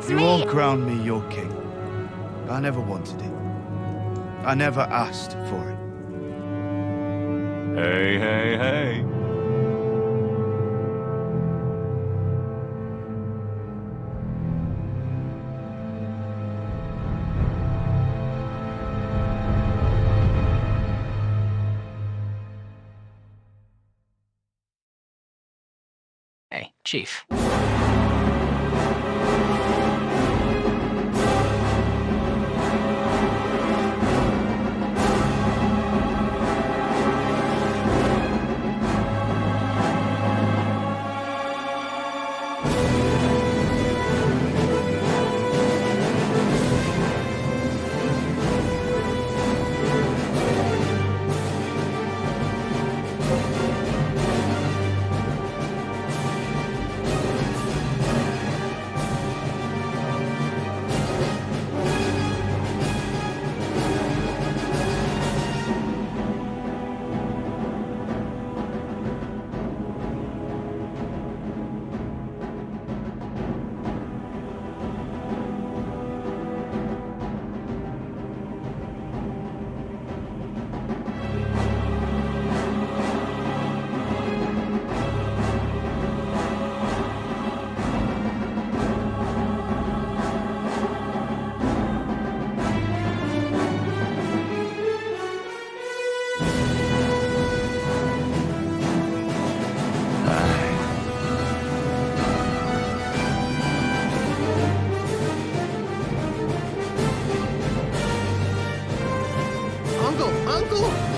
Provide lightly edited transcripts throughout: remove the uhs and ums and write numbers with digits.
It's You me! won't crown me your king. I never wanted it. I never asked for it. Hey, hey, hey. Hey, Chief. Uncle! Uncle!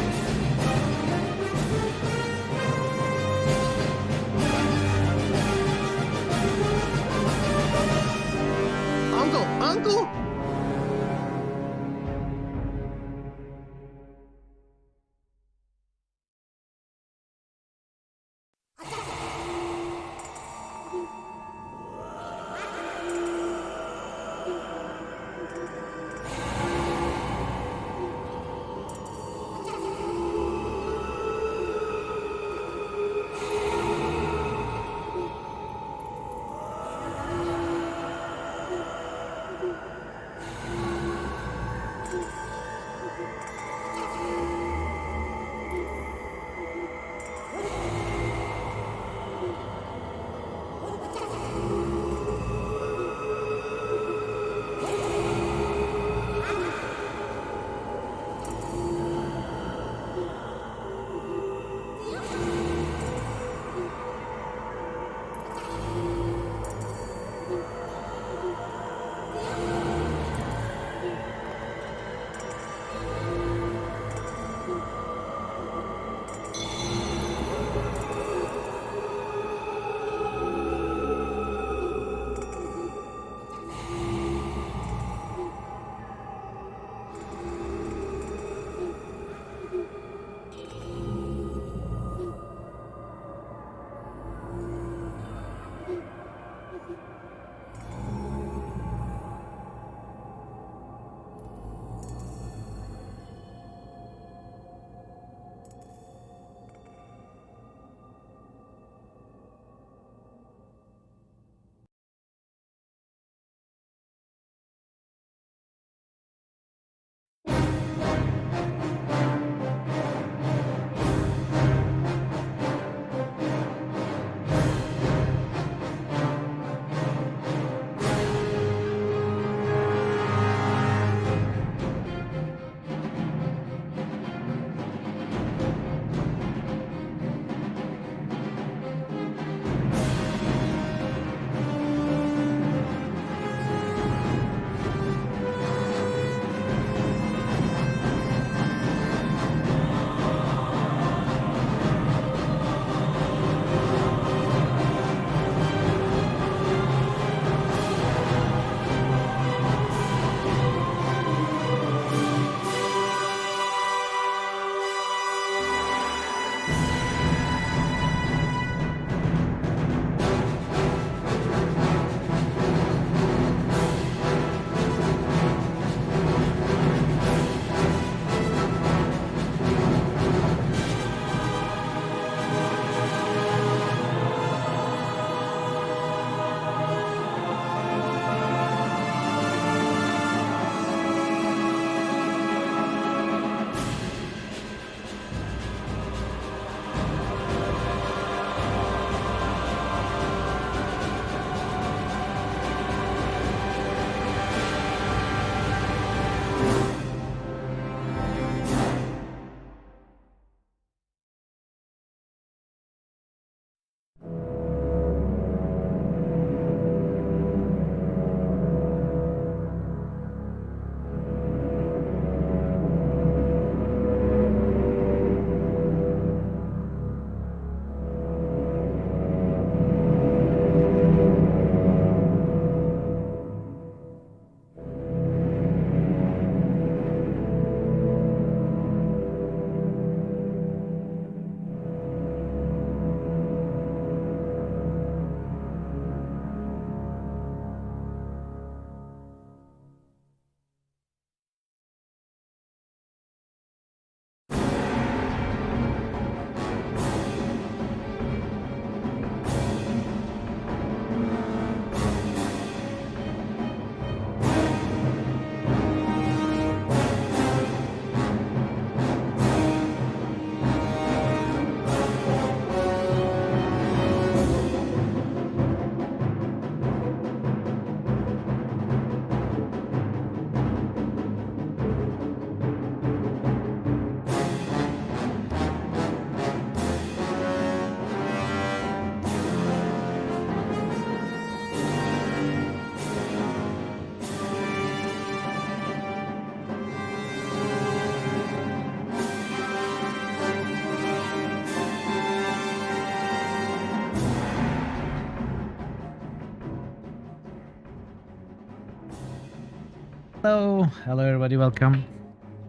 Hello everybody, welcome.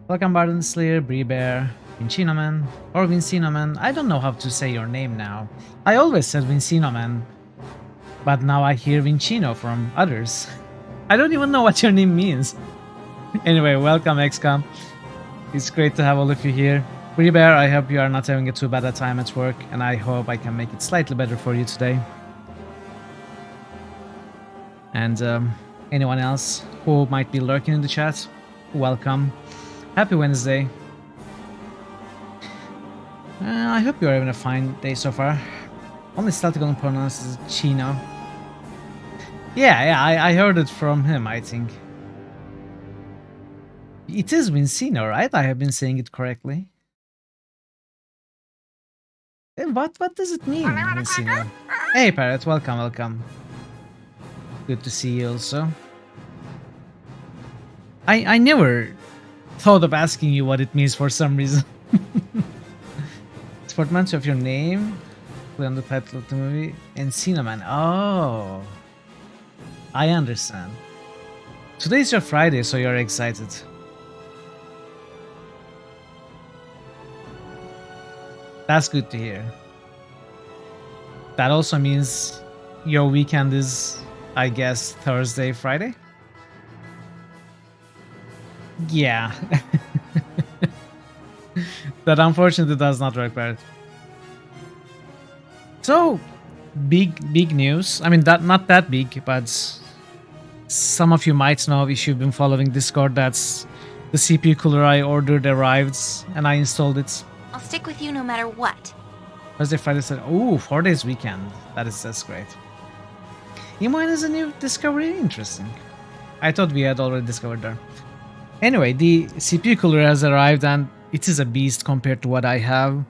Welcome Barden Slayer, Bree Bear, Vincinoman, or Vincinoman. I don't know how to say your name now. I always said Vincinoman, but now I hear Vincino from others. I don't even know what your name means. Anyway, welcome XCOM. It's great to have all of you here. Bree Bear, I hope you are not having a too bad a time at work, and I hope I can make it slightly better for you today. And anyone else who might be lurking in the chat, welcome. Happy Wednesday. I hope you're having a fine day so far. Only Celtic on pronounces Chino. Yeah, I heard it from him, I think. It is Vincino, right? I have been saying it correctly. What does it mean, Vincino? Hey Parrot, welcome. Good to see you also. I never thought of asking you what it means for some reason. It's portmanteau of your name, play on the title of the movie, and Cinnamon. Oh, I understand. Today's your Friday, so you're excited. That's good to hear. That also means your weekend is, I guess, Thursday, Friday? Yeah. That unfortunately does not work, Barrett. So, big news. I mean, not that big, but some of you might know if you've been following Discord, that's the CPU cooler I ordered arrived and I installed it. I'll stick with you no matter what. Thursday, Friday, Saturday. Ooh, 4 days weekend. That's great. Emoine is a new discovery. Interesting. I thought we had already discovered that. Anyway, the CPU cooler has arrived and it is a beast compared to what I have.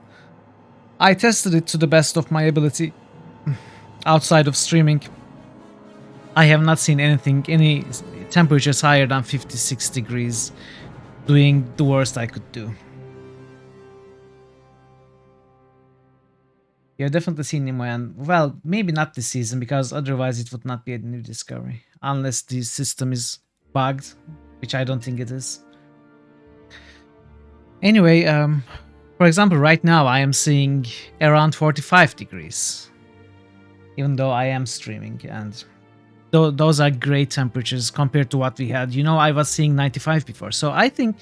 I tested it to the best of my ability. Outside of streaming, I have not seen any temperatures higher than 56 degrees, doing the worst I could do. You've definitely seen Emoine. Well, maybe not this season, because otherwise it would not be a new discovery. Unless the system is bugged, which I don't think it is. Anyway, for example, right now I am seeing around 45 degrees. Even though I am streaming, and those are great temperatures compared to what we had. You know, I was seeing 95 before. So I think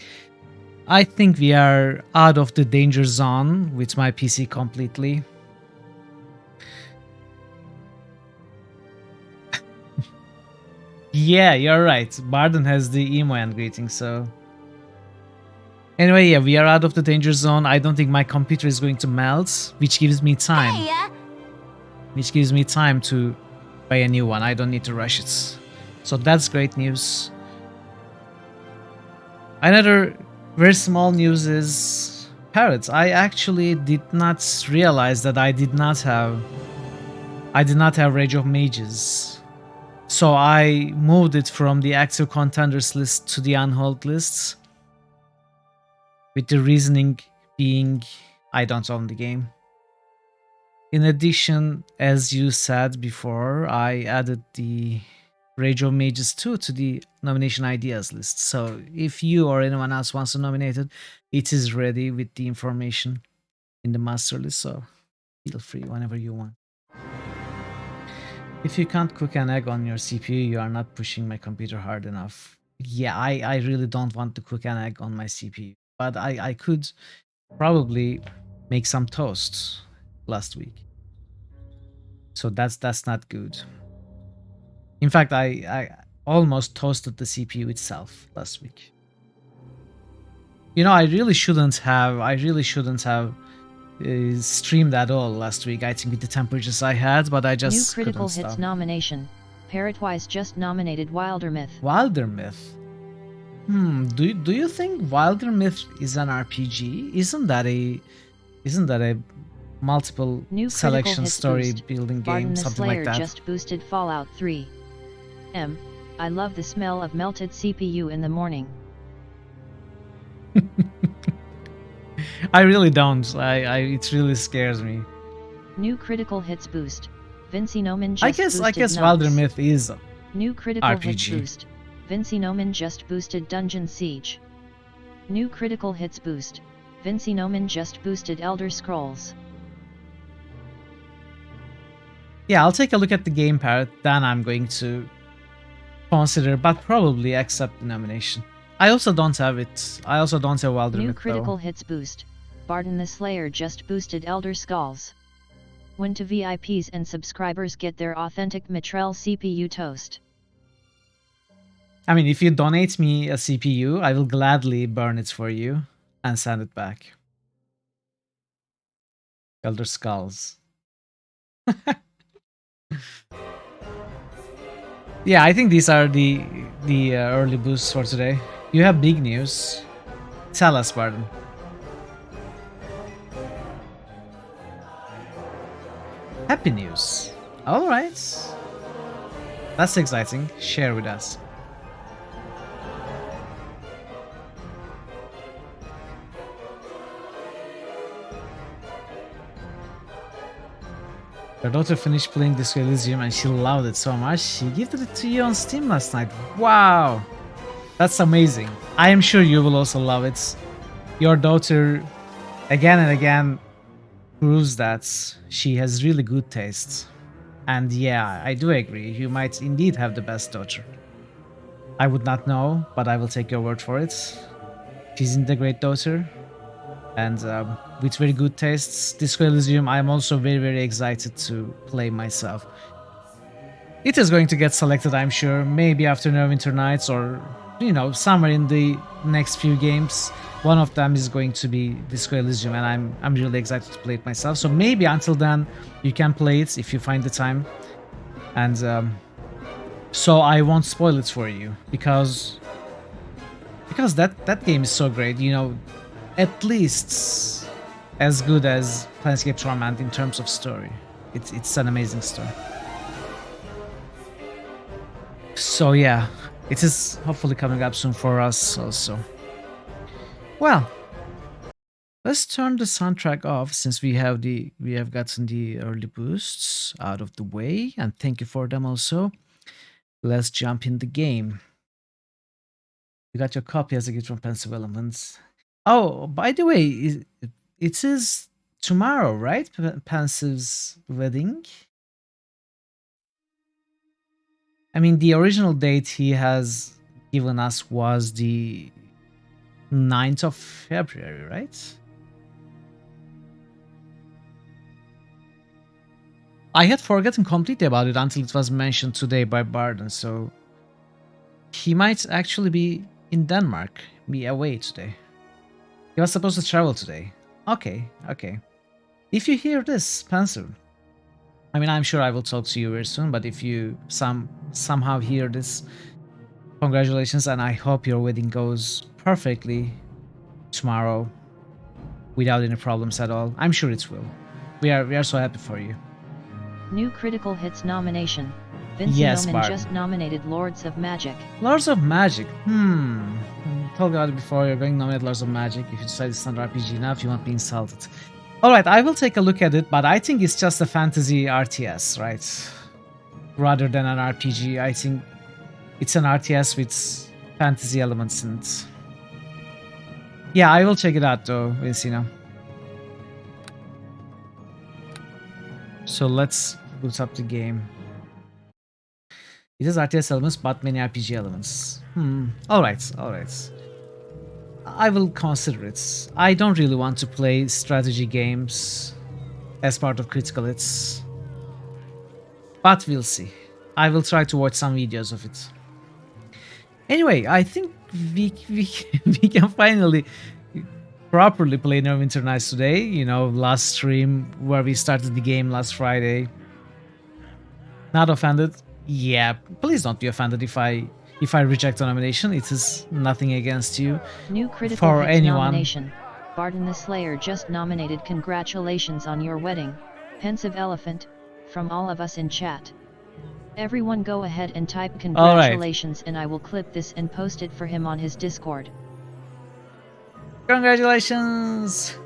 we are out of the danger zone with my PC completely. Yeah, you're right. Barden has the Emoine greeting, so... Anyway, yeah, we are out of the danger zone. I don't think my computer is going to melt, which gives me time. Hey, Which gives me time to buy a new one. I don't need to rush it. So that's great news. Another very small news is... Parrots. I actually did not realize that I did not have Rage of Mages. So I moved it from the active contenders list to the on-hold lists. With the reasoning being, I don't own the game. In addition, as you said before, I added the Rage of Mages 2 to the nomination ideas list. So if you or anyone else wants to nominate it, it is ready with the information in the master list. So feel free whenever you want. If you can't cook an egg on your CPU, you are not pushing my computer hard enough. Yeah, I really don't want to cook an egg on my CPU. But I could probably make some toast last week. So that's not good. In fact, I almost toasted the CPU itself last week. You know, I really shouldn't have streamed at all last week, I think, with the temperatures I had, but I just New critical couldn't hits stop. nomination. Parrotwise just nominated Wilder Myth. Wilder Myth. Do you think Wilder Myth is an RPG? Isn't that a multiple New selection hits story boost. building Barden game, the something Slayer like that? just boosted Fallout 3. I love the smell of melted CPU in the morning. I really don't. It really scares me. New critical hits boost. Vinci Noman just I boosted guess Nox. Wilder Myth is New critical hits RPG. boost. Vinci Nomen just boosted Dungeon Siege. New critical hits boost. Vinci Nomen just boosted Elder Scrolls. Yeah, I'll take a look at the game, Parrot. Then I'm going to consider, but probably accept the nomination. I also don't have it. I also don't have Wilder New Myth, critical though. hits boost. Barden the Slayer just boosted Elder Skulls. When to VIPs and subscribers get their authentic Mitrel CPU toast. I mean, if you donate me a CPU, I will gladly burn it for you and send it back. Elder Skulls. Yeah, I think these are the early boosts for today. You have big news. Tell us, Barden. Happy news. All right. That's exciting. Share with us. Your daughter finished playing Disco Elysium and she loved it so much, she gifted it to you on Steam last night. Wow! That's amazing. I am sure you will also love it. Your daughter, again and again, proves that she has really good taste. And yeah, I do agree, you might indeed have the best daughter. I would not know, but I will take your word for it. She's indeed a great daughter. And with very good tastes. Disco Elysium, I'm also very excited to play myself. It is going to get selected, I'm sure, maybe after Neverwinter Nights or, you know, somewhere in the next few games. One of them is going to be Disco Elysium, and I'm really excited to play it myself. So maybe until then, you can play it if you find the time. And so I won't spoil it for you, because that game is so great, you know. At least as good as Planescape Torment in terms of story. It's an amazing story. So yeah, it is hopefully coming up soon for us also. Well, let's turn the soundtrack off since we have gotten the early boosts out of the way, and thank you for them also. Let's jump in the game. You got your copy as a gift from Pensive Elements. Oh, by the way, it is tomorrow, right? Pensive's wedding. I mean, the original date he has given us was the 9th of February, right? I had forgotten completely about it until it was mentioned today by Barden, so he might actually be in Denmark, be away today. He was supposed to travel today. Okay. If you hear this, Pensive, I mean, I'm sure I will talk to you very soon, but if you somehow hear this, congratulations, and I hope your wedding goes perfectly tomorrow without any problems at all. I'm sure it will. We are so happy for you. New critical hits nomination. Vinci Yes, Nomen Bard. just nominated Lords of Magic. Lords of Magic. Talk about it before. You're going to nominate Lords of Magic. If you decide it's not RPG now, if you won't be insulted. Alright, I will take a look at it, but I think it's just a fantasy RTS, right? Rather than an RPG. I think it's an RTS with fantasy elements in it. Yeah, I will check it out though, Vincino. So let's boot up the game. It has RTS elements, but many RPG elements. Alright. I will consider it. I don't really want to play strategy games as part of critical hits. But we'll see. I will try to watch some videos of it. Anyway, I think we can finally properly play Neverwinter Nights today. You know, last stream where we started the game last Friday. Not offended? Yeah, please don't be offended if I reject a nomination. It is nothing against you. New critical For hits anyone. nomination. Barden the Slayer just nominated. Congratulations on your wedding, Pensive Elephant, from all of us in chat. Everyone go ahead and type congratulations and I will clip this and post it for him on his Discord. Congratulations!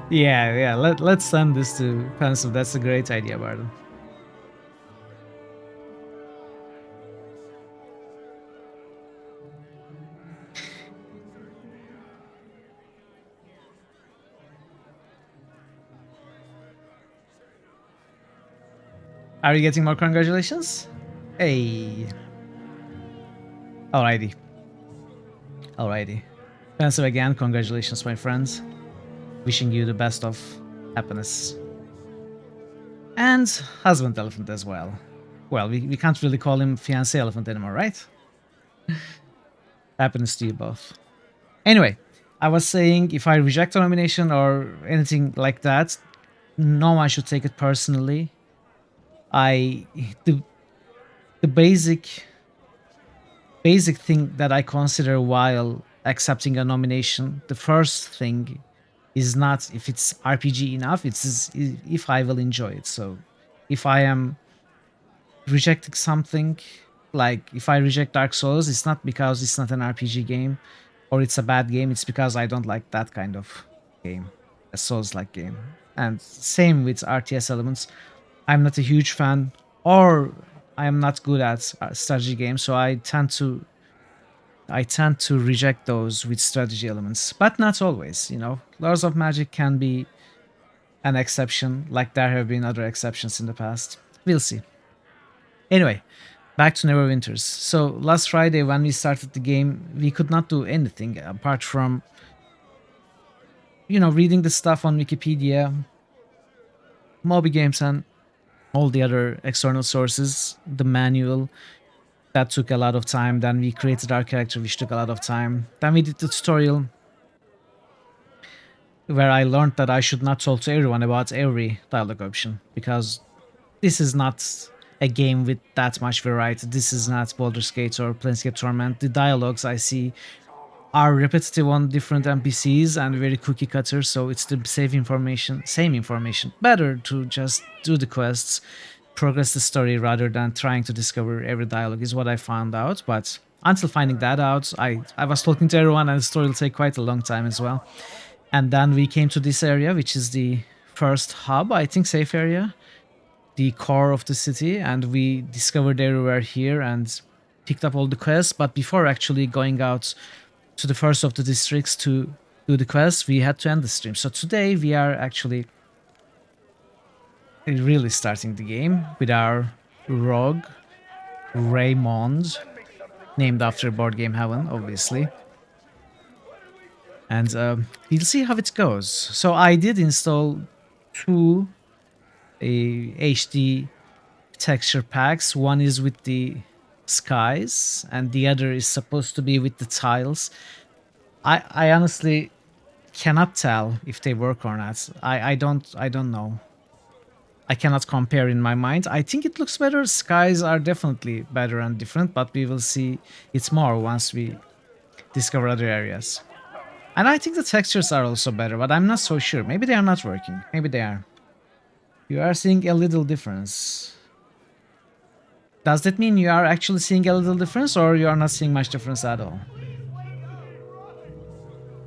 yeah. Let's send this to Pensive. That's a great idea, Barden. Are you getting more congratulations? Hey. Alrighty. Alrighty. Spencer again, congratulations, my friends. Wishing you the best of happiness. And husband elephant as well. Well, we can't really call him fiancé elephant anymore, right? Happiness to you both. Anyway, I was saying if I reject a nomination or anything like that, no one should take it personally. The basic thing that I consider while accepting a nomination, the first thing is not if it's RPG enough, it's if I will enjoy it. So if I am rejecting something, like if I reject Dark Souls, it's not because it's not an RPG game or it's a bad game, it's because I don't like that kind of game, a Souls-like game. And same with RTS elements. I'm not a huge fan, or I am not good at strategy games, so I tend to reject those with strategy elements, but not always. You know, Lords of Magic can be an exception, like there have been other exceptions in the past. We'll see. Anyway, back to Neverwinters. So last Friday when we started the game, we could not do anything apart from, you know, reading the stuff on Wikipedia, Moby Games, and all the other external sources, the manual. That took a lot of time. Then we created our character, which took a lot of time. Then we did the tutorial, where I learned that I should not talk to everyone about every dialogue option, because this is not a game with that much variety. This is not Baldur's Gate or Planescape Torment. The dialogues I see are repetitive on different NPCs and very cookie cutter, so it's the same information. Better to just do the quests, progress the story rather than trying to discover every dialogue, is what I found out. But until finding that out, I was talking to everyone, and the story will take quite a long time as well. And then we came to this area, which is the first hub, I think, safe area, the core of the city, and we discovered everywhere here and picked up all the quests. But before actually going out to the first of the districts to do the quests, we had to end the stream. So today we are actually really starting the game with our rogue, Raymond, named after Board Game Heaven, obviously. And we'll see how it goes. So I did install two HD texture packs. One is with the skies, and the other is supposed to be with the tiles. I honestly cannot tell if they work or not. I don't know. I cannot compare in my mind. I think it looks better. Skies are definitely better and different, but we will see it more once we discover other areas. And I think the textures are also better, but I'm not so sure. Maybe they are not working. Maybe they are. You are seeing a little difference. Does that mean you are actually seeing a little difference, or you are not seeing much difference at all?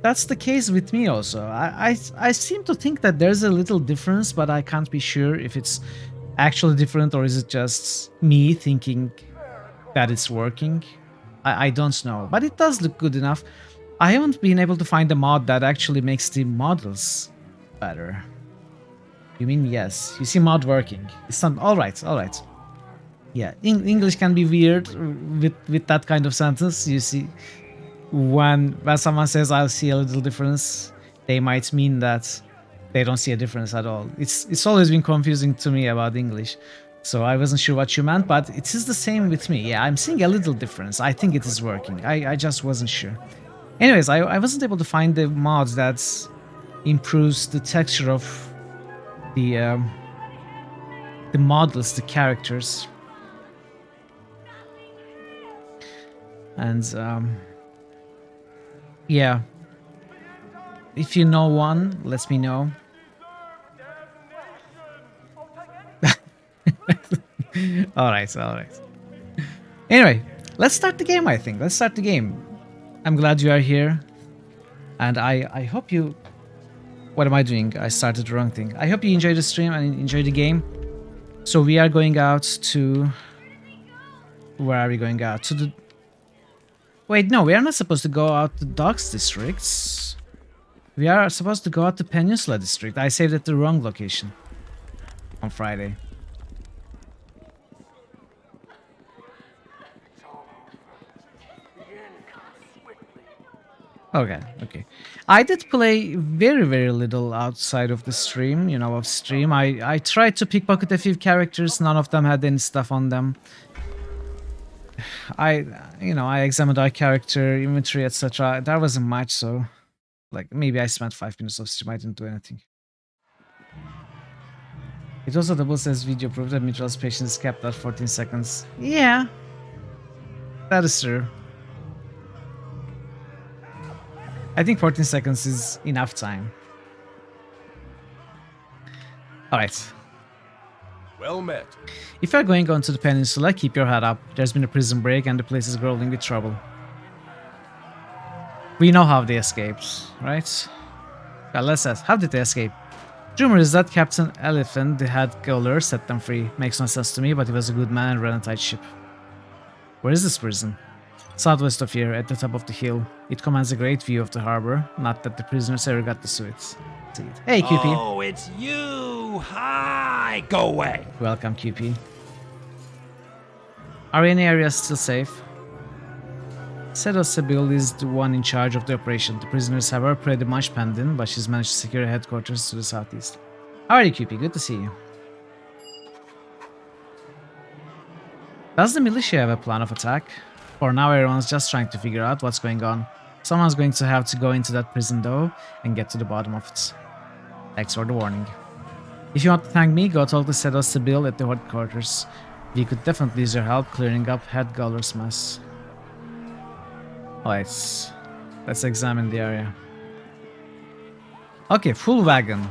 That's the case with me also. I seem to think that there's a little difference, but I can't be sure if it's actually different or is it just me thinking that it's working. I don't know, but it does look good enough. I haven't been able to find a mod that actually makes the models better. You mean yes? You see mod working. It's not all right. All right. Yeah, English can be weird with that kind of sentence. You see, when someone says I'll see a little difference, they might mean that they don't see a difference at all. It's always been confusing to me about English. So I wasn't sure what you meant, but it is the same with me. Yeah, I'm seeing a little difference. I think it is working. I just wasn't sure. Anyways, I wasn't able to find the mod that improves the texture of the models, the characters. And yeah, if you know one, let me know. all right. Anyway, let's start the game, I think. Let's start the game. I'm glad you are here. And I hope you... What am I doing? I started the wrong thing. I hope you enjoy the stream and enjoy the game. So we are going out to... Where are we going out? To the... Wait, no, we are not supposed to go out to Docks districts. We are supposed to go out to Peninsula district. I saved at the wrong location on Friday. Okay, okay. I did play very, very little outside of the stream, you know, of stream. I tried to pickpocket a few characters, none of them had any stuff on them. I examined our character, inventory, etc. There wasn't much, so like maybe I spent 5 minutes of stream, I didn't do anything. It also doubles as video proof that Mitral's patience is kept at 14 seconds. Yeah, that is true. I think 14 seconds is enough time. Alright. Well met. If you're going onto the peninsula, keep your head up. There's been a prison break and the place is growling with trouble. We know how they escaped, right? Well, let's ask, how did they escape? Rumor is that Captain Elephant, the head gaoler, set them free. Makes no sense to me, but he was a good man and ran a tight ship. Where is this prison? Southwest of here, at the top of the hill. It commands a great view of the harbor. Not that the prisoners ever got to see it. Hey, QP. Oh, it's you! Hi! Go away! Welcome, QP. Are any areas still safe? Sedo Sebil is the one in charge of the operation. The prisoners have her pretty much penned in, but she's managed to secure a headquarters to the southeast. Alrighty, QP, good to see you. Does the militia have a plan of attack? For now, everyone's just trying to figure out what's going on. Someone's going to have to go into that prison though and get to the bottom of it. Thanks for the warning. If you want to thank me, go talk to Sedo Sebil at the headquarters. We could definitely use your help clearing up Head Gaoler's mess. Alright, let's examine the area. Okay, full wagon.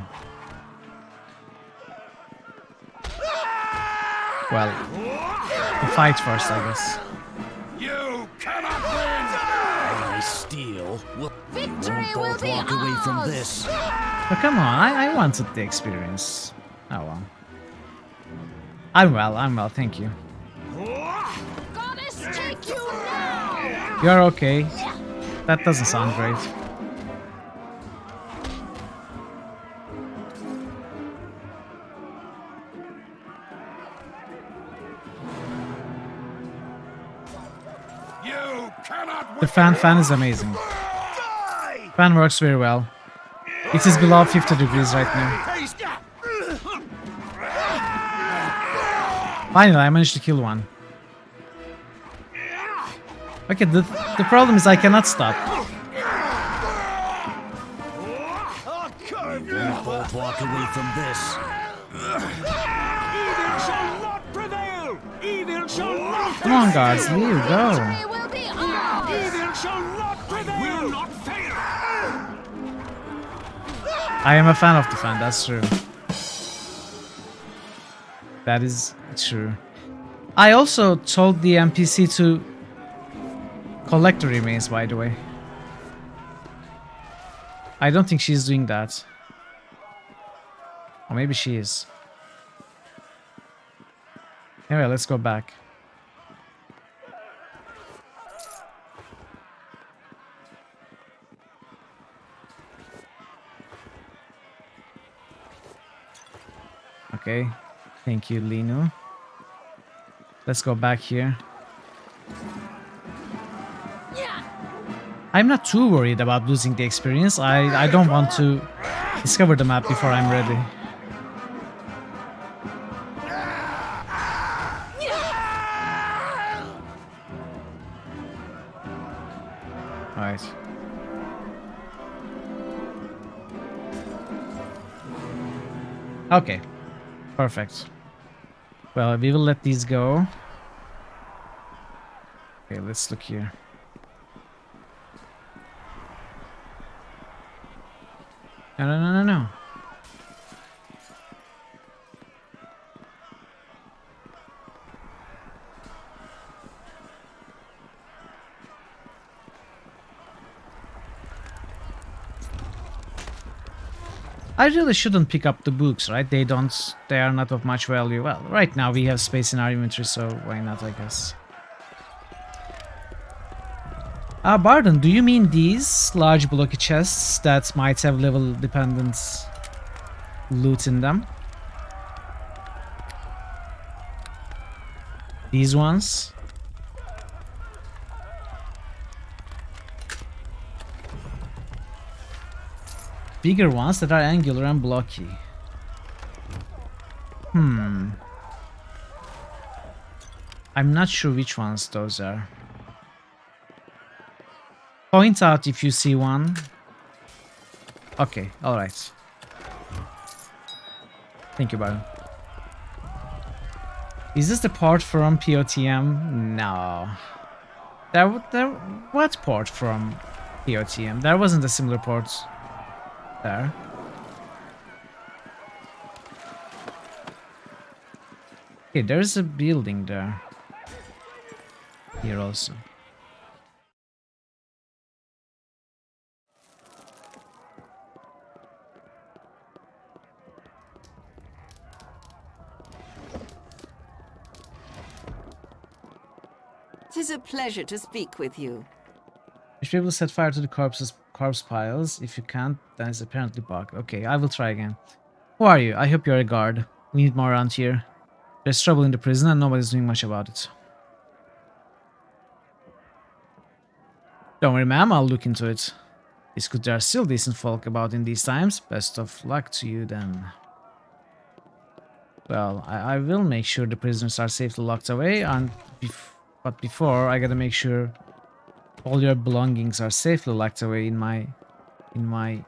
Well, we'll fight first, I guess. You cannot win! I steal. Victory won't will both be walk away from ours. this. But come on, I wanted the experience. Oh well. I'm well, thank you. Goddess, take you now! You're okay. That doesn't sound great. You cannot win! The fan is amazing. Fan works very well. It is below 50 degrees right now. Finally, I managed to kill one. Okay, the problem is I cannot stop. We won't both walk away from this. Evil shall not prevail! Evil shall not Come on, guards, leave, go. Victory will be ours! Evil shall not prevail! Will not fail! I am a fan of the fan, that's true. That is true. I also told the NPC to collect the remains, by the way. I don't think she's doing that. Or maybe she is. Anyway, let's go back. Okay. Thank you, Lino. Let's go back here. I'm not too worried about losing the experience. I don't want to discover the map before I'm ready. Alright. Okay. Perfect. Well, we will let these go. Okay, let's look here. No. I really shouldn't pick up the books, right? They are not of much value. Well, right now we have space in our inventory, so why not, I guess. Barden, do you mean these large blocky chests that might have level dependent loot in them? These ones? bigger ones that are angular and blocky. I'm not sure which ones those are. Point out if you see one. Okay, alright. Thank you, Baron. Is this the port from POTM? No. What port from POTM? There wasn't a similar port there. Okay, there's a building there. Here also. Tis a pleasure to speak with you. You should be able to set fire to the corpse piles. If you can't, then it's apparently bugged. Okay, I will try again. Who are you? I hope you're a guard. We need more around here. There's trouble in the prison and nobody's doing much about it. Don't worry, ma'am, I'll look into it. It's good there are still decent folk about in these times. Best of luck to you then. Well, I will make sure the prisoners are safely locked away, but before I gotta make sure all your belongings are safely locked away in my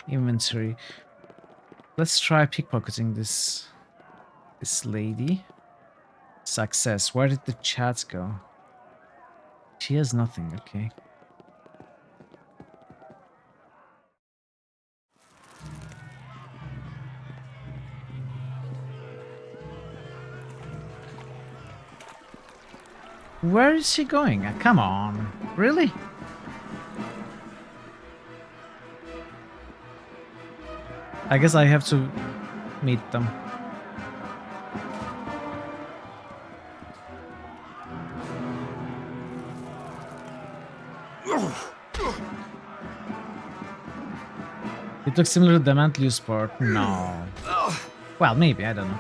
inventory. Let's try pickpocketing this lady. Success. Where did the chat go? She has nothing, okay. Where is she going? Come on. Really? I guess I have to meet them. It looks similar to the Mantlius port. No. Well, maybe, I don't know.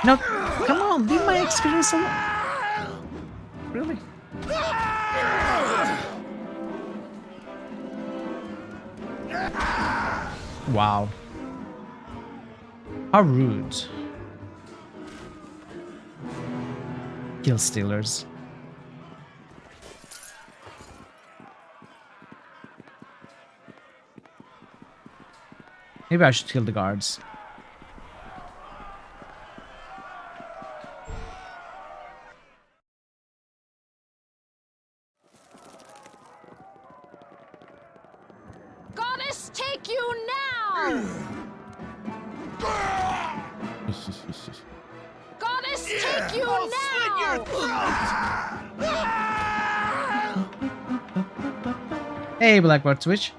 No, come on, leave my experience alone. Really? Wow. How rude. Kill stealers. Maybe I should kill the guards. Goddess, take you now! Goddess, take you now! Hey, Blackbird Twitch.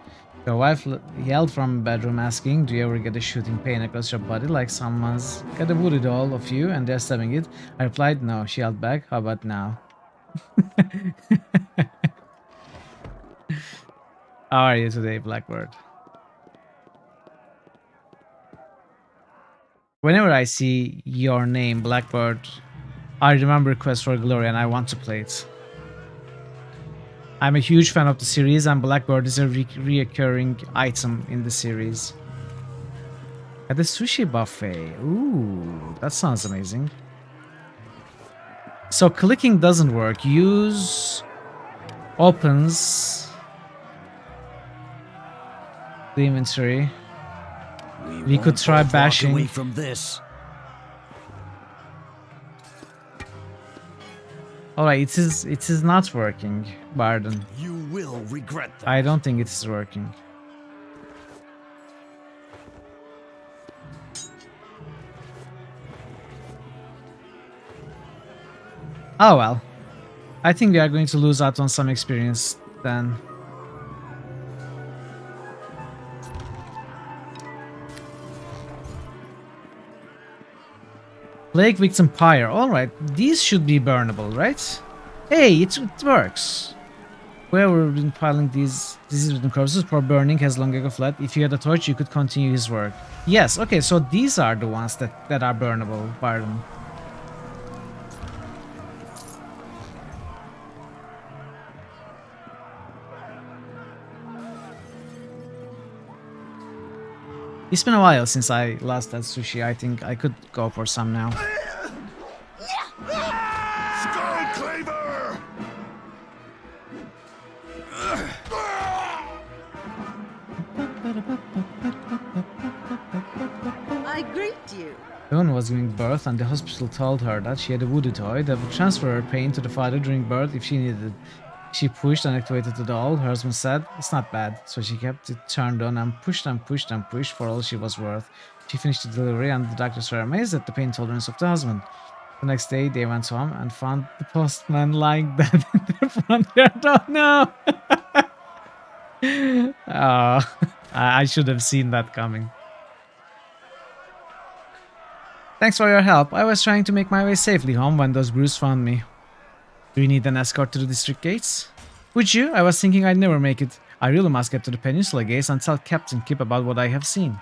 Your wife yelled from the bedroom asking, do you ever get a shooting pain across your body like someone's got a voodoo doll of you and they're stabbing it? I replied, no. She yelled back, how about now? How are you today, Blackbird? Whenever I see your name, Blackbird, I remember Quest for Glory and I want to play it. I'm a huge fan of the series and Blackbird is a reoccurring item in the series. At the sushi buffet. Ooh, that sounds amazing. So clicking doesn't work. Use opens the inventory. We could try bashing. Away from this. Alright, it is not working, Barden. You will regret that. I don't think it is working. Oh well. I think we are going to lose out on some experience then. Plague Victim Pyre. Alright, these should be burnable, right? Hey, it works. Whoever been piling these disease-ridden corpses for burning has long ago fled. If you had a torch, you could continue his work. Yes, okay, so these are the ones that are burnable. Pardon. It's been a while since I last had sushi. I think I could go for some now. Skullclaver! I greet you. Dawn was giving birth and the hospital told her that she had a voodoo toy that would transfer her pain to the father during birth if she needed it. She pushed and activated the doll. Her husband said, "It's not bad." So she kept it turned on and pushed and pushed and pushed for all she was worth. She finished the delivery and the doctors were amazed at the pain tolerance of the husband. The next day they went home and found the postman lying dead in their front yard. Oh no! Oh, I should have seen that coming. Thanks for your help. I was trying to make my way safely home when those Bruce found me. Do you need an escort to the district gates? Would you? I was thinking I'd never make it. I really must get to the peninsula gates and tell Captain Kip about what I have seen.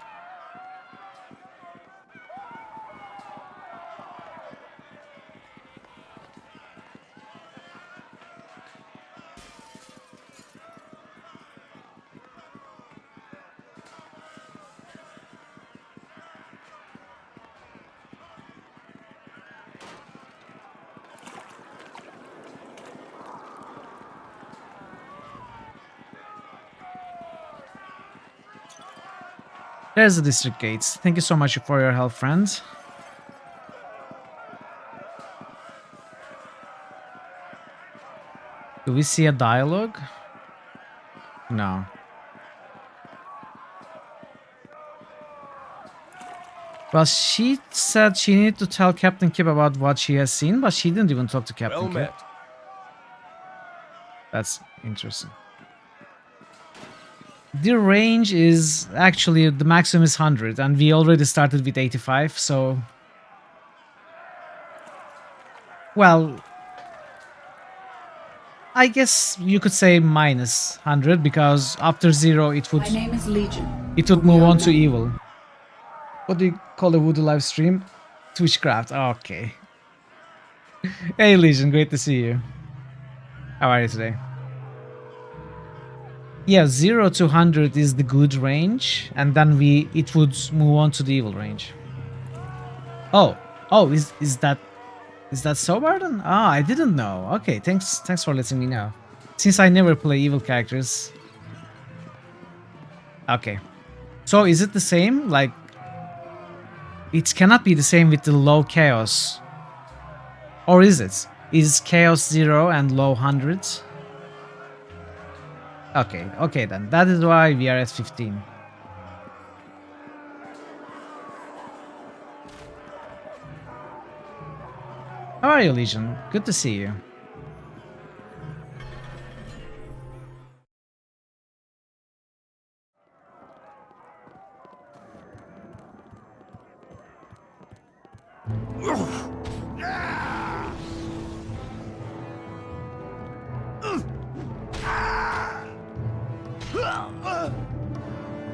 There's the district gates. Thank you so much for your help, friends. Do we see a dialogue? No. Well, she said she needed to tell Captain Kip about what she has seen, but she didn't even talk to Captain Kip. met. That's interesting. The range is actually, the maximum is 100 and we already started with 85, so... Well... I guess you could say minus 100 because after 0 it would... My name is Legion. It would move on to evil. What do you call the voodoo live stream? Twitchcraft. Okay. Hey Legion, great to see you. How are you today? Yeah, 0 to 100 is the good range, and then it would move on to the evil range. Oh, is that so, Barton? Ah, I didn't know. Okay, thanks for letting me know. Since I never play evil characters. Okay. So is it the same? Like, it cannot be the same with the low chaos. Or is it? Is chaos 0 and low 100? Okay then. That is why we are at 15. How are you, Legion? Good to see you.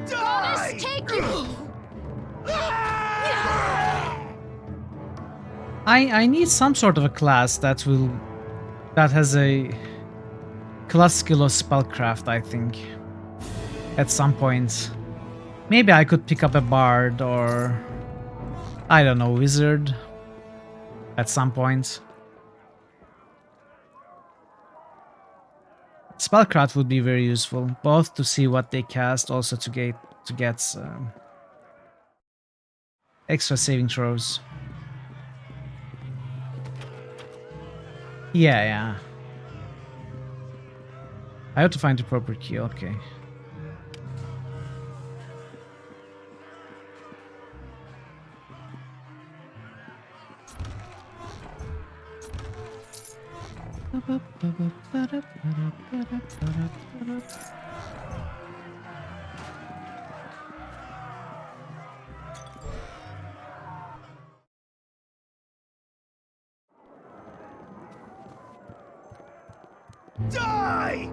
Goddess, take you! I need some sort of a class that has a class skill of spellcraft, I think. At some point. Maybe I could pick up a bard or I don't know, wizard at some point. Spellcraft would be very useful, both to see what they cast, also to get extra saving throws. Yeah. I have to find the proper key, okay. Die!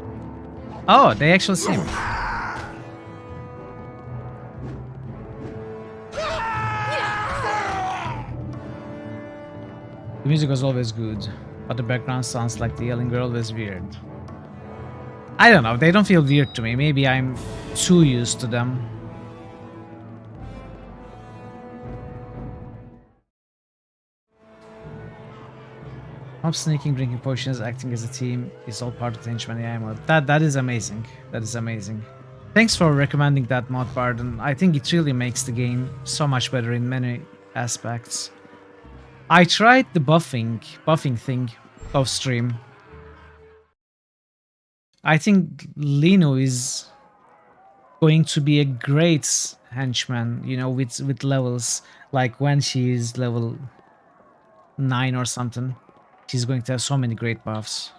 Oh, they actually see me. The music was always good, but the background sounds like the yelling girl was weird. I don't know, they don't feel weird to me. Maybe I'm too used to them. Mob sneaking, drinking potions, acting as a team is all part of the henchman AI mod. That is amazing. That is amazing. Thanks for recommending that mod, Barden. I think it really makes the game so much better in many aspects. I tried the buffing thing off stream. I think Lino is going to be a great henchman, you know, with levels. Like when she is level 9 or something, she's going to have so many great buffs.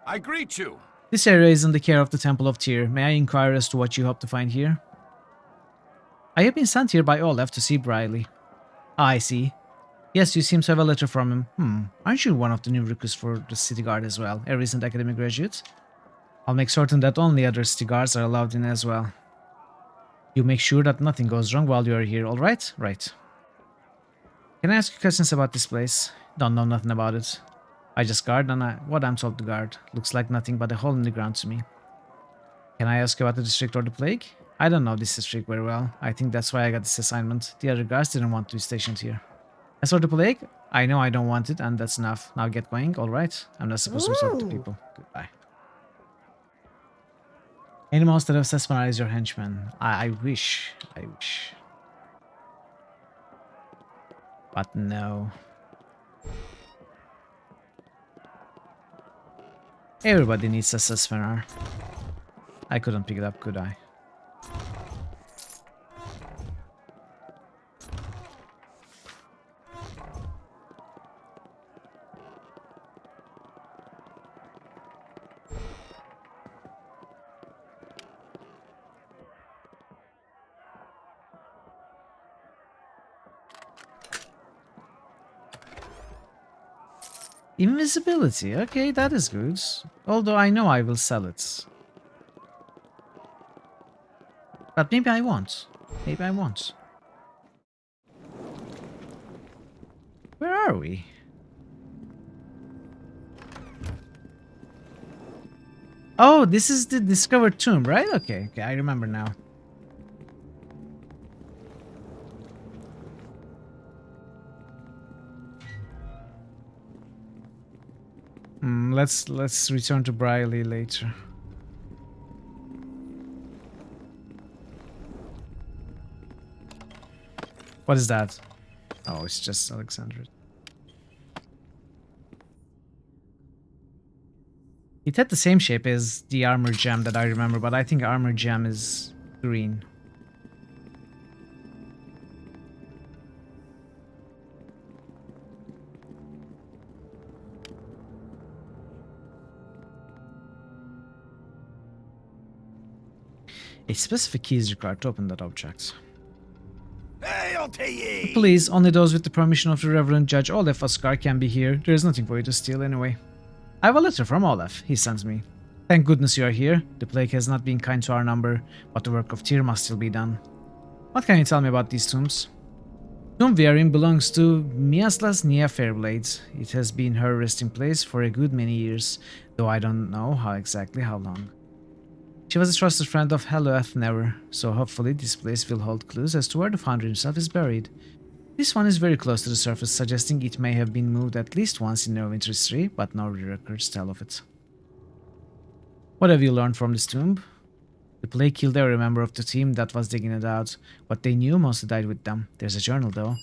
I greet you. This area is in the care of the Temple of Tyr. May I inquire as to what you hope to find here? I have been sent here by Olaf to see Briley. Ah, I see. Yes, you seem to have a letter from him. Aren't you one of the new recruits for the city guard as well? A recent academic graduate? I'll make certain that only other city guards are allowed in as well. You make sure that nothing goes wrong while you are here, alright? Right. Can I ask you questions about this place? Don't know nothing about it. I just guard and what I'm told to guard. Looks like nothing but a hole in the ground to me. Can I ask you about the district or the plague? I don't know this district very well. I think that's why I got this assignment. The other guards didn't want to be stationed here. As for the plague, I know I don't want it and that's enough. Now get going, alright? I'm not supposed to talk to people. Goodbye. Any monster that have mesmerized your henchmen? I wish. I wish. But no. Everybody needs a Sespenar. I couldn't pick it up, could I? Invisibility, okay, that is good. Although I know I will sell it. But maybe I won't. Maybe I won't. Where are we? Oh, this is the discovered tomb, right? Okay, okay, I remember now. Let's return to Briley later. What is that? Oh, it's just Alexandra. It had the same shape as the armor gem that I remember, but I think armor gem is green. A specific key is required to open that object. Please, only those with the permission of the Reverend Judge Olaf Oscar can be here. There is nothing for you to steal anyway. I have a letter from Olaf. He sends me. Thank goodness you are here. The plague has not been kind to our number, but the work of Tyr must still be done. What can you tell me about these tombs? Tomb we are in belongs to Miasla's Nia Fairblade. It has been her resting place for a good many years, though I don't know exactly how long. She was a trusted friend of Helluath Never, so hopefully this place will hold clues as to where the founder himself is buried. This one is very close to the surface, suggesting it may have been moved at least once in Neverwinter history, but no records tell of it. What have you learned from this tomb? The plague killed every member of the team that was digging it out. What they knew mostly died with them. There's a journal though.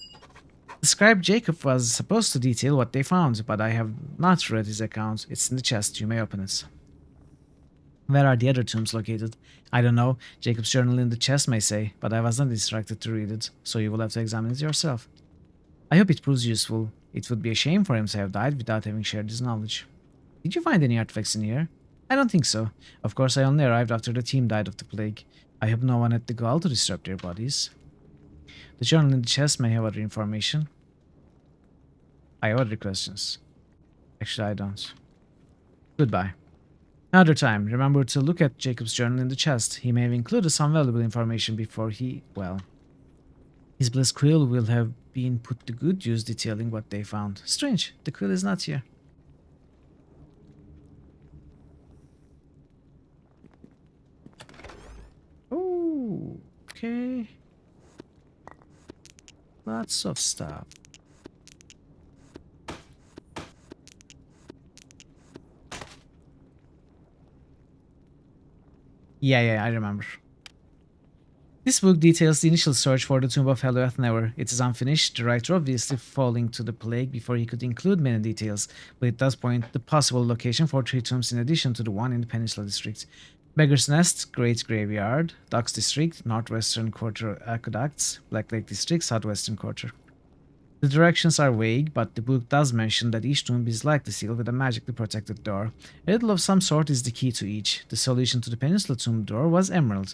The scribe Jacob was supposed to detail what they found, but I have not read his account. It's in the chest, you may open it. Where are the other tombs located? I don't know. Jacob's journal in the chest may say, but I was not instructed to read it, so you will have to examine it yourself. I hope it proves useful. It would be a shame for him to have died without having shared his knowledge. Did you find any artifacts in here? I don't think so. Of course, I only arrived after the team died of the plague. I hope no one had the gall to disturb their bodies. The journal in the chest may have other information. I have other questions. Actually, I don't. Goodbye. Another time, remember to look at Jacob's journal in the chest. He may have included some valuable information before he, well, his blessed quill will have been put to good use detailing what they found. Strange, the quill is not here. Oh, okay. Lots of stuff. Yeah, I remember. This book details the initial search for the tomb of Helioth Never. It is unfinished, the writer obviously falling to the plague before he could include many details, but it does point the possible location for 3 tombs in addition to the one in the Peninsula District. Beggar's Nest, Great Graveyard, Ducks District, Northwestern Quarter Aqueducts, Black Lake District, Southwestern Quarter. The directions are vague, but the book does mention that each tomb is likely sealed with a magically protected door. A riddle of some sort is the key to each. The solution to the Peninsula tomb door was emerald,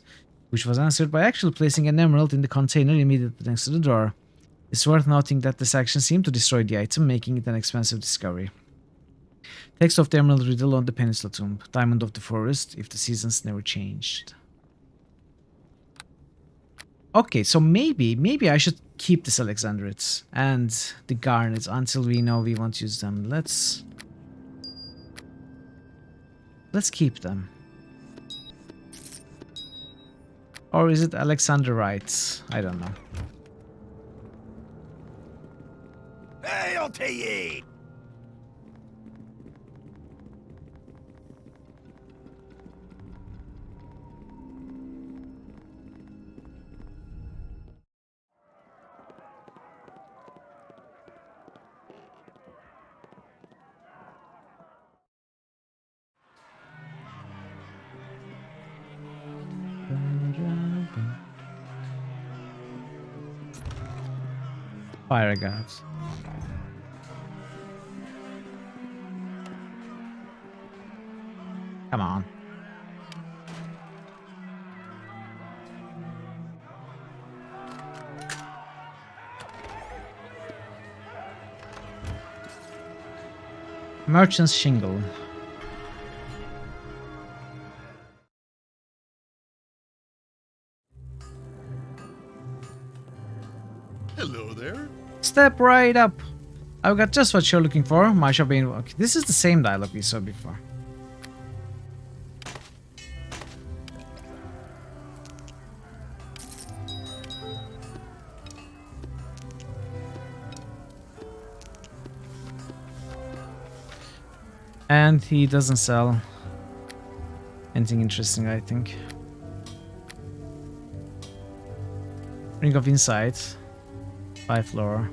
which was answered by actually placing an emerald in the container immediately next to the door. It's worth noting that this action seemed to destroy the item, making it an expensive discovery. Text of the emerald riddle on the Peninsula tomb. Diamond of the forest, if the seasons never changed. Okay, so maybe I should keep this Alexandrite and the garnet until we know we won't use them. Let's keep them. Or is it Alexandrite? I don't know. Hail to ye! Fire gods. Come on. Merchant's Shingle. Hello there. Step right up. I've got just what you're looking for. My shopping. Okay, this is the same dialogue we saw before. And he doesn't sell anything interesting, I think. Ring of Insight. 5 lore.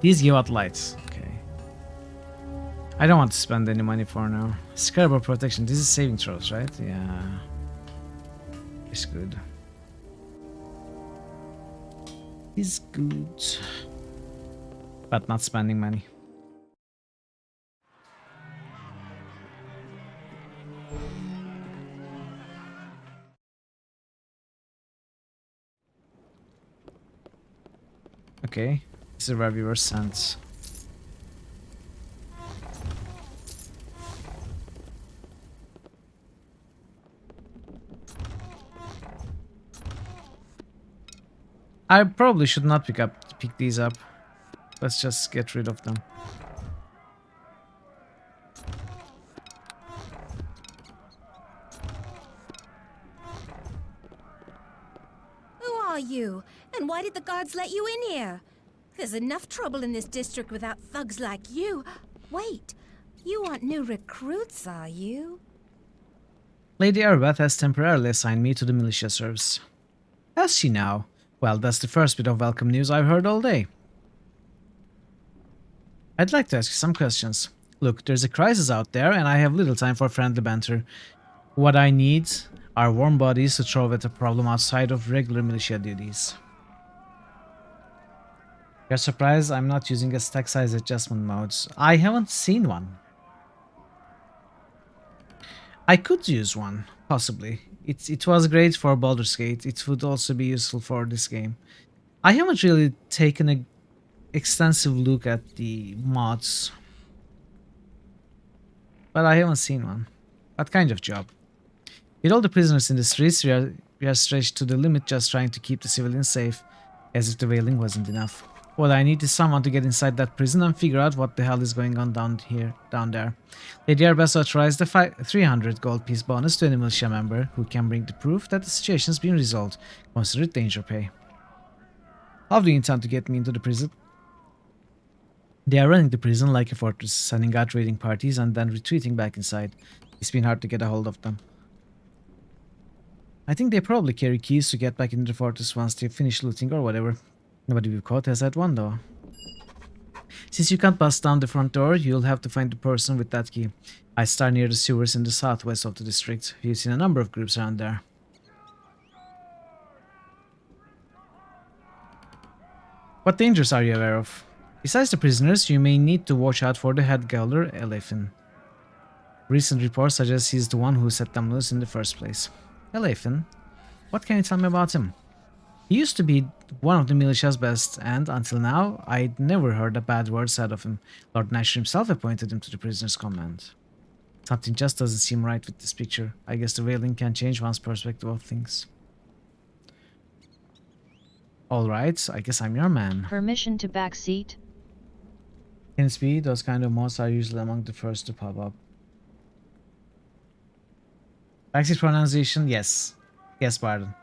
These give out lights. Okay. I don't want to spend any money for now. Scarable protection. This is saving throws, right? Yeah. It's good. It's good. But not spending money. Okay, this is where we were sent. I probably should not pick these up. Let's just get rid of them. Who are you? And why did the guards let you in here? There's enough trouble in this district without thugs like you. Wait, you aren't new recruits, are you? Lady Arbeth has temporarily assigned me to the militia service. Has she now? Well, that's the first bit of welcome news I've heard all day. I'd like to ask you some questions. Look, there's a crisis out there, and I have little time for friendly banter. What I need are warm bodies to throw at a problem outside of regular militia duties. You're surprised I'm not using a stack size adjustment modes. I haven't seen one. I could use one, possibly. It was great for Baldur's Gate. It would also be useful for this game. I haven't really taken an extensive look at the mods, but I haven't seen one. What kind of job? With all the prisoners in the streets, we are stretched to the limit just trying to keep the civilians safe, as if the wailing wasn't enough. What I need is someone to get inside that prison and figure out what the hell is going on down there. Lady Arbeth authorized a 300 gold piece bonus to any militia member who can bring the proof that the situation's been resolved. Consider it danger pay. How do you intend to get me into the prison? They are running the prison like a fortress, sending out raiding parties and then retreating back inside. It's been hard to get a hold of them. I think they probably carry keys to get back into the fortress once they finish looting or whatever. Nobody we've caught has had one though. Since you can't bust down the front door, you'll have to find the person with that key. I start near the sewers in the southwest of the district. You've seen a number of groups around there. What dangers are you aware of? Besides the prisoners, you may need to watch out for the head gaoler, Elefin. Recent reports suggest he's the one who set them loose in the first place. Elefin? What can you tell me about him? He used to be one of the militia's best, and until now, I'd never heard a bad word said of him. Lord Nasher himself appointed him to the prisoner's command. Something just doesn't seem right with this picture. I guess the wailing can change one's perspective of things. Alright, I guess I'm your man. Permission to backseat? Can it be? Those kind of mods are usually among the first to pop up. Backseat pronunciation? Yes. Yes, pardon.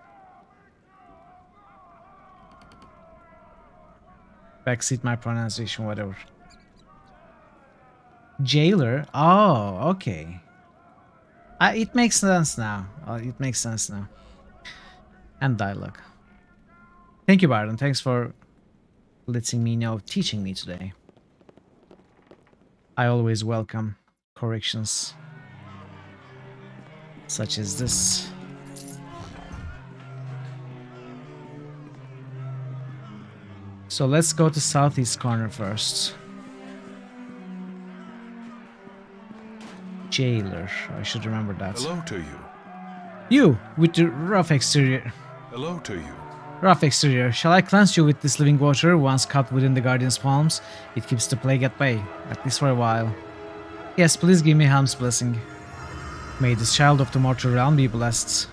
Backseat my pronunciation, whatever. Jailer? Oh, okay. It makes sense now. It makes sense now. And dialogue. Thank you, Barton. Thanks for letting me know, teaching me today. I always welcome corrections such as this. So let's go to southeast corner first. Jailer. I should remember that. Hello to you. You, with the rough exterior. Hello to you. Rough exterior. Shall I cleanse you with this living water once cupped within the guardian's palms? It keeps the plague at bay, at least for a while. Yes, please give me Helm's blessing. May this child of the mortal realm be blessed.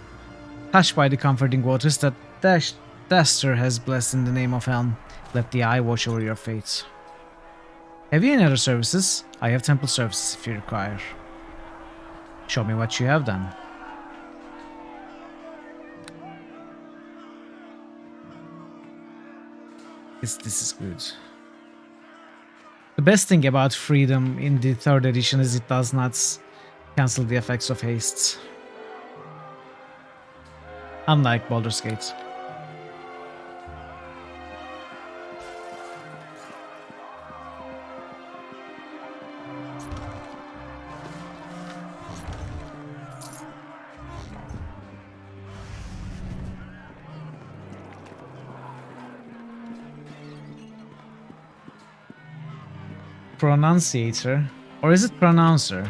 Touched by the comforting waters that Daster has blessed in the name of Helm, let the eye watch over your fates. Have you any other services? I have temple services if you require. Show me what you have done. This is good. The best thing about freedom in the 3rd edition is it does not cancel the effects of haste. Unlike Baldur's Gate. Pronunciator, or is it pronouncer?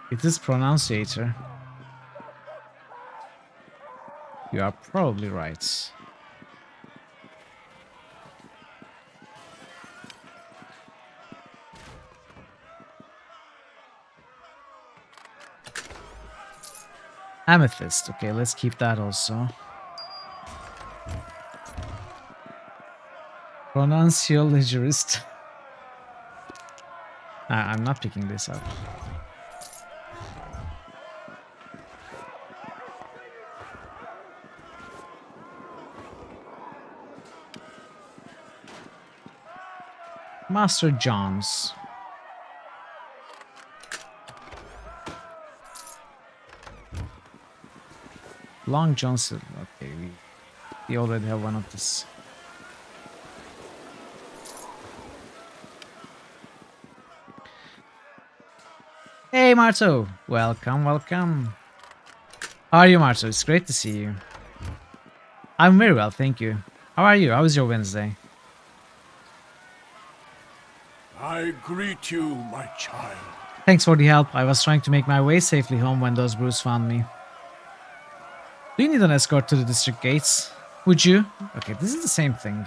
It is pronunciator. You are probably right. Amethyst. Okay, let's keep that also. Pronunciologist. I'm not picking this up. Master John's. Long Johnson. Okay, we already have one of this. Hey Marto! Welcome, welcome. How are you, Marto? It's great to see you. I'm very well, thank you. How are you? How was your Wednesday? I greet you, my child. Thanks for the help. I was trying to make my way safely home when those brutes found me. Do you need an escort to the district gates? Would you? Okay, this is the same thing.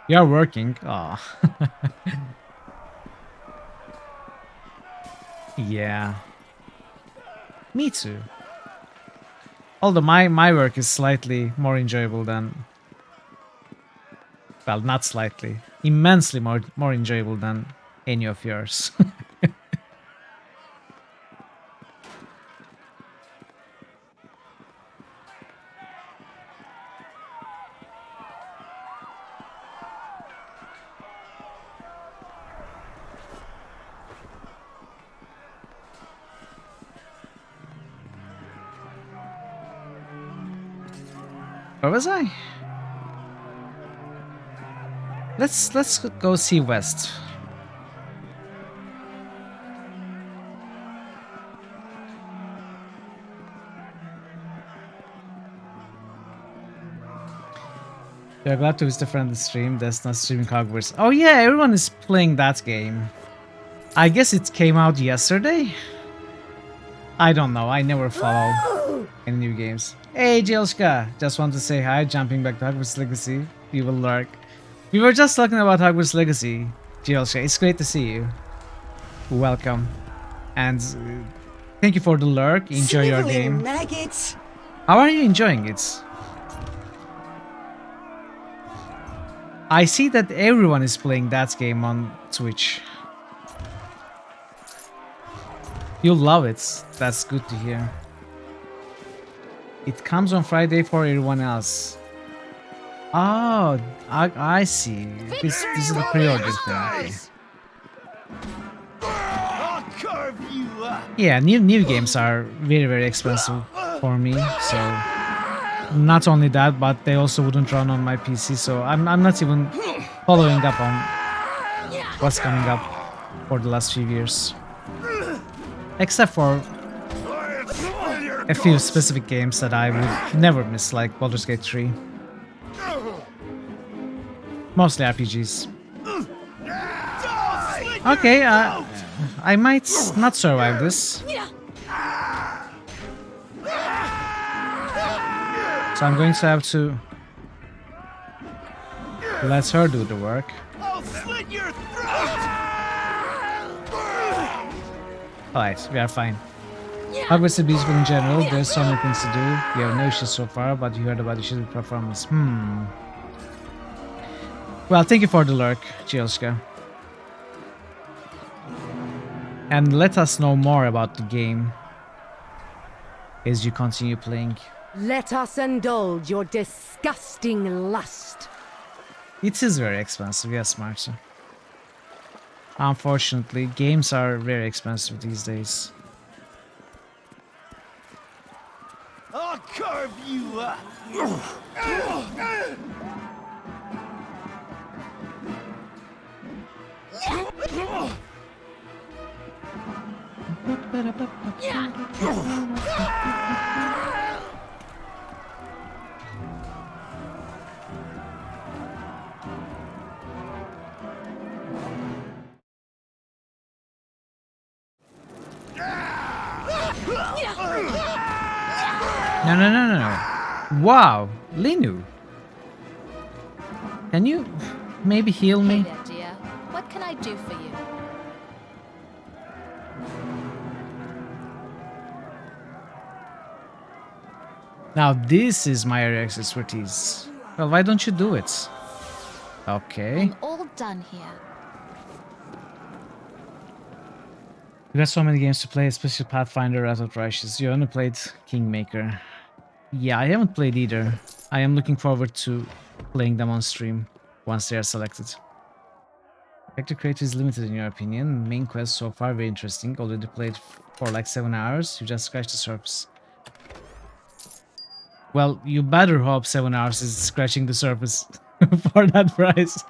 You are working. Oh. Yeah. Me too. Although my work is slightly more enjoyable than... Well, not slightly. Immensely more enjoyable than any of yours. Where was I? Let's go see West. You're glad to visit a friend on the stream that's not streaming Hogwarts. Oh yeah, everyone is playing that game. I guess it came out yesterday? I don't know, I never follow any new games. Hey Jelska, just want to say hi, jumping back to Hogwarts Legacy. You will lurk. We were just talking about Hogwarts Legacy, Jelska. It's great to see you. Welcome. And thank you for the lurk. Enjoy your game. Maggots. How are you enjoying it? I see that everyone is playing that game on Twitch. You love it. That's good to hear. It comes on Friday for everyone else. Oh, I see. This is the pre-order thing. Yeah, new games are very expensive for me. So not only that, but they also wouldn't run on my PC. So I'm not even following up on what's coming up for the last few years. Except for a few specific games that I would never miss, like Baldur's Gate 3. Mostly RPGs. Okay, I might not survive this. So I'm going to have to let her do the work. Alright, we are fine. Hogwarts is beautiful in general, there's so many things to do. You have no issues so far, but you heard about issues with performance. Well, thank you for the lurk, Chioska. And let us know more about the game as you continue playing. Let us indulge your disgusting lust. It is very expensive, yes, Marcia. Unfortunately, games are very expensive these days. I'll carve you up. No. Wow, Linu. Can you maybe heal me? Hey there, dear. What can I do for you? Now this is my area of expertise. Well, why don't you do it? Okay. I'm all done here. You got so many games to play, especially Pathfinder, Out of Righteous. You only played Kingmaker. Yeah, I haven't played either. I am looking forward to playing them on stream once they are selected. Character creator is limited in your opinion. Main quest so far very interesting. Already played for like 7 hours. You just scratched the surface. Well, you better hope 7 hours is scratching the surface for that price.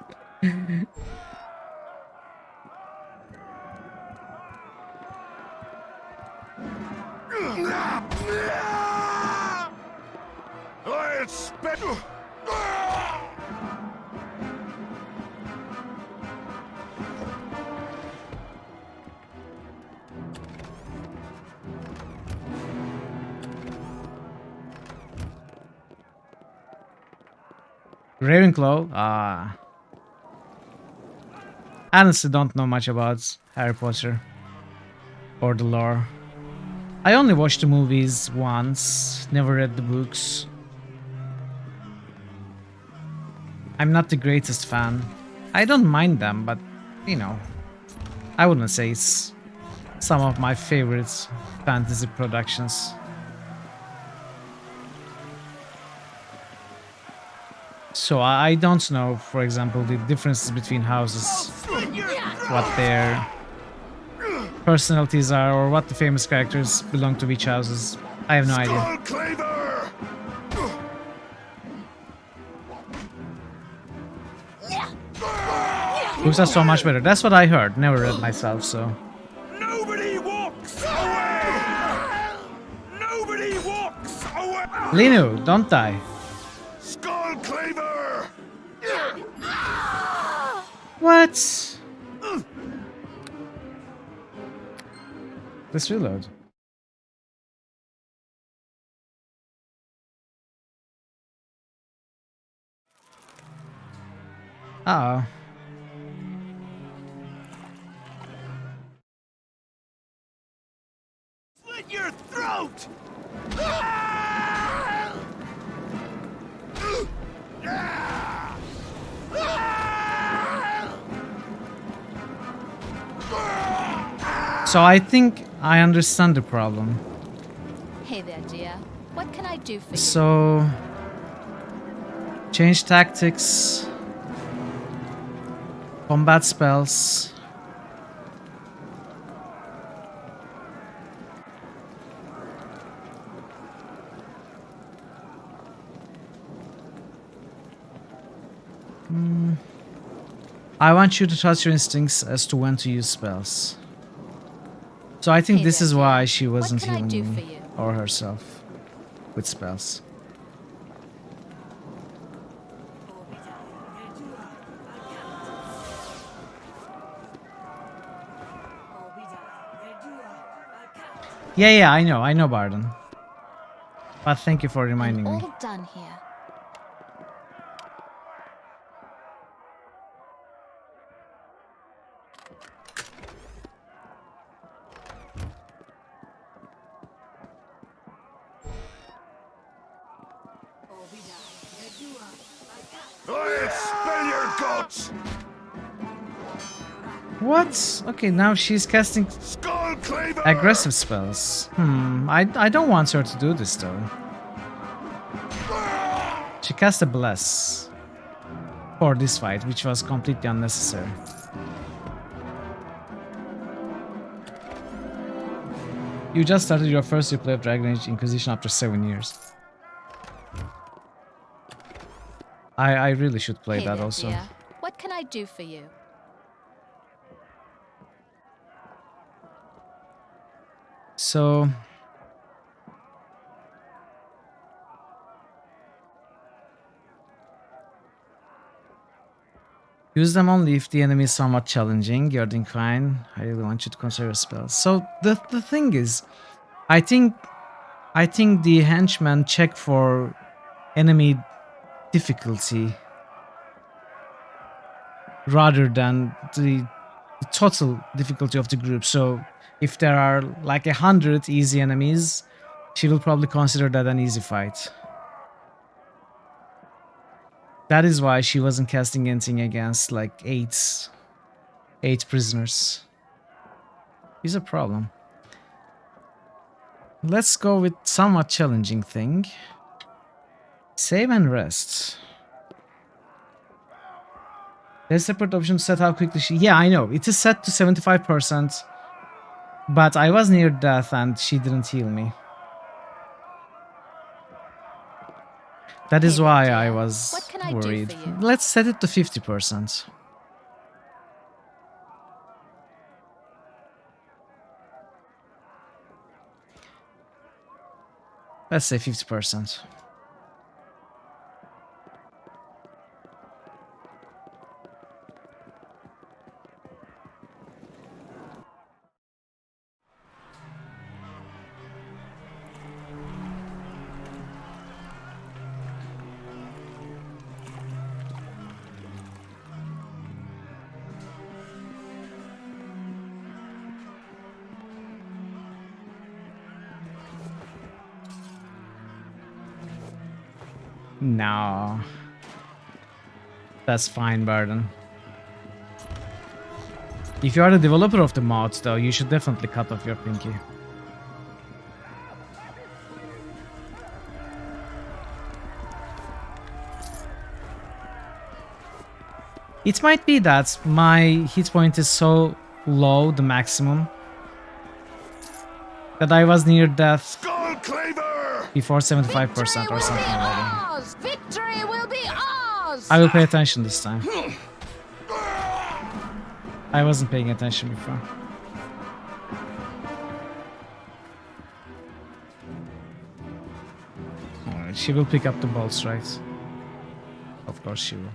Ravenclaw? Honestly don't know much about Harry Potter or the lore. I only watched the movies once, never read the books. I'm not the greatest fan. I don't mind them, but you know, I wouldn't say it's some of my favorite fantasy productions. So I don't know, for example, the differences between houses, what their personalities are, or what the famous characters belong to which houses. I have no idea. Books are so much better. That's what I heard. Never read myself, so. Nobody walks away! Nobody walks away! Linu, don't die. Skull Cleaver! What? Let's reload. Uh oh. Slit your throat! So I think I understand the problem. Hey there, dear. What can I do for you? So change tactics, combat spells. I want you to trust your instincts as to when to use spells. So I think Hey this there, is dear. why she wasn't What can I do healing for me you? or herself with spells. Yeah, I know, Barden. But thank you for reminding I'm me. all done here. I expel your guts! What? Okay, now she's casting Skull Cleaver! aggressive spells. I don't want her to do this though. She cast a bless for this fight, which was completely unnecessary. You just started your first replay of Dragon Age Inquisition after 7 years. I really should play Hey that there, also. dear. What can I do for you? So use them only if the enemy is somewhat challenging. You're doing fine. I really want you to consider your spells. So the thing is, I think the henchmen check for enemy difficulty rather than the total difficulty of the group. So if there are like 100 easy enemies, she will probably consider that an easy fight. That is why she wasn't casting anything against like eight prisoners. Is a problem. Let's go with somewhat challenging thing. Save and rest. There's a separate option to set how quickly she... Yeah, I know. It is set to 75%. But I was near death and she didn't heal me. That is why I was What can I do worried. for you? Let's set it to 50%. Let's say 50%. No. That's fine, Barden. If you are the developer of the mods, though, you should definitely cut off your pinky. It might be that my hit point is so low, the maximum, that I was near death Skull Cleaver! before 75% or something like that. Victory will be ours! I will pay attention this time. I wasn't paying attention before. Alright, she will pick up the bolts, right? Of course she will.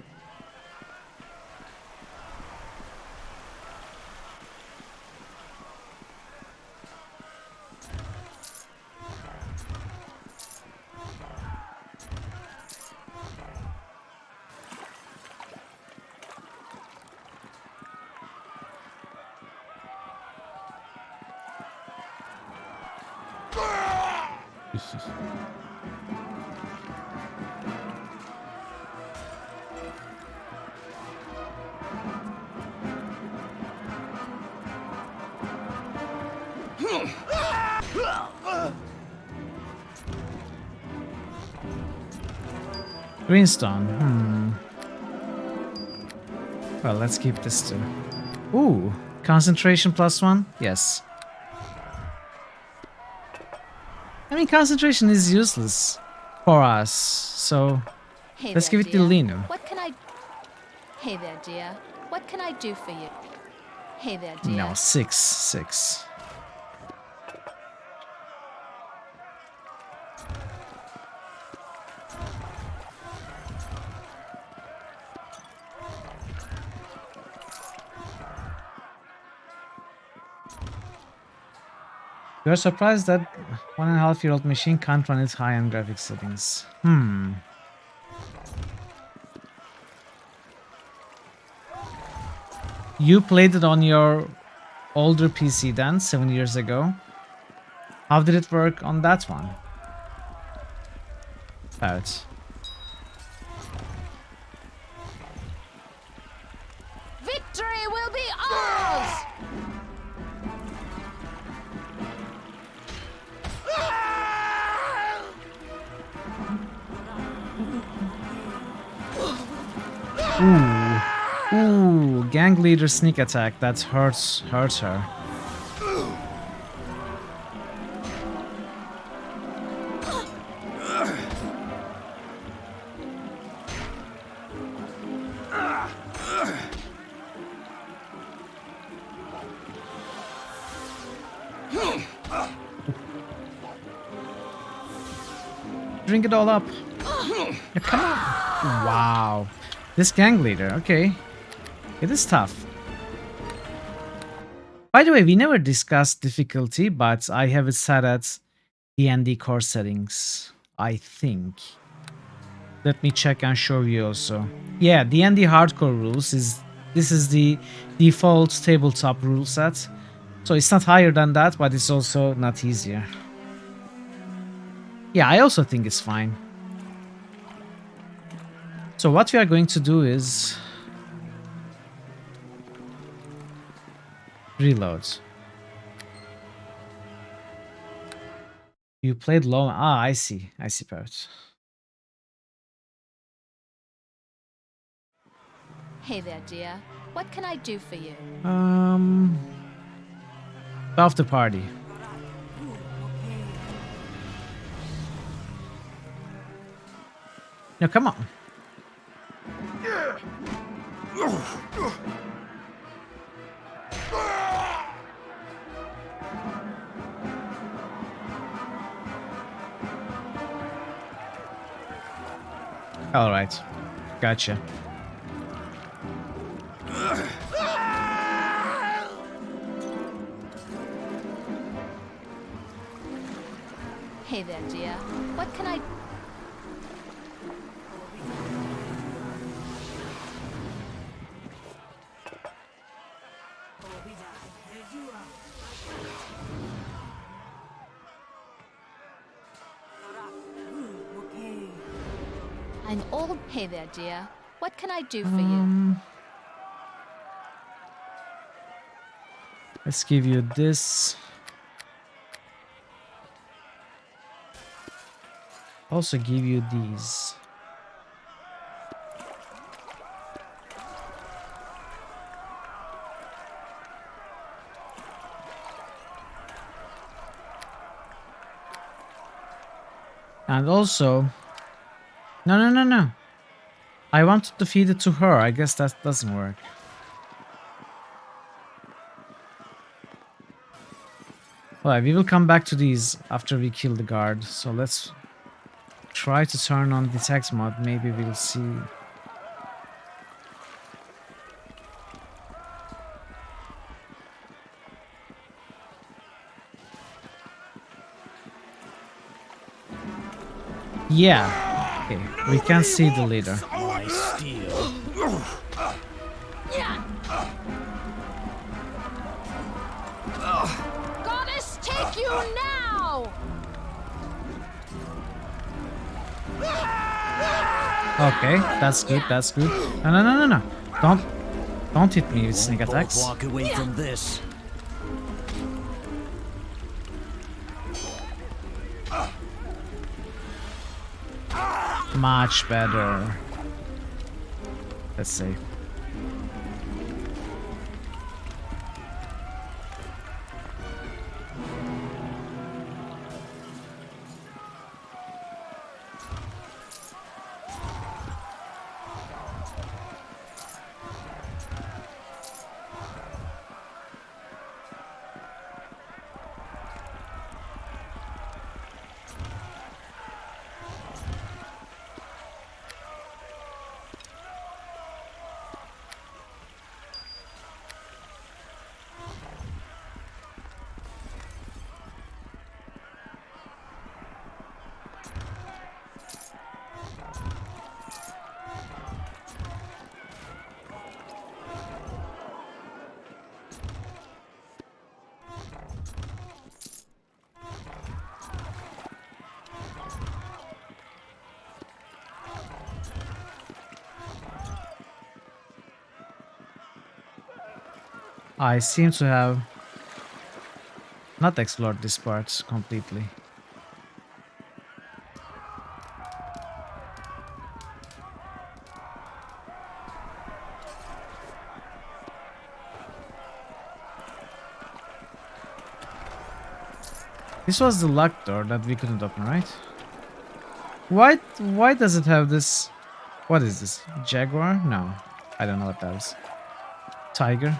Greenstone. Well, let's keep this too. Ooh, concentration +1? Yes. I mean, concentration is useless for us, so Hey let's there, give it to dear. Lino. What can I... Hey there, dear. What can I do for you? Hey there, dear. No, 6. You're surprised that 1.5-year-old machine can't run its high-end graphics settings. You played it on your older PC then, 7 years ago. How did it work on that one? Parrot. Victory will be ours! Ooh, gang leader sneak attack. That hurts her. Drink it all up. Yeah, come on. Wow. This gang leader, okay. It is tough. By the way, we never discussed difficulty, but I have it set at D&D core settings, I think. Let me check and show you also. Yeah, D&D hardcore rules this is the default tabletop rule set. So it's not higher than that, but it's also not easier. Yeah, I also think it's fine. So what we are going to do is reload. You played low. Ah, I see, Parrot. Hey there, dear. What can I do for you? Off the party. No, come on. All right, gotcha. Hey there, dear. What can I... I'm all... Hey there, dear. What can I do for you? Let's give you this. Also give you these. And also... No. I wanted to feed it to her. I guess that doesn't work. Alright, we will come back to these after we kill the guard. So let's try to turn on detect mode. Maybe we'll see. Yeah. Okay, we can see the leader. My steel. Goddess, take you now! Okay, that's good, that's good. No, no, no, no, no. Don't hit me with sneak attacks. Walk away from this. Much better. Let's see. I seem to have not explored this part completely. This was the locked door that we couldn't open, right? Why does it have this? What is this? Jaguar? No. I don't know what that is. Tiger?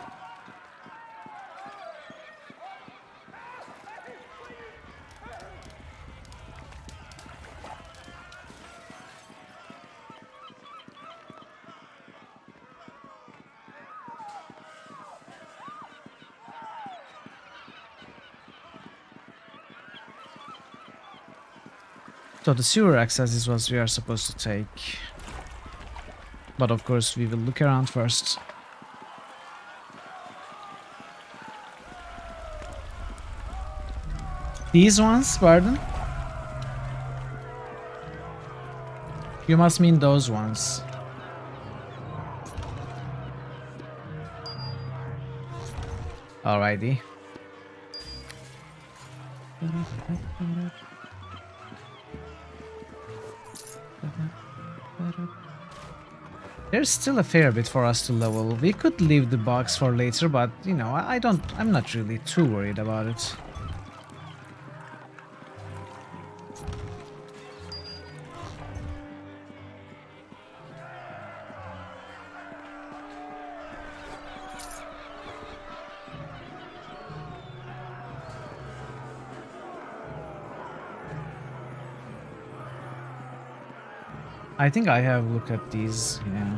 So the sewer access is what we are supposed to take. But of course we will look around first. These ones, pardon? You must mean those ones. Alrighty. There's still a fair bit for us to level. We could leave the box for later, but you know, I'm not really too worried about it. I think I have looked at these, yeah.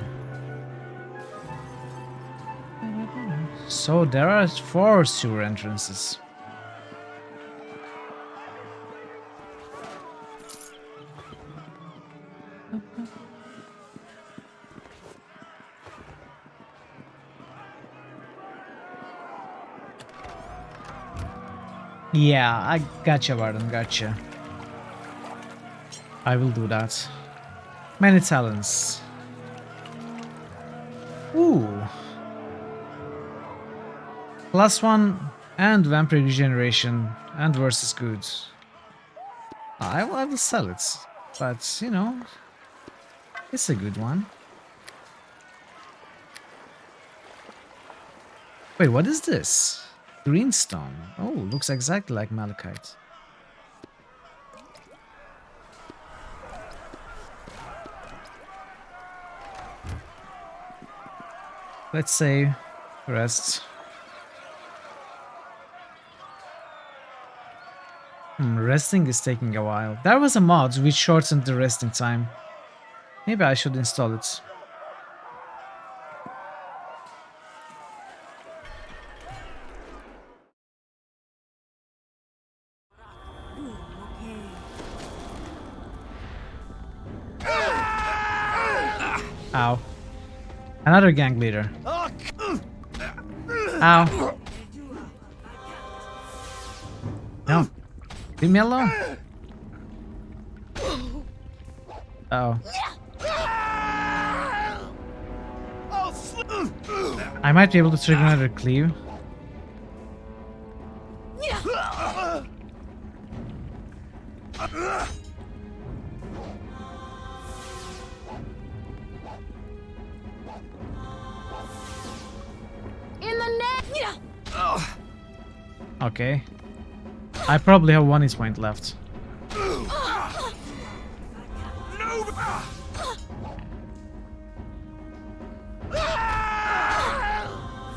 So there are 4 sewer entrances. Yeah, I gotcha, Varden, gotcha. I will do that. Many talents. Ooh. +1 and vampire regeneration and versus good. I will sell it, but you know, it's a good one. Wait, what is this? Greenstone. Oh, looks exactly like malachite. Let's say rest. Resting is taking a while. There was a mod which shortened the resting time. Maybe I should install it. Ow. Another gang leader. Ow. No. Leave me alone. Uh oh. I might be able to trigger another cleave. In the net. Okay. I probably have one hit point left.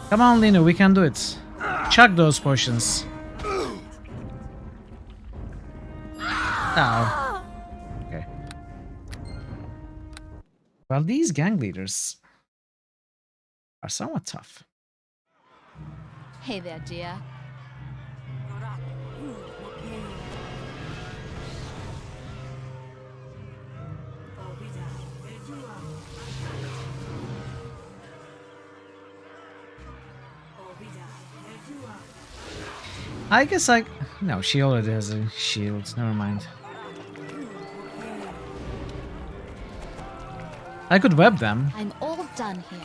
Come on, Lino, we can do it. Chuck those potions. Ow. Okay. Well, these gang leaders are somewhat tough. Hey there, dear. I guess I... No, she already has a shield. Never mind. I could web them. I'm all done here.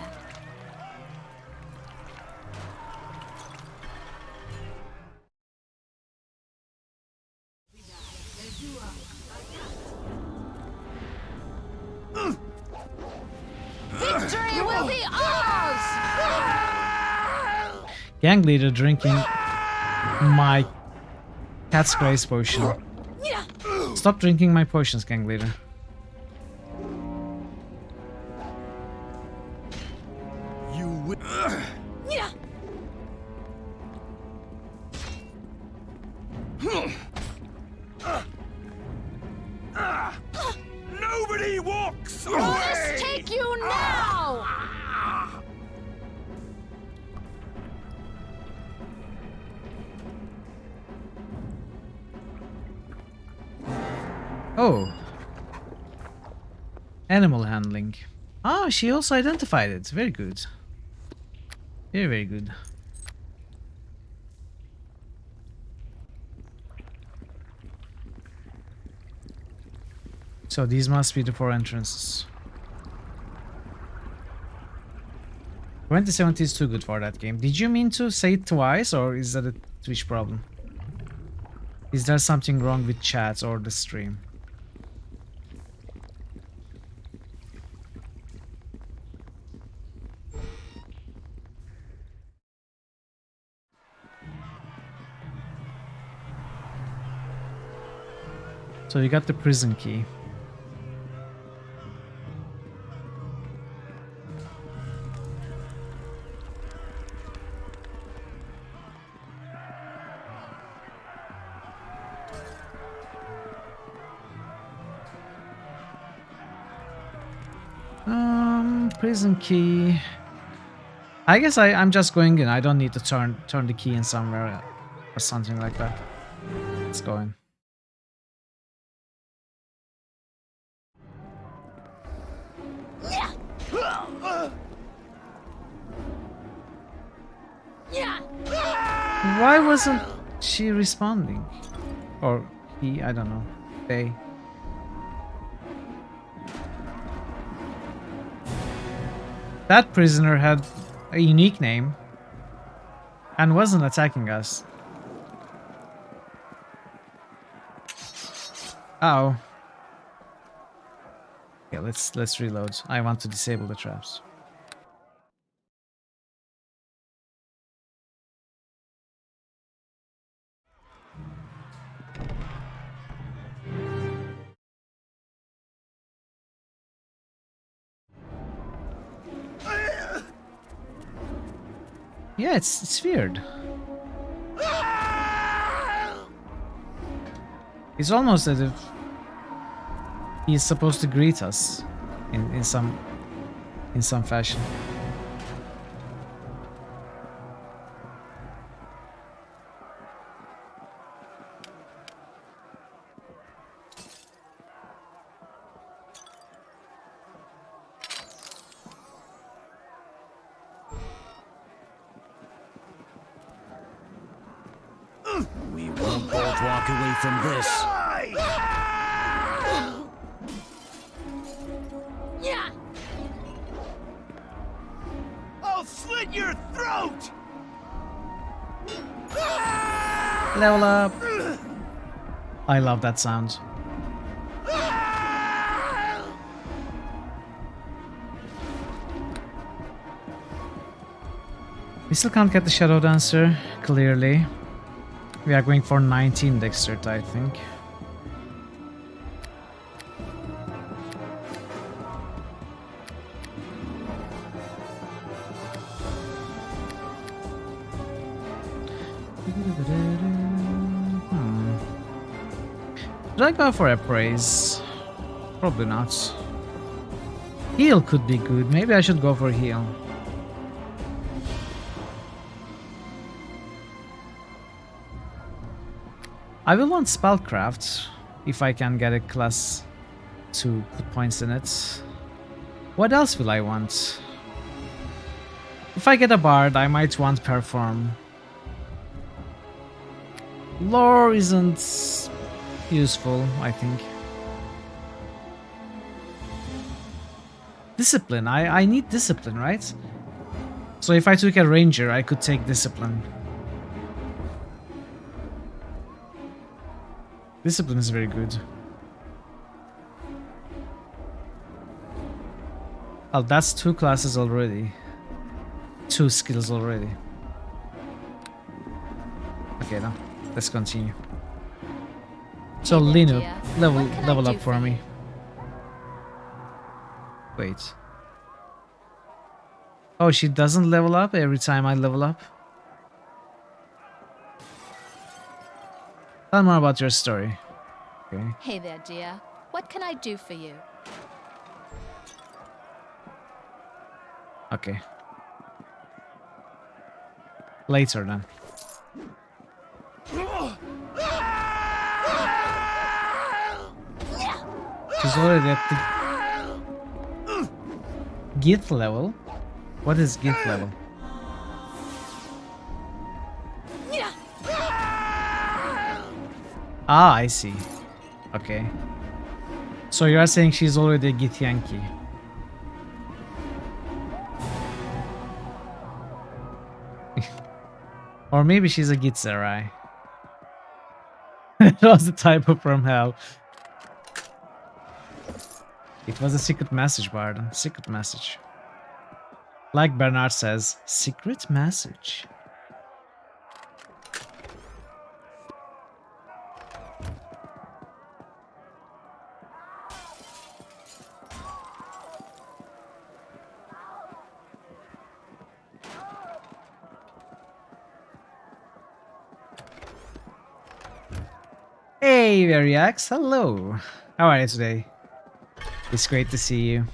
Victory will be ours! Gang leader drinking my cat's grace potion. Stop drinking my potions, gang leader. You will. Nobody walks Let us away! take you now! Oh. Animal handling. Ah, she also identified it. Very good. Very, very good. So these must be the 4 entrances. 2070 is too good for that game. Did you mean to say it twice, or is that a Twitch problem? Is there something wrong with chat or the stream? So you got the prison key. Prison key. I guess I'm just going in. I don't need to turn the key in somewhere or something like that. Let's go in. Why wasn't she responding? Or he, I don't know. They. That prisoner had a unique name and wasn't attacking us. Uh-oh. Okay, let's reload. I want to disable the traps. Yeah, it's weird. It's almost as if he's supposed to greet us in some fashion. We won't both walk away from this. I'll slit your throat! Level up. I love that sound. We still can't get the Shadow Dancer, clearly. We are going for 19 Dexterity, I think. Should I go for Appraise? Probably not. Heal could be good. Maybe I should go for Heal. I will want Spellcraft if I can get a class to put points in it. What else will I want? If I get a Bard, I might want Perform. Lore isn't useful, I think. Discipline. I need Discipline, right? So if I took a Ranger, I could take Discipline. Discipline is very good. Oh, that's 2 classes already. 2 skills already. Okay, now let's continue. So Linu, level up for me. Wait. Oh, she doesn't level up every time I level up? Tell more about your story. Okay. Hey there, dear. What can I do for you? Okay. Later then. She's already at the Gith level. What is Gith level? Ah, I see. Okay. So you are saying she's already a Githyanki. Or maybe she's a Gitzerai. It was a typo from hell. It was a secret message, Barden. Secret message. Like Bernard says, secret message. Hey, Variax, hello. How are you today? It's great to see you.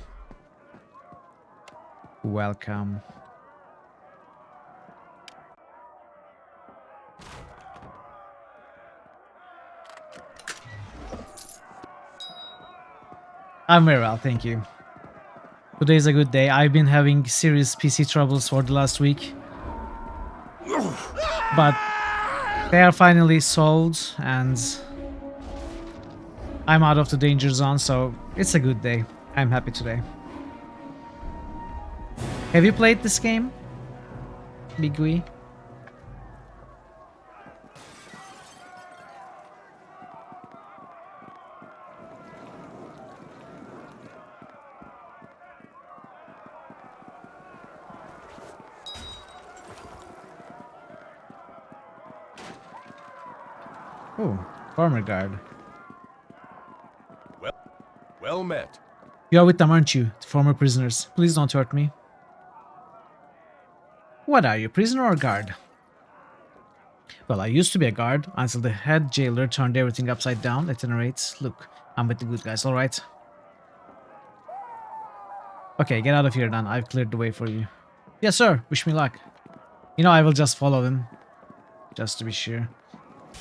Welcome. I'm very well, thank you. Today's a good day. I've been having serious PC troubles for the last week. But they are finally solved and I'm out of the danger zone, so it's a good day. I'm happy today. Have you played this game, Bigui? Oh, Farmer Guard. Well met. You are with them, aren't you? The former prisoners. Please don't hurt me. What are you, prisoner or guard? Well, I used to be a guard until the head jailer turned everything upside down. It narrates. Look, I'm with the good guys, alright? Okay, get out of here then. I've cleared the way for you. Yes, sir. Wish me luck. You know, I will just follow him. Just to be sure.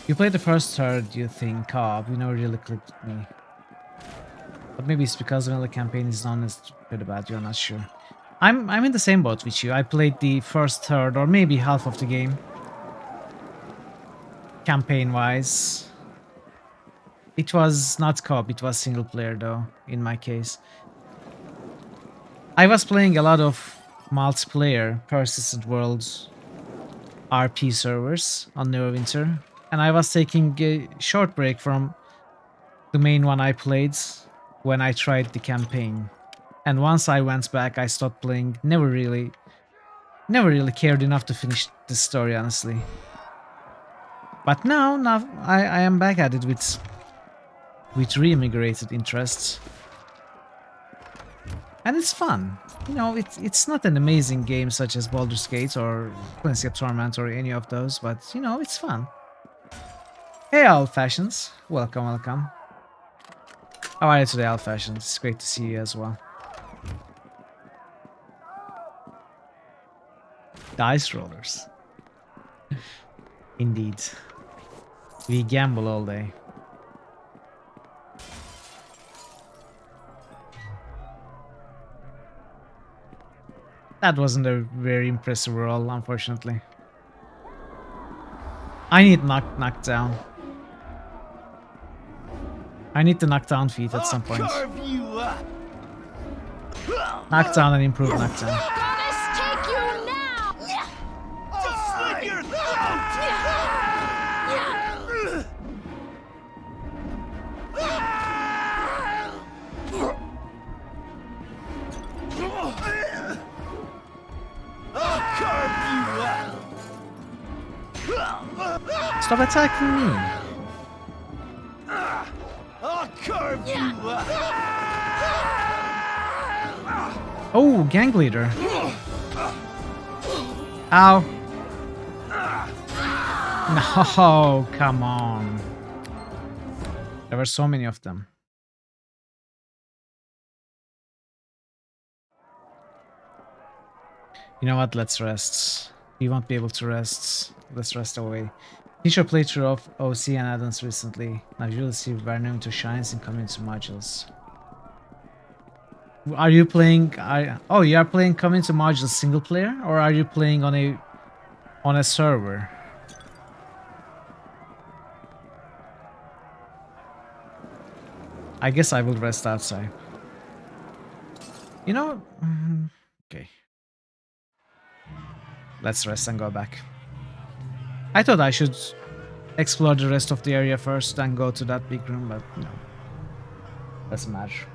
You played the first third, you think, co-op. You never really clicked with me. But maybe it's because vanilla campaign is known as pretty bad. You're not sure. I'm in the same boat with you. I played the first third or maybe half of the game. Campaign-wise. It was not co-op, it was single player though, in my case. I was playing a lot of multiplayer, persistent worlds, RP servers on Neverwinter, and I was taking a short break from the main one I played when I tried the campaign. And once I went back, I stopped playing. Never really cared enough to finish the story, honestly. But now I am back at it with reinvigorated interests. And it's fun. You know, it's not an amazing game such as Baldur's Gate or Planescape Torment or any of those, but you know, it's fun. Hey, Old Fashions. Welcome, welcome. How are you today, Old Fashions? It's great to see you as well. Dice rollers. Indeed. We gamble all day. That wasn't a very impressive roll, unfortunately. I need knockdown. I need the knockdown feat at some point. Knockdown and improve knockdown. Stop attacking me! I'll carve you up. Oh, gang leader. Ow. No, come on. There were so many of them. You know what? Let's rest. You won't be able to rest. Let's rest away. Finish your playthrough of OC and add-ons recently. Now you'll see where Neverwinter shines in community modules. Are you playing? Oh, you are playing community modules single player, or are you playing on a server? I guess I will rest outside. You know, okay. Let's rest and go back. I thought I should explore the rest of the area first, then go to that big room, but no. Doesn't matter.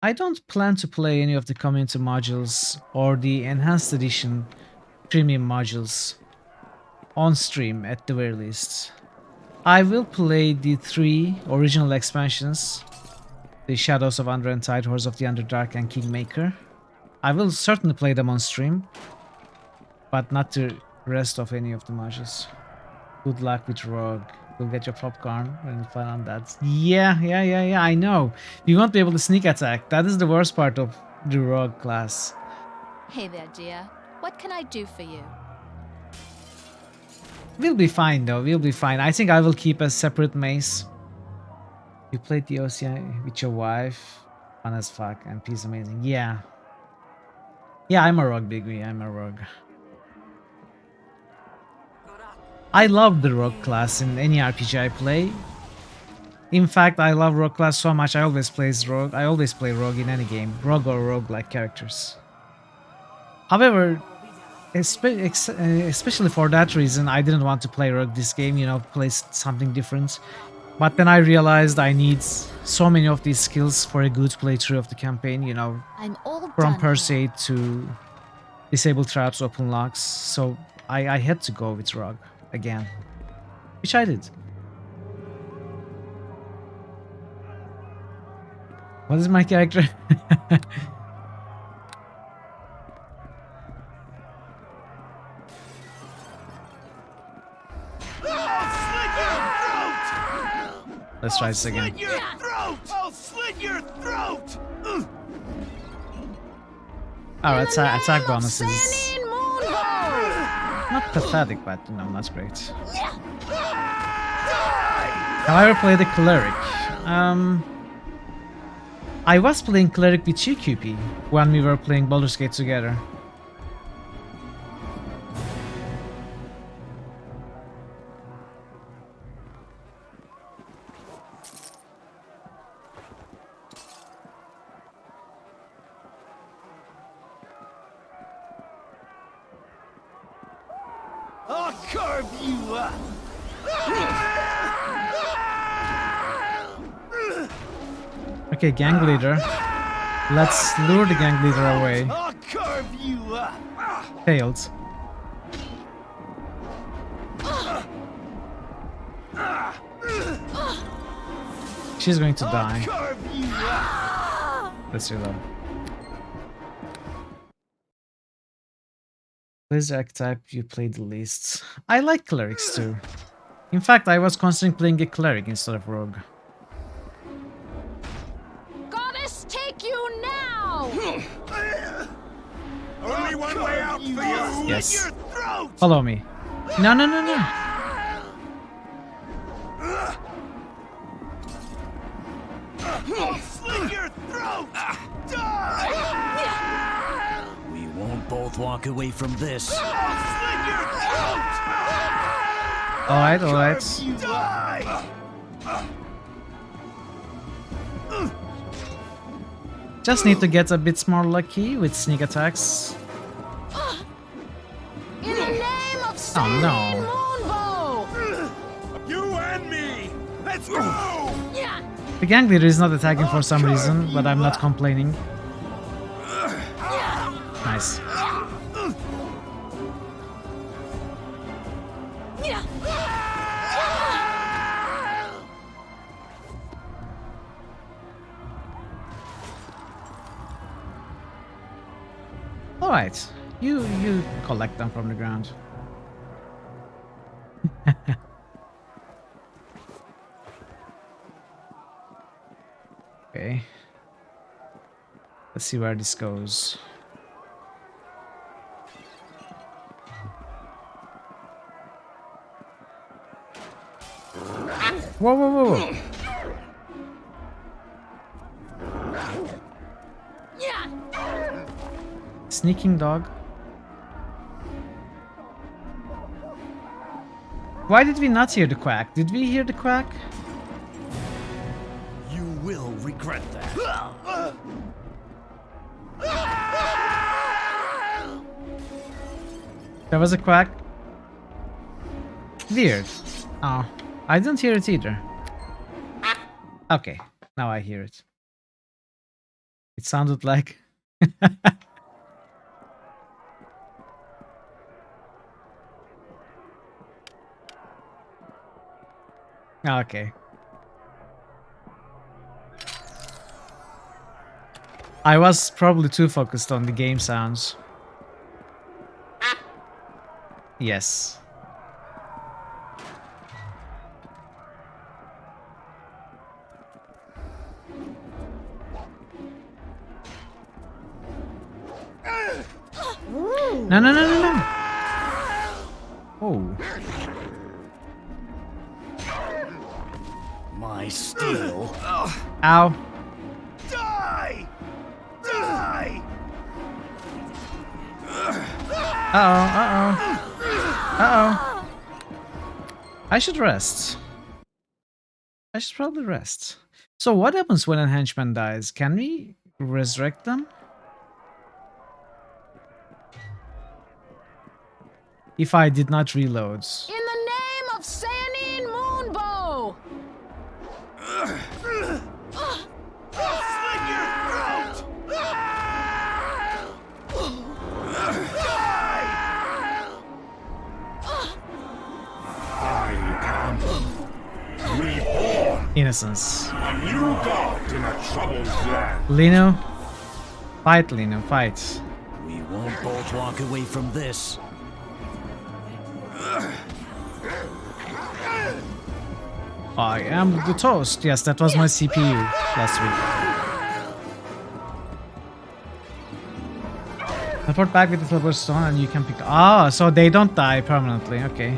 I don't plan to play any of the community modules or the enhanced edition premium modules on stream at the very least. I will play the 3 original expansions, the Shadows of Underentide, Hordes of the Underdark, and Kingmaker. I will certainly play them on stream, but not the rest of any of the modules. Good luck with Rogue. You'll get your popcorn when you plan on that. Yeah, I know. You won't be able to sneak attack. That is the worst part of the Rogue class. Hey there, dear. What can I do for you? We'll be fine though, we'll be fine. I think I will keep a separate mace. You played the OCI with your wife. Fun as fuck and peace amazing. Yeah. Yeah, I'm a rogue, Bigby. I'm a rogue. I love the rogue class in any RPG I play. In fact, I love rogue class so much I always play rogue. I always play rogue in any game. Rogue or rogue-like characters. However, especially for that reason, I didn't want to play rogue this game, you know, play something different. But then I realized I need so many of these skills for a good playthrough of the campaign, you know, from Perseid to disable traps, open locks. So I had to go with rogue again, which I did. What is my character? Let's try this again. Slit your throat! I'll slit your throat! Our attack bonuses. Not pathetic, but you know, not great. Have I ever played a cleric? I was playing cleric with QP when we were playing Baldur's Gate together. I'll carve you up! Okay, gang leader. Let's lure the gang leader away. I'll carve you up! Failed. She's going to die. Carve you up! Let's reload. Please archetype you played the least. I like clerics too. In fact, I was considering playing a cleric instead of rogue. Goddess, take you now! Only one way out for you! Yes. Follow me. No, no, no, no. I'll slit your throat! Die! We won't both walk away from this. I'll slit your throat! Alright, alright. Die! Just need to get a bit more lucky with sneak attacks. In the name of Oh no. Moonbow! You and me! Let's go! The gang leader is not attacking for some reason, but I'm not complaining. Nice. Alright, you collect them from the ground. Okay. Let's see where this goes. Whoa, whoa, whoa, whoa. Sneaking dog. Why did we not hear the quack? Did we hear the quack? You will regret that. There was a quack. Weird. Oh, I didn't hear it either. Okay, now I hear it. It sounded like... Okay. I was probably too focused on the game sounds. Yes. No, no, no, no, no. Oh. My steel. Ow. Die! Die! Uh-oh, uh-oh. Uh-oh. I should rest. I should probably rest. So what happens when a henchman dies? Can we resurrect them? If I did not reload. In the name of Sayanine Moonbow! I'll slit your throat! Die! I am reborn, Innocence. a new god in a troubled land. Lino. Fight, Lino, fight. We won't both walk away from this. I am the toast. Yes, that was my CPU last week. Teleport back with the silver stone and you can pick... Ah, so they don't die permanently. Okay.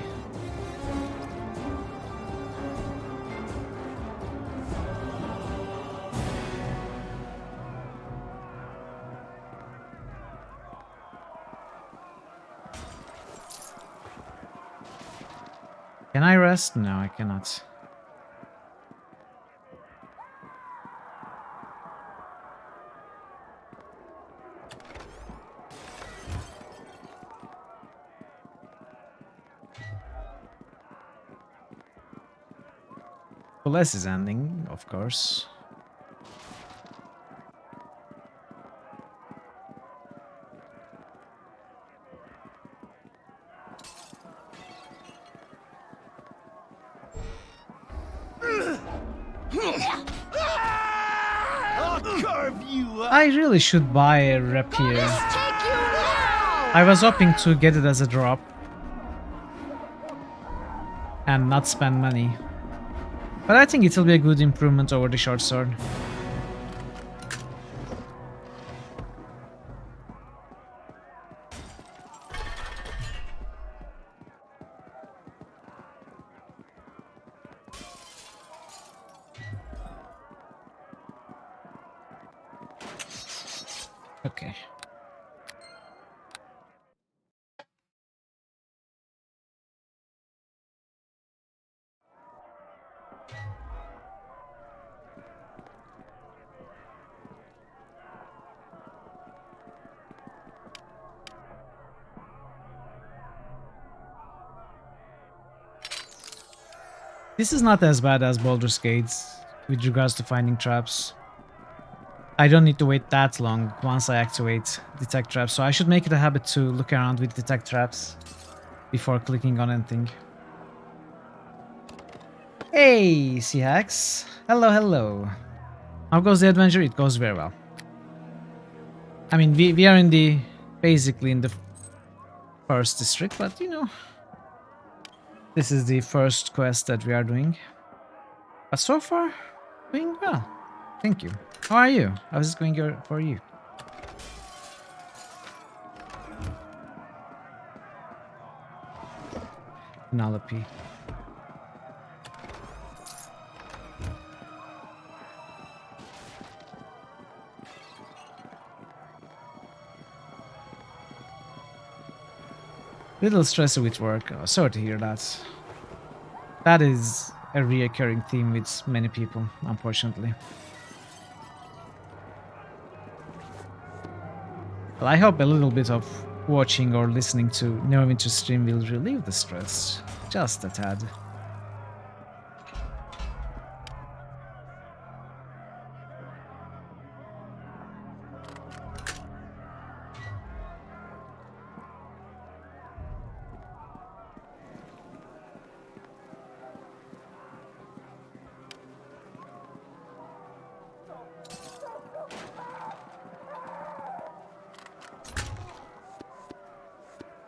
Can I rest? No, I cannot. Well, this is ending, of course. I really should buy a rapier. I was hoping to get it as a drop and not spend money. But I think it'll be a good improvement over the short sword. Okay. This is not as bad as Baldur's Gate with regards to finding traps. I don't need to wait that long once I activate detect traps, so I should make it a habit to look around with detect traps before clicking on anything. Hey, Seahacks. Hello, hello. How goes the adventure? It goes very well. I mean, we are in the... basically in the first district, but you know... this is the first quest that we are doing. But so far, doing well. Thank you. How are you? How is it going for you? Penelope. Little stressy with work. Oh, sorry to hear that. That is a reoccurring theme with many people, unfortunately. Well, I hope a little bit of watching or listening to Neverwinter stream will relieve the stress. Just a tad.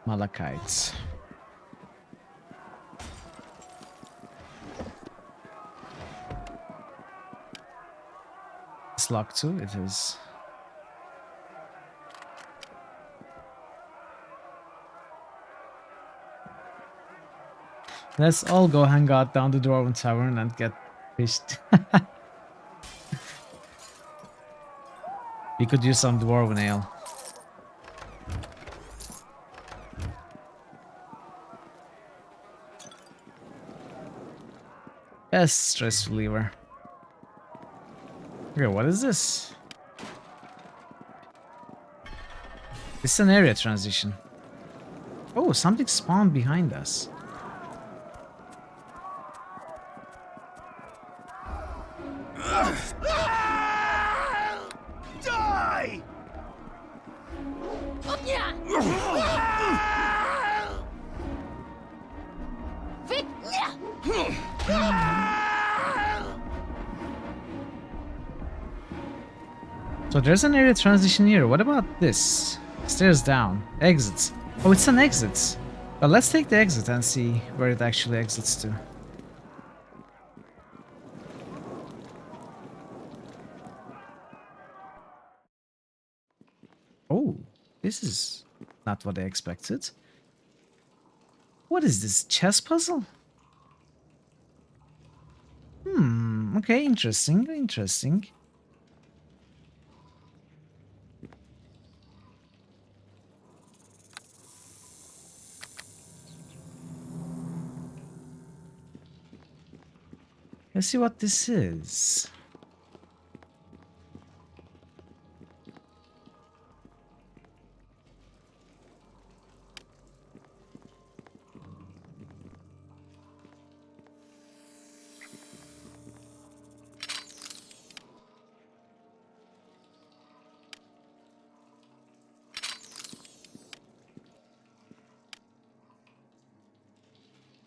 Malachites. It's locked too, it is. Let's all go hang out down the Dwarven Tavern and get fished. We could use some Dwarven ale. Yes, stress reliever. Okay, what is this? This is an area transition. Oh, something spawned behind us. Die! So there's an area transition here. What about this? Stairs down. Exits. Oh, it's an exit. Well, let's take the exit and see where it actually exits to. Oh, this is not what I expected. What is this, chess puzzle? Okay, interesting. Let's see what this is.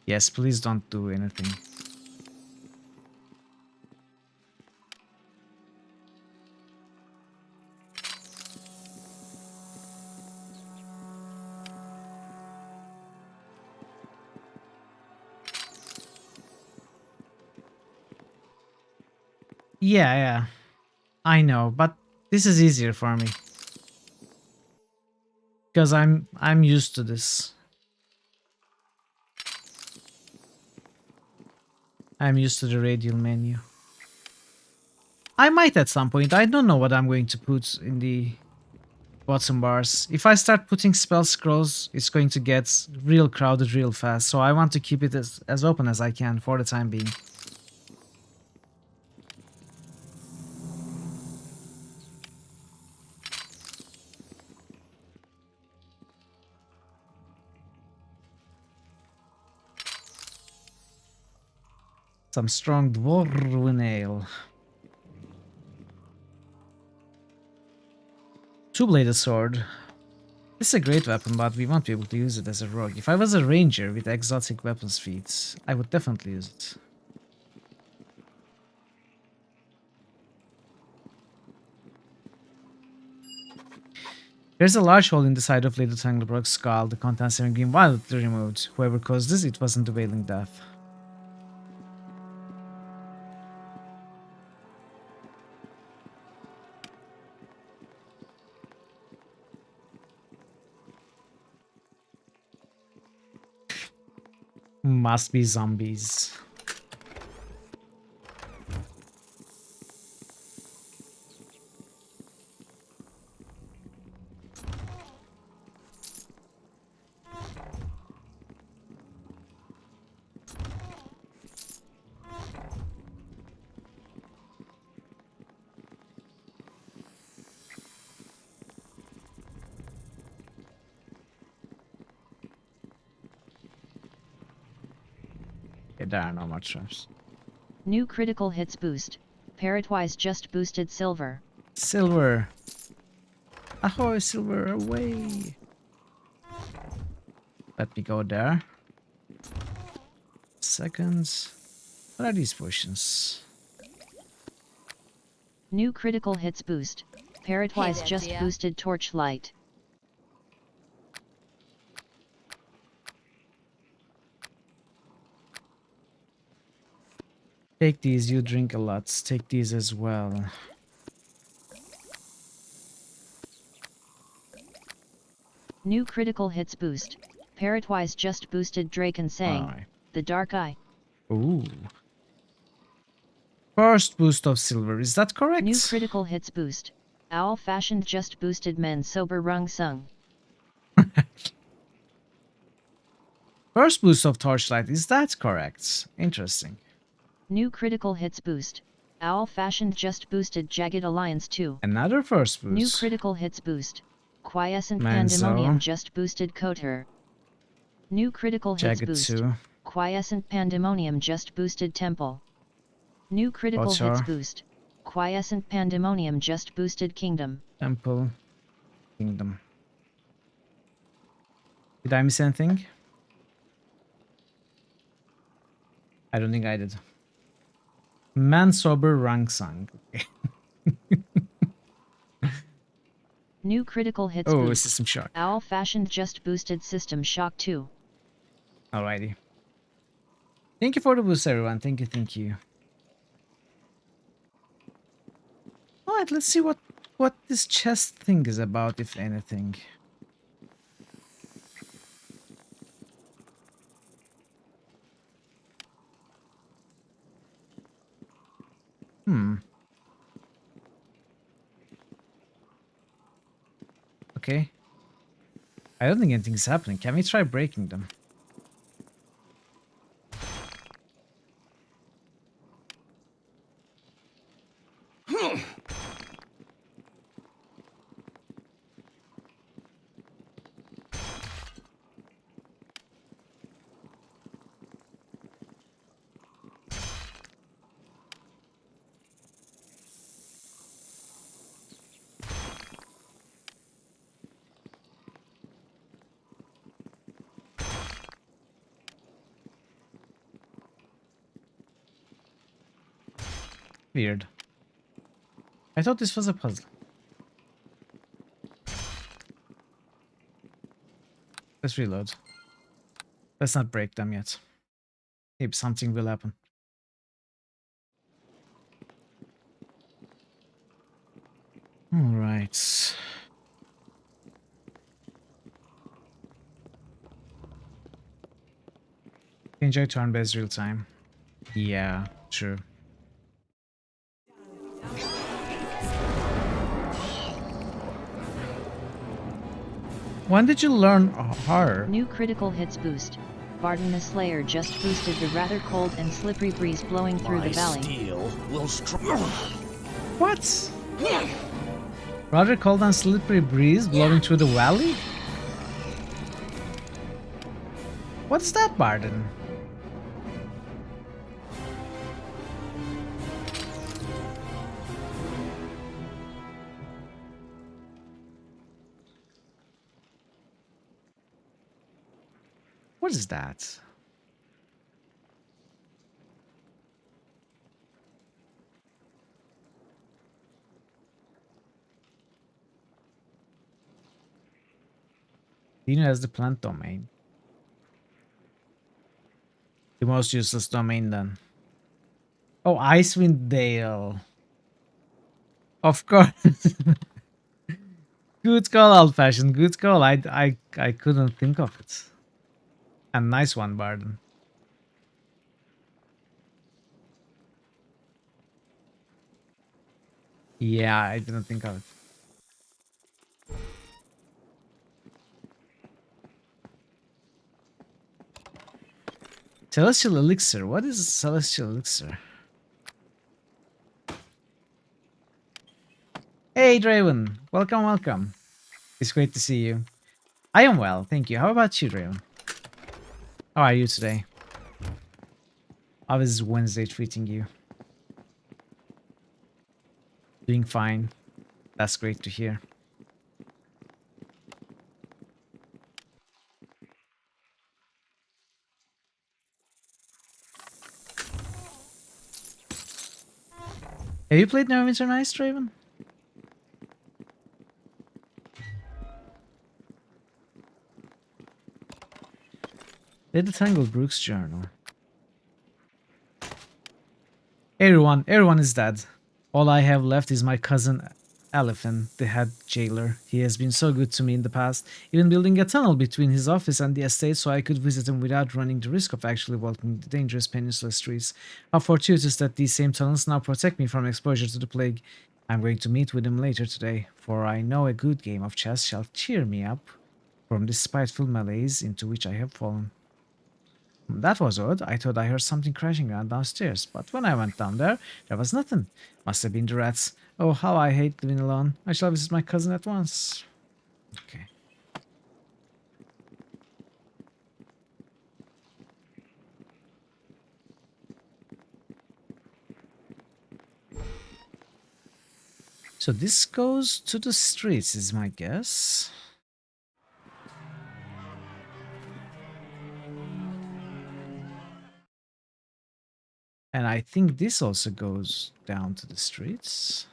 Yes, please don't do anything. Yeah, I know, but this is easier for me because I'm used to this. I'm used to the radial menu. I might at some point. I don't know what I'm going to put in the bottom bars. If I start putting spell scrolls, it's going to get real crowded real fast. So I want to keep it as open as I can for the time being. Some strong dwarven ale. Two-bladed sword. This is a great weapon, but we won't be able to use it as a rogue. If I was a ranger with exotic weapons feats, I would definitely use it. There's a large hole in the side of Lady Tanglebrook's skull, the contents having been violently removed. Whoever caused this, it wasn't a wailing death. Must be zombies. Okay, there are no more traps. New critical hits boost. Parrotwise just boosted silver. Silver. Ahoy, silver, away. Let me go there. Seconds. What are these potions? New critical hits boost. Parrotwise there, just dear. boosted torchlight. Take these, you drink a lot. Take these as well. New critical hits boost. Parrotwise just boosted Draken saying, Alright. the dark eye. Ooh. First boost of silver, is that correct? New critical hits boost. Owl fashioned just boosted men sober rung sung. First boost of torchlight, is that correct? Interesting. New critical hits boost. Owl fashioned just boosted Jagged Alliance 2. Another first boost. New critical hits boost. Quiescent Manzo. Pandemonium just boosted Koter. New critical hits Jagged boost. 2. Quiescent Pandemonium just boosted Temple. New critical hits Koter. boost. Quiescent Pandemonium just boosted Kingdom. Temple. Kingdom. Did I miss anything? I don't think I did. Man sober Rangsang. New critical hits Oh, boost. System Shock. Owl fashioned just boosted System Shock 2. Alrighty. Thank you for the boost, everyone. Thank you, thank you. Alright, let's see what what this chest thing is about, if anything. Okay. I don't think anything's happening. Can we try breaking them? Weird. I thought this was a puzzle. Let's reload. Let's not break them yet. Maybe something will happen. Alright. Enjoy turn-based real time. Yeah, true. When did you learn horror? New critical hits boost. Barden the Slayer just boosted the rather cold and slippery breeze blowing through the valley. Steel will What? Rather cold and slippery breeze blowing through the valley? What's that, Barden? What is that? Dino has the plant domain. The most useless domain then. Oh, Icewind Dale. Of course. Good call, old fashioned. Good call. I couldn't think of it. A nice one, Barden. Yeah, I didn't think of it. Celestial Elixir. What is Celestial Elixir? Hey, Draven. Welcome, welcome. It's great to see you. I am well, thank you. How about you, Draven? How are you today? How is Wednesday treating you? Doing fine. That's great to hear. Have you played Neverwinter Nights, Draven? Read the Tangled Brooks journal. Everyone is dead. All I have left is my cousin Elephant, the head jailer. He has been so good to me in the past, even building a tunnel between his office and the estate so I could visit him without running the risk of actually walking the dangerous peninsula streets. How fortuitous that these same tunnels now protect me from exposure to the plague. I'm going to meet with him later today, for I know a good game of chess shall cheer me up from this spiteful malaise into which I have fallen. That was odd. I thought I heard something crashing around downstairs, but when I went down there, there was nothing. Must have been the rats. Oh, how I hate living alone. I shall visit my cousin at once. Okay. So this goes to the streets, is my guess. And I think this also goes down to the streets.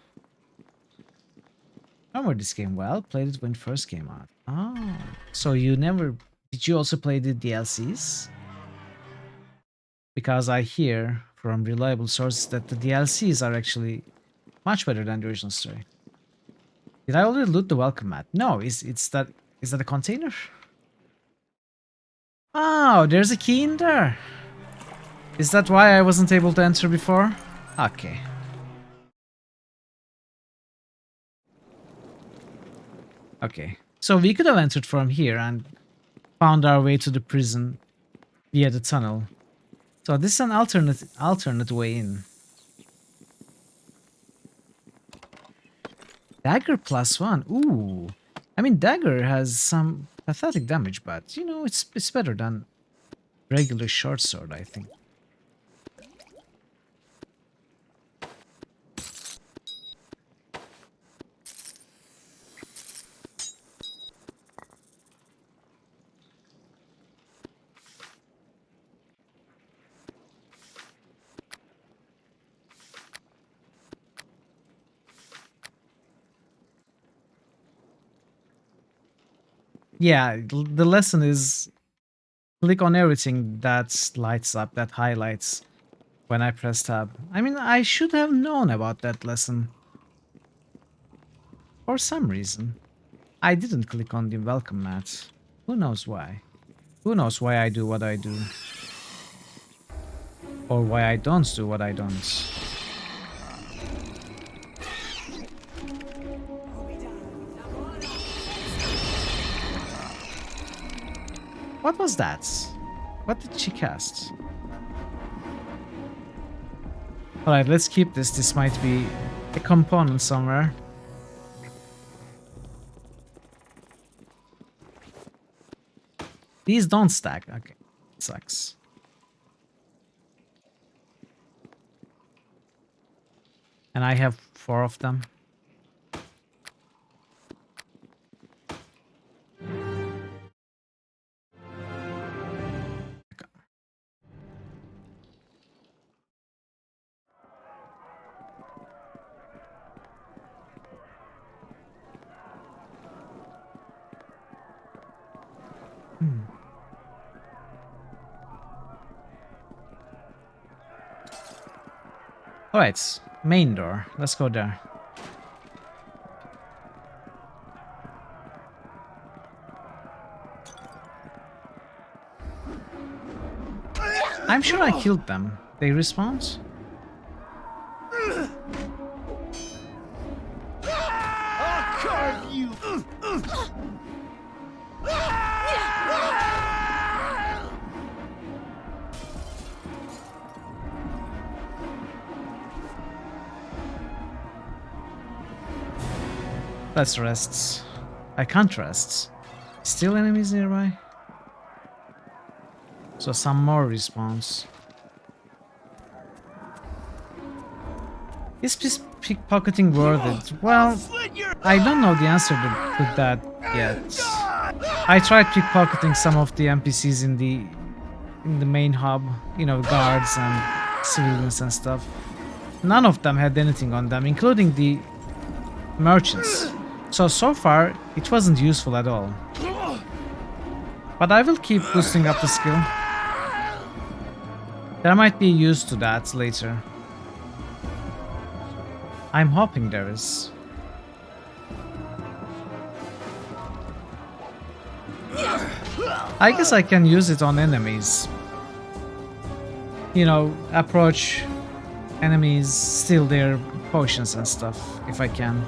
I remember this game well. Played it when it first came out. Oh, so you never... Did you also play the DLCs? Because I hear from reliable sources that the DLCs are actually much better than the original story. Did I already loot the welcome mat? No, is that a container? Oh, there's a key in there. Is that why I wasn't able to enter before? Okay. Okay. So we could have entered from here and found our way to the prison via the tunnel. So this is an alternate way in. Dagger +1. Ooh. I mean, dagger has some pathetic damage, but you know, it's better than regular short sword, I think. Yeah, the lesson is click on everything that lights up, that highlights when I press tab. I mean, I should have known about that lesson. For some reason. I didn't click on the welcome mat. Who knows why? Who knows why I do what I do? Or why I don't do what I don't? What was that? What did she cast? Alright, let's keep this. This might be a component somewhere. These don't stack. Okay. Sucks. And I have 4 of them. Alright, main door. Let's go there. I'm sure I killed them. They respawn? Let's rest. I can't rest. Still enemies nearby? So some more respawns. Is pickpocketing worth it? Well, I don't know the answer to that yet. I tried pickpocketing some of the NPCs in the main hub, you know, guards and civilians and stuff. None of them had anything on them, including the merchants. So far, it wasn't useful at all. But I will keep boosting up the skill. There might be use to that later. I'm hoping there is. I guess I can use it on enemies. You know, approach enemies, steal their potions and stuff, if I can.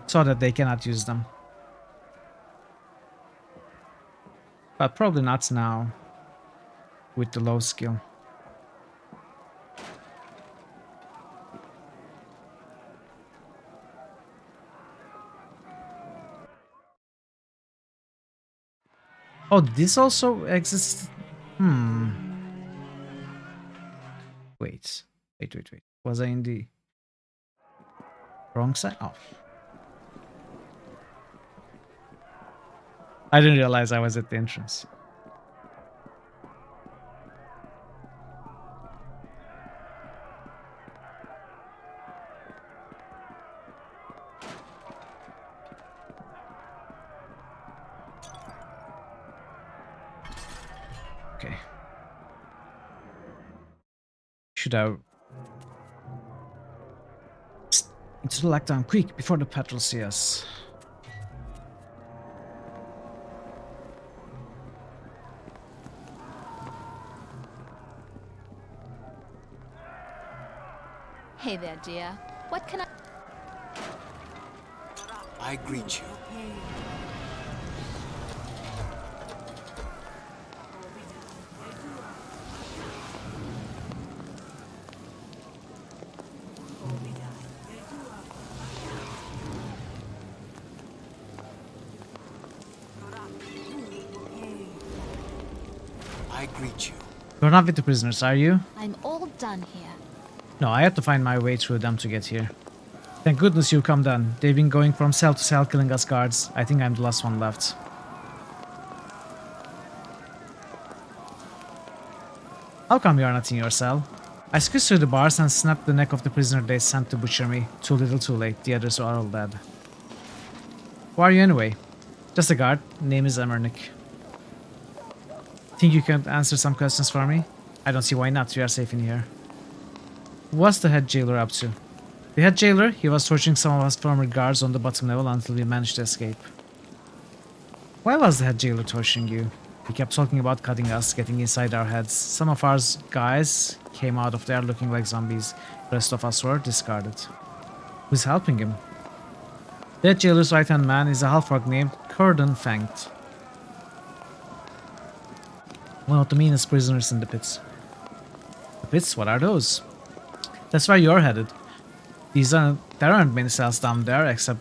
So that they cannot use them. But probably not now, with the low skill. Oh, this also exists? Wait. Was I in the wrong side? Oh. I didn't realize I was at the entrance. Okay. Should I... Into the lockdown, quick, before the patrols see us. Hey there, dear. What can I... I greet you. I greet you. You're not with the prisoners, are you? I'm all done here. No, I have to find my way through them to get here. Thank goodness you come done. They've been going from cell to cell killing us guards. I think I'm the last one left. How come you are not in your cell? I squeezed through the bars and snapped the neck of the prisoner they sent to butcher me. Too little too late, the others are all dead. Who are you anyway? Just a guard. Name is Emernick. Think you can answer some questions for me? I don't see why not, we are safe in here. What's the head jailer up to? The head jailer? He was torturing some of us former guards on the bottom level until we managed to escape. Why was the head jailer torturing you? He kept talking about cutting us, getting inside our heads. Some of our guys came out of there looking like zombies. The rest of us were discarded. Who's helping him? The head jailer's right-hand man is a half-orc named Curden Fanged. One of the meanest prisoners in the pits. The pits? What are those? That's where you're headed. There aren't many cells down there, except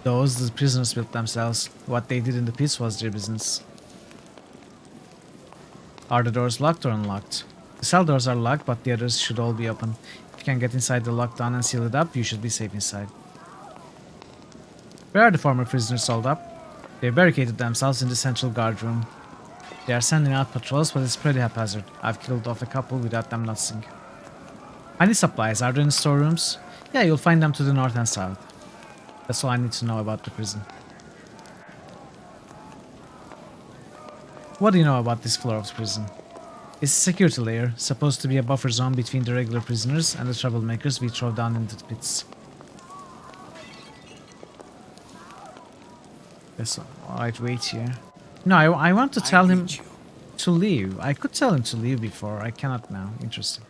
those the prisoners built themselves. What they did in the pits was their business. Are the doors locked or unlocked? The cell doors are locked, but the others should all be open. If you can get inside the lockdown and seal it up, you should be safe inside. Where are the former prisoners holed up? They barricaded themselves in the central guard room. They are sending out patrols, but it's pretty haphazard. I've killed off a couple without them noticing. I need supplies. Are there any storerooms? Yeah, you'll find them to the north and south. That's all I need to know about the prison. What do you know about this floor of the prison? It's a security layer, supposed to be a buffer zone between the regular prisoners and the troublemakers we throw down into the pits. Yes, alright, wait here. No, I want to tell him to leave. I could tell him to leave before. I cannot now. Interesting.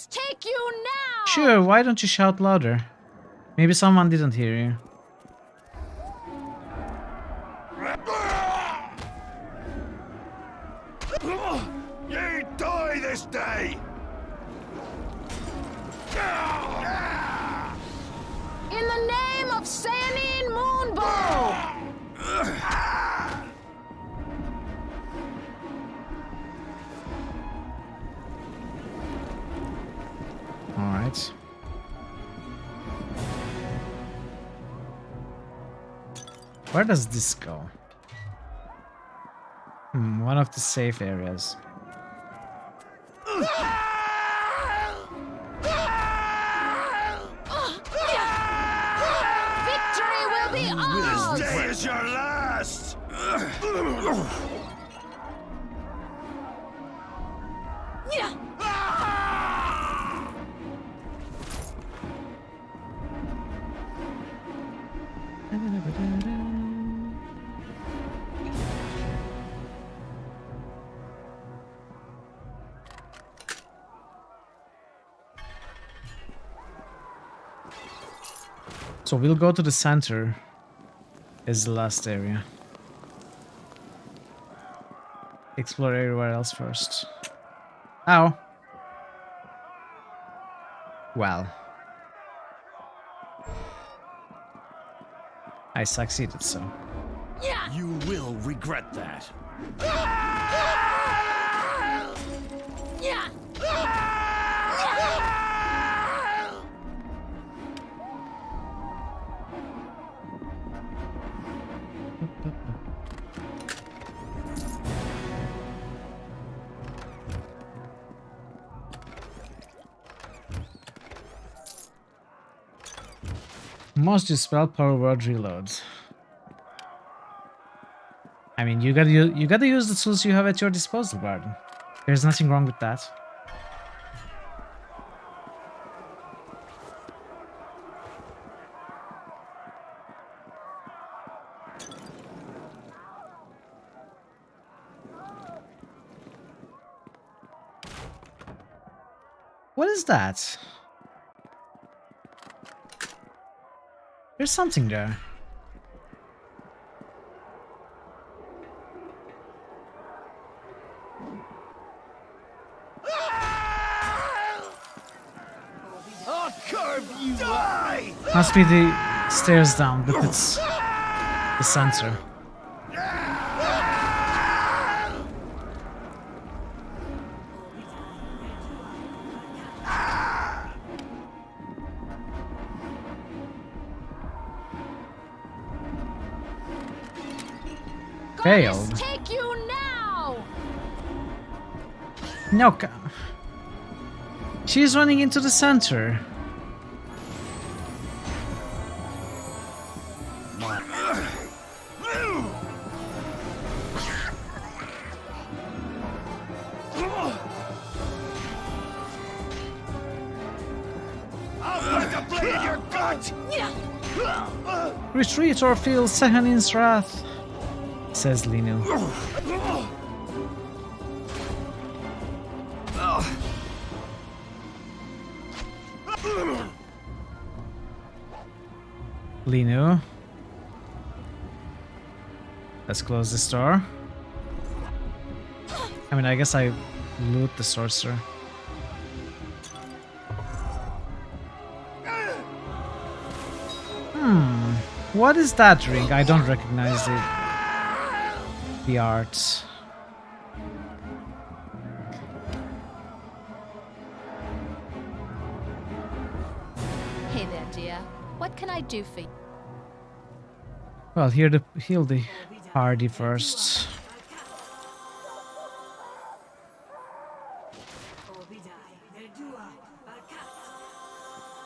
Take you now! Sure, why don't you shout louder? Maybe someone didn't hear you. Ye die this day! In the name of Sanine Moonbow! Alright. Where does this go? One of the safe areas. Victory will be ours! This day is your last! So we'll go to the center. Is the last area. Explore everywhere else first. Ow. Well. I succeeded, so. You will regret that. Must use spell power word reload. I mean, you gotta use the tools you have at your disposal, Barden. There's nothing wrong with that. What is that? There's something there. I'll carve you. Die! Must be the stairs down, but it's the center. Failed. Take you now! No, she's running into the center. I'll put the blade in your gut! Retreat or feel Sehanin's wrath, says Linu. Linu. Let's close this door. I mean, I guess I loot the sorcerer. What is that ring? I don't recognize the art. Hey there, dear. What can I do for you? Well, heal the party first.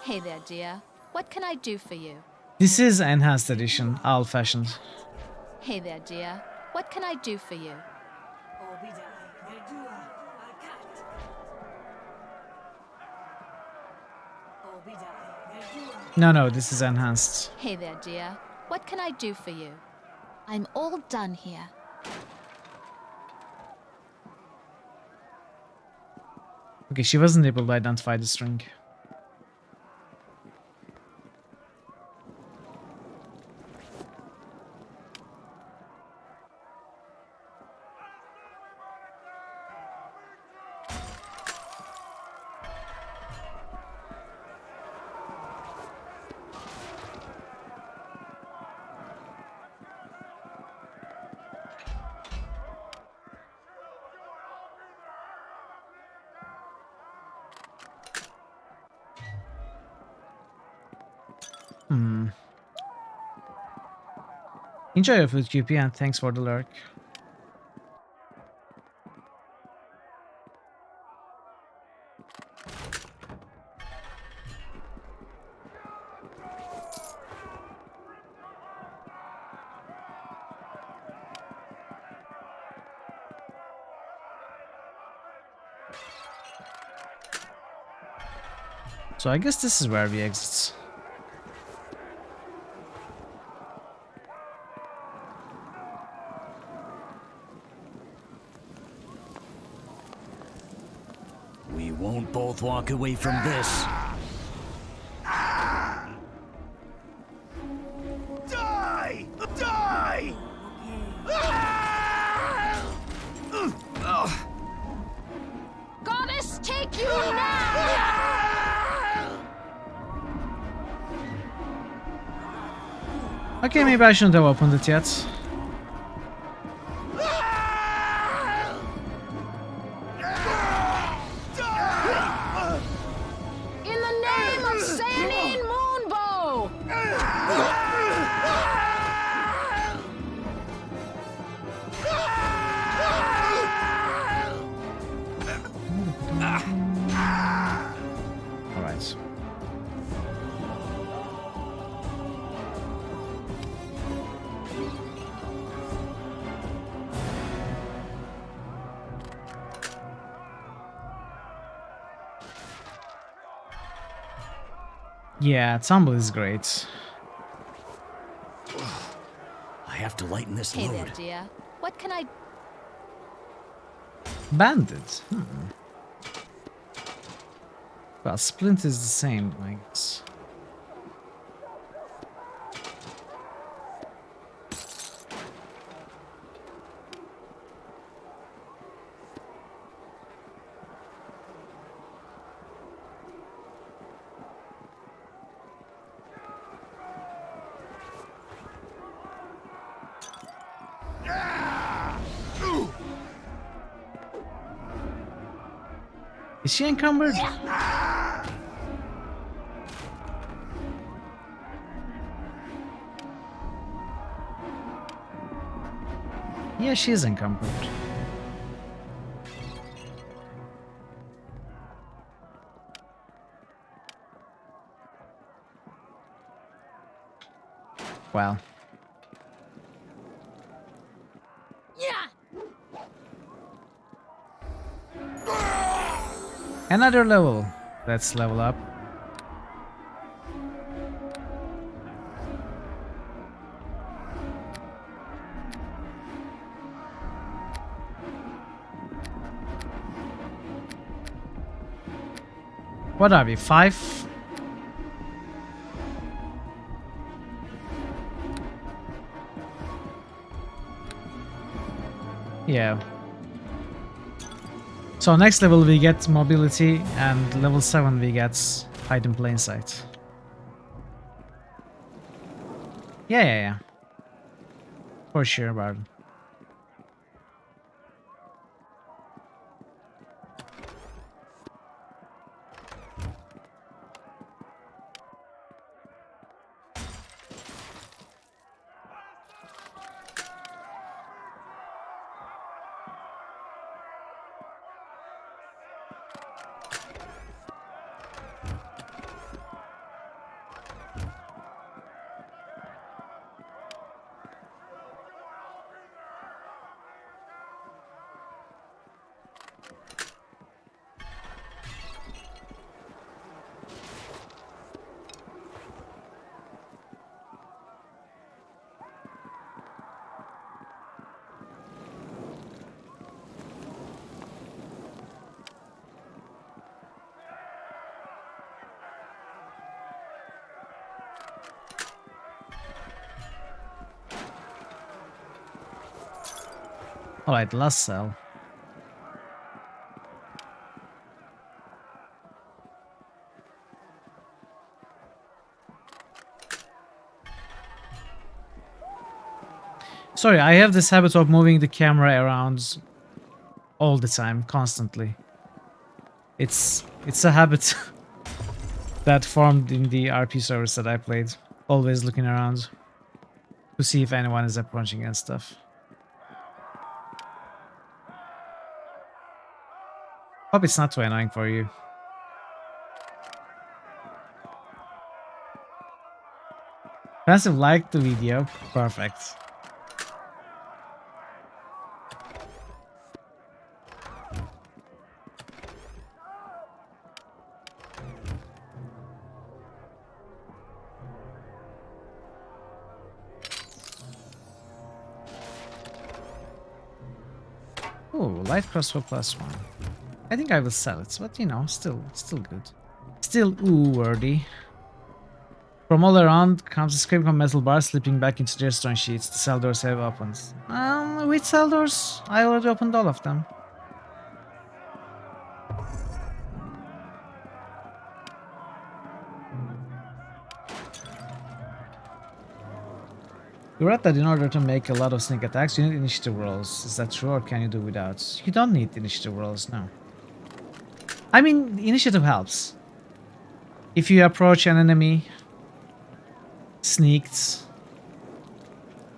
Hey there, dear. What can I do for you? This is enhanced edition, old-fashioned. Hey there, dear. What can I do for you? No, this is enhanced. Hey there, dear. What can I do for you? I'm all done here. Okay, she wasn't able to identify the string. Enjoy your food, QP, and thanks for the lurk. So I guess this is where we exit. We won't both walk away from this. Die! Die! Goddess, take you now! Okay, maybe I shouldn't have opened it yet. Yeah, tumble is great. I have to lighten this Hey there, load. dear. What can I... Bandit. Well, splint is the same, I guess. Is she encumbered? Yeah, she is encumbered. Well. Another level. Let's level up. What are we? 5? Yeah. So next level we get mobility, and level 7 we get hide in plain sight. Yeah. For sure, Bard. Alright, last cell. Sorry, I have this habit of moving the camera around all the time, constantly. It's a habit that formed in the RP service that I played. Always looking around to see if anyone is approaching and stuff. Hope it's not too annoying for you. Passive liked the video. Perfect. Oh, light crossbow +1. I think I will sell it, but you know, still good. Still worthy. From all around comes a scraping of metal bars slipping back into their stone sheets. The cell doors have opened. Which cell doors? I already opened all of them. You read that in order to make a lot of sneak attacks, you need initiative rolls. Is that true, or can you do without? You don't need initiative rolls, no. I mean, initiative helps. If you approach an enemy sneaked,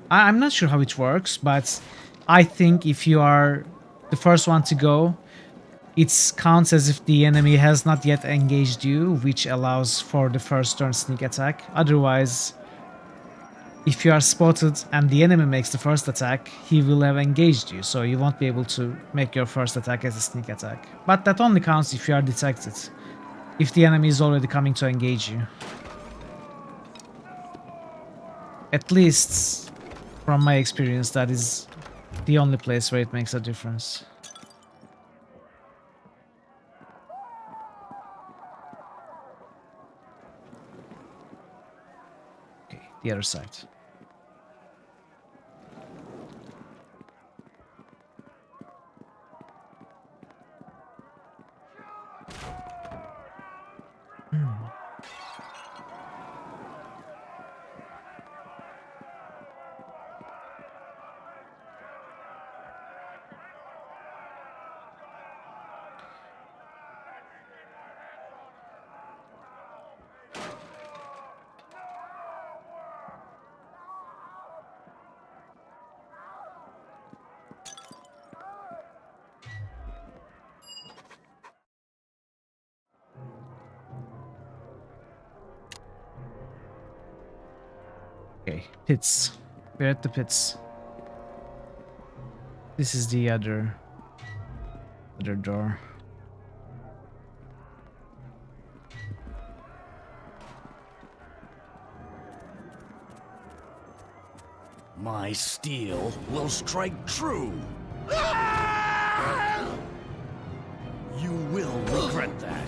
I'm not sure how it works, but I think if you are the first one to go, it counts as if the enemy has not yet engaged you, which allows for the first turn sneak attack. Otherwise, if you are spotted and the enemy makes the first attack, he will have engaged you, so you won't be able to make your first attack as a sneak attack. But that only counts if you are detected, if the enemy is already coming to engage you. At least from my experience, that is the only place where it makes a difference. Okay, the other side. Okay, pits. We're at the pits. This is the other door. My steel will strike true. You will regret that.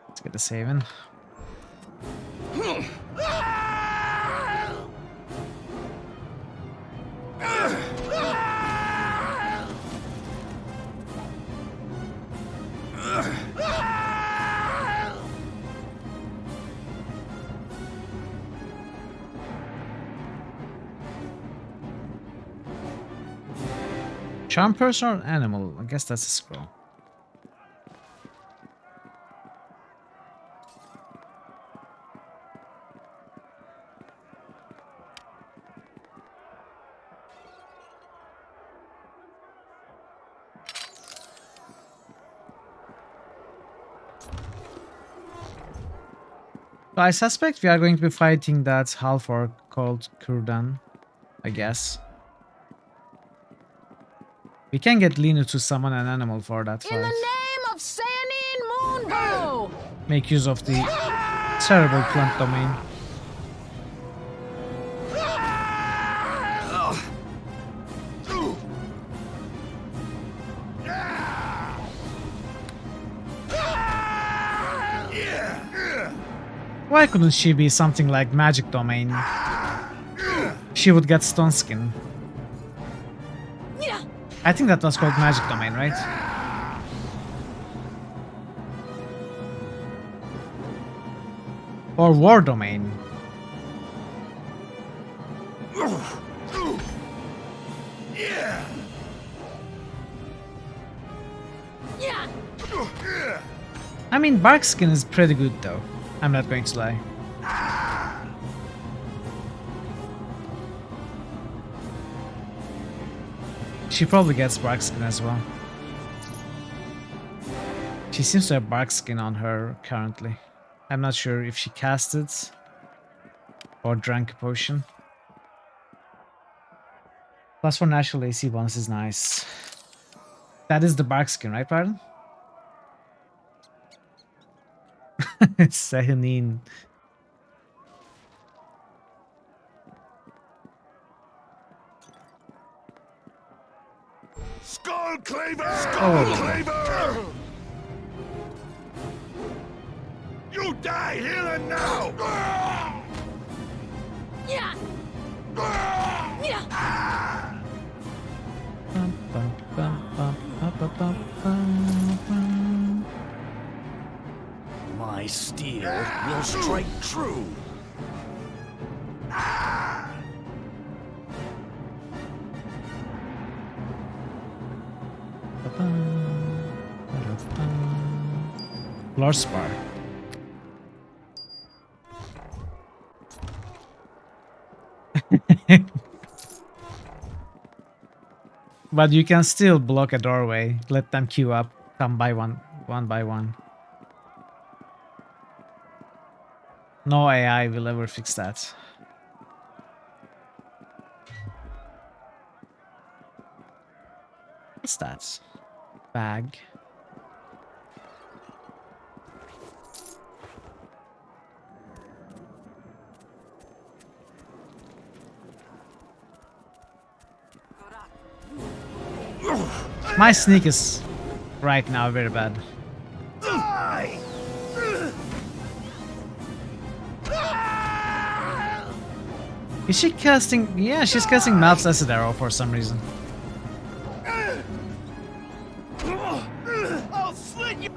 Let's get the saving. Charm person or animal? I guess that's a scroll. So I suspect we are going to be fighting that half orc called Kurdan, I guess. We can get Linu to summon an animal for that fight. In the name of Sanin Moonbow! Make use of the terrible plant domain. Why couldn't she be something like magic domain? She would get stone skin. I think that was called magic domain, right? Or war domain. I mean, bark skin is pretty good though. I'm not going to lie. She probably gets bark skin as well. She seems to have bark skin on her currently. I'm not sure if she cast it or drank a potion. Plus 4 natural AC bonus is nice. That is the bark skin, right, pardon? Sehanin. Skull Cleaver! Skull Cleaver! You die here and now! My steel will strike true. Lord Spar. But you can still block a doorway. Let them queue up. Come by one by one. No AI will ever fix that. What's that? Bag. My sneak is right now very bad. Is she casting? Yeah, she's casting Mal's acid arrow for some reason. I'll slit you.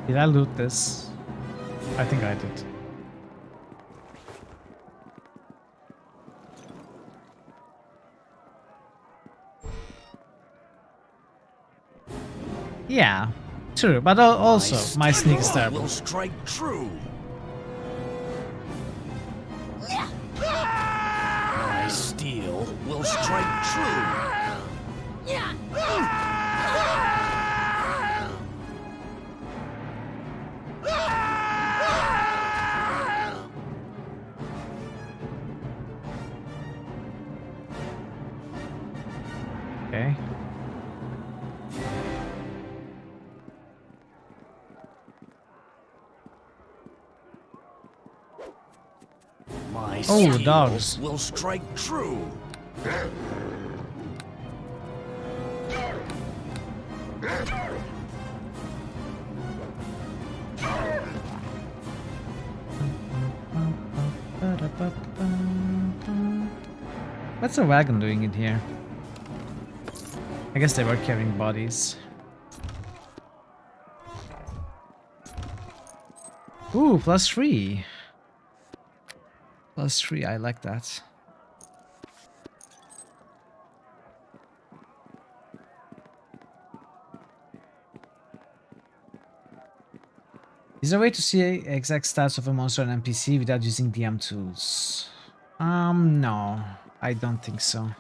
Did I loot this? I think I did. Yeah, true, but also my sneak is terrible. Will strike true. My steel will strike true. Okay. My Oh, steel dogs. will strike true. What's a wagon doing in here? I guess they were carrying bodies. Ooh, +3. +3, I like that. Is there a way to see exact stats of a monster and NPC without using DM tools? No, I don't think so.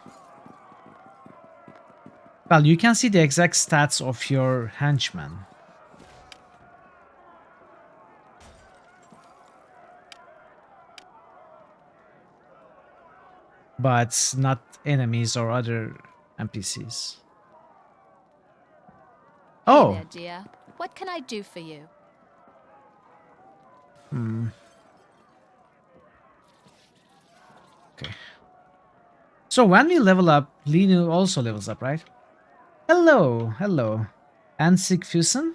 Well, you can see the exact stats of your henchman. But not enemies or other NPCs. Oh! Hey there, dear. What can I do for you? Okay. So when we level up, Linu also levels up, right? Hello, hello. Ansik Fusen?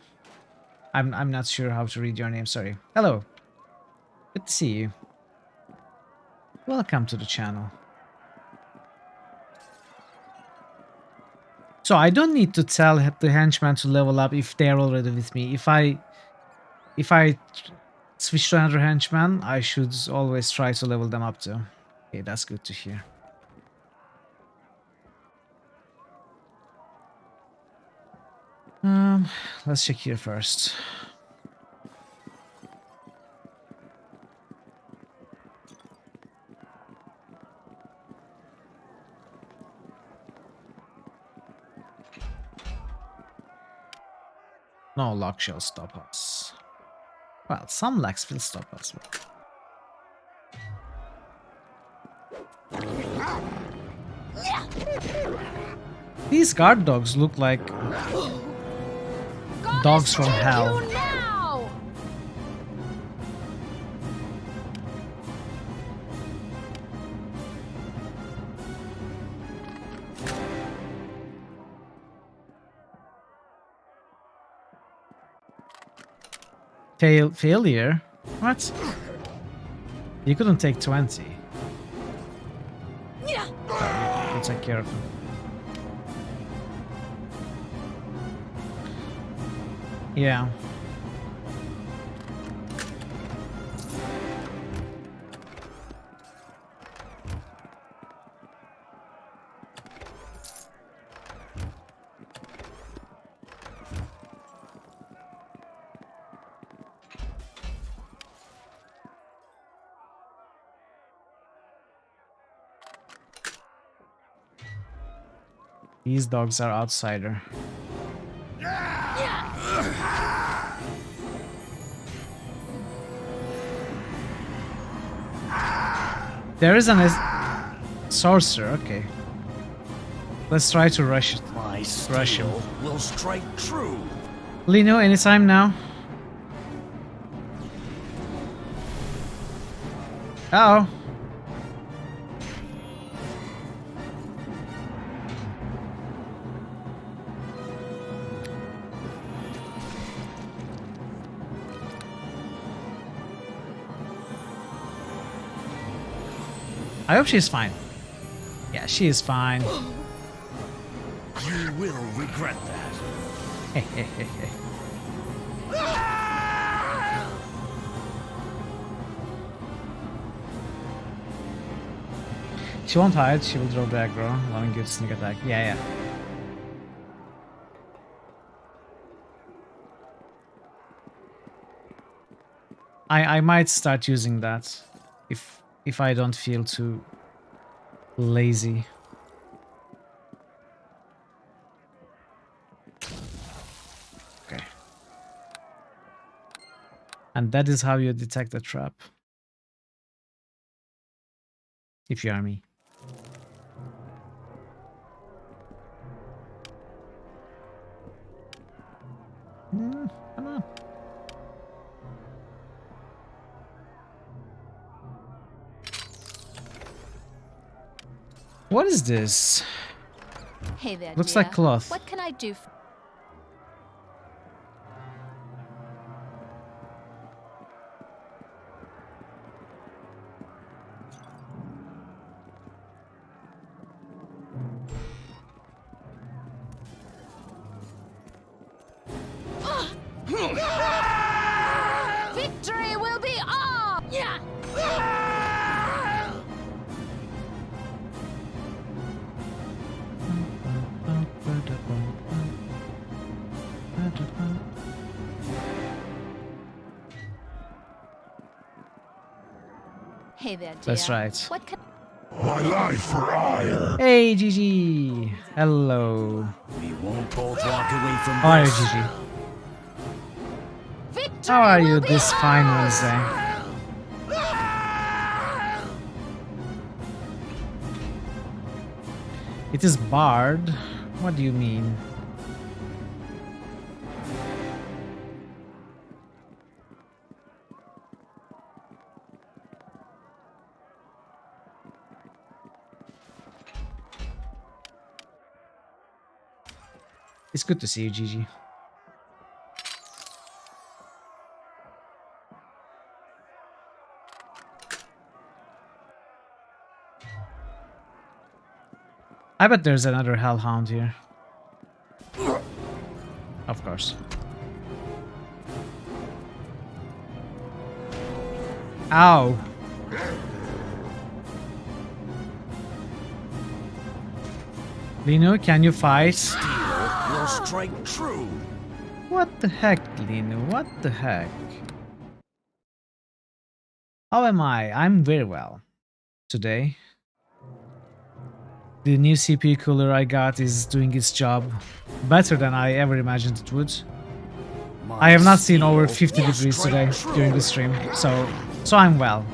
I'm not sure how to read your name, sorry. Hello. Good to see you. Welcome to the channel. So I don't need to tell the henchman to level up if they're already with me. If I switch to another henchman, I should always try to level them up too. Okay, that's good to hear. Let's check here first. No luck shall stop us. Well, some lacks will stop us. These guard dogs look like dogs from hell. Failure? What? You couldn't take 20. We'll take care of him. Yeah. These dogs are outsider. There is an sorcerer. Okay. Let's try to rush it. My Rush him. steel will strike true. Lino, anytime now. Uh-oh. I hope she's fine. Yeah, she is fine. You will regret that. She won't hide, she will draw the aggro, allowing you to sneak attack. Yeah. I might start using that if I don't feel too lazy. Okay. And that is how you detect a trap. If you are me. Come on. What is this? Hey there, Looks dear. like cloth. What can I do for Victory will be ours! Yeah. Hey there, dear. That's right. What can My life for ire. Hey, Gigi. Hello. We won't both walk away from How are you, this. Gigi? Victory How are you will be this fine ours! Wednesday? It is barred. What do you mean? It's good to see you, Gigi. I bet there's another hellhound here. Of course. Ow. Lino, can you fight? Steel will strike true. What the heck, Lino? What the heck? How am I? I'm very well. Today. The new CPU cooler I got is doing its job better than I ever imagined it would. I have not seen over 50 degrees today during the stream, so I'm well.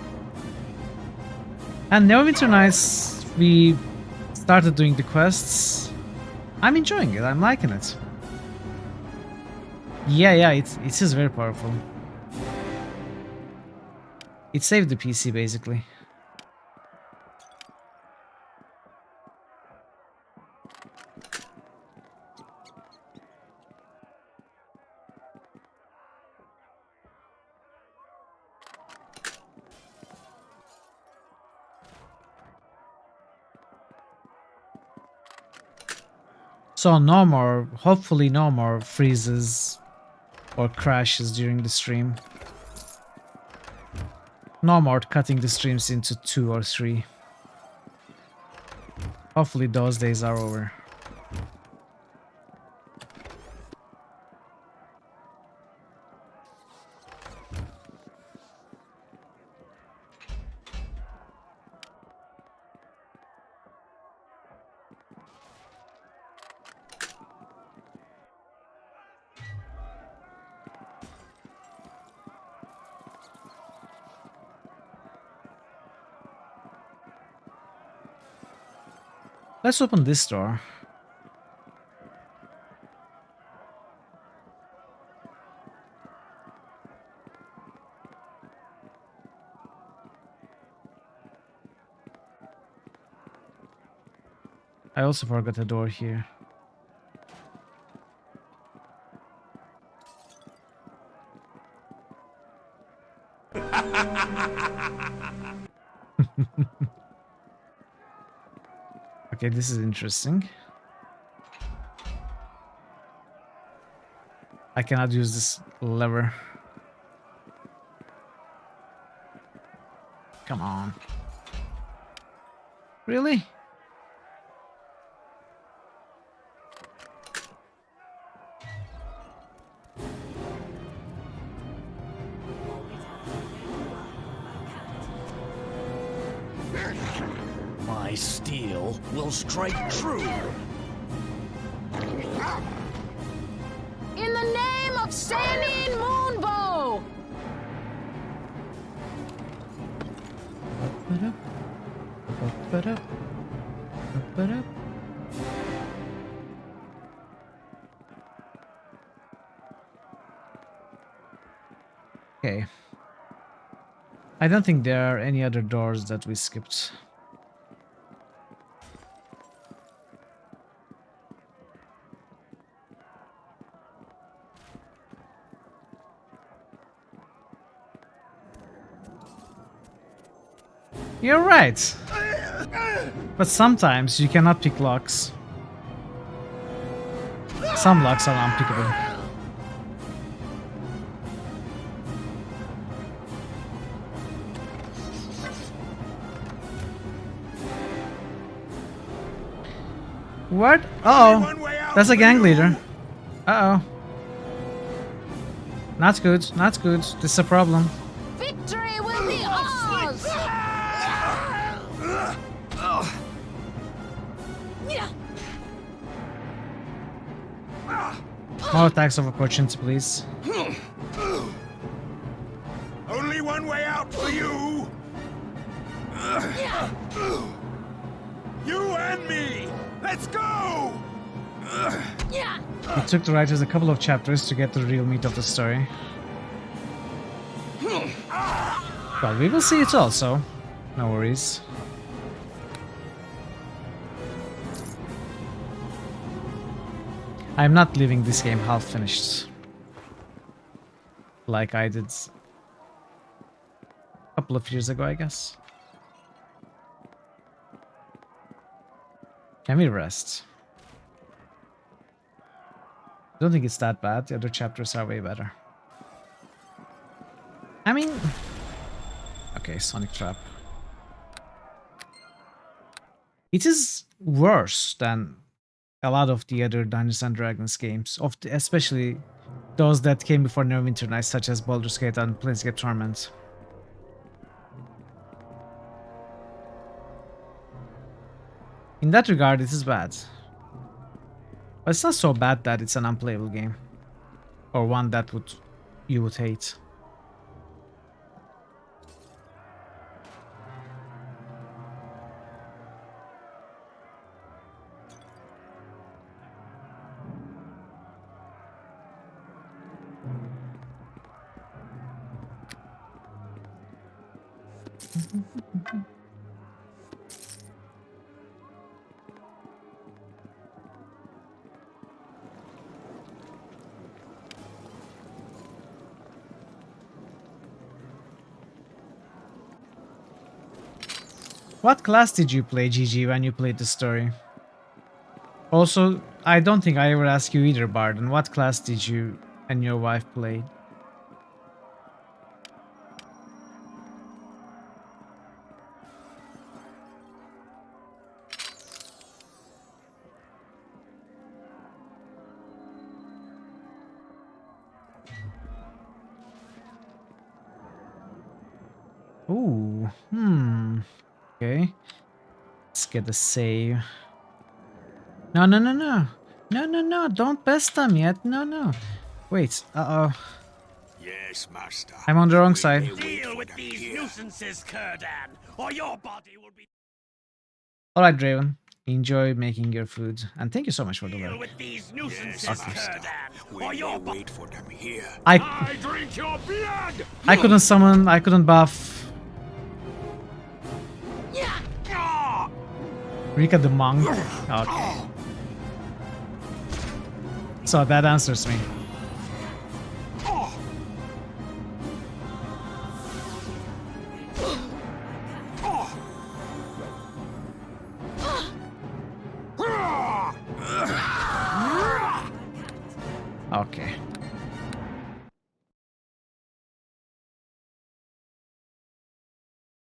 And Neverwinter Nights, we started doing the quests. I'm enjoying it, I'm liking it. Yeah, it is very powerful. It saved the PC basically. So no more, hopefully no more freezes or crashes during the stream. No more cutting the streams into 2 or 3. Hopefully those days are over. Let's open this door. I also forgot a door here. Okay, this is interesting. I cannot use this lever. Come on. Really? My steel will strike true. In the name of Sandy and Moonbow! Okay. I don't think there are any other doors that we skipped. You're right. But sometimes you cannot pick locks. Some locks are unpickable. What? Uh-oh. That's a gang leader. Uh-oh. Not good. Not good. This is a problem. Victory will be ours! More attacks of opportunity, please. Only one way out for you! You and me! Let's go! It took the writers a couple of chapters to get the real meat of the story. Well, we will see it also. No worries. I'm not leaving this game half finished. Like I did a couple of years ago, I guess. Can we rest? I don't think it's that bad. The other chapters are way better. I mean... Okay, Sonic Trap. It is worse than a lot of the other Dungeons and Dragons games, especially those that came before Neverwinter Nights, such as Baldur's Gate and Planescape Torment. In that regard, it is bad. But it's not so bad that it's an unplayable game. Or one that you would hate. What class did you play, GG, when you played the story? Also, I don't think I ever asked you either, Barden. What class did you and your wife play? Ooh, okay. Let's get a save. No, no, no, no. No, no, no, don't best them yet. No, no. Wait, uh-oh. Yes, master. I'm on the wrong side. Deal with these nuisances, Kurdan, or your body will be... Alright, Draven. Enjoy making your food, and thank you so much for the Deal work. with these nuisances, Kurdan, or you'll wait for them here. I drink your blood! I couldn't summon. I couldn't buff Rika the monk. Okay. So that answers me. Okay.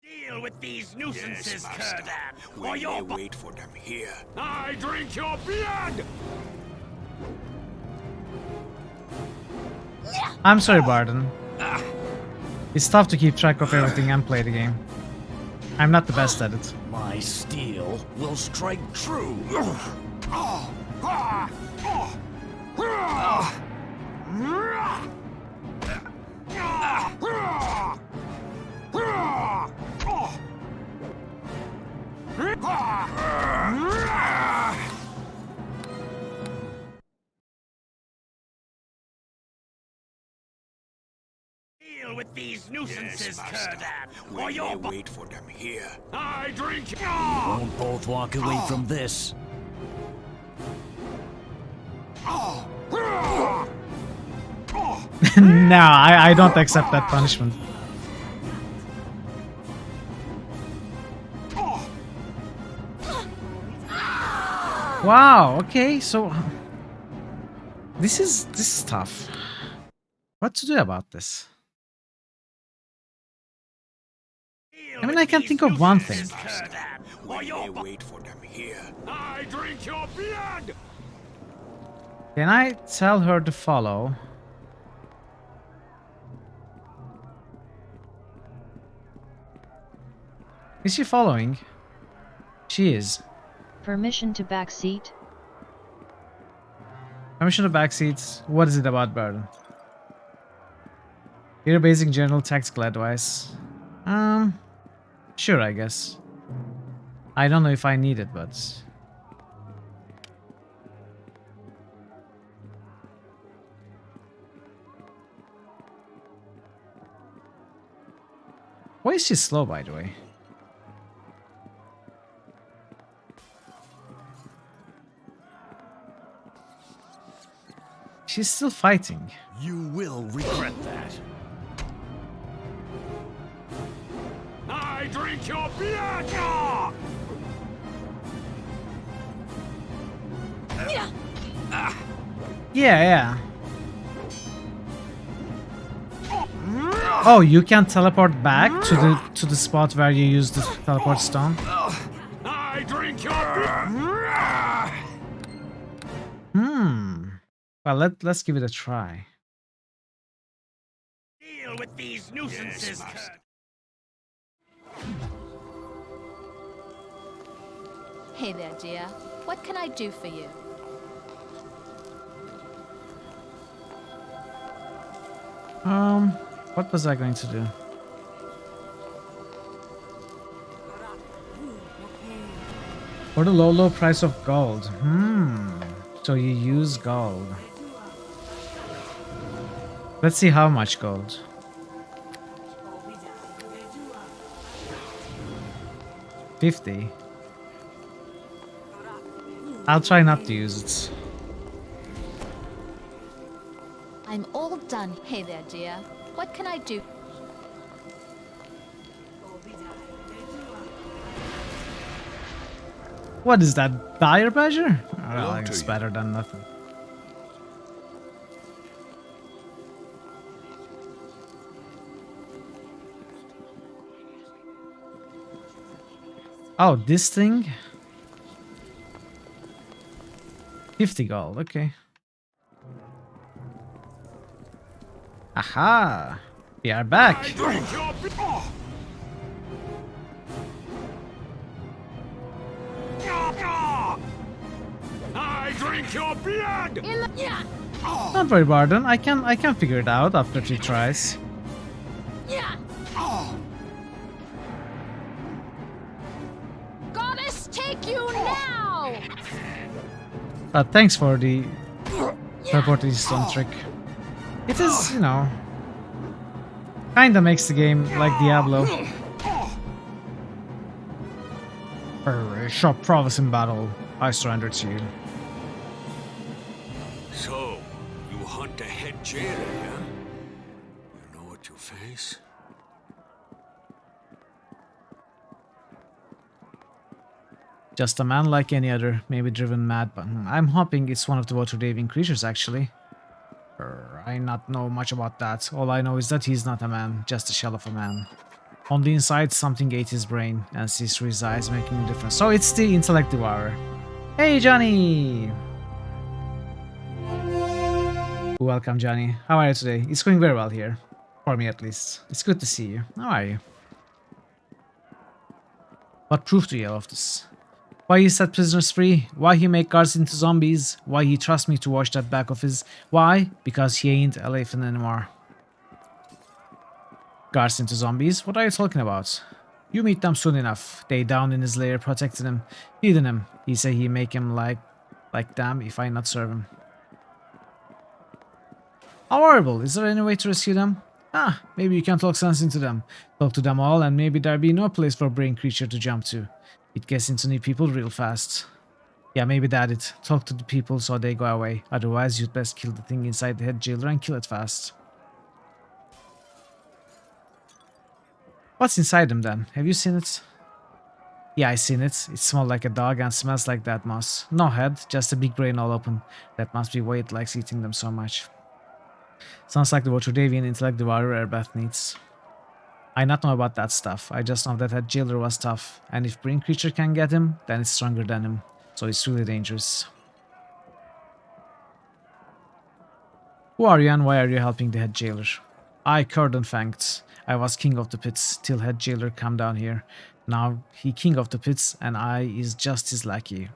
Deal with these nuisances, Kurdan, or you'll wait for them here. I drink your blood! I'm sorry, Barden. It's tough to keep track of everything and play the game. I'm not the best at it. My steel will strike true. Deal with these nuisances, Kurdan, or you'll wait for them here. I drink your... Won't both walk away from this. No, I don't accept that punishment. Wow, okay, so this is tough. What to do about this? I mean, I can think of one thing. Wait for them here. I drink your blood! Can I tell her to follow? Is she following? She is. Permission to backseat? Permission to backseat. What is it about, Burden? Your basic general tactical advice. Sure, I guess. I don't know if I need it, but... Why is she slow, by the way? She's still fighting. You will regret that. I drink your blood! Yeah. Oh, you can teleport back to the spot where you used the teleport stone. I drink your blood! Well, let's give it a try. Deal with these nuisances. Hey there, dear. What can I do for you? What was I going to do? For the low price of gold. So you use gold. Let's see how much gold. 50. I'll try not to use it. I'm all done. Hey there, dear. What can I do? What is that? Dire badger? Well, it's better than nothing. Oh, this thing? 50 gold, okay. Aha! We are back! I drink your blood! Don't worry, Barden. I can figure it out after 3 tries. Goddess take you now! But thanks for the teleportation stone trick. It is, you know, kinda makes the game like Diablo. A sharp prowess in battle. I surrender to you. So, you hunt a head jailer, yeah? You know what you face? Just a man like any other, maybe driven mad, but I'm hoping it's one of the water-raving creatures actually. I not know much about that. All I know is that he's not a man, just a shell of a man. On the inside, something ate his brain and sees through his eyes, making a difference. So it's the intellect devourer. Hey, Johnny! Welcome, Johnny. How are you today? It's going very well here. For me, at least. It's good to see you. How are you? What proof do you have of this? Why he set prisoners free? Why he make guards into zombies? Why he trust me to wash that back of his? Why? Because he ain't a elephant anymore. Guards into zombies? What are you talking about? You meet them soon enough. They down in his lair, protecting him, feeding him. He say he make him like damn if I not serve him. How horrible. Is there any way to rescue them? Ah, maybe you can talk sense into them. Talk to them all and maybe there be no place for a brain creature to jump to. It gets into new people real fast. Yeah, maybe that it. Talk to the people so they go away. Otherwise, you'd best kill the thing inside the head jailer and kill it fast. What's inside him then? Have you seen it? Yeah, I seen it. It smells like a dog and smells like that moss. No head, just a big brain all open. That must be why it likes eating them so much. Sounds like the Waterdavian intellect devourer Erbeth needs. I not know about that stuff. I just know that head jailer was tough. And if brain creature can get him, then it's stronger than him. So it's really dangerous. Who are you and why are you helping the head jailer? I Curdon Fanked. I was king of the pits till head jailer come down here. Now he king of the pits and I is just his lackey.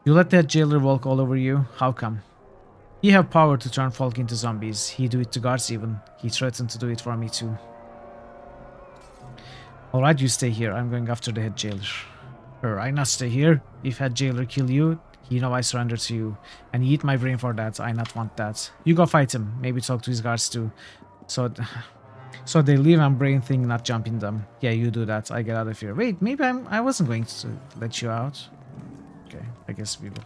You let that jailer walk all over you? How come? He have power to turn folk into zombies. He do it to guards even. He threatened to do it for me too. Alright, you stay here. I'm going after the head jailer. I not stay here. If head jailer kill you, he know I surrender to you. And he eat my brain for that. I not want that. You go fight him. Maybe talk to his guards too. So they leave and brain thing not jumping them. Yeah, you do that. I get out of here. Wait, maybe I wasn't going to let you out. Okay, I guess we will.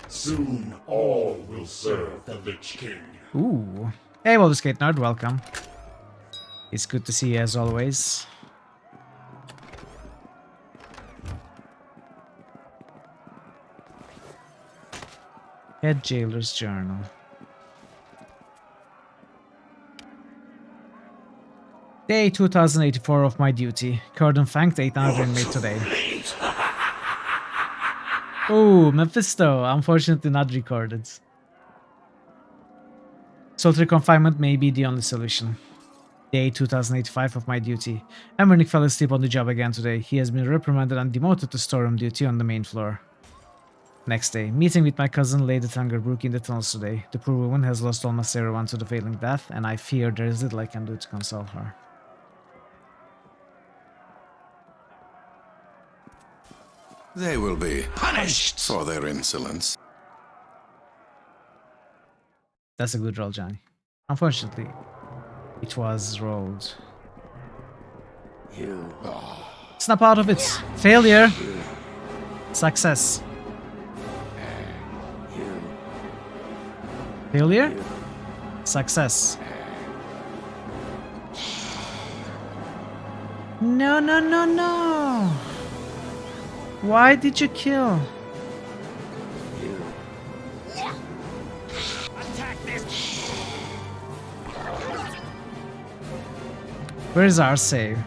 Soon all will serve the Lich King. Ooh. Hey, Boulder Skate Nerd, welcome. It's good to see you as always. Head Jailer's Journal. Day 2084 of my duty. Curdon Fanked 800 inmate today. Oh, Mephisto. Unfortunately not recorded. Solitary confinement may be the only solution. Day 2085 of my duty. Embernick fell asleep on the job again today. He has been reprimanded and demoted to storeroom duty on the main floor. Next day, meeting with my cousin Lady Tangerbrook in the tunnels today. The poor woman has lost almost everyone to the failing death, and I fear there is little I can do to console her. They will be punished for their insolence. That's a good roll, Johnny. Unfortunately, it was rolled. Snap out of it. Failure. Success. Failure. Success. No, no, no, no. Why did you kill? Where's our save?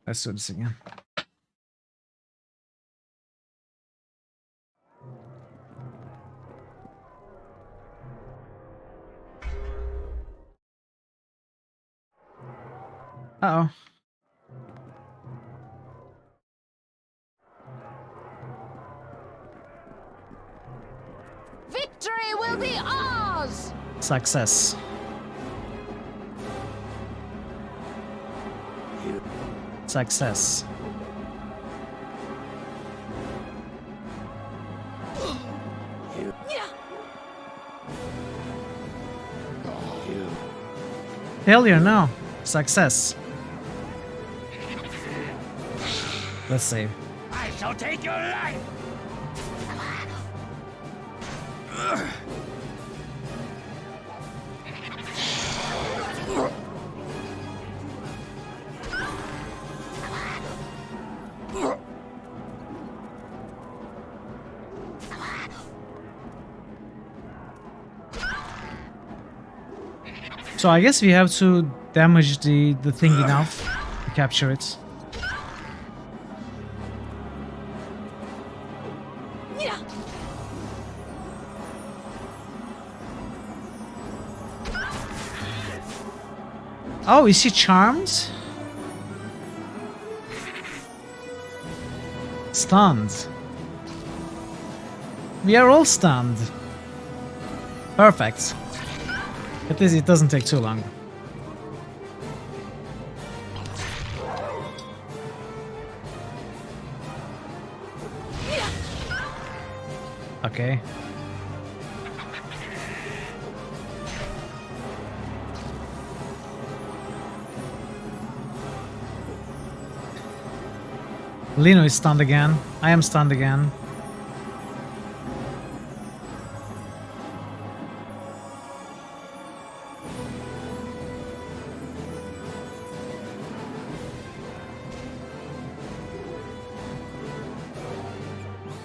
Let's do this again. Uh-oh. be ours! Success. Success. Failure, no. Success. Let's save. I shall take your life! So I guess we have to damage the thing enough to capture it. Oh, is she charmed? Stunned. We are all stunned. Perfect. At least it doesn't take too long. Okay. Lino is stunned again. I am stunned again.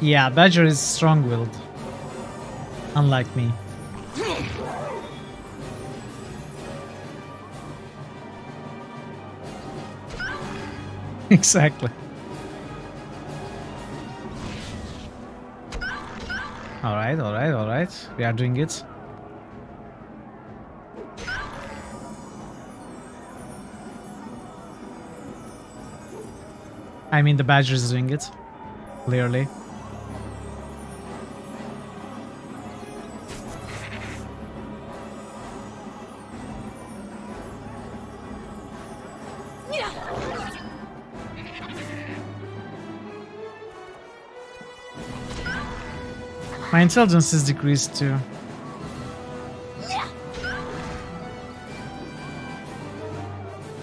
Yeah, Badger is strong-willed. Unlike me. Exactly. Alright, alright, alright. We are doing it. I mean, the Badger is doing it. Clearly. My intelligence is decreased too.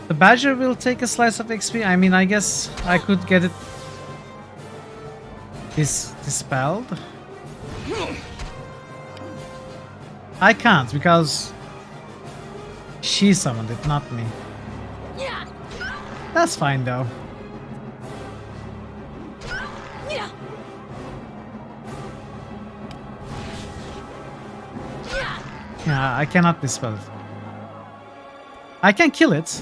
The Badger will take a slice of XP. I mean, I guess I could get it dispelled. I can't because she summoned it, not me. That's fine though. Yeah, I cannot dispel it. I can kill it.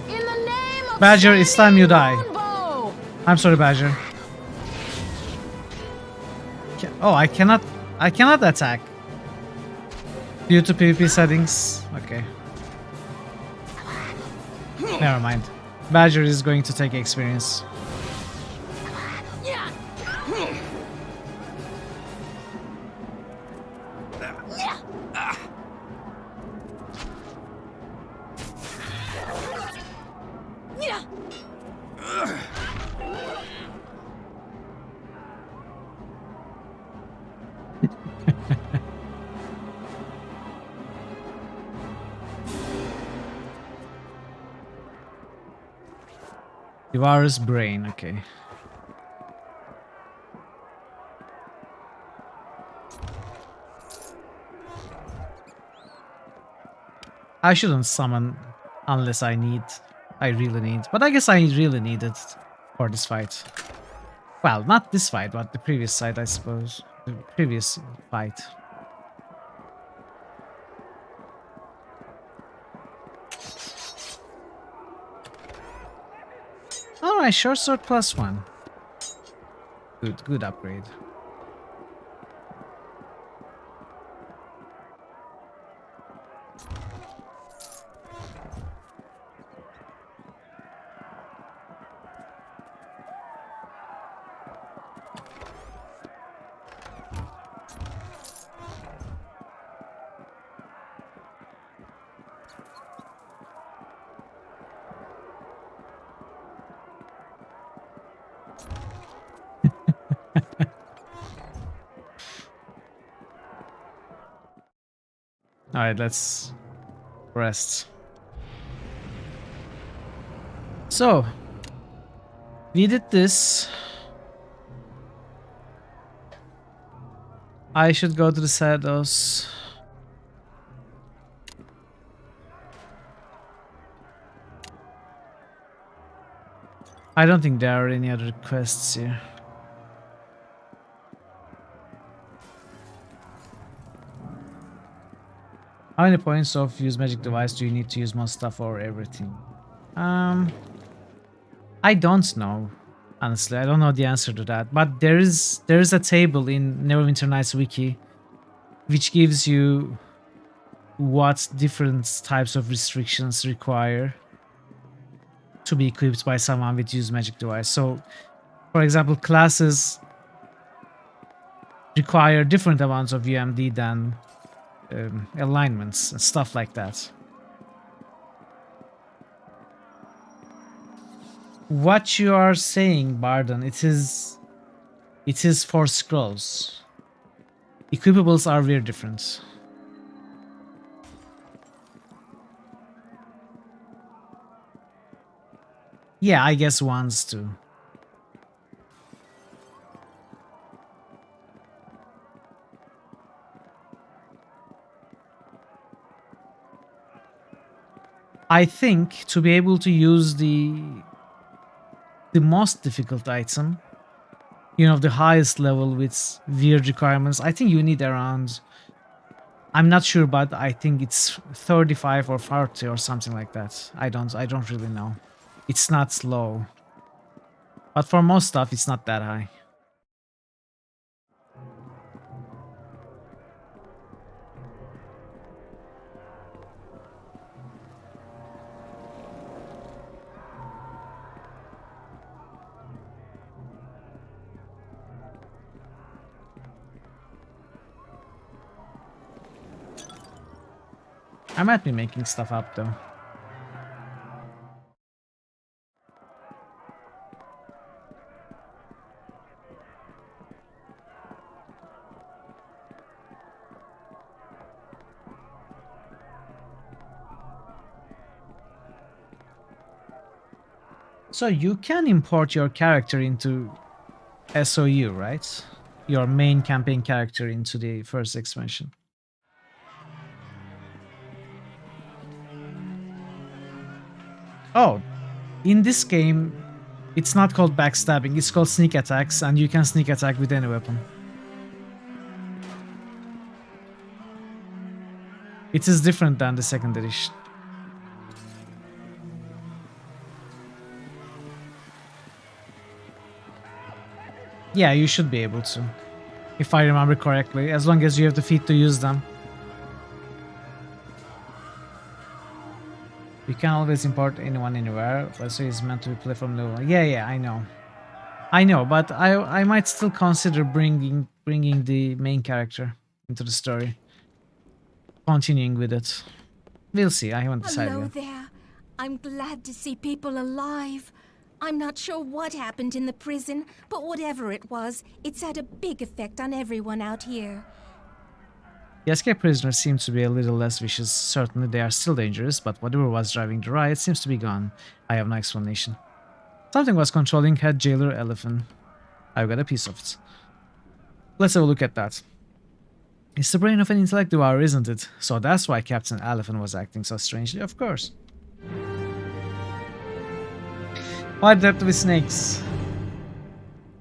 In the name of Badger, it's time you die. Longbow! I'm sorry, Badger. Oh, I cannot attack. Due to PvP settings. Okay. Never mind. Badger is going to take experience. Devour's brain, okay. I shouldn't summon unless I really need. But I guess I really need it for this fight. Well, not this fight, but the previous fight, I suppose. The previous fight. Alright, short sword +1. Good upgrade. Alright, let's rest. So, we did this. I should go to the shadows. I don't think there are any other quests here. How many points of use magic device do you need to use most stuff or everything? I don't know. Honestly, I don't know the answer to that. But there is a table in Neverwinter Nights wiki which gives you what different types of restrictions require to be equipped by someone with use magic device. So, for example, classes require different amounts of UMD than alignments and stuff like that. What you are saying, Barden, it is for scrolls. Equipables are very different. Yeah, I guess ones too. I think to be able to use the most difficult item, you know, the highest level with weird requirements, I think you need around, I'm not sure, but I think it's 35 or 40 or something like that. I don't really know. It's not low. But for most stuff, it's not that high. I might be making stuff up though. So you can import your character into SOU, right? Your main campaign character into the first expansion. Oh, in this game, it's not called backstabbing, it's called sneak attacks, and you can sneak attack with any weapon. It is different than the second edition. Yeah, you should be able to. If I remember correctly, as long as you have the feet to use them. You can always import anyone anywhere, but so it's meant to be played from level 1. Yeah, I know. I know, but I might still consider bringing the main character into the story. Continuing with it. We'll see, I haven't decided Hello yet. there. I'm glad to see people alive. I'm not sure what happened in the prison, but whatever it was, it's had a big effect on everyone out here. The escape prisoners seem to be a little less vicious. Certainly they are still dangerous, but whatever was driving the riot seems to be gone. I have no explanation. Something was controlling head jailer Elephant. I've got a piece of it. Let's have a look at that. It's the brain of an intellect devourer, isn't it? So that's why Captain Elephant was acting so strangely, of course. Why adapt with snakes?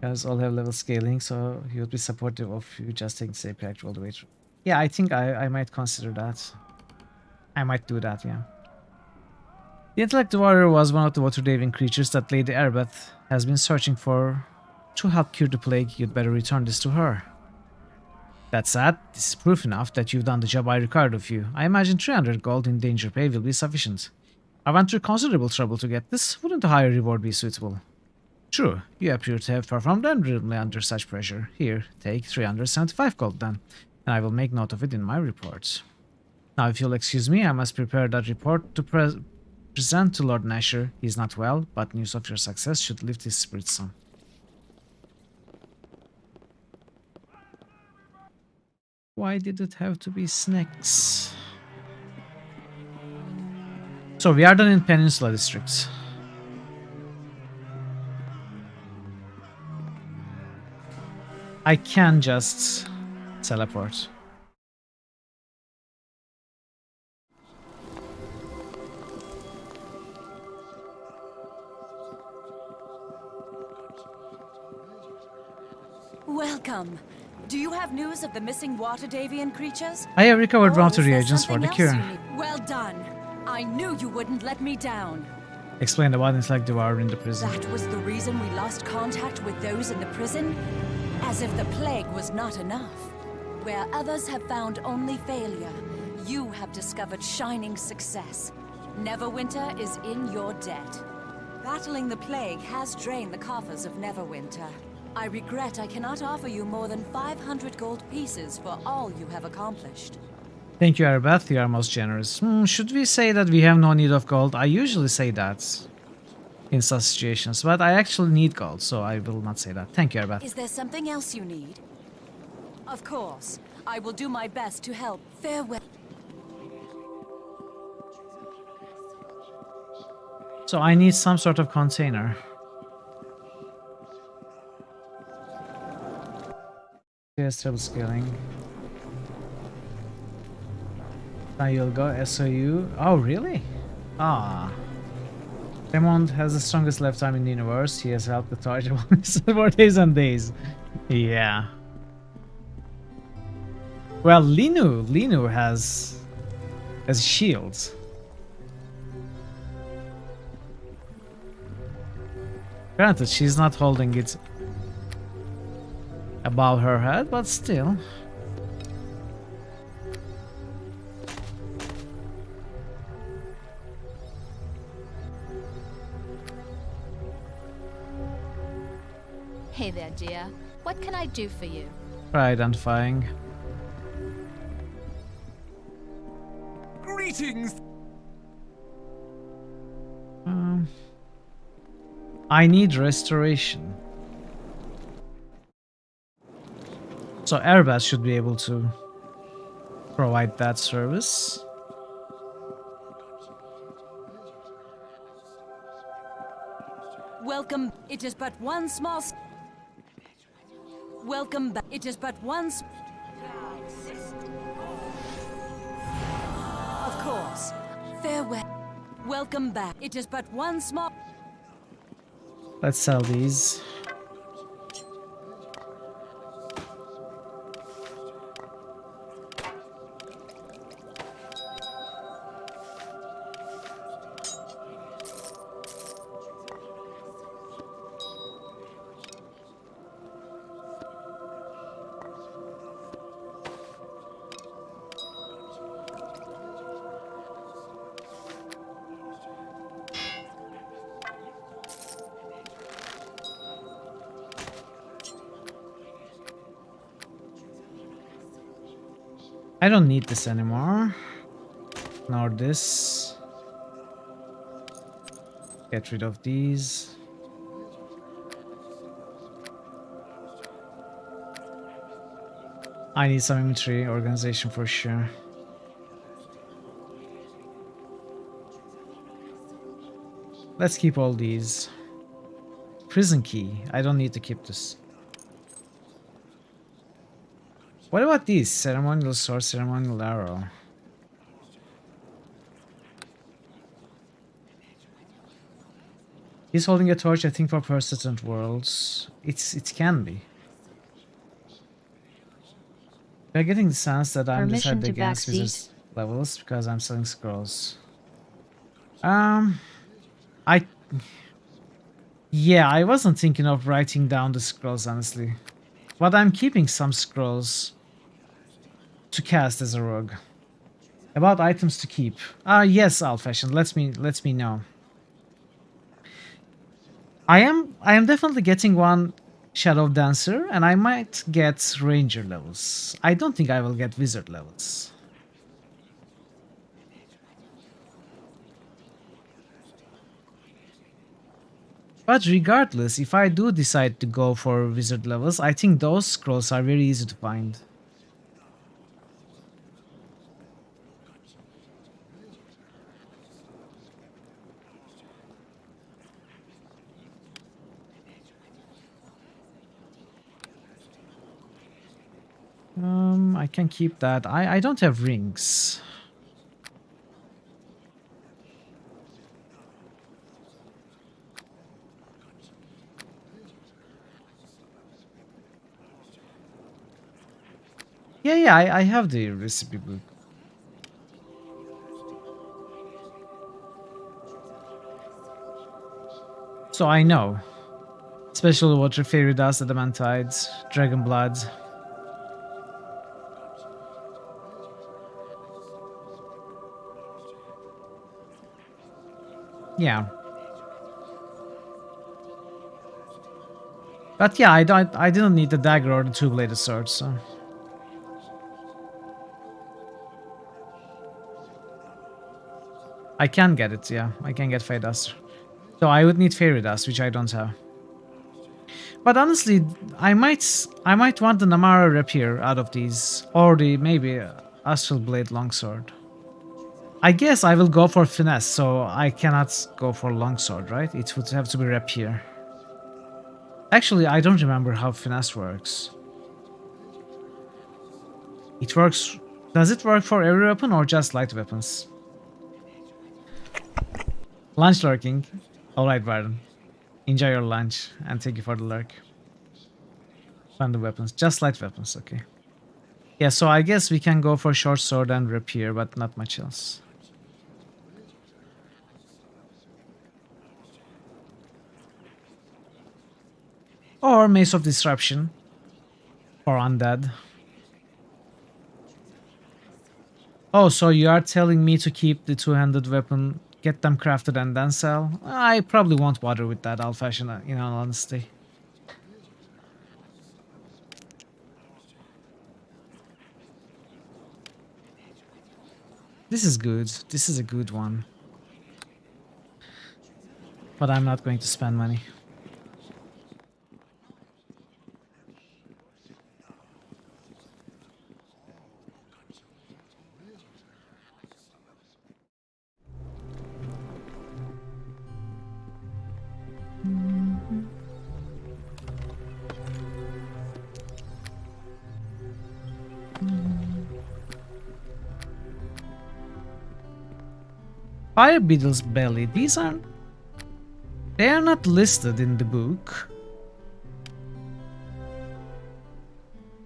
Guys all have level scaling, so he would be supportive of you just taking the same character all the way through. Yeah, I think I might consider that. I might do that, yeah. The intellect warrior was one of the water-diving creatures that Lady Arbeth has been searching for to help cure the plague. You'd better return this to her. That said, this is proof enough that you've done the job I required of you. I imagine 300 gold in danger pay will be sufficient. I went through considerable trouble to get this. Wouldn't a higher reward be suitable? True, you appear to have performed admirably under such pressure. Here, take 375 gold then, and I will make note of it in my report. Now, if you'll excuse me, I must prepare that report to present to Lord Nasher. He is not well, but news of your success should lift his spirits some. Why did it have to be snacks? So we are done in Peninsula District. I can just teleport. Welcome. Do you have news of the missing water Davian creatures? I have recovered water Is there reagents for the something else cure. you need? Well done. I knew you wouldn't let me down. Explain the bodies like devoured in the prison. That was the reason we lost contact with those in the prison? As if the plague was not enough. Where others have found only failure, you have discovered shining success. Neverwinter is in your debt. Battling the plague has drained the coffers of Neverwinter. I regret I cannot offer you more than 500 gold pieces for all you have accomplished. Thank you, Arabath. You are most generous. Should we say that we have no need of gold? I usually say that in such situations, but I actually need gold, so I will not say that. Thank you, Arabath. Is there something else you need? Of course. I will do my best to help. Farewell. So I need some sort of container. Yes, trouble scaling. Now you'll go SOU. Oh, really? Ah. Raymond has the strongest left arm in the universe. He has helped the target for days and days. Yeah. Well, Linu has shields. Granted, she's not holding it above her head, but still. Hey there, dear. What can I do for you? Try identifying. Greetings. I need restoration. So Airbus should be able to provide that service. Welcome. It is but one small... Welcome back. It is but one... Of course. Farewell. Welcome back. It is but one small... Let's sell these. I don't need this anymore. Nor this. Get rid of these. I need some inventory organization for sure. Let's keep all these. Prison key. I don't need to keep this. What about these? Ceremonial sword, ceremonial arrow. He's holding a torch, I think, for persistent worlds. It can be. We're getting the sense that I'm decided against wizards levels because I'm selling scrolls. Yeah, I wasn't thinking of writing down the scrolls, honestly. But I'm keeping some scrolls to cast as a rogue. About items to keep. Yes, Alfashion, let me know. I am definitely getting one Shadow Dancer, and I might get Ranger levels. I don't think I will get Wizard levels. But regardless, if I do decide to go for Wizard levels, I think those scrolls are very easy to find. I can keep that. I don't have rings. Yeah, I have the recipe book. So I know. Special water, fairy dust, adamantides, dragon blood. Yeah. But yeah, I didn't need the dagger or the two-bladed sword, so. I can get it, yeah. I can get fairy dust. So I would need fairy dust, which I don't have. But honestly, I might want the Namara rapier out of these, or the maybe Astral Blade longsword. I guess I will go for finesse, so I cannot go for longsword, right? It would have to be rapier. Actually, I don't remember how finesse works. It works. Does it work for every weapon or just light weapons? Lunch lurking. Alright, Baron. Enjoy your lunch and thank you for the lurk. Find the weapons. Just light weapons, okay. Yeah, so I guess we can go for short sword and rapier, but not much else. Or Mace of Disruption. Or Undead. Oh, so you are telling me to keep the two-handed weapon, get them crafted and then sell? I probably won't bother with that, old-fashioned, in all honesty. This is good. This is a good one. But I'm not going to spend money. Fire Beetle's belly. These aren't... They are not listed in the book.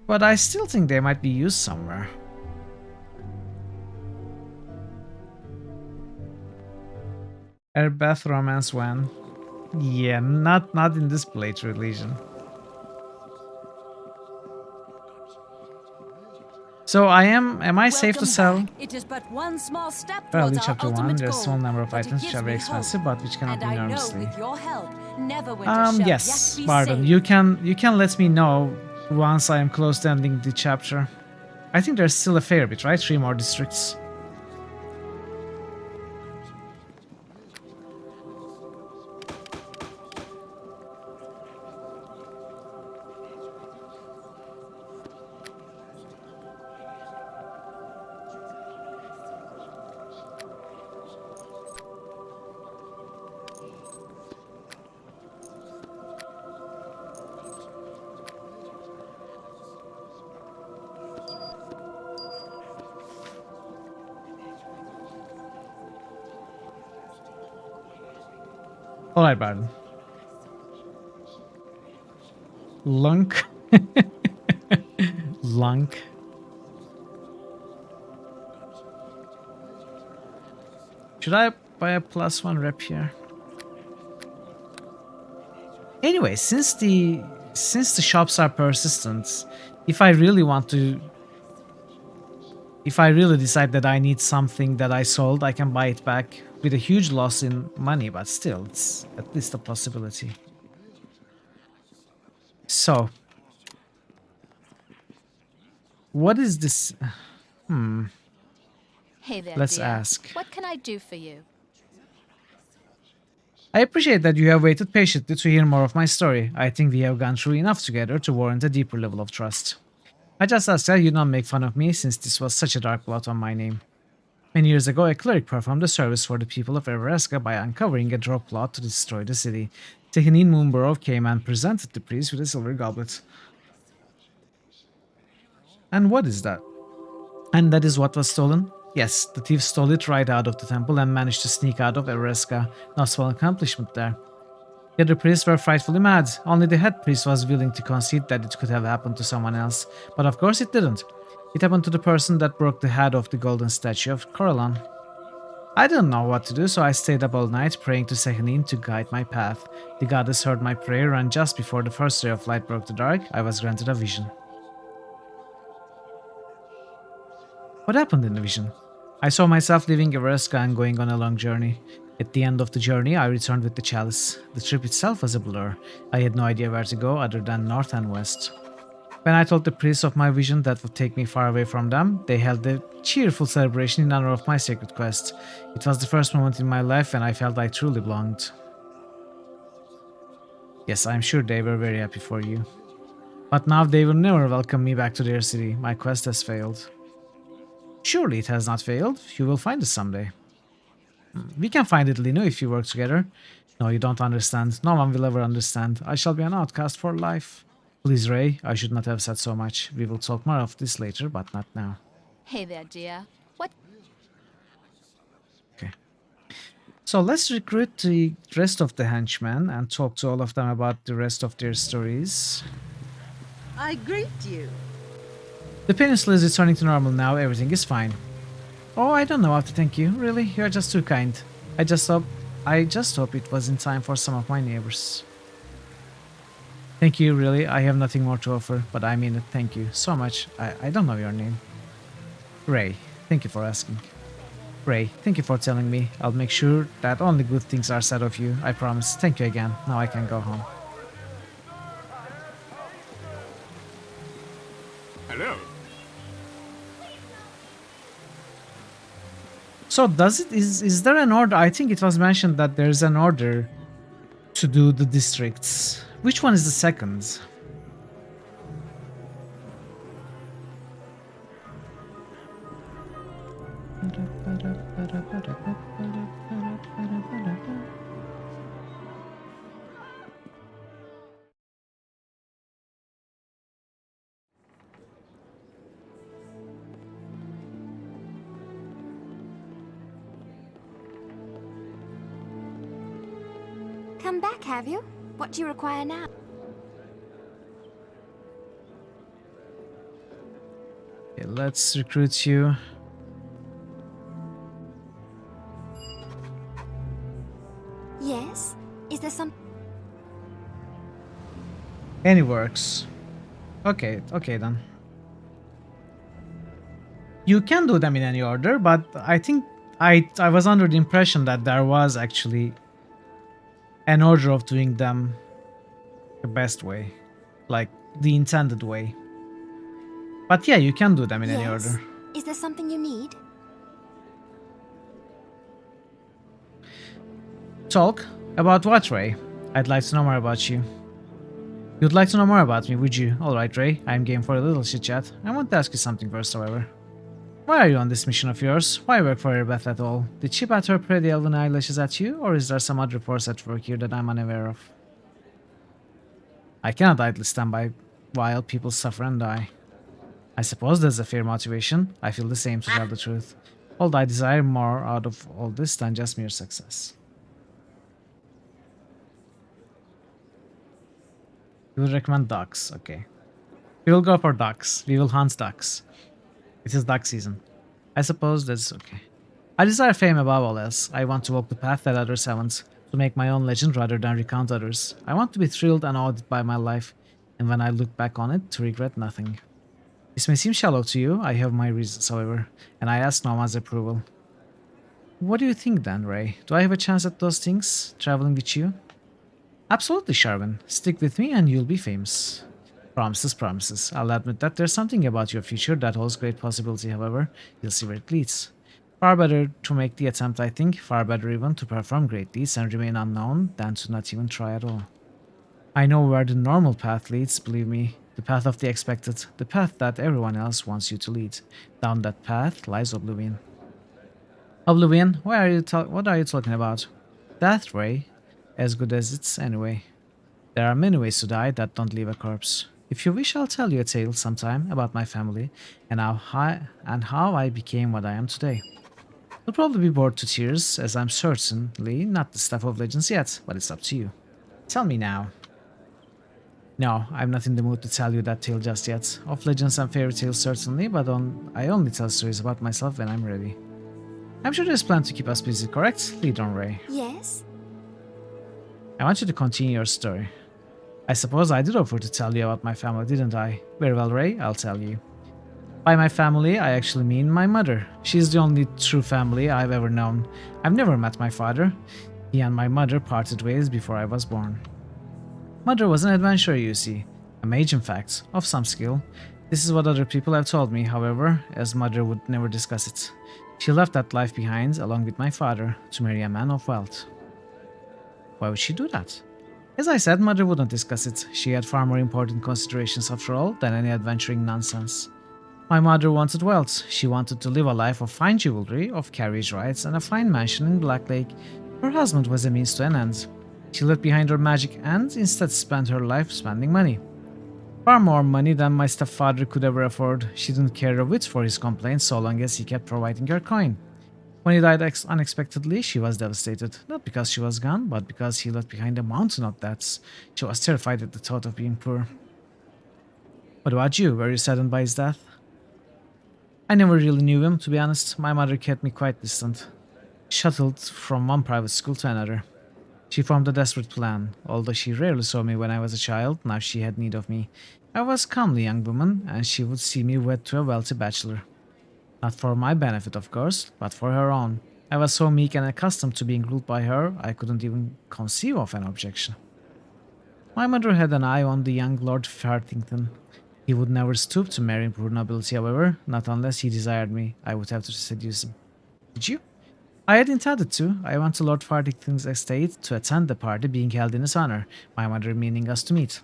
But I still think they might be used somewhere. Airbeth Romance when? Yeah, not in this playthrough, Legion. So am I safe to sell? It is but one small step Well, towards in our chapter 1, ultimate there's a goal, small number of but it items which gives are very me hope. expensive, but which cannot And be I know nervously. with your help, Neverwinter shall Yes, yet be pardon. saved. You can let me know once I am close to ending the chapter. I think there's still a fair bit, right? 3 more districts. Alright, Barden. Lunk. Lunk. Should I buy a +1 rep here? Anyway, since the shops are persistent, if I really decide that I need something that I sold, I can buy it back with a huge loss in money, but still, it's at least a possibility. So, what is this? Hey there, Let's dear. ask. What can I do for you? I appreciate that you have waited patiently to hear more of my story. I think we have gone through enough together to warrant a deeper level of trust. I just ask that you not make fun of me since this was such a dark blot on my name. Many years ago, a cleric performed a service for the people of Everesca by uncovering a drop plot to destroy the city. Tehanin Moonborough came and presented the priest with a silver goblet. And what is that? And that is what was stolen? Yes, the thief stole it right out of the temple and managed to sneak out of Ereska. No small accomplishment there. The other priests were frightfully mad. Only the head priest was willing to concede that it could have happened to someone else. But of course it didn't. It happened to the person that broke the head off the golden statue of Corellon. I didn't know what to do, so I stayed up all night praying to Sehanin to guide my path. The goddess heard my prayer, and just before the first ray of light broke the dark, I was granted a vision. What happened in the vision? I saw myself leaving Everska and going on a long journey. At the end of the journey, I returned with the chalice. The trip itself was a blur. I had no idea where to go other than north and west. When I told the priests of my vision that would take me far away from them, they held a cheerful celebration in honor of my sacred quest. It was the first moment in my life when I felt I truly belonged. Yes, I'm sure they were very happy for you. But now they will never welcome me back to their city. My quest has failed. Surely it has not failed. You will find it someday. We can find it, Lino, if we work together. No, you don't understand. No one will ever understand. I shall be an outcast for life. Please, Ray, I should not have said so much. We will talk more of this later, but not now. Hey there, dear. What? Okay. So let's recruit the rest of the henchmen and talk to all of them about the rest of their stories. I greet you. The peninsula is returning to normal now. Everything is fine. Oh, I don't know how to thank you. Really, you're just too kind. I just hope it was in time for some of my neighbors. Thank you, really. I have nothing more to offer, but I mean it. Thank you so much. I don't know your name. Ray, thank you for asking. Ray, thank you for telling me. I'll make sure that only good things are said of you. I promise. Thank you again. Now I can go home. Hello. So is there an order? I think it was mentioned that there's an order to do the districts. Which one is the second? Come back, have you? What do you require now? Okay, let's recruit you. Yes? Is there some... Any works. Okay then. You can do them in any order, but I think I was under the impression that there was actually an order of doing them the best way, like the intended way. But yeah, you can do them in any order. Is there something you need? Talk? About what, Ray? I'd like to know more about you. You'd like to know more about me, would you? Alright, Ray, I'm game for a little chit-chat. I want to ask you something first, however. Why are you on this mission of yours? Why work for Erebeth at all? Did she bat her pretty elven eyelashes at you, or is there some other force at work here that I'm unaware of? I cannot idly stand by while people suffer and die. I suppose there's a fair motivation. I feel the same, to tell the truth. Although I desire more out of all this than just mere success. We will recommend ducks, okay. We will go for ducks. We will hunt ducks. It is duck season. I suppose that's okay. I desire fame above all else. I want to walk the path that others haven't, to make my own legend rather than recount others. I want to be thrilled and awed by my life, and when I look back on it, to regret nothing. This may seem shallow to you, I have my reasons, however, and I ask no one's approval. What do you think then, Ray? Do I have a chance at those things, traveling with you? Absolutely, Sharvin. Stick with me and you'll be famous. Promises, promises. I'll admit that there's something about your future that holds great possibility, however. You'll see where it leads. Far better to make the attempt, I think. Far better even to perform great deeds and remain unknown than to not even try at all. I know where the normal path leads, believe me. The path of the expected. The path that everyone else wants you to lead. Down that path lies oblivion. Oblivion? What are you talking about? Death, Ray. As good as it's anyway. There are many ways to die that don't leave a corpse. If you wish, I'll tell you a tale sometime about my family and how I became what I am today. You'll probably be bored to tears, as I'm certainly not the stuff of legends yet, but it's up to you. Tell me now. No, I'm not in the mood to tell you that tale just yet. Of legends and fairy tales certainly, but I only tell stories about myself when I'm ready. I'm sure there's plan to keep us busy, correct? Lead on, Ray. Yes? I want you to continue your story. I suppose I did offer to tell you about my family, didn't I? Very well, Ray, I'll tell you. By my family, I actually mean my mother. She's the only true family I've ever known. I've never met my father. He and my mother parted ways before I was born. Mother was an adventurer, you see. A mage, in fact, of some skill. This is what other people have told me, however, as mother would never discuss it. She left that life behind, along with my father, to marry a man of wealth. Why would she do that? As I said, mother wouldn't discuss it. She had far more important considerations, after all, than any adventuring nonsense. My mother wanted wealth. She wanted to live a life of fine jewelry, of carriage rides, and a fine mansion in Black Lake. Her husband was a means to an end. She left behind her magic and instead spent her life spending money. Far more money than my stepfather could ever afford. She didn't care a whit for his complaints so long as he kept providing her coin. When he died unexpectedly, she was devastated. Not because she was gone, but because he left behind a mountain of debts. She was terrified at the thought of being poor. What about you? Were you saddened by his death? I never really knew him, to be honest. My mother kept me quite distant. Shuttled from one private school to another. She formed a desperate plan. Although she rarely saw me when I was a child, now she had need of me. I was a comely young woman, and she would see me wed to a wealthy bachelor. Not for my benefit, of course, but for her own. I was so meek and accustomed to being ruled by her, I couldn't even conceive of an objection. My mother had an eye on the young Lord Farthington. He would never stoop to marry poor nobility, however, not unless he desired me. I would have to seduce him. Did you? I had intended to. I went to Lord Farthington's estate to attend the party being held in his honor, my mother meaning us to meet.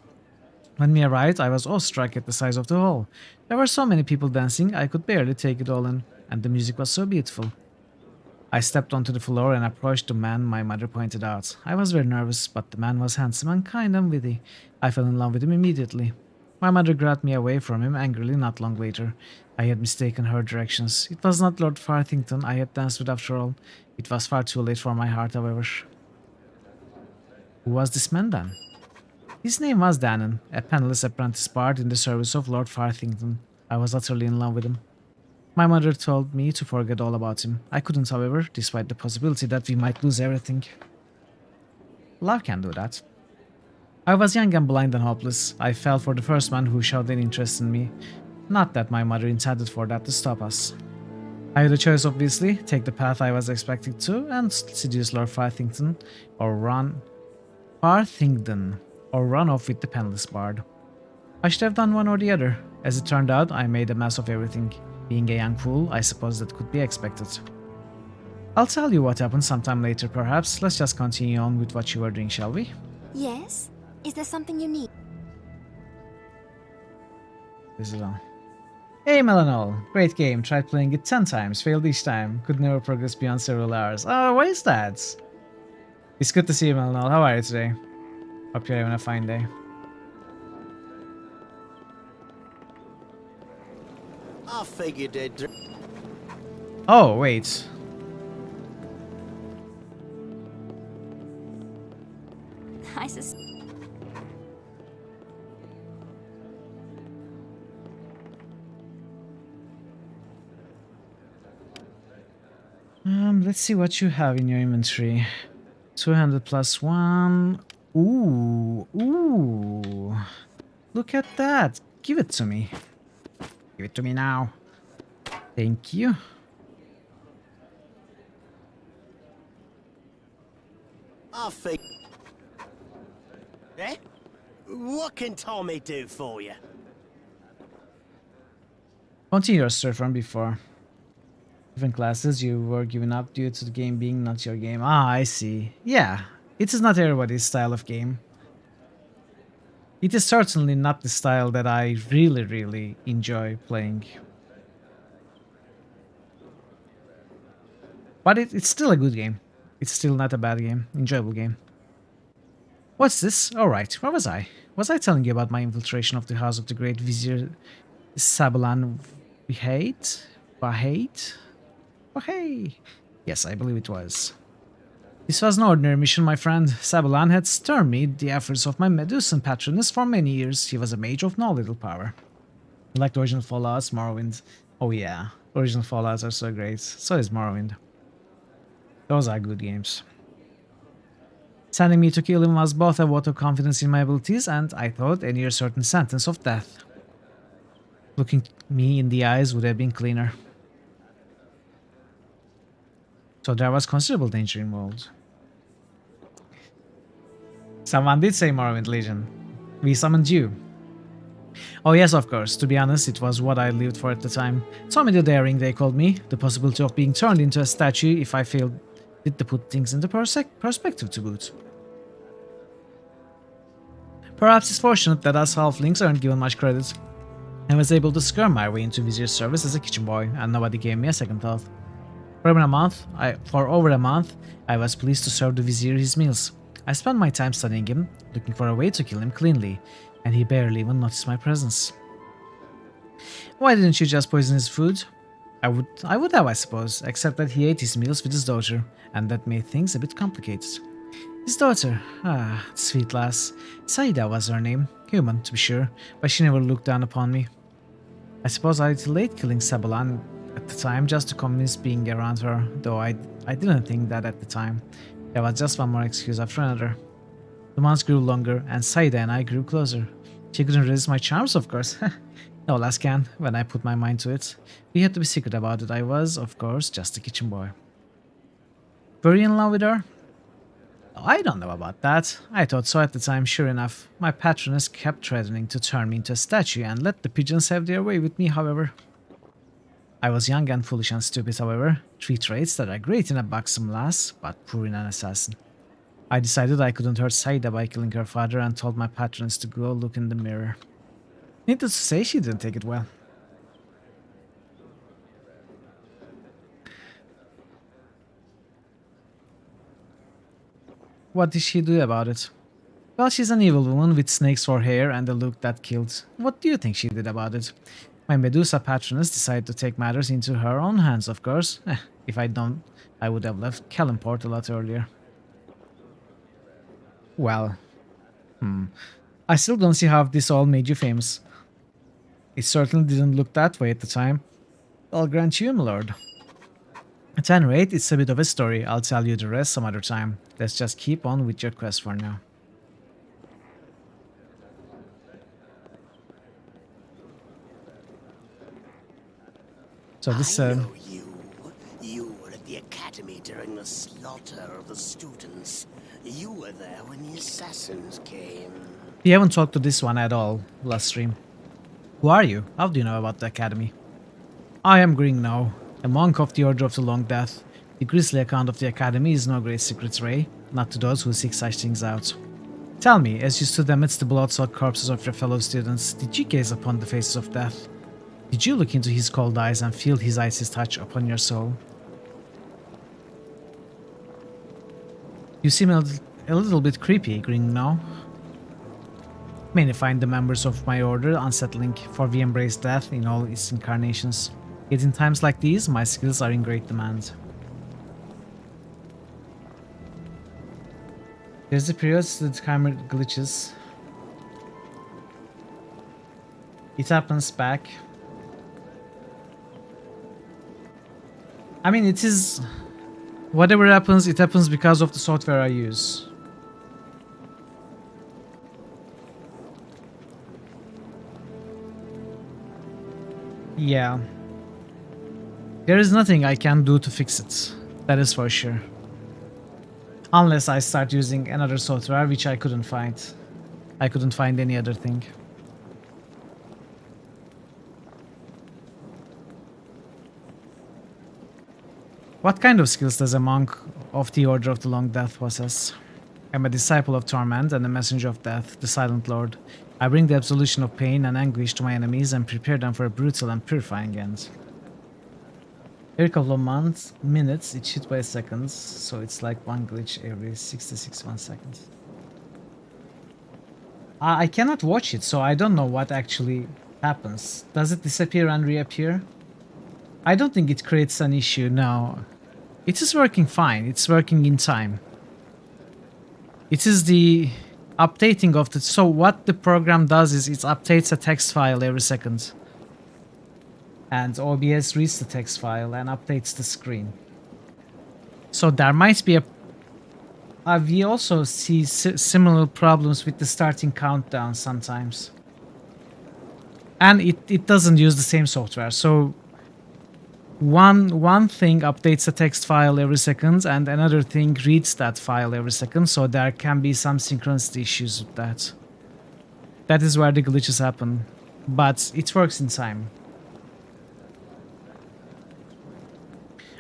When we arrived, I was awestruck at the size of the hall. There were so many people dancing, I could barely take it all in, and the music was so beautiful. I stepped onto the floor and approached the man my mother pointed out. I was very nervous, but the man was handsome and kind and witty. I fell in love with him immediately. My mother grabbed me away from him angrily not long later. I had mistaken her directions. It was not Lord Farthington I had danced with after all. It was far too late for my heart, however. Who was this man then? His name was Dannon, a penniless apprentice bard in the service of Lord Farthington. I was utterly in love with him. My mother told me to forget all about him. I couldn't, however, despite the possibility that we might lose everything. Love can do that. I was young and blind and hopeless. I fell for the first man who showed any interest in me. Not that my mother intended for that to stop us. I had a choice, obviously, take the path I was expected to and seduce Lord Farthington, or run off with the penniless bard. I should have done one or the other. As it turned out, I made a mess of everything. Being a young fool, I suppose that could be expected. I'll tell you what happened sometime later, perhaps. Let's just continue on with what you were doing, shall we? Yes? Is there something you need? This is on. Hey Melanol, great game. Tried playing it 10 times, failed each time. Could never progress beyond several hours. Oh, why is that? It's good to see you, Melanol. How are you today? Hope you're having a fine day. I figured they'd... Oh, wait. I suspect. Let's see what you have in your inventory. 200 plus 1. Ooh. Look at that. Give it to me. Give it to me now. Thank you. I think... Eh? What can Tommy do for you? Continue your story from before. Different classes you were given up due to the game being not your game. Ah, I see. Yeah, it is not everybody's style of game. It is certainly not the style that I really enjoy playing. But it's still a good game. It's still not a bad game. Enjoyable game. What's this? Alright, where was I? Was I telling you about my infiltration of the house of the great Vizier Sabalan Bahait? Yes, I believe it was. This was no ordinary mission, my friend. Sabalan had stymied the efforts of my Medusan patroness for many years. He was a mage of no little power. You like the original Fallouts, Morrowind? Oh yeah, original Fallouts are so great. So is Morrowind. Those are good games. Sending me to kill him was both a vote of confidence in my abilities and, I thought, a near certain sentence of death. Looking me in the eyes would have been cleaner. So there was considerable danger involved. Someone did say Morrowind Legion. We summoned you. Oh yes, of course. To be honest, it was what I lived for at the time. So many daring, they called me. The possibility of being turned into a statue if I failed did to put things into perspective to boot. Perhaps it's fortunate that us halflings aren't given much credit. I was able to scare my way into Vizier's service as a kitchen boy, and nobody gave me a second thought. For over a month, I was pleased to serve the Vizier his meals. I spent my time studying him, looking for a way to kill him cleanly, and he barely even noticed my presence. Why didn't you just poison his food? I would have, I suppose, except that he ate his meals with his daughter, and that made things a bit complicated. His daughter, sweet lass. Saida was her name, human to be sure, but she never looked down upon me. I suppose I delayed killing Sabalan at the time just to convince being around her, though I didn't think that at the time. There was just one more excuse after another. The months grew longer, and Saida and I grew closer. She couldn't resist my charms, of course. No less can, when I put my mind to it. We had to be secret about it. I was, of course, just a kitchen boy. Were you in love with her? I don't know about that. I thought so at the time, sure enough. My patroness kept threatening to turn me into a statue and let the pigeons have their way with me, however. I was young and foolish and stupid, however. 3 traits that are great in a buxom lass, but poor in an assassin. I decided I couldn't hurt Saida by killing her father and told my patroness to go look in the mirror. Needless to say, she didn't take it well. What did she do about it? Well, she's an evil woman with snakes for hair and a look that killed. What do you think she did about it? My Medusa patroness decided to take matters into her own hands, of course. If I'd known, I would have left Kellenport a lot earlier. Well, I still don't see how this all made you famous. It certainly didn't look that way at the time. I'll grant you, my lord. At any rate, it's a bit of a story. I'll tell you the rest some other time. Let's just keep on with your quest for now. So this I know you. You were at the academy during the slaughter of the students. You were there when the assassins came. We haven't talked to this one at all last stream. Who are you? How do you know about the academy? I am Gringno, a monk of the Order of the Long Death. The grisly account of the academy is no great secret, Ray, not to those who seek such things out. Tell me, as you stood amidst the blood-soaked corpses of your fellow students, did you gaze upon the faces of death? Did you look into his cold eyes and feel his icy touch upon your soul? You seem a little bit creepy, Gringno. Many find the members of my order unsettling, for we embrace death in all its incarnations. Yet in times like these, my skills are in great demand. There's a period that timer glitches. It happens back. I mean, it is... Whatever happens, it happens because of the software I use. Yeah. There is nothing I can do to fix it. That is for sure. Unless I start using another software, which I couldn't find. I couldn't find any other thing. What kind of skills does a monk of the Order of the Long Death possess? I am a disciple of torment and a messenger of death, the Silent Lord. I bring the absolution of pain and anguish to my enemies and prepare them for a brutal and purifying end. Every couple of minutes, it's hit by seconds, so it's like one glitch every 66 1 second. I cannot watch it, so I don't know what actually happens. Does it disappear and reappear? I don't think it creates an issue, no. It is working fine, it's working in time. It is the updating of the... So what the program does is it updates a text file every second. And OBS reads the text file and updates the screen. So there might be a... we also see similar problems with the starting countdown sometimes. And it doesn't use the same software, so one thing updates a text file every second and another thing reads that file every second, so there can be some synchronicity issues with that. That is where the glitches happen, but it works in time.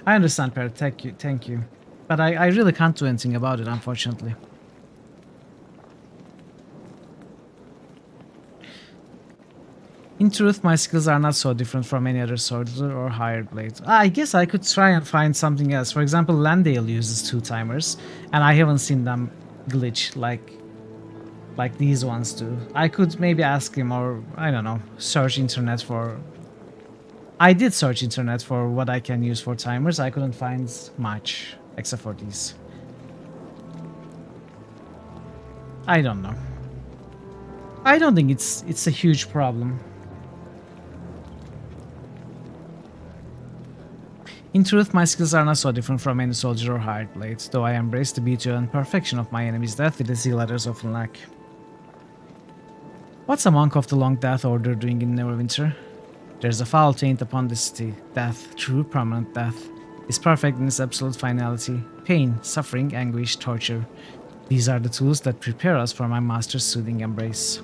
I understand, Parrot, thank you. But I really can't do anything about it, unfortunately. In truth, my skills are not so different from any other sorcerer or hired blade. I guess I could try and find something else. For example, Landale uses 2 timers, and I haven't seen them glitch like these ones do. I could maybe ask him, or I don't know, search internet for... I did search internet for what I can use for timers. I couldn't find much, except for these. I don't know. I don't think it's a huge problem. In truth, my skills are not so different from any soldier or hired blade, though I embrace the beauty and perfection of my enemy's death with the zeal others often lack. What's a monk of the Long Death Order doing in Neverwinter? There's a foul taint upon the city. Death, true permanent death, is perfect in its absolute finality. Pain, suffering, anguish, torture. These are the tools that prepare us for my master's soothing embrace.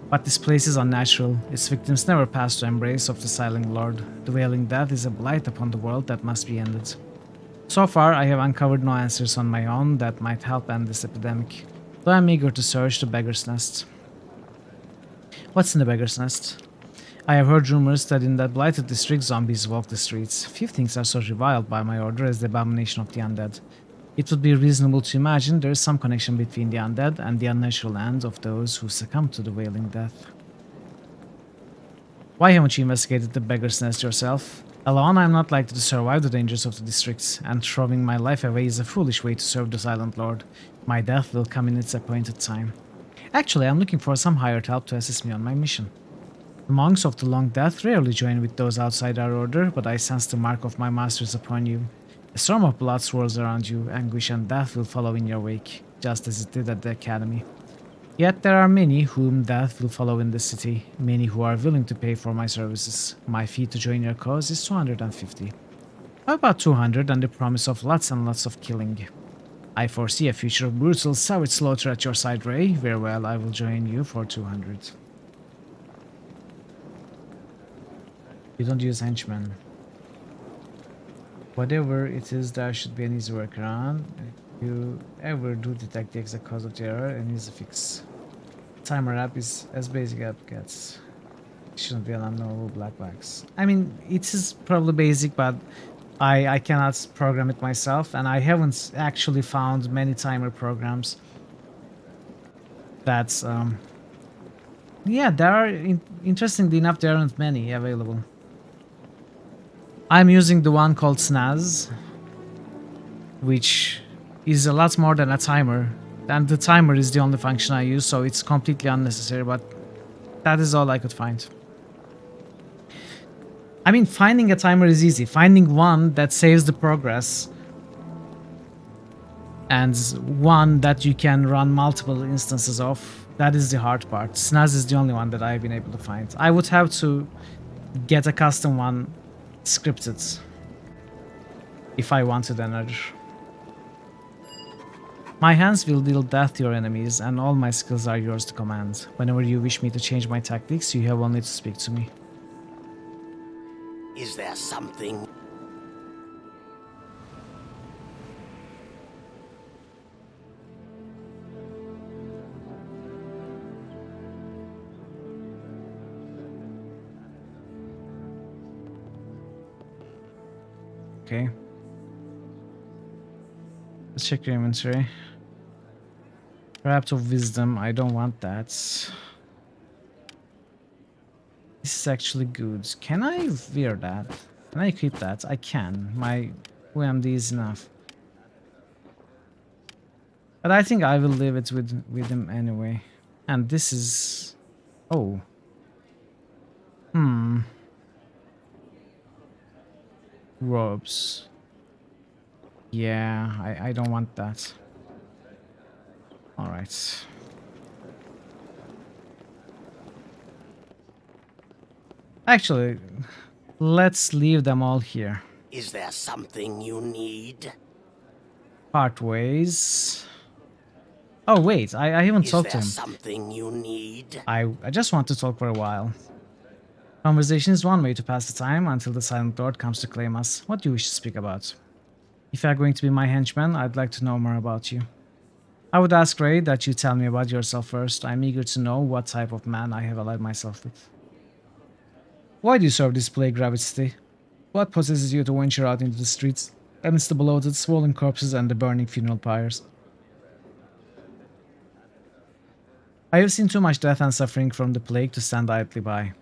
But this place is unnatural. Its victims never pass to embrace of the silent lord. The wailing death is a blight upon the world that must be ended. So far, I have uncovered no answers on my own that might help end this epidemic, though I'm eager to search the beggar's nest. What's in the beggar's nest? I have heard rumors that in that blighted district zombies walk the streets. Few things are so reviled by my order as the abomination of the undead. It would be reasonable to imagine there is some connection between the undead and the unnatural end of those who succumb to the wailing death. Why haven't you investigated the beggar's nest yourself? Alone, I am not likely to survive the dangers of the districts, and throwing my life away is a foolish way to serve the Silent Lord. My death will come in its appointed time. Actually, I am looking for some hired help to assist me on my mission. The monks of the Long Death rarely join with those outside our order, but I sense the mark of my masters upon you. A storm of blood swirls around you, anguish and death will follow in your wake, just as it did at the academy. Yet there are many whom death will follow in the city, many who are willing to pay for my services. My fee to join your cause is 250. How about 200 and the promise of lots and lots of killing? I foresee a future of brutal, savage slaughter at your side, Ray. Very well, I will join you for 200. You don't use henchmen. Whatever it is, there should be an easy workaround. If you ever do detect the exact cause of the error, an easy fix. Timer app is as basic app gets. It shouldn't be an unknowable black box. I mean, it is probably basic, but I cannot program it myself, and I haven't actually found many timer programs that's yeah, there are interestingly enough there aren't many available. I'm using the one called Snaz, which is a lot more than a timer, and the timer is the only function I use, so it's completely unnecessary, but that is all I could find. I mean, finding a timer is easy. Finding one that saves the progress and one that you can run multiple instances of, that is the hard part. Snaz is the only one that I've been able to find. I would have to get a custom one scripted if I wanted another. My hands will deal death to your enemies, and all my skills are yours to command. Whenever you wish me to change my tactics, you have only to speak to me. Is there something? Okay. Let's check your inventory. Perhaps of wisdom, I don't want that. This is actually good. Can I wear that? Can I equip that? I can. My OMD is enough. But I think I will leave it with him anyway. And this is... Oh. Robes. Yeah, I don't want that. Alright. Actually, let's leave them all here. Is there something you need? Part ways. Oh wait, I haven't talked to him. Is there something you need? I just want to talk for a while. Conversation is one way to pass the time until the Silent Lord comes to claim us. What do you wish to speak about? If you are going to be my henchman, I'd like to know more about you. I would ask Ray that you tell me about yourself first. I'm eager to know what type of man I have allied myself with. Why do you serve this plague ravaged city? What possesses you to venture out into the streets amidst the bloated, swollen corpses and the burning funeral pyres? I have seen too much death and suffering from the plague to stand idly by.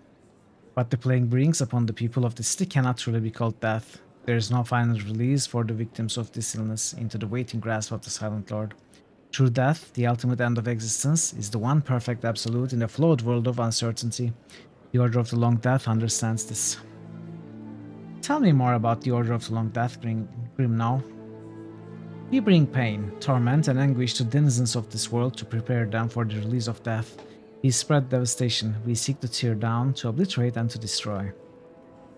What the plague brings upon the people of the city cannot truly be called death. There is no final release for the victims of this illness into the waiting grasp of the Silent Lord. True death, the ultimate end of existence, is the one perfect absolute in the flawed world of uncertainty. The Order of the Long Death understands this. Tell me more about the Order of the Long Death, Grim now. We bring pain, torment, and anguish to denizens of this world to prepare them for the release of death. We spread devastation. We seek to tear down, to obliterate, and to destroy.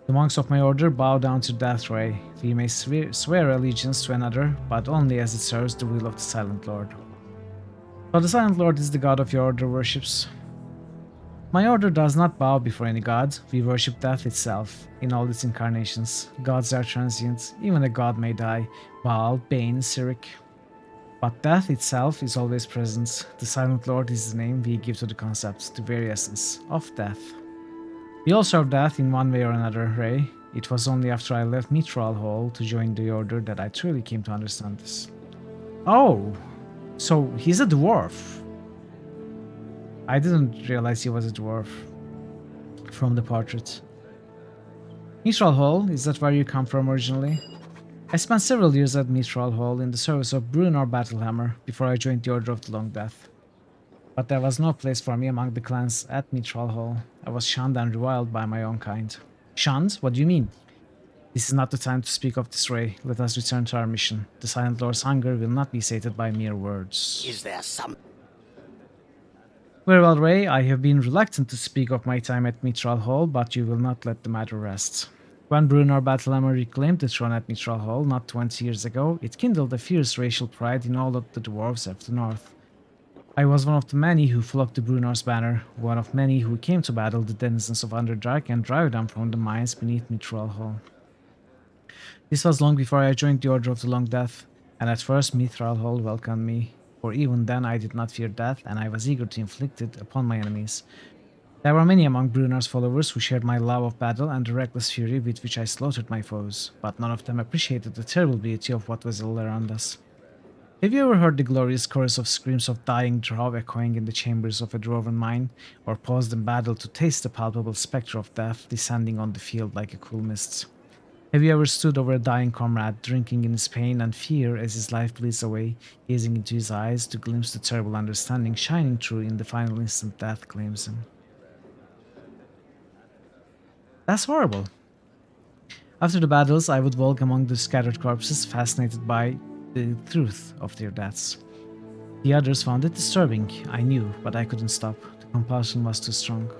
The monks of my order bow down to Death Ray. We may swear allegiance to another, but only as it serves the will of the Silent Lord. But the Silent Lord is the god of your order worships. My order does not bow before any god. We worship death itself, in all its incarnations. Gods are transient. Even a god may die. Baal, Bane, Sirik. But death itself is always present. The Silent Lord is the name we give to the concept, the very essence of death. We all serve death in one way or another, Ray. It was only after I left Mithril Hall to join the Order that I truly came to understand this. Oh, so he's a dwarf. I didn't realize he was a dwarf from the portrait. Mithril Hall, is that where you come from originally? I spent several years at Mithril Hall in the service of Brunor Battlehammer before I joined the Order of the Long Death. But there was no place for me among the clans at Mithril Hall. I was shunned and reviled by my own kind. Shunned? What do you mean? This is not the time to speak of this, Ray. Let us return to our mission. The Silent Lord's hunger will not be sated by mere words. Is there some... Very well, Ray. I have been reluctant to speak of my time at Mithril Hall, but you will not let the matter rest. When Brunor Battlehammer reclaimed the throne at Mithril Hall not 20 years ago, it kindled a fierce racial pride in all of the dwarves of the north. I was one of the many who flocked to Brunor's banner, one of many who came to battle the denizens of Underdark and drive them from the mines beneath Mithril Hall. This was long before I joined the Order of the Long Death, and at first Mithril Hall welcomed me, for even then I did not fear death and I was eager to inflict it upon my enemies. There were many among Brunor's followers who shared my love of battle and the reckless fury with which I slaughtered my foes, but none of them appreciated the terrible beauty of what was all around us. Have you ever heard the glorious chorus of screams of dying drow echoing in the chambers of a dwarven mine, or paused in battle to taste the palpable spectre of death descending on the field like a cool mist? Have you ever stood over a dying comrade, drinking in his pain and fear as his life bleeds away, gazing into his eyes to glimpse the terrible understanding shining through in the final instant death claims him? That's horrible. After the battles, I would walk among the scattered corpses, fascinated by the truth of their deaths. The others found it disturbing, I knew, but I couldn't stop. The compulsion was too strong.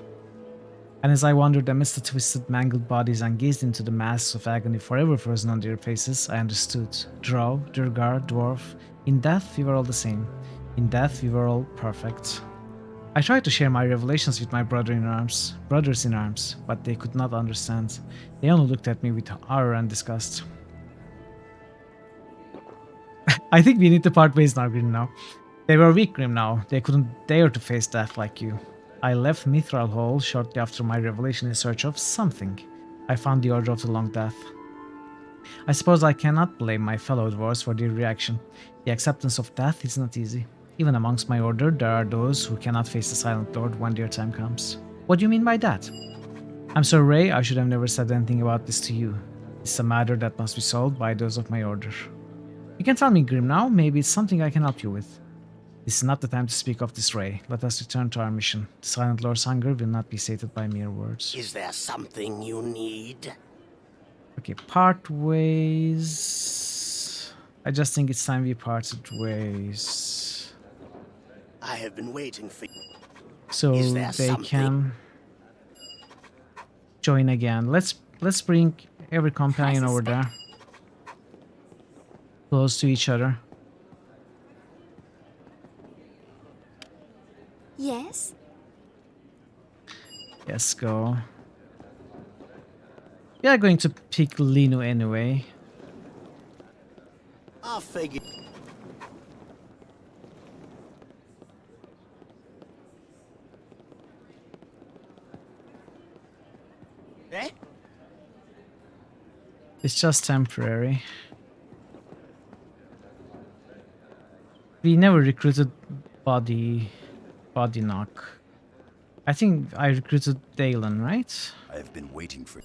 And as I wandered amidst the twisted, mangled bodies and gazed into the masks of agony forever frozen on their faces, I understood. Drow, Durgar, Dwarf, in death we were all the same. In death we were all perfect. I tried to share my revelations with my brothers in arms, but they could not understand. They only looked at me with horror and disgust. I think we need to part ways now, Grim now. They were weak, Grim now. They couldn't dare to face death like you. I left Mithril Hall shortly after my revelation in search of something. I found the Order of the Long Death. I suppose I cannot blame my fellow dwarves for their reaction. The acceptance of death is not easy. Even amongst my order, there are those who cannot face the Silent Lord when their time comes. What do you mean by that? I'm sorry, Ray, I should have never said anything about this to you. It's a matter that must be solved by those of my order. You can tell me, Grim, now. Maybe it's something I can help you with. This is not the time to speak of this, Ray. Let us return to our mission. The Silent Lord's hunger will not be sated by mere words. Is there something you need? Okay, part ways. I just think it's time we parted ways. I have been waiting for you. So they can join again. Let's bring every companion over there. Close to each other. Yes? Yes, go. We are going to pick Linu anyway. I'll figure. Eh? It's just temporary. We never recruited Body Knock. I think I recruited Dalen, right? I've been waiting for.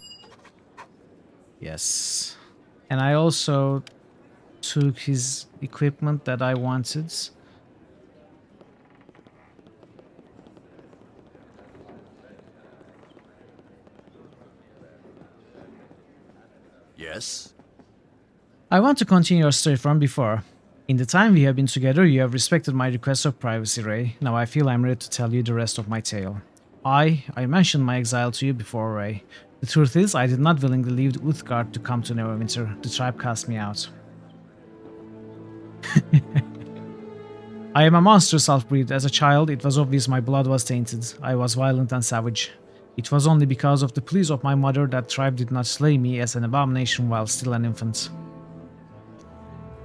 Yes. And I also took his equipment that I wanted. Yes? I want to continue our story from before. In the time we have been together, you have respected my request of privacy, Ray. Now I feel I'm ready to tell you the rest of my tale. I mentioned my exile to you before, Ray. The truth is, I did not willingly leave the Uthgard to come to Neverwinter. The tribe cast me out. I am a monstrous half-breed. As a child, it was obvious my blood was tainted. I was violent and savage. It was only because of the pleas of my mother that tribe did not slay me as an abomination while still an infant.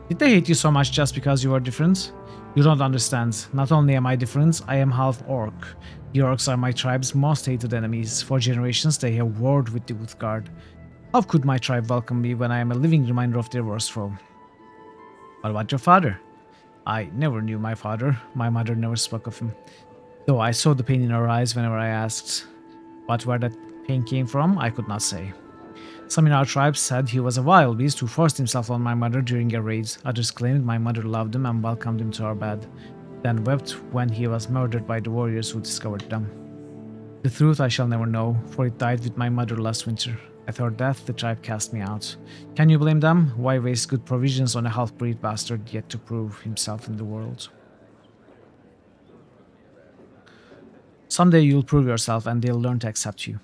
Did they hate you so much just because you are different? You don't understand. Not only am I different, I am half orc. The orcs are my tribe's most hated enemies. For generations they have warred with the Uthgard. How could my tribe welcome me when I am a living reminder of their worst foe? What about your father? I never knew my father. My mother never spoke of him. Though I saw the pain in her eyes whenever I asked. But where that pain came from, I could not say. Some in our tribe said he was a wild beast who forced himself on my mother during a raid. Others claimed my mother loved him and welcomed him to our bed, then wept when he was murdered by the warriors who discovered them. The truth I shall never know, for it died with my mother last winter. At her death, the tribe cast me out. Can you blame them? Why waste good provisions on a half-breed bastard yet to prove himself in the world? Someday you'll prove yourself and they'll learn to accept you.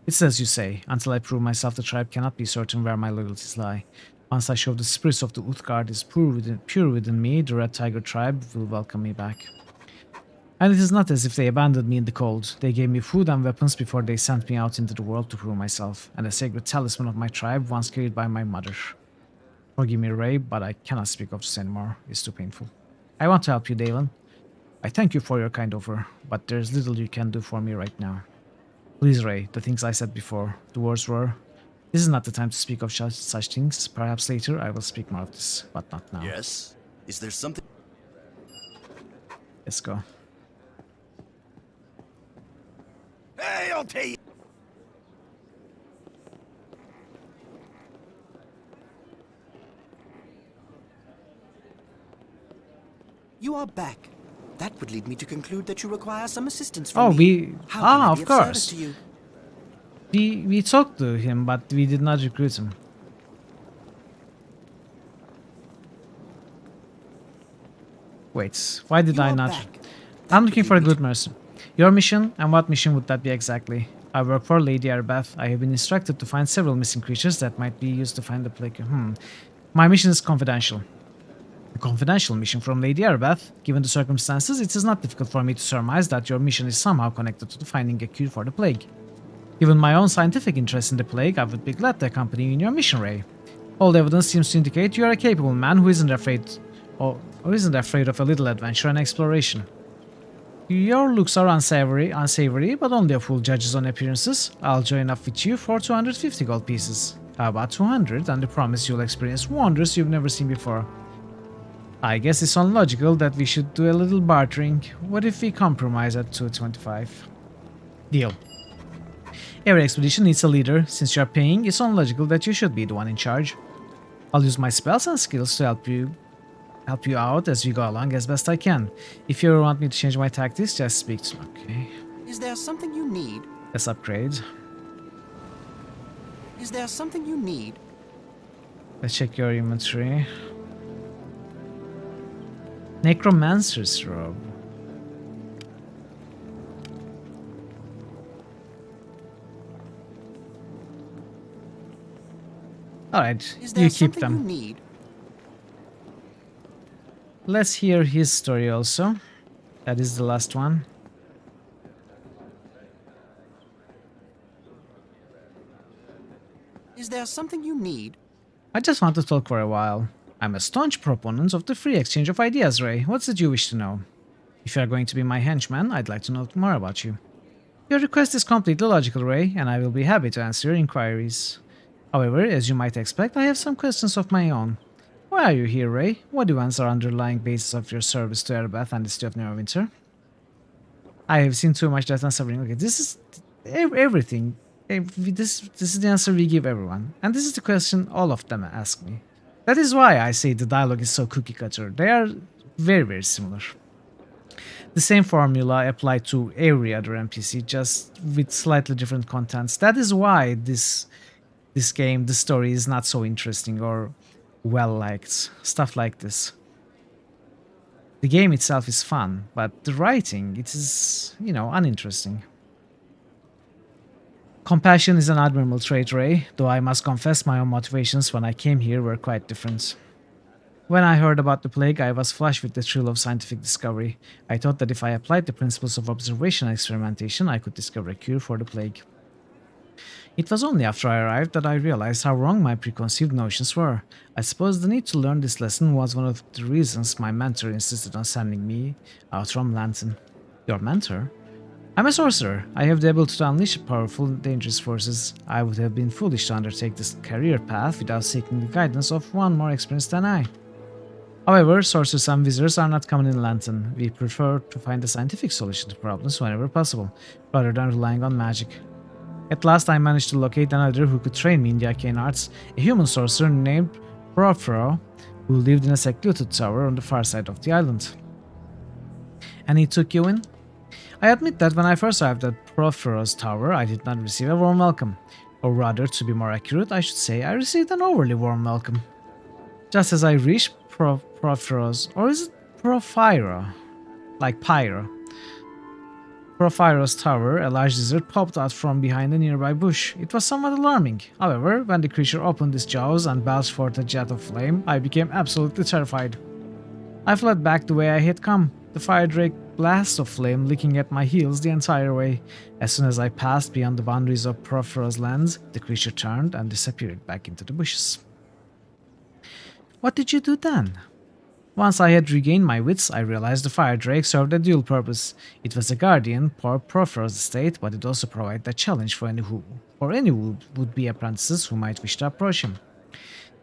It's as you say, until I prove myself the tribe cannot be certain where my loyalties lie. Once I show the spirits of the Uthgard is pure within me, the Red Tiger tribe will welcome me back. And it is not as if they abandoned me in the cold. They gave me food and weapons before they sent me out into the world to prove myself, and a sacred talisman of my tribe once carried by my mother. Forgive me, Ray, but I cannot speak of this anymore. It's too painful. I want to help you, Dalen. I thank you for your kind offer, but there's little you can do for me right now. Please, Ray, the things I said before. The words were, this is not the time to speak of such things. Perhaps later I will speak more of this, but not now. Yes? Is there something? Let's go. Hey, I'll tell you. You are back. That would lead me to conclude that you require some assistance from me. Of course. We talked to him, but we did not recruit him. Wait, why did I not? I'm looking for a good mercer. Your mission? And what mission would that be exactly? I work for Lady Arbeth. I have been instructed to find several missing creatures that might be used to find the plague. My mission is confidential. A confidential mission from Lady Arbeth? Given the circumstances, it is not difficult for me to surmise that your mission is somehow connected to finding a cure for the plague. Given my own scientific interest in the plague, I would be glad to accompany you in your mission, Ray. All the evidence seems to indicate you are a capable man who isn't afraid of a little adventure and exploration. Your looks are unsavory, but only a fool judges on appearances. I'll join up with you for 250 gold pieces. How about 200, and I promise you'll experience wonders you've never seen before. I guess it's unlogical that we should do a little bartering. What if we compromise at 225? Deal. Every expedition needs a leader. Since you are paying, it's unlogical that you should be the one in charge. I'll use my spells and skills to help you out as we go along as best I can. If you ever want me to change my tactics, just speak to me. Okay. Is there something you need? Let's upgrade. Is there something you need? Let's check your inventory. Necromancer's robe. Alright, you keep them. Need? Let's hear his story also. That is the last one. Is there something you need? I just want to talk for a while. I'm a staunch proponent of the free exchange of ideas, Ray. What's it you wish to know? If you are going to be my henchman, I'd like to know more about you. Your request is completely logical, Ray, and I will be happy to answer your inquiries. However, as you might expect, I have some questions of my own. Why are you here, Ray? What events are underlying basis of your service to Erebeth and the city of Neverwinter? I have seen too much death and suffering. Okay, this is everything. This is the answer we give everyone. And this is the question all of them ask me. That is why I say the dialogue is so cookie cutter. They are very, very similar. The same formula applied to every other NPC, just with slightly different contents. That is why this game, the story is not so interesting or well-liked. Stuff like this. The game itself is fun, but the writing, it is, uninteresting. Compassion is an admirable trait, Ray, though I must confess my own motivations when I came here were quite different. When I heard about the plague, I was flushed with the thrill of scientific discovery. I thought that if I applied the principles of observation and experimentation, I could discover a cure for the plague. It was only after I arrived that I realized how wrong my preconceived notions were. I suppose the need to learn this lesson was one of the reasons my mentor insisted on sending me out from Lantern. Your mentor? I'm a sorcerer. I have the ability to unleash powerful, dangerous forces. I would have been foolish to undertake this career path without seeking the guidance of one more experienced than I. However, sorcerers and wizards are not common in Lantern. We prefer to find a scientific solution to problems whenever possible, rather than relying on magic. At last I managed to locate another who could train me in the arcane arts, a human sorcerer named Porphyro, who lived in a secluded tower on the far side of the island. And he took you in? I admit that when I first arrived at Porphyro's tower, I did not receive a warm welcome. Or rather, to be more accurate, I should say I received an overly warm welcome. Just as I reached Porphyro's, or is it Porphyro? Like Pyro. Porphyro's tower, a large lizard popped out from behind a nearby bush. It was somewhat alarming. However, when the creature opened its jaws and belched forth a jet of flame, I became absolutely terrified. I fled back the way I had come, the fire drake blast of flame licking at my heels the entire way. As soon as I passed beyond the boundaries of Porphyro's lands, the creature turned and disappeared back into the bushes. What did you do then? Once I had regained my wits, I realized the fire drake served a dual purpose. It was a guardian for Porphyro's estate, but it also provided a challenge for any would-be apprentices who might wish to approach him.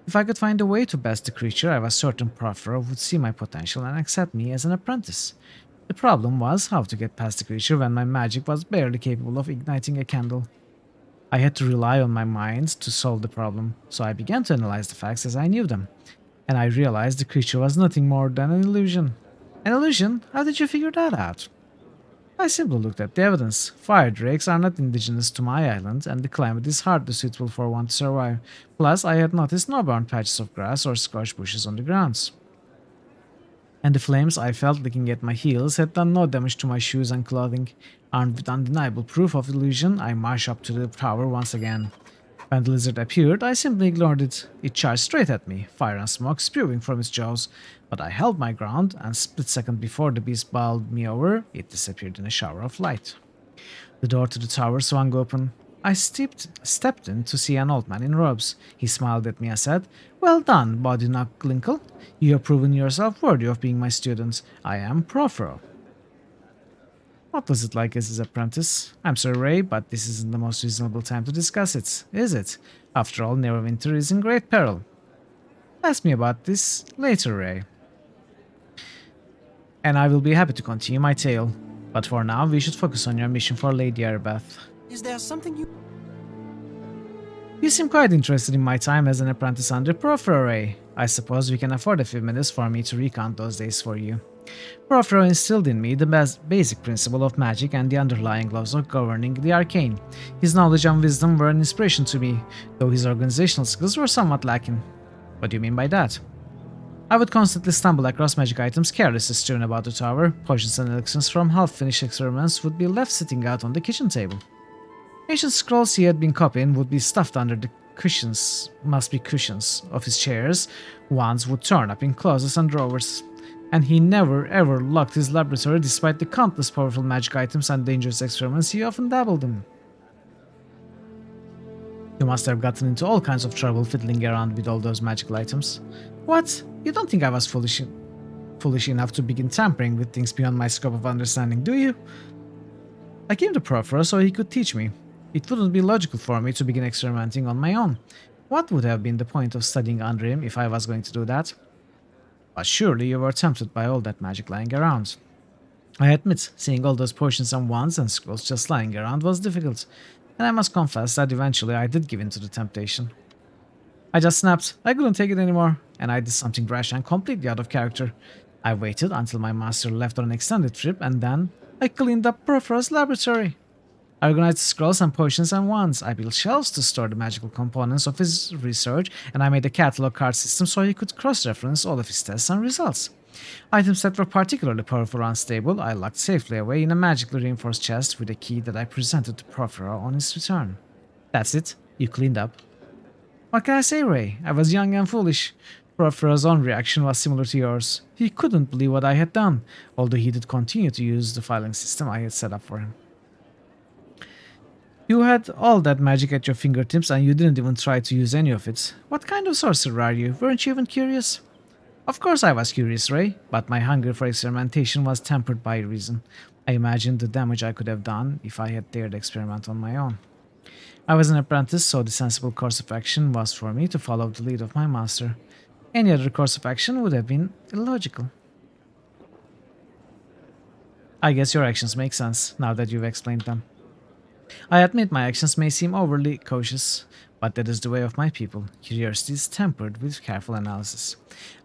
If I could find a way to best the creature, I was certain Porphyro would see my potential and accept me as an apprentice. The problem was how to get past the creature when my magic was barely capable of igniting a candle. I had to rely on my mind to solve the problem, so I began to analyze the facts as I knew them. And I realized the creature was nothing more than an illusion. An illusion? How did you figure that out? I simply looked at the evidence. Fire drakes are not indigenous to my island, and the climate is hardly suitable for one to survive. Plus, I had noticed no burnt patches of grass or scorched bushes on the grounds. And the flames I felt licking at my heels had done no damage to my shoes and clothing. Armed with undeniable proof of illusion, I marched up to the tower once again. When the lizard appeared, I simply ignored it. It charged straight at me, fire and smoke spewing from its jaws, but I held my ground, and a split second before the beast bowled me over, it disappeared in a shower of light. The door to the tower swung open. I stepped in to see an old man in robes. He smiled at me and said, "Well done, Body Knucklinkle. You have proven yourself worthy of being my student. I am Porphyro." What was it like as his apprentice? I'm sorry, Ray, but this isn't the most reasonable time to discuss it, is it? After all, Neverwinter is in great peril. Ask me about this later, Ray. and I will be happy to continue my tale. But for now, we should focus on your mission for Lady Arbeth. Is there something you... You seem quite interested in my time as an apprentice under Professor Ray. I suppose we can afford a few minutes for me to recount those days for you. Professor instilled in me the basic principle of magic and the underlying laws of governing the arcane. His knowledge and wisdom were an inspiration to me, though his organizational skills were somewhat lacking. What do you mean by that? I would constantly stumble across magic items carelessly strewn about the tower. Potions and elixirs from half-finished experiments would be left sitting out on the kitchen table. Ancient scrolls he had been copying would be stuffed under the cushions, of his chairs. Wands would turn up in closets and drawers. And he never ever locked his laboratory despite the countless powerful magic items and dangerous experiments he often dabbled in. You must have gotten into all kinds of trouble fiddling around with all those magical items. What? You don't think I was foolish enough to begin tampering with things beyond my scope of understanding, do you? I came to Professor so he could teach me. It wouldn't be logical for me to begin experimenting on my own. What would have been the point of studying under him if I was going to do that? But surely you were tempted by all that magic lying around. I admit, seeing all those potions and wands and scrolls just lying around was difficult, and I must confess that eventually I did give in to the temptation. I just snapped, I couldn't take it anymore, and I did something rash and completely out of character. I waited until my master left on an extended trip, and then I cleaned up Professor's laboratory. I organized scrolls and potions and wands. I built shelves to store the magical components of his research, and I made a catalog card system so he could cross-reference all of his tests and results. Items that were particularly powerful or unstable, I locked safely away in a magically reinforced chest with a key that I presented to Professor on his return. That's it. You cleaned up. What can I say, Ray? I was young and foolish. Professor's own reaction was similar to yours. He couldn't believe what I had done, although he did continue to use the filing system I had set up for him. You had all that magic at your fingertips and you didn't even try to use any of it. What kind of sorcerer are you? Weren't you even curious? Of course I was curious, Ray, but my hunger for experimentation was tempered by reason. I imagined the damage I could have done if I had dared experiment on my own. I was an apprentice, so the sensible course of action was for me to follow the lead of my master. Any other course of action would have been illogical. I guess your actions make sense, now that you've explained them. I admit my actions may seem overly cautious, but that is the way of my people. Curiosity is tempered with careful analysis.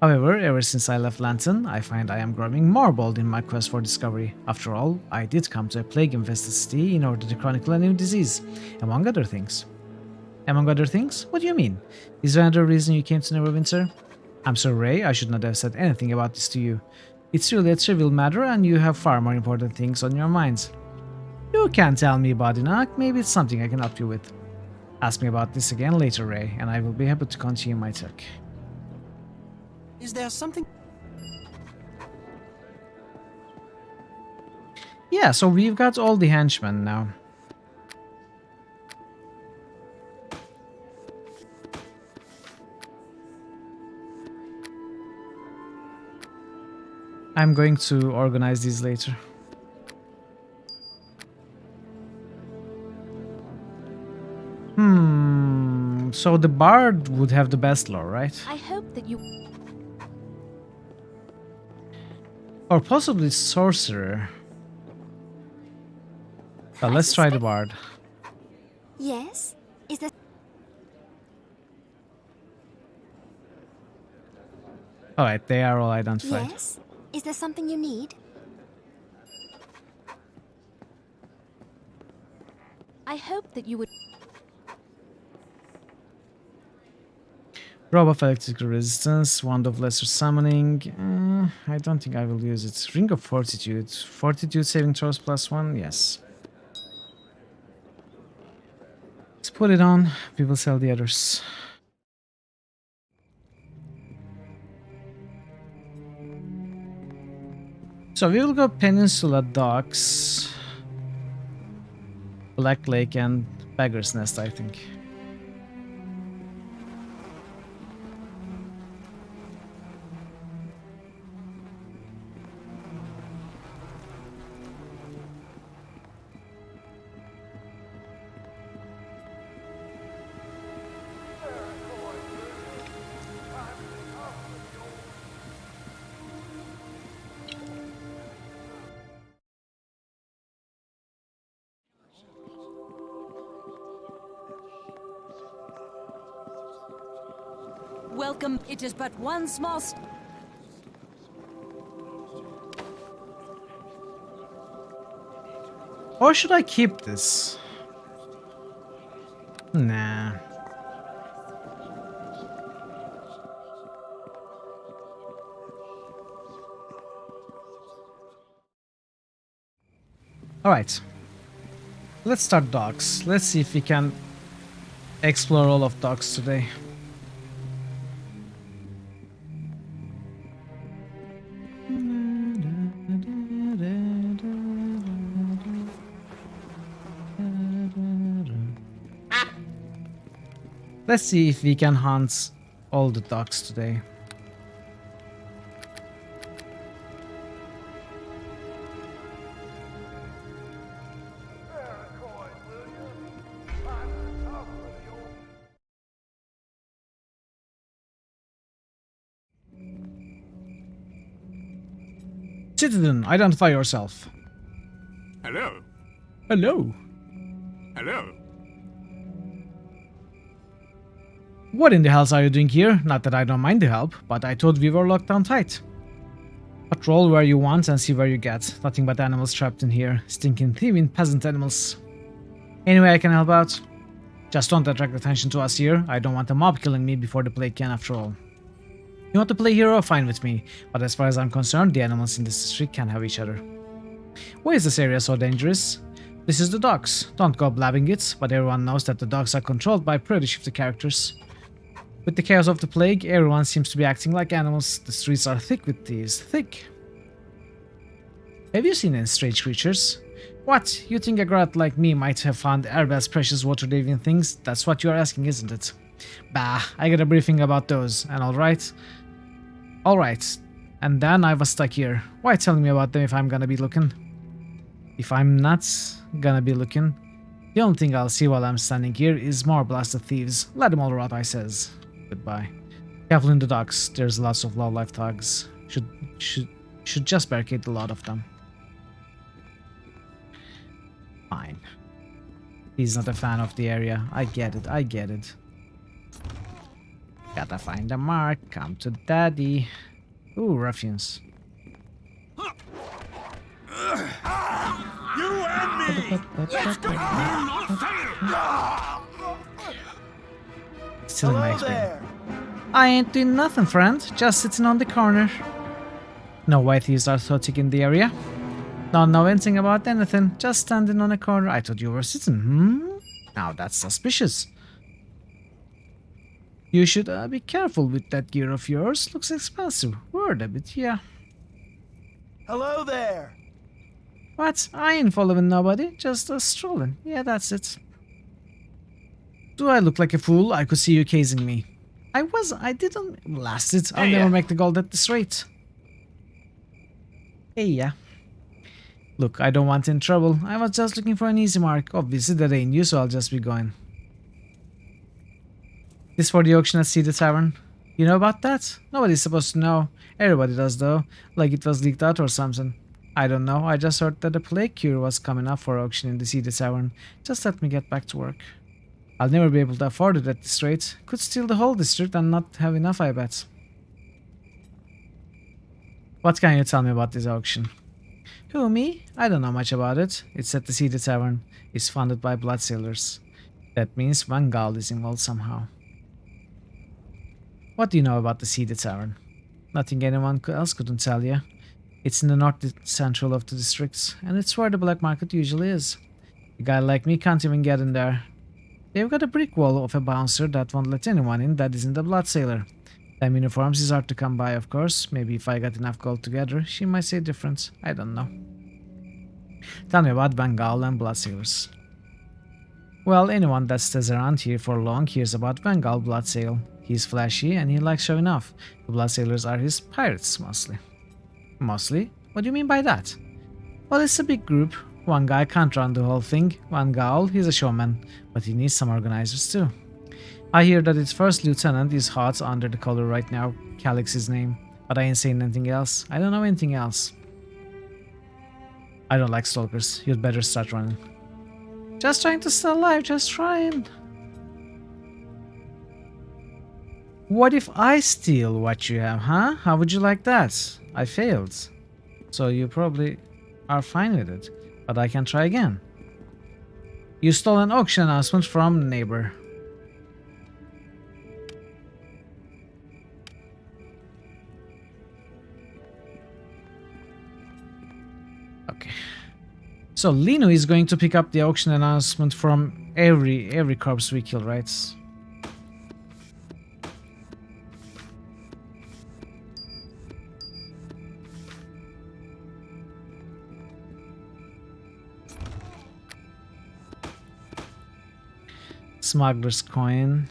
However, ever since I left Lantern, I find I am growing more bold in my quest for discovery. After all, I did come to a plague-infested city in order to chronicle a new disease, among other things. Among other things? What do you mean? Is there another reason you came to Neverwinter? I'm sorry, Ray, I should not have said anything about this to you. It's really a trivial matter and you have far more important things on your minds. You can tell me about Enoch, maybe it's something I can help you with. Ask me about this again later, Ray, and I will be happy to continue my talk. Is there something... Yeah, so we've got all the henchmen now. I'm going to organize these later. So the bard would have the best lore, right? I hope that you... Or possibly sorcerer. But let's try the bard. Yes? Is there... Alright, they are all identified. Yes? Is there something you need? I hope that you would... Robe of Electrical Resistance, Wand of Lesser Summoning. I don't think I will use it. Ring of Fortitude. Fortitude saving throws +1, yes. Let's put it on. We will sell the others. So we will go Peninsula Docks, Black Lake, and Beggar's Nest, I think. welcome. It is but one small Or should I keep this? Nah. Alright. Let's start docks. Let's see if we can explore all of docks today. Let's see if we can hunt all the docks today. Citizen, identify yourself. Hello. Hello. Hello. What in the hells are you doing here? Not that I don't mind the help, but I thought we were locked down tight. Patrol where you want and see where you get. Nothing but animals trapped in here. Stinking, thieving peasant animals. Anyway, I can help out. Just don't attract attention to us here. I don't want a mob killing me before the plague can, after all. You want to play hero? Fine with me. But as far as I'm concerned, the animals in this district can have each other. Why is this area so dangerous? This is the docks. Don't go blabbing it, but everyone knows that the docks are controlled by pretty shifty characters. With the chaos of the plague, everyone seems to be acting like animals. The streets are thick with thieves. Thick. Have you seen any strange creatures? What? You think a grot like me might have found Arbel's precious water-living things? That's what you're asking, isn't it? Bah, I got a briefing about those, and alright. Alright. And then I was stuck here. Why telling me about them if I'm gonna be looking? If I'm not gonna be looking, the only thing I'll see while I'm standing here is more blasted thieves. Let them all rot, I says. Goodbye. Careful in the docks. There's lots of low-life thugs. Should just barricade a lot of them. Fine. He's not a fan of the area. I get it. I get it. Gotta find a mark. Come to daddy. Ooh, ruffians. You and me! Let's go! Still my experience. I ain't doing nothing, friend. Just sitting on the corner. No white thieves are so thick in the area. Don't know anything about anything. Just standing on a corner. I thought you were sitting. Now that's suspicious. You should be careful with that gear of yours. Looks expensive. Word a bit, yeah. Hello there. What? I ain't following nobody. Just strolling. Yeah, that's it. Do I look like a fool? I could see you casing me. I didn't blast it. I'll never make the gold at this rate. Hey, yeah. Look, I don't want any trouble. I was just looking for an easy mark. Obviously, that ain't you, so I'll just be going. This for the auction at Cedar Tavern. You know about that? Nobody's supposed to know. Everybody does, though. Like it was leaked out or something. I don't know. I just heard that a plague cure was coming up for auction in the Cedar Tavern. Just let me get back to work. I'll never be able to afford it at this rate. Could steal the whole district and not have enough, I bet. What can you tell me about this auction? Who, me? I don't know much about it. It's at the Cedar Tavern. It's funded by blood sailors. That means Van Gaal is involved somehow. What do you know about the Cedar Tavern? Nothing anyone else couldn't tell you. It's in the north central of the districts, and it's where the black market usually is. A guy like me can't even get in there. They've got a brick wall of a bouncer that won't let anyone in that isn't a blood sailor. Them uniforms is hard to come by, of course. Maybe if I got enough gold together, she might say different. I don't know. Tell me about Van Gaal and blood sailors. Well, anyone that stays around here for long hears about Van Gaal blood sail. He's flashy and he likes showing off. The blood sailors are his pirates, mostly. Mostly? What do you mean by that? Well, it's a big group. One guy can't run the whole thing. Van Gaal, he's a showman, but he needs some organizers too. I hear that its first lieutenant is hot under the collar right now. Calix's his name, but I ain't saying anything else. I don't know anything else. I don't like stalkers. You'd better start running. Just trying to stay alive, just trying. What if I steal what you have, huh? How would you like that? I failed. So you probably are fine with it. But I can try again. You stole an auction announcement from a neighbor. Okay. So Lino is going to pick up the auction announcement from every corpse we kill, right? Smuggler's coin.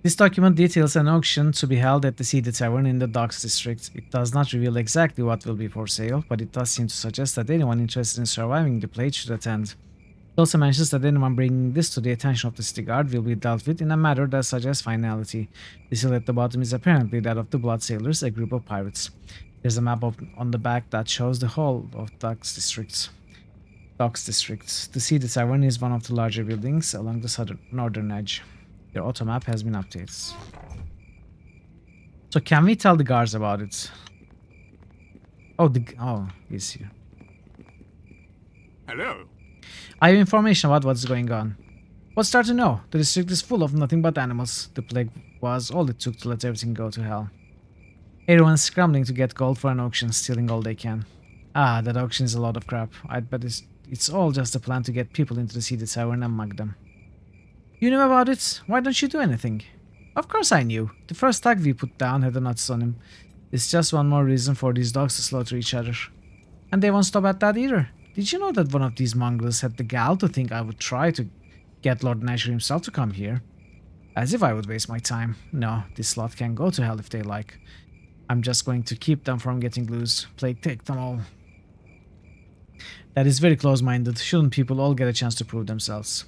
This document details an auction to be held at the City Tavern in the Docks District. It does not reveal exactly what will be for sale, but it does seem to suggest that anyone interested in surviving the plague should attend. It also mentions that anyone bringing this to the attention of the City Guard will be dealt with in a manner that suggests finality. The seal at the bottom is apparently that of the Blood Sailors, a group of pirates. There's a map on the back that shows the whole of Docks District. The City Tavern is one of the larger buildings along the northern edge. Your auto map has been updated. So can we tell the guards about it? Oh, he's here. Hello. I have information about what's going on. What's there to know? The district is full of nothing but animals. The plague was all it took to let everything go to hell. Everyone's scrambling to get gold for an auction, stealing all they can. Ah, that auction is a lot of crap. I'd bet it's all just a plan to get people into the City Tavern and mug them. You knew about it? Why don't you do anything? Of course I knew. The first tag we put down had a notice on him. It's just one more reason for these dogs to slaughter each other. And they won't stop at that either. Did you know that one of these mongrels had the gall to think I would try to get Lord Nasher himself to come here? As if I would waste my time. No, this lot can go to hell if they like. I'm just going to keep them from getting loose. Plague take them all. That is very close-minded. Shouldn't people all get a chance to prove themselves?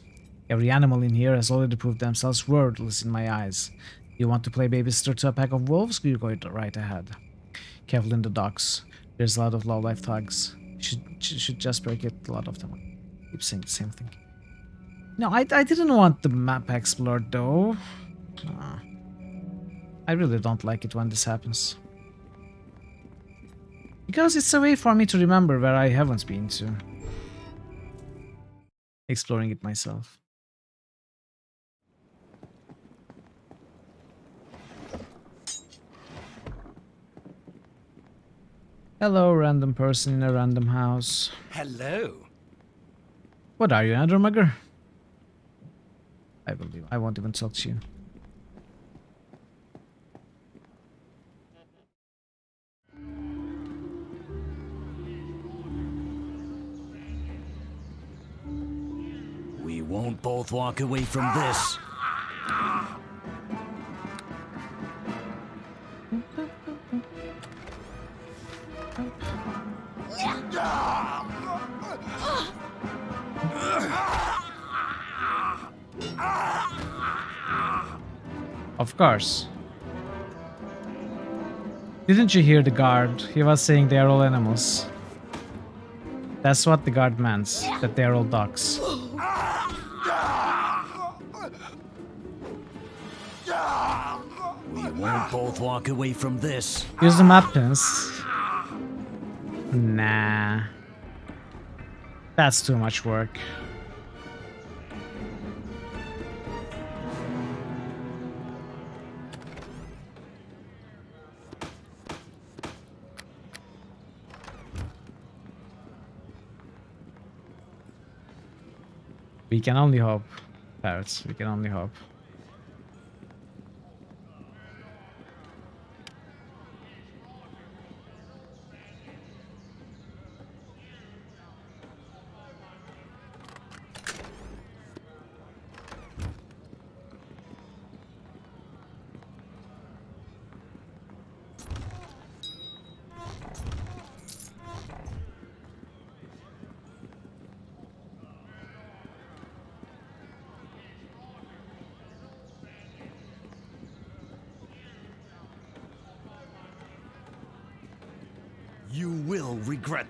Every animal in here has already proved themselves worthless in my eyes. You want to play babysitter to a pack of wolves? You go right ahead. Careful in the docks. There's a lot of low-life thugs. Should just break it. A lot of them. Keep saying the same thing. No, I didn't want the map explored though. I really don't like it when this happens. Because it's a way for me to remember where I haven't been to. Exploring it myself. Hello, random person in a random house. Hello. What are you, Andrew Mugger? I won't even talk to you. We won't both walk away from this. Of course. Didn't you hear the guard? He was saying they are all animals. That's what the guard meant, that they are all dogs. We won't both walk away from this. Use the map pins. Nah. That's too much work. We can only hope, parrots. We can only hope. You will regret.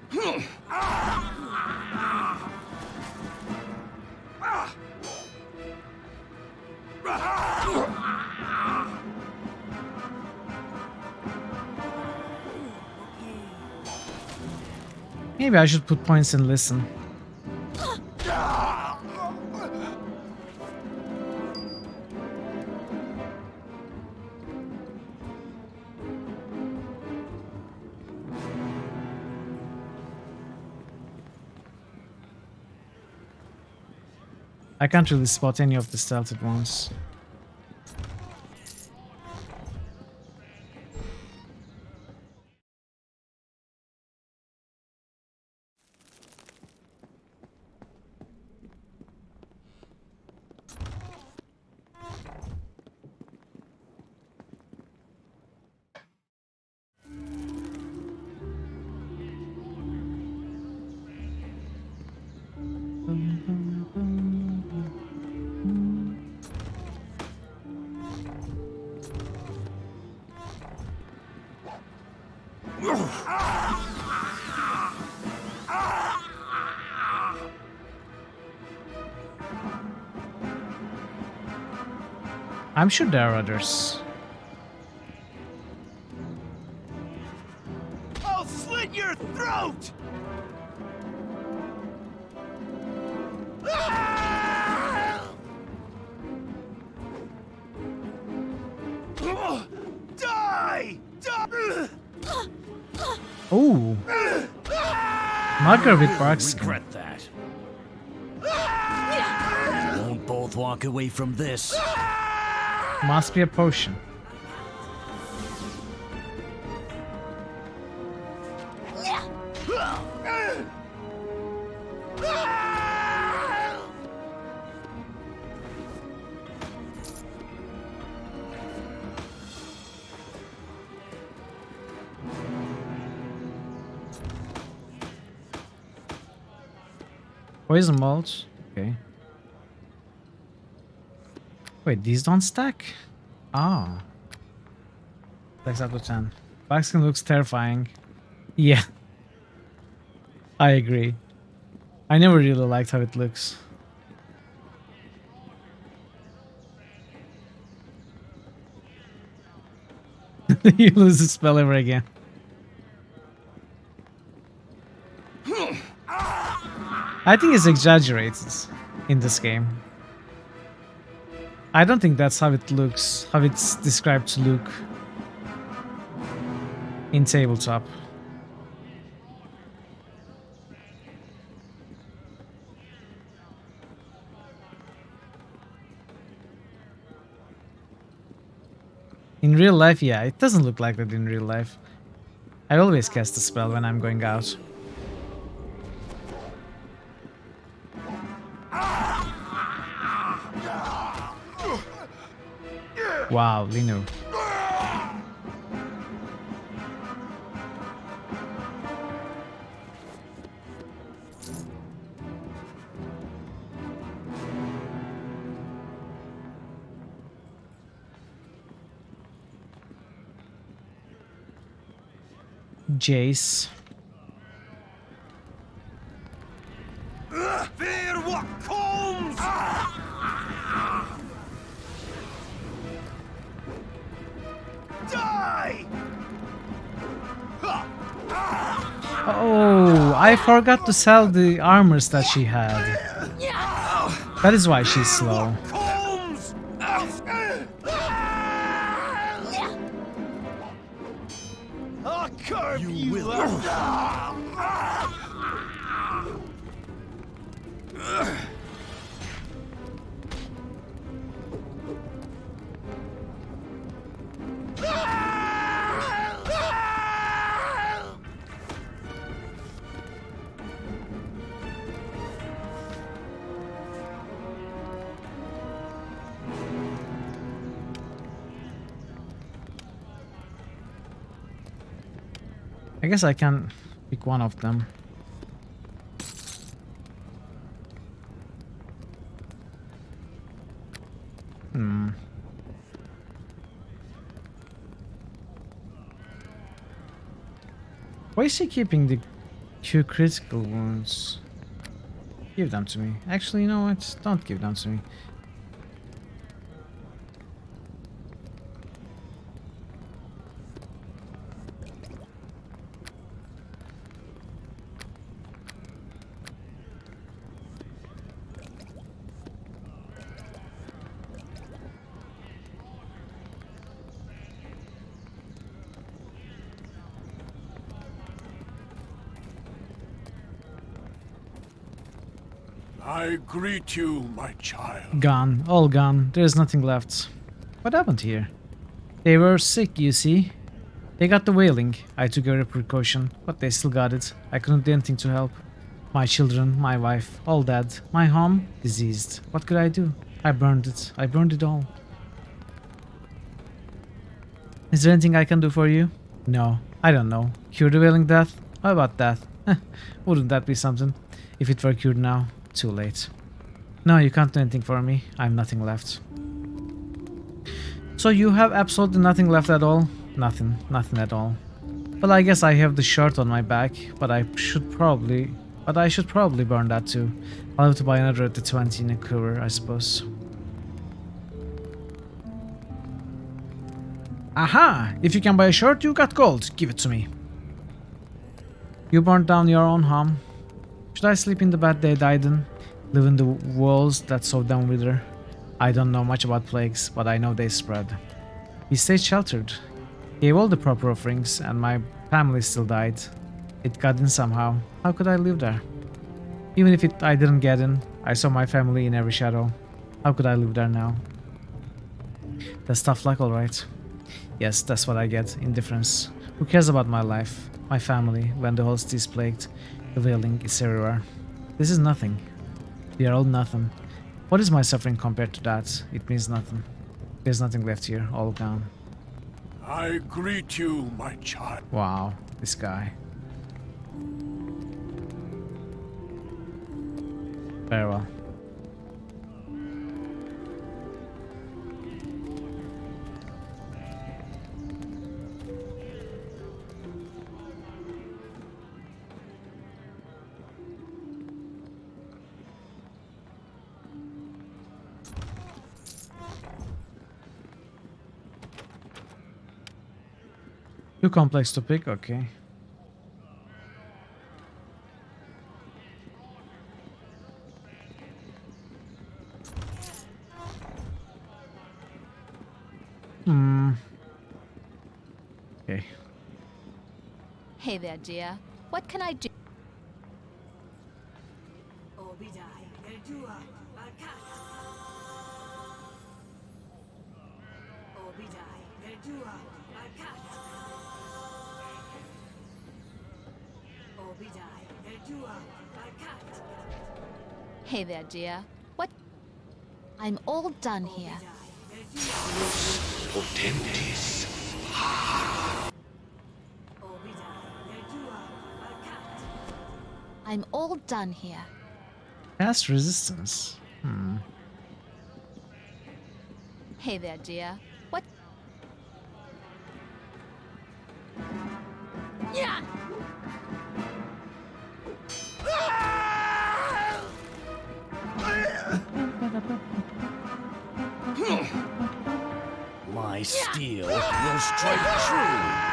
Maybe I should put points and listen. I can't really spot any of the stealthed ones. I'm sure there are others. I'll slit your throat! Die! Oh, Mugger with bark skin. Regret that. You won't both walk away from this. Must be a potion. Poison mold. Okay. Wait, these don't stack? Ah. Stacks up to 10. Backskin looks terrifying. Yeah. I agree. I never really liked how it looks. You lose the spell ever again. I think it's exaggerated in this game. I don't think that's how it looks, how it's described to look in tabletop. In real life, yeah, it doesn't look like that in real life. I always cast a spell when I'm going out. Wow, Linu. Jace. Fear what comes! Die! Oh, I forgot to sell the armors that she had. That is why she's slow. I'll carve you will. I guess I can pick one of them. Why is he keeping the 2 critical wounds? Give them to me. Actually, you know what? Don't give them to me. I greet you, my child. Gone. All gone. There's nothing left. What happened here? They were sick, you see. They got the wailing. I took every precaution, but they still got it. I couldn't do anything to help. My children, my wife, all dead. My home, diseased. What could I do? I burned it. I burned it all. Is there anything I can do for you? No, I don't know. Cure the wailing death? How about that? Wouldn't that be something? If it were cured now, too late. No, you can't do anything for me. I'm nothing left. So you have absolutely nothing left at all? Nothing. Nothing at all. Well, I guess I have the shirt on my back, but I should probably burn that too. I'll have to buy another at the 20 in a cover, I suppose. Aha! If you can buy a shirt, you got gold. Give it to me. You burned down your own home. Should I sleep in the bed they died in? Live in the walls that saw them wither? I don't know much about plagues, but I know they spread. We stayed sheltered. Gave all the proper offerings, and my family still died. It got in somehow. How could I live there? Even if I didn't get in, I saw my family in every shadow. How could I live there now? That's tough luck, alright. Yes, that's what I get. Indifference. Who cares about my life? My family, when the whole city is plagued. The wailing is everywhere. This is nothing. We are all nothing. What is my suffering compared to that? It means nothing. There's nothing left here. All gone. I greet you, my child. Wow, this guy. Very well. Too complex to pick? Okay. Okay. Hey there, dear. What can I do? Hey there, dear. What? I'm all done here. Potentis. I'm all done here. Cast resistance. Hey there, dear. What? Yeah! My steel will strike true.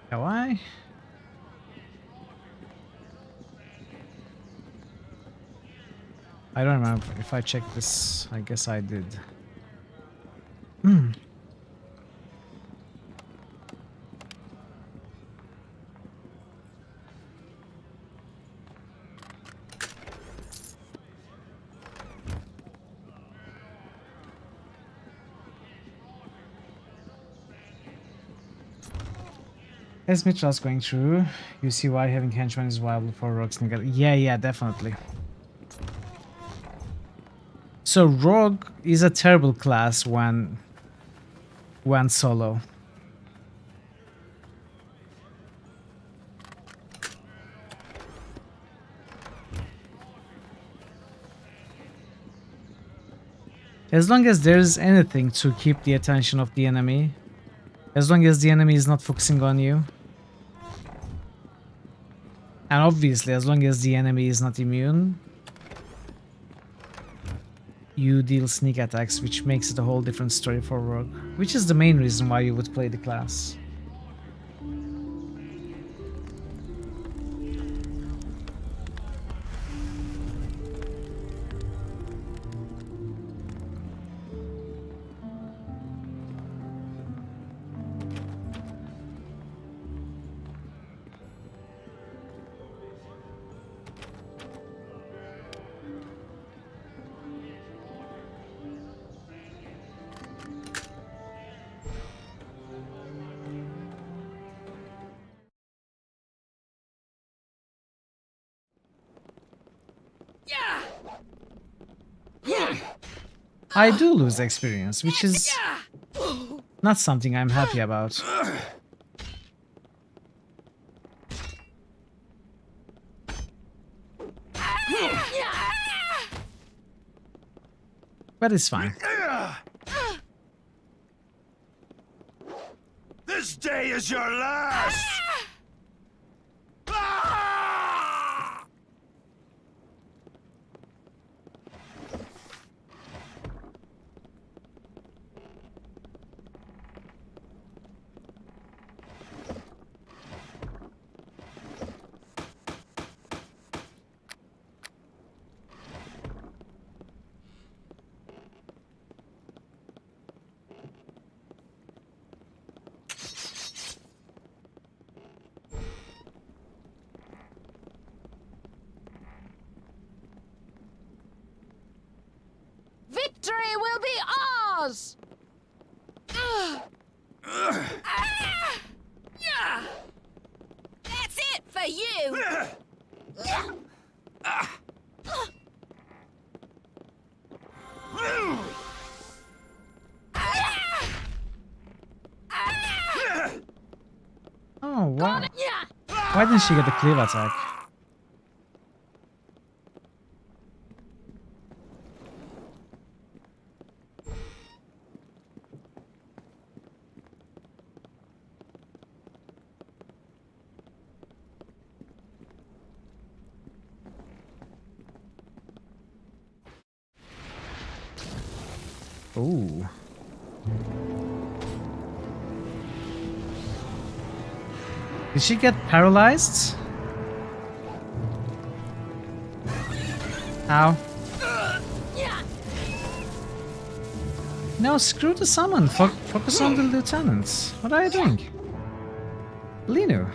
Have I? I don't remember if I checked this. I guess I did. As Mitra's going through, you see why having henchmen is viable for rogues. Yeah, definitely. So rogue is a terrible class when solo. As long as there's anything to keep the attention of the enemy, as long as the enemy is not focusing on you, and obviously as long as the enemy is not immune, you deal sneak attacks, which makes it a whole different story for Rogue, which is the main reason why you would play the class. I do lose experience, which is not something I'm happy about. But it's fine. This day is your last! Victory will be ours! That's it for you! Oh, wow. Why didn't she get the cleave attack? Ooh. Did she get paralyzed? How? No, screw the summon. Focus on the lieutenants. What are you doing? Linu.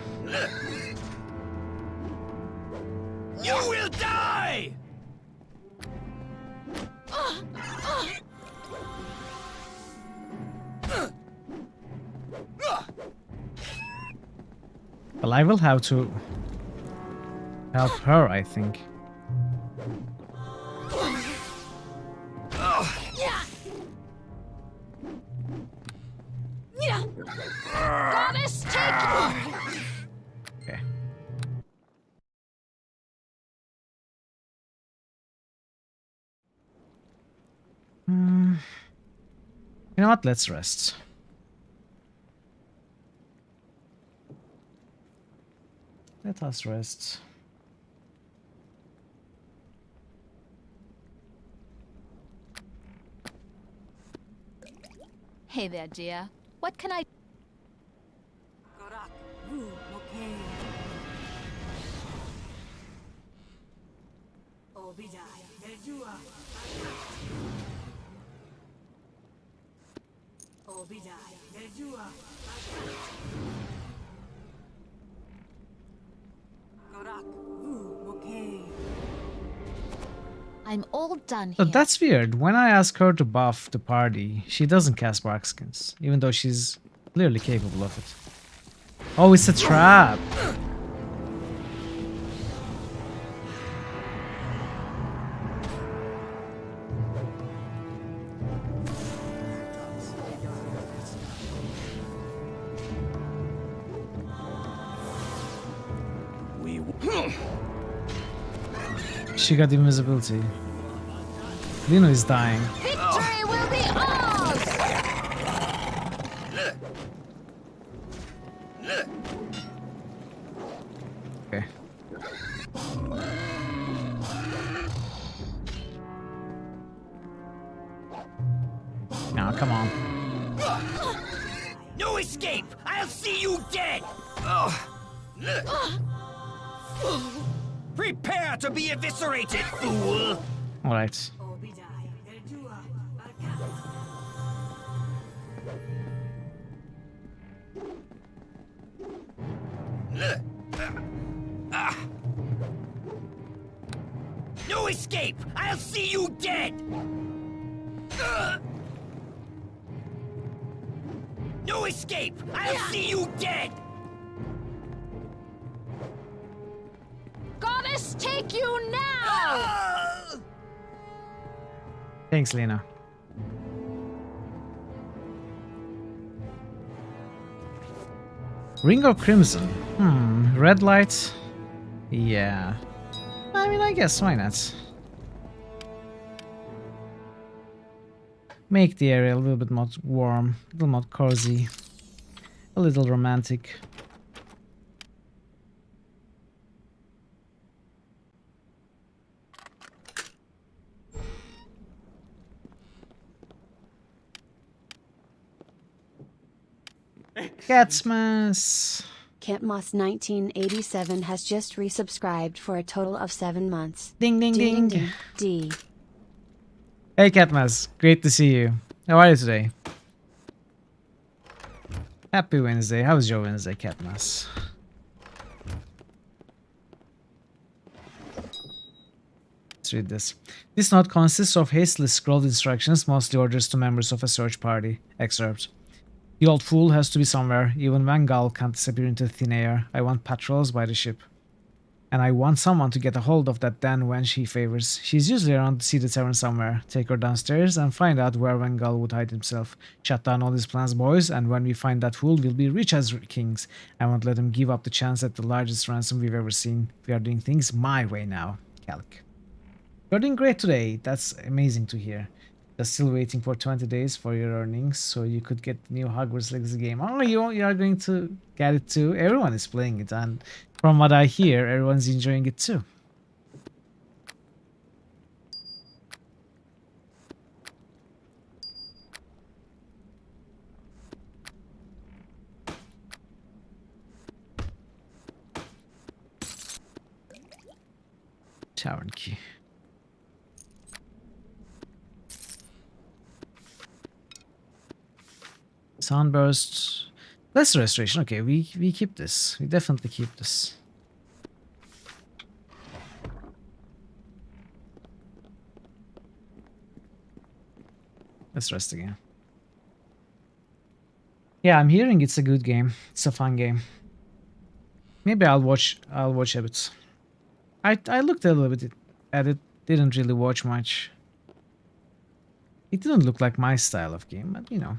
You will die! Well, I will have to help her, I think. Goddess, take Okay. You know what? Let's rest. Let us rest. Hey there, dear. What can I... I'm all done So here. that's weird. When I ask her to buff the party, she doesn't cast Bark Skins, even though she's clearly capable of it. Oh, it's a trap! She got invisibility. Lino is dying. Victory Okay. Now, come on. No escape! I'll see you dead! Prepare to be eviscerated, fool! Alright. No escape! I'll see you dead! No escape! I'll see you dead! Goddess, take you now! Thanks, Lena. Ring of Crimson. Red light. Yeah. I mean, I guess, why not? Make the area a little bit more warm, a little more cozy, a little romantic. Catsmas! Catmoss 1987 has just resubscribed for a total of 7 months. Ding ding ding! Ding D. Hey Catmas, great to see you. How are you today? Happy Wednesday. How was your Wednesday, Catmas? Let's read this. This note consists of hastily scrawled instructions, mostly orders to members of a search party. Excerpt. The old fool has to be somewhere, even when Gal can't disappear into thin air. I want patrols by the ship. And I want someone to get a hold of that Dan wench he favors. She's usually around the Cedar Tavern somewhere. Take her downstairs and find out where Vengal would hide himself. Shut down all his plans, boys, and when we find that fool, we'll be rich as kings. I won't let him give up the chance at the largest ransom we've ever seen. We are doing things my way now. Calic. You're doing great today. That's amazing to hear. Just still waiting for 20 days for your earnings so you could get the new Hogwarts Legacy game. Oh, you are going to get it too? Everyone is playing it, and from what I hear, everyone's enjoying it too. Tavern key. Sunburst. Less restoration. Okay, we keep this. We definitely keep this. Let's rest again. Yeah, I'm hearing it's a good game. It's a fun game. Maybe I'll watch a bit. I looked a little bit at it. Didn't really watch much. It didn't look like my style of game, but you know.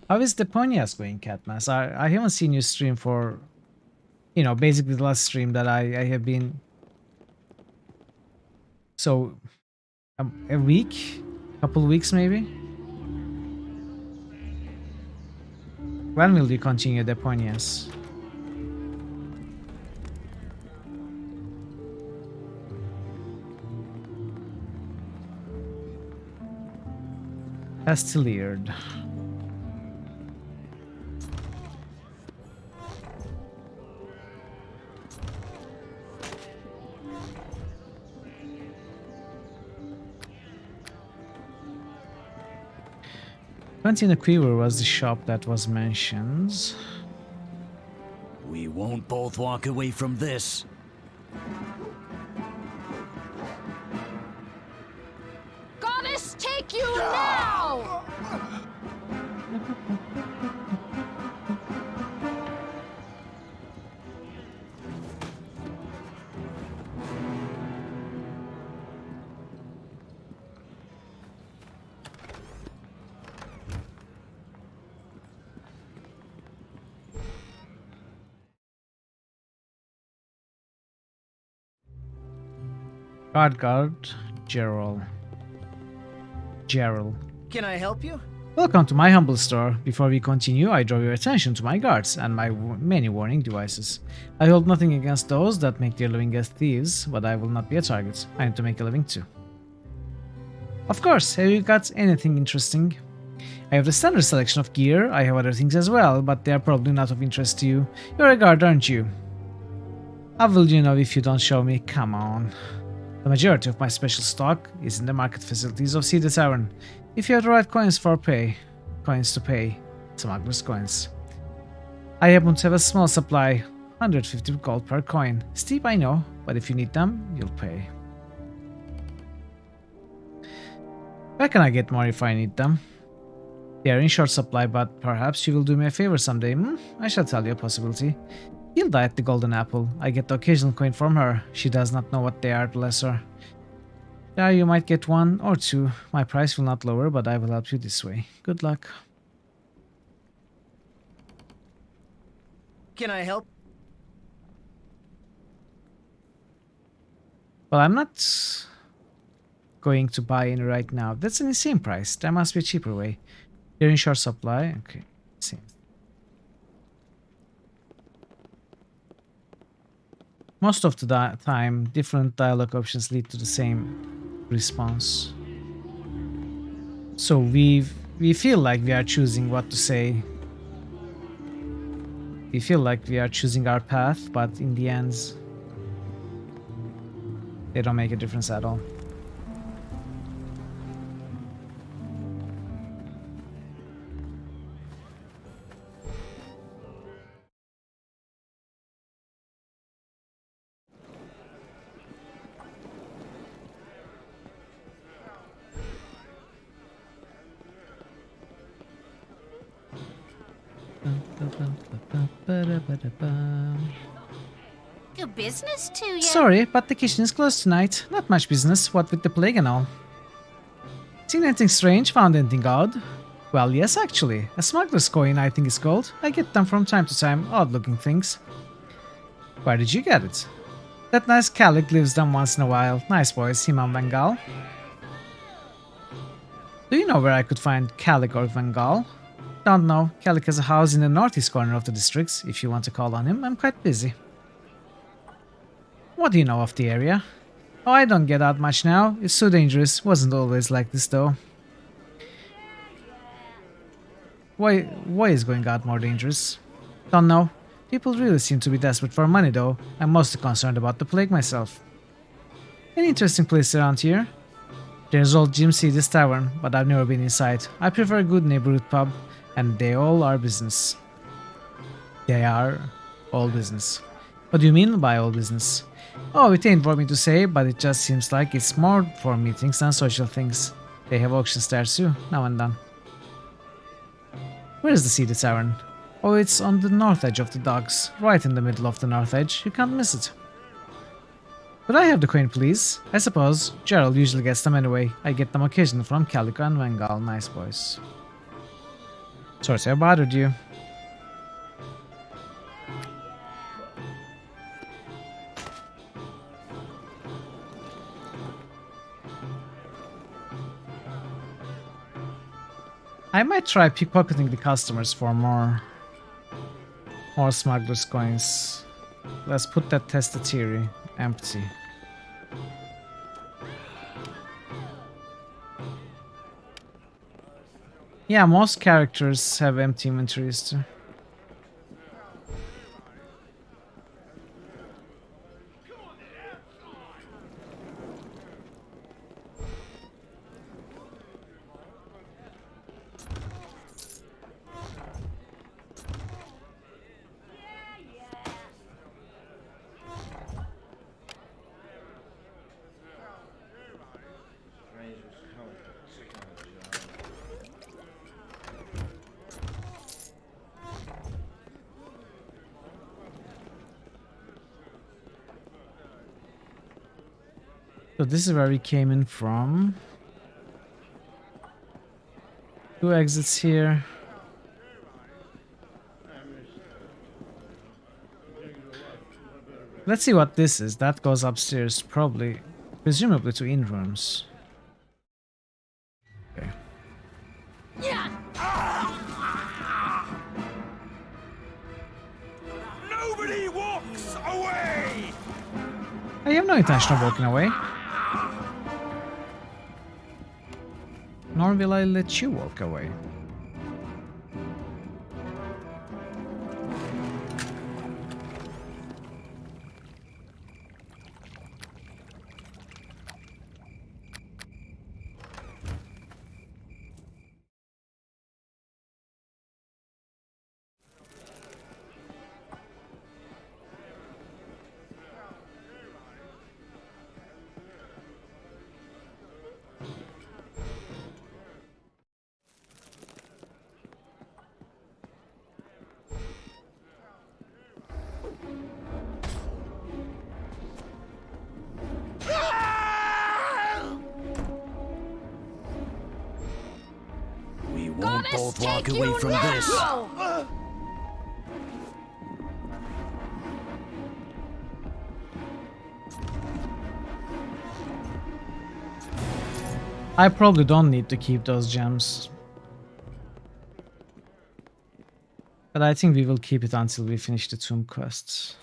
How is the Ponyas going, Catmas? I haven't seen you stream for, you know, basically the last stream that I have been. So, a week? Couple weeks maybe? When will you continue the Ponyas? Castiliard. Cantina Quiver was the shop that was mentioned. We won't both walk away from this. Goddess, take you now! Guard, Gerald. Can I help you? Welcome to my humble store. Before we continue, I draw your attention to my guards and my many warning devices. I hold nothing against those that make their living as thieves, but I will not be a target. I need to make a living too. Of course, have you got anything interesting? I have the standard selection of gear. I have other things as well, but they are probably not of interest to you. You're a guard, aren't you? How will you know if you don't show me? Come on. The majority of my special stock is in the market facilities of Cedar Tavern. If you have the right coins to pay, smuggler's coins. I happen to have a small supply, 150 gold per coin. Steep, I know, but if you need them, you'll pay. Where can I get more if I need them? They are in short supply, but perhaps you will do me a favor someday. I shall tell you a possibility. Hilda at the Golden Apple. I get the occasional coin from her. She does not know what they are, bless her. There you might get one or two. My price will not lower, but I will help you this way. Good luck. Can I help? Well, I'm not going to buy any right now. That's an insane price. There must be a cheaper way. They're in short supply. Okay, see. Most of the time, different dialogue options lead to the same response. So we feel like we are choosing what to say. We feel like we are choosing our path, but in the end, they don't make a difference at all. Good business to you. Sorry, but the kitchen is closed tonight. Not much business, what with the plague and all. Seen anything strange? Found anything odd? Well, yes, actually. A smuggler's coin, I think it's called. I get them from time to time, odd-looking things. Where did you get it? That nice Calic leaves them once in a while. Nice boys, him and Vengal. Do you know where I could find Calic or Vengal? Don't know. Calic has a house in the northeast corner of the district. If you want to call on him, I'm quite busy. What do you know of the area? Oh, I don't get out much now. It's so dangerous. Wasn't always like this though. Why is going out more dangerous? Don't know. People really seem to be desperate for money though. I'm mostly concerned about the plague myself. Any interesting place around here? There's old Jim C's Tavern, but I've never been inside. I prefer a good neighborhood pub, and they all are business. They are all business. What do you mean by all business? Oh, it ain't for me to say, but it just seems like it's more for meetings than social things. They have auctions there too, now and then. Where is the Cedar Tavern? Oh, it's on the north edge of the docks, right in the middle of the north edge. You can't miss it. Could I have the coin, please? I suppose. Gerald usually gets them anyway. I get them occasionally from Calico and Vengal. Nice boys. Sorry I bothered you. I might try pickpocketing the customers for more smugglers' coins. Let's put that testatori empty. Yeah, most characters have empty inventories too. So this is where we came in from. 2 exits here. Let's see what this is. That goes upstairs, probably Presumably to in rooms. Okay. Nobody walks away! I have no intention of walking away. Nor will I let you walk away. We won't both walk away from this. I probably don't need to keep those gems. But I think we will keep it until we finish the tomb quests.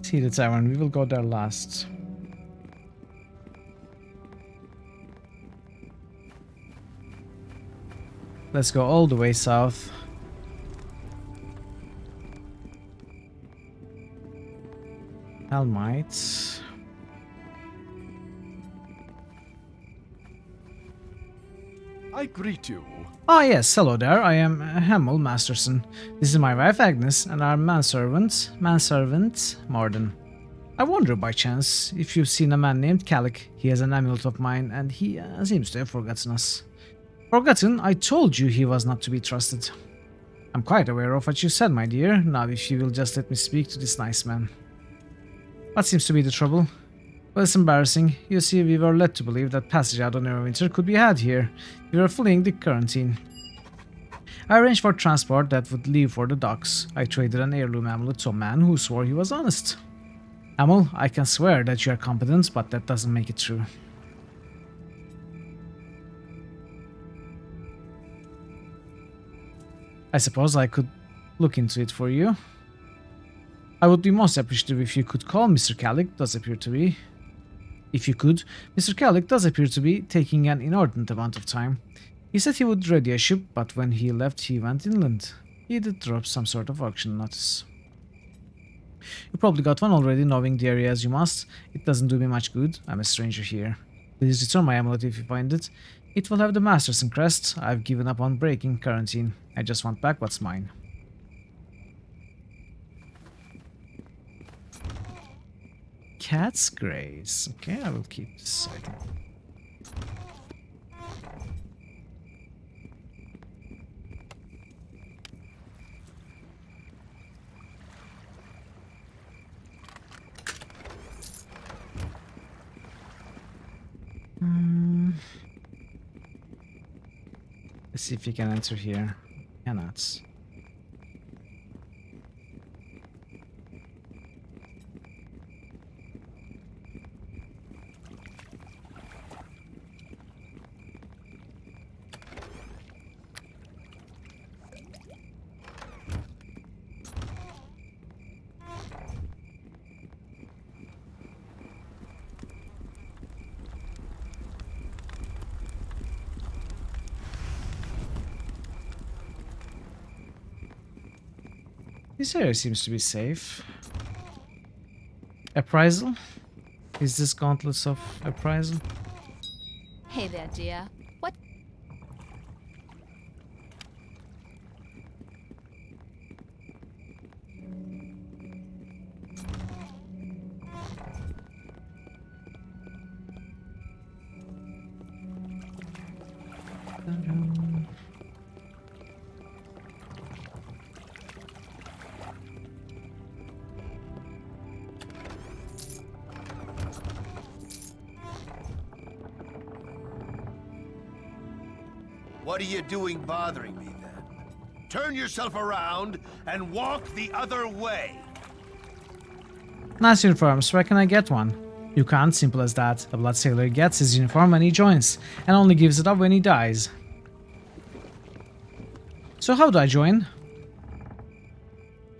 See the tavern, we will go there last. Let's go all the way south. Helmites. I greet you. Ah yes, hello there, I am Hemel Masterson. This is my wife Agnes and our manservant Marden. I wonder by chance if you've seen a man named Calic. He has an amulet of mine and he seems to have forgotten us. Forgotten? I told you he was not to be trusted. I'm quite aware of what you said, my dear. Now if you will just let me speak to this nice man. What seems to be the trouble? Well, it's embarrassing. You see, we were led to believe that passage out of Neverwinter could be had here. We were fleeing the quarantine. I arranged for transport that would leave for the docks. I traded an heirloom amulet to a man who swore he was honest. Amel, I can swear that you are competent, but that doesn't make it true. I suppose I could look into it for you. I would be most appreciative if you could call Mr. Calic, does appear to be. If you could, Mr. Calic does appear to be taking an inordinate amount of time. He said he would ready a ship, but when he left he went inland. He did drop some sort of auction notice. You probably got one already, knowing the area as you must. It doesn't do me much good, I'm a stranger here. Please return my amulet if you find it. It will have the Masterson crest. I've given up on breaking quarantine. I just want back what's mine. Cat's Grace. Okay, I will keep this item. Let's see if you can enter here. Cannot. This area seems to be safe. Appraisal? Is this gauntlets of appraisal? Hey there, dear. What? What are you doing bothering me then? Turn yourself around and walk the other way. Nice uniforms, where can I get one? You can't, simple as that. A blood sailor gets his uniform when he joins, and only gives it up when he dies. So how do I join?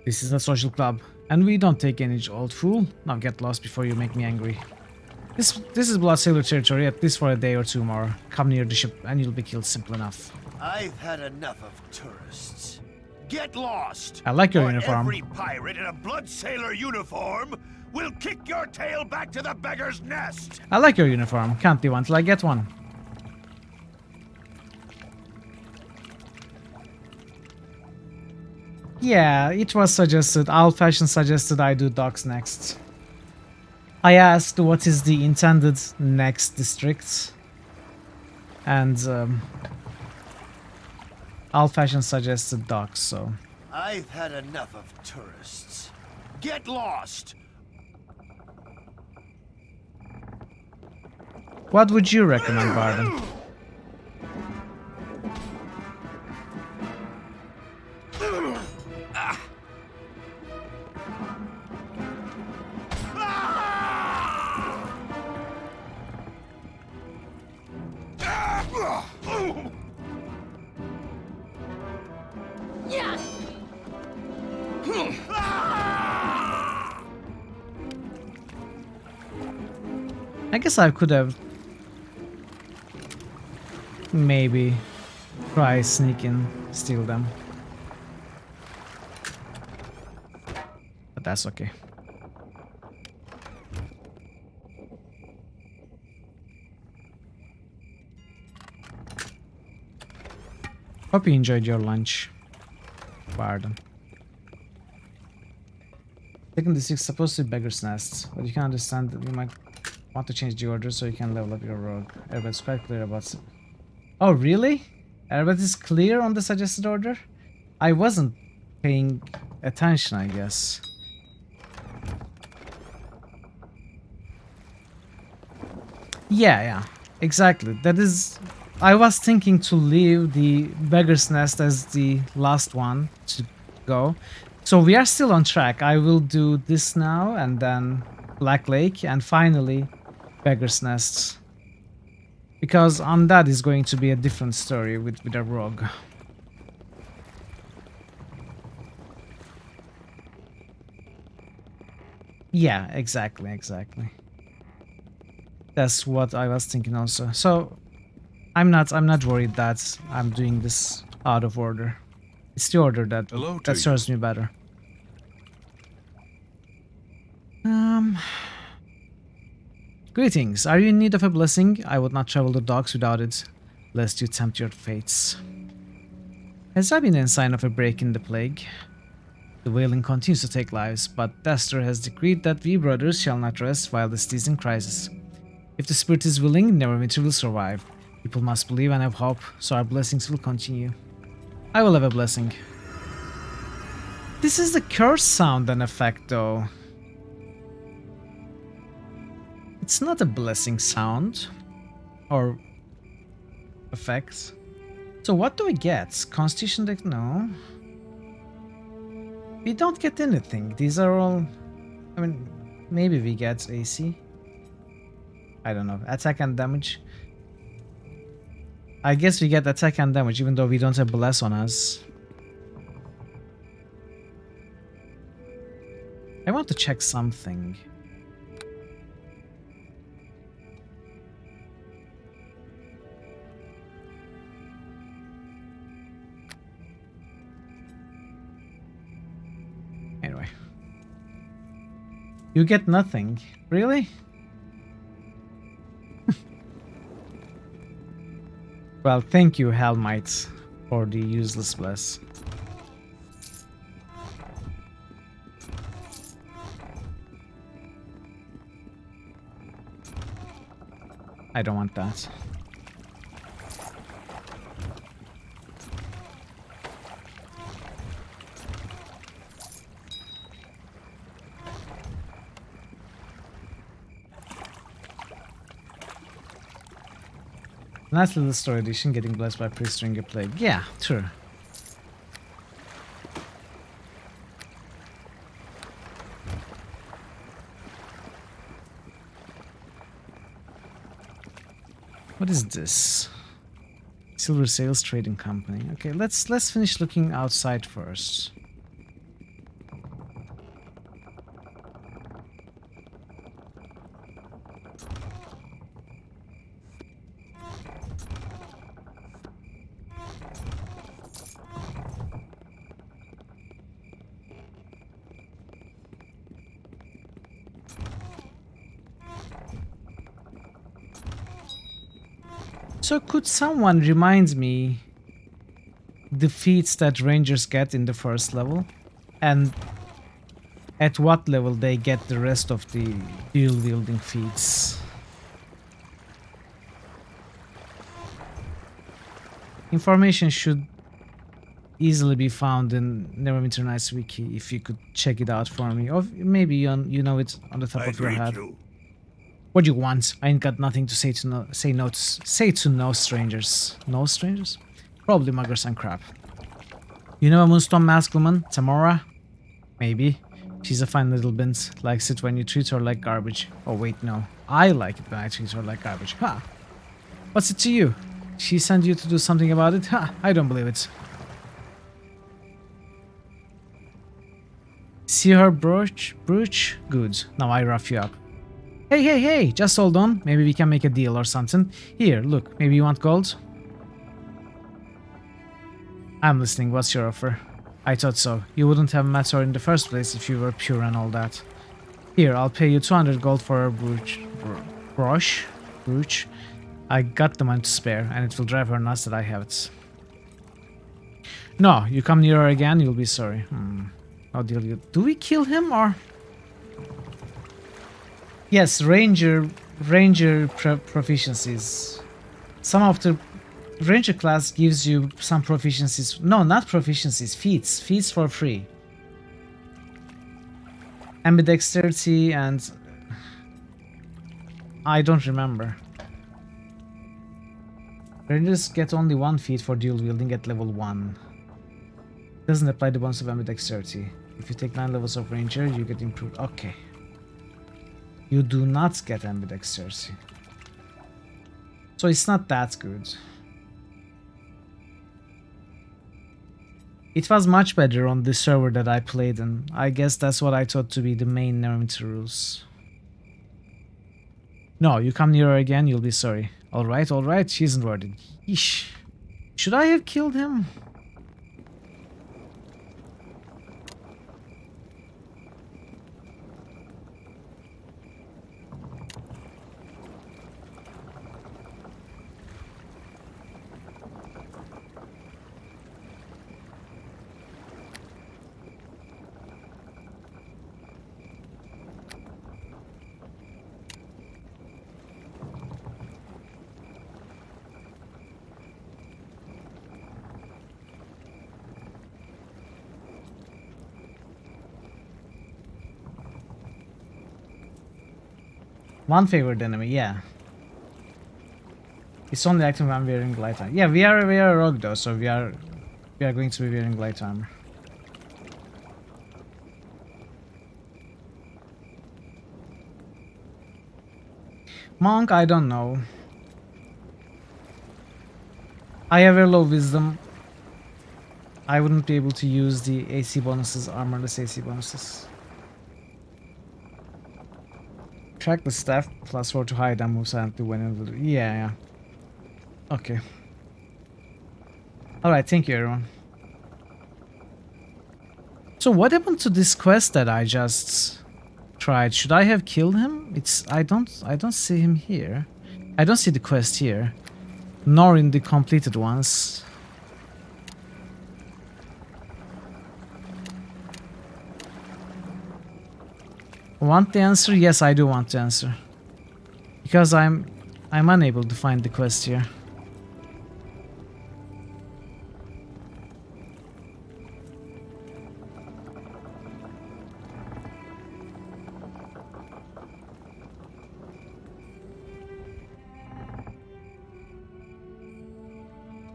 This is a social club, and we don't take any, old fool. Now get lost before you make me angry. This is blood sailor territory, at least for a day or two more. Come near the ship and you'll be killed, simple enough. I've had enough of tourists. Get lost! I like your or uniform. Every pirate in a blood sailor uniform will kick your tail back to the beggar's nest! I like your uniform. Can't leave until I get one. Yeah, it was suggested. Old Fashion suggested I do docks next. I asked what is the intended next district, and Old Fashion suggested docks, so... I've had enough of tourists. Get lost! What would you recommend, Barden? I guess I could have maybe try sneak in, steal them. But that's okay. Hope you enjoyed your lunch. Pardon. Second district is supposed to be Beggar's Nest, but you can understand that you might want to change the order so you can level up your rogue. Everybody's quite clear about it. Oh, really? Everybody's clear on the suggested order? I wasn't paying attention, I guess. Yeah, exactly. That is... I was thinking to leave the Beggar's Nest as the last one to go. So we are still on track. I will do this now, and then Black Lake, and finally Beggar's Nest. Because on that is going to be a different story with a rogue. Yeah, exactly. That's what I was thinking also. So I'm not worried that I'm doing this out of order. It's the order that serves me better. Greetings. Are you in need of a blessing? I would not travel the docks without it, lest you tempt your fates. Has there been any sign of a break in the plague? The wailing continues to take lives, but Dester has decreed that we brothers shall not rest while the city is in crisis. If the spirit is willing, Neverwinter will survive. People must believe and have hope, so our blessings will continue. I will have a blessing. This is the curse sound and effect, though. It's not a blessing sound or effect. So what do we get? Constitution deck? No. We don't get anything. These are all... I mean, maybe we get AC. I don't know. Attack and damage. I guess we get attack and damage even though we don't have bless on us. I want to check something. Anyway. You get nothing. Really? Well, thank you, Hellmite, for the useless bless. I don't want that. Nice little story edition, getting blessed by priest during a plague. Yeah, true. What is this? Silver Sales Trading Company. Okay, let's finish looking outside first. So could someone remind me the feats that rangers get in the first level? And at what level they get the rest of the dual wielding feats? Information should easily be found in Neverwinter Nights wiki if you could check it out for me. Or maybe you know it on the top of your head. What do you want? I ain't got nothing to say to no strangers. No strangers? Probably muggers and crap. You know a Moonstone masked woman, Tamora? Maybe. She's a fine little bint. Likes it when you treat her like garbage. Oh wait, no. I like it when I treat her like garbage. Ha! What's it to you? She sent you to do something about it? Ha! I don't believe it. See her brooch? Brooch? Good. Now I rough you up. Hey, just hold on. Maybe we can make a deal or something. Here, look, maybe you want gold? I'm listening, what's your offer? I thought so. You wouldn't have met her in the first place if you were pure and all that. Here, I'll pay you 200 gold for a brooch. I got the money to spare, and it will drive her nuts that I have it. No, you come near her again, you'll be sorry. No deal. Do we kill him or... Yes, ranger proficiencies. Some of the ranger class gives you some proficiencies. No, not proficiencies. Feats for free. Ambidexterity and I don't remember. Rangers get only one feat for dual wielding at level 1. Doesn't apply the bonus of ambidexterity. If you take 9 levels of ranger, you get improved. Okay. You do not get ambidexterity. So it's not that good. It was much better on the server that I played in. I guess that's what I thought to be the main Neverwinter rules. No, you come near her again, you'll be sorry. Alright, she isn't worth it. Yeesh. Should I have killed him? One favored enemy, yeah. It's only active when wearing light armor. Yeah, we are a rogue though, so we are going to be wearing light armor. Monk, I don't know. I have a low wisdom. I wouldn't be able to use the AC bonuses, armorless AC bonuses. Track the staff +4 to hide and move silently whenever. Yeah. Okay. Alright, thank you everyone. So what happened to this quest that I just tried? Should I have killed him? I don't see him here. I don't see the quest here. Nor in the completed ones. Want the answer? Yes, I do want the answer. Because I'm unable to find the quest here.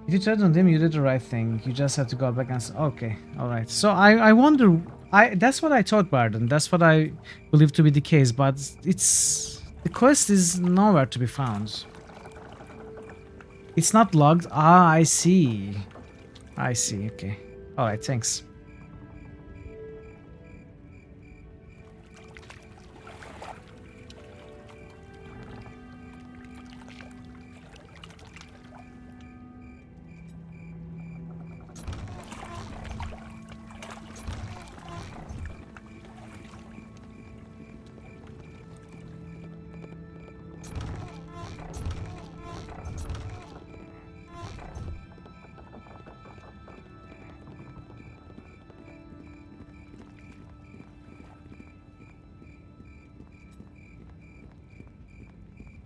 If you tried on them, you did the right thing. You just have to go back and say, okay, alright. So I wonder, that's what I thought, Barden. That's what I believe to be the case, but the quest is nowhere to be found. It's not logged. Ah, I see. I see, okay. Alright, thanks.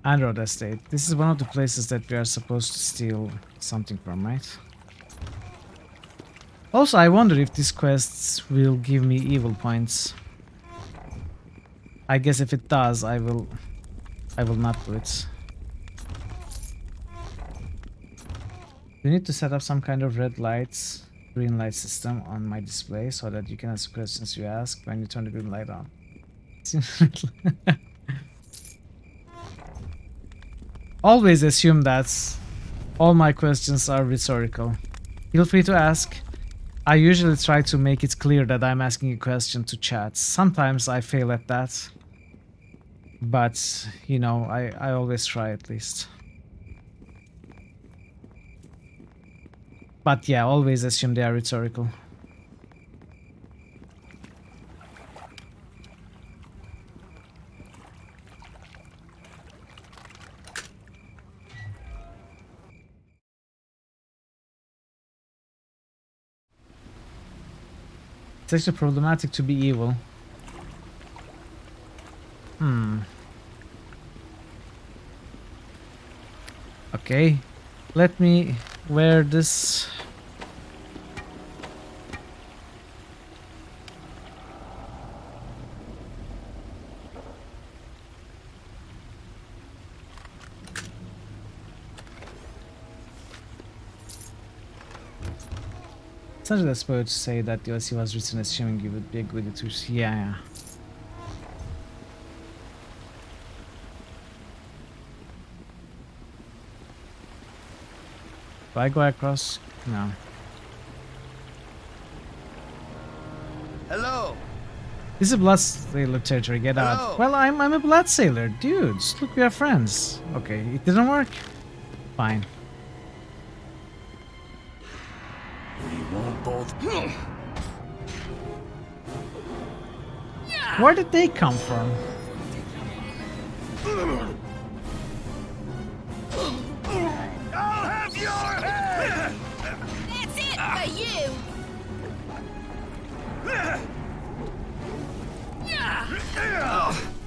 Android Estate. This is one of the places that we are supposed to steal something from, right? Also, I wonder if these quests will give me evil points. I guess if it does, I will not do it. You need to set up some kind of red lights, green light system on my display so that you can answer questions you ask when you turn the green light on. Always assume that all my questions are rhetorical. Feel free to ask. I usually try to make it clear that I'm asking a question to chat. Sometimes I fail at that. But, you know, I always try at least. But yeah, always assume they are rhetorical. It's actually problematic to be evil. Okay, let me wear this. Essentially, that's supposed to say that the OC was written assuming you would be a good to. Yeah. Do I go across? No. Hello. This is blood sailor territory. Get out. Well, I'm a blood sailor, dudes. Look, we are friends. Okay, it didn't work. Fine. We won't both. Where did they come from? I'll have your head! That's it for you!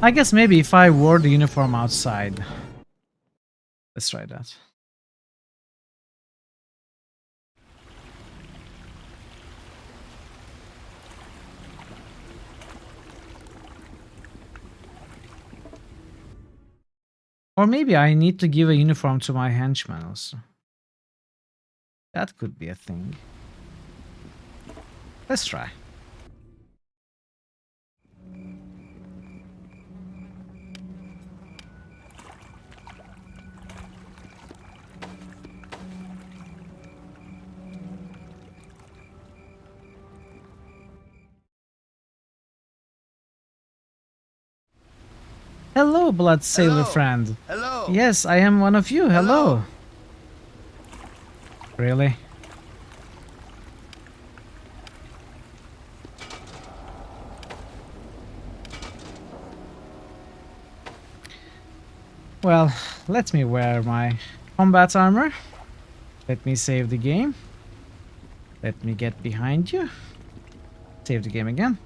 I guess maybe if I wore the uniform outside. Let's try that. Or maybe I need to give a uniform to my henchman also. That could be a thing. Let's try. Hello, blood sailor friend. Hello. Yes, I am one of you. Hello. Really? Well, let me wear my combat armor. Let me save the game. Let me get behind you. Save the game again.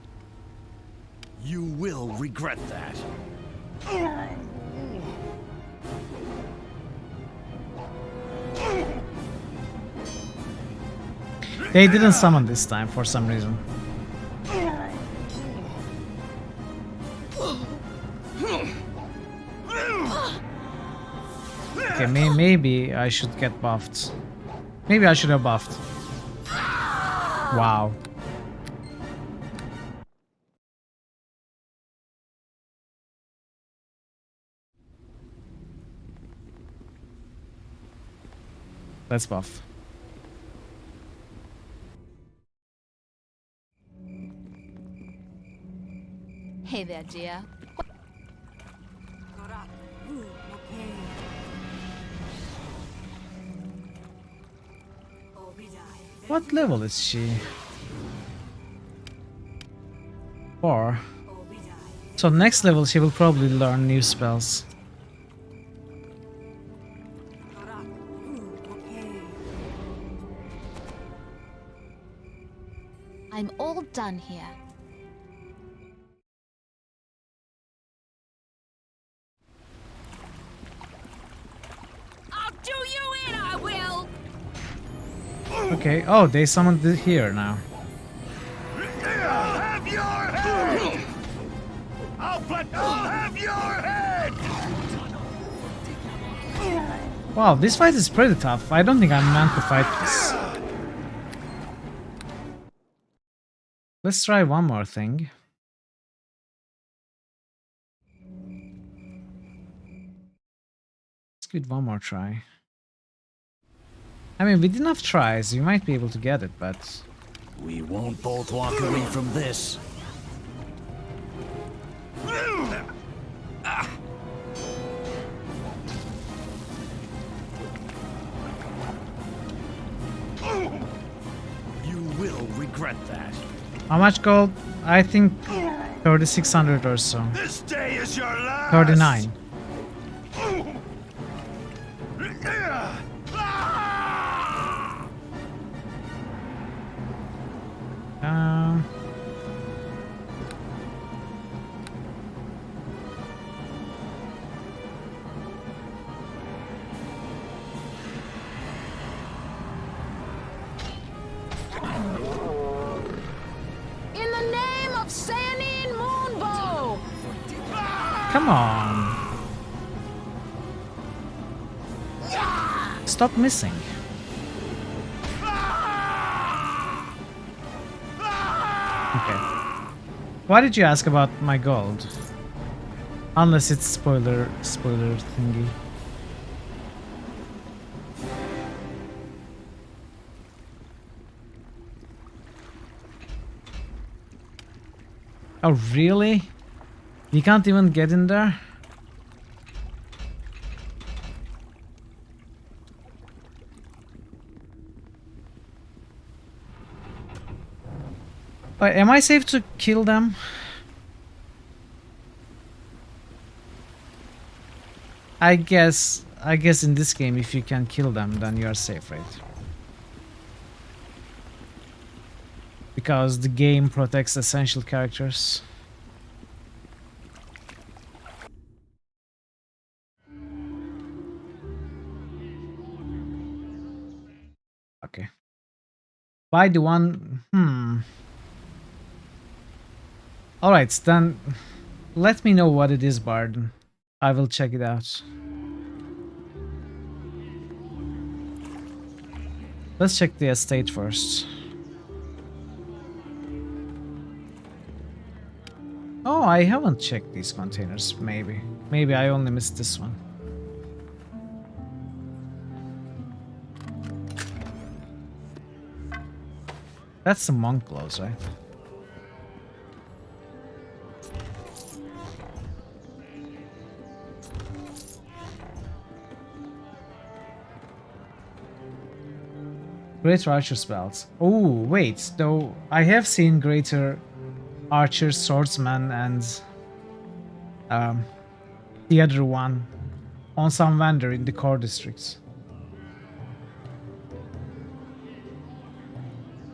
You will regret that. They didn't summon this time for some reason. Okay, maybe I should get buffed. Maybe I should have buffed. Wow. Let's buff. Hey there, dear. What level is she? 4. So next level she will probably learn new spells. I'm all done here. I'll do you in, I will! Okay, oh, they summoned it here now. I'll have your head! I'll have your head! Wow, this fight is pretty tough. I don't think I'm meant to fight this. Let's try one more thing. Let's give it one more try. I mean, with enough tries, you might be able to get it, but... We won't both walk away from this. You will regret that. How much gold? I think 3,600 or so. This day is your last! 39. In the name of Sanine Moonbow! Come on. Stop missing. Okay. Why did you ask about my gold? Unless it's spoiler thingy. Oh, really? You can't even get in there? Wait, am I safe to kill them? I guess in this game, if you can kill them, then you are safe, right? Because the game protects essential characters. Okay. Buy the one... Alright, then let me know what it is, Bard. I will check it out. Let's check the estate first. Oh, I haven't checked these containers, maybe. Maybe I only missed this one. That's the monk clothes, right? Greater Archer spells. Oh, wait, though I have seen Greater Archer, Swordsman, and the other one on some vendor in the core districts.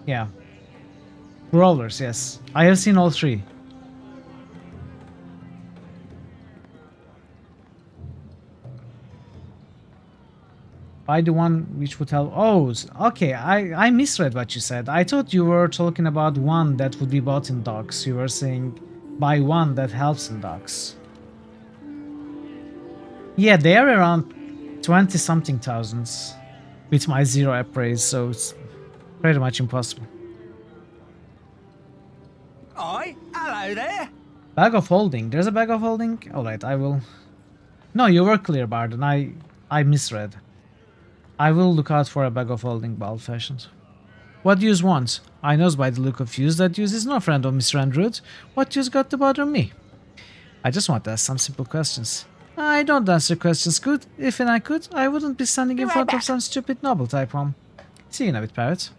Yeah. Brawlers, yes. I have seen all three. Buy the one which would help. Oh, okay. I misread what you said. I thought you were talking about one that would be bought in docks. You were saying buy one that helps in docks. Yeah, they are around 20 something thousands. with my 0 appraise, so it's pretty much impossible. Oi, hello there. Bag of holding. There's a bag of holding? Alright, I will... No, you were clear, Barden. I misread. I will look out for a bag of holding, old fashioned. What use want? I knows by the look of use that use is no friend of Mr. Andrews. What use got to bother me? I just want to ask some simple questions. I don't answer questions good. If I could, I wouldn't be standing in front of some stupid noble type one. See you in a bit, parrot.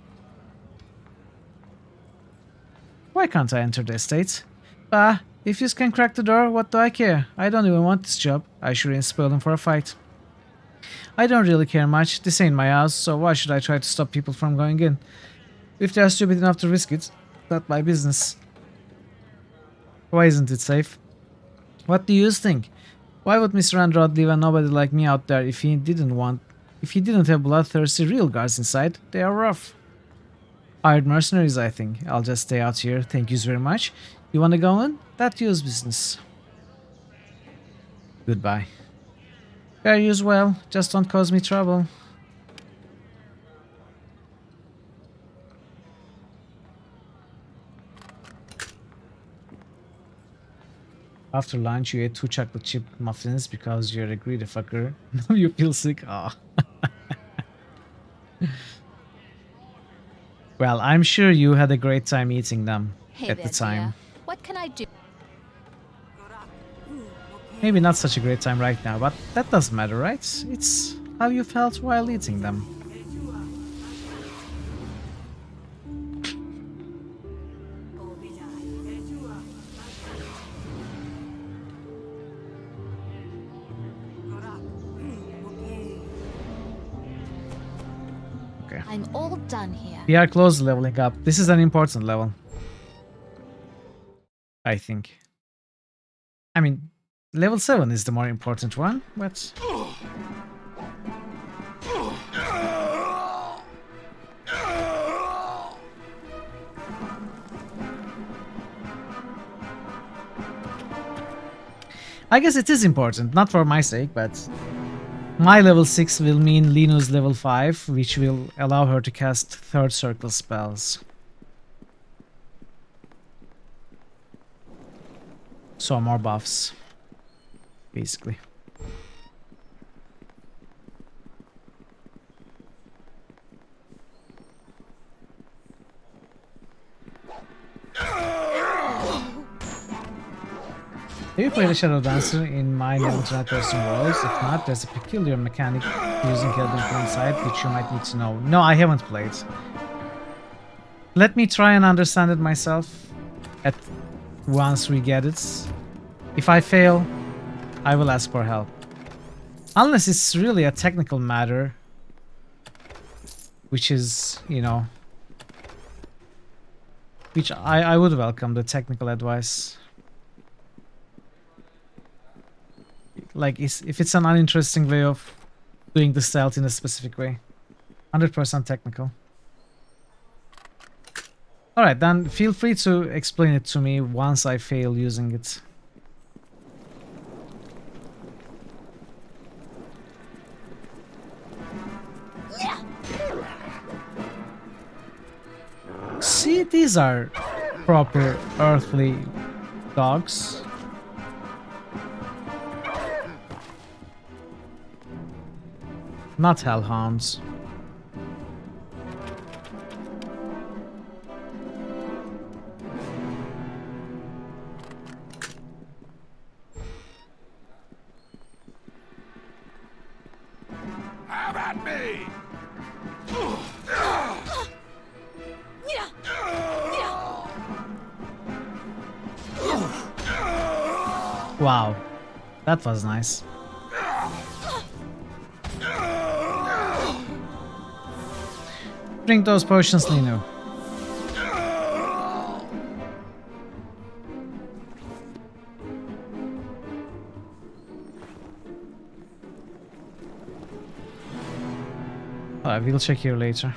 Why can't I enter the estate? Bah, if you can crack the door, what do I care? I don't even want this job. I sure ain't spoiling for a fight. I don't really care much. This ain't my house, so why should I try to stop people from going in? If they are stupid enough to risk it, not my business. Why isn't it safe? What do you think? Why would Mr. Androd leave a nobody like me out there if he didn't have bloodthirsty real guards inside? They are rough. Hired mercenaries, I think. I'll just stay out here. Thank yous very much. You wanna go in? That's yours business. Goodbye. Fare yous well. Just don't cause me trouble. After lunch, you ate 2 chocolate chip muffins because you're a greedy fucker. Now you feel sick. Oh. Well, I'm sure you had a great time eating them at the time. Dear. What can I do? Maybe not such a great time right now, but that doesn't matter, right? It's how you felt while eating them. Okay. I'm all done here. We are close to leveling up. This is an important level, I think. I mean, level 7 is the more important one, but... I guess it is important, not for my sake, but... My level 6 will mean Linu's level 5, which will allow her to cast third circle spells. So more buffs, basically. Have you played a Shadow Dancer in my Neverwinter Western Worlds? If not, there's a peculiar mechanic using Hidden Inside which you might need to know. No, I haven't played. Let me try and understand it myself at once we get it. If I fail, I will ask for help. Unless it's really a technical matter, which is, you know, which I would welcome the technical advice. Like, if it's an uninteresting way of doing the stealth in a specific way. 100% technical. Alright, then feel free to explain it to me once I fail using it. See, these are proper earthly dogs. Not hellhounds. Have at me! Wow, that was nice. Drink those potions, Linu. Alright, we'll check here later.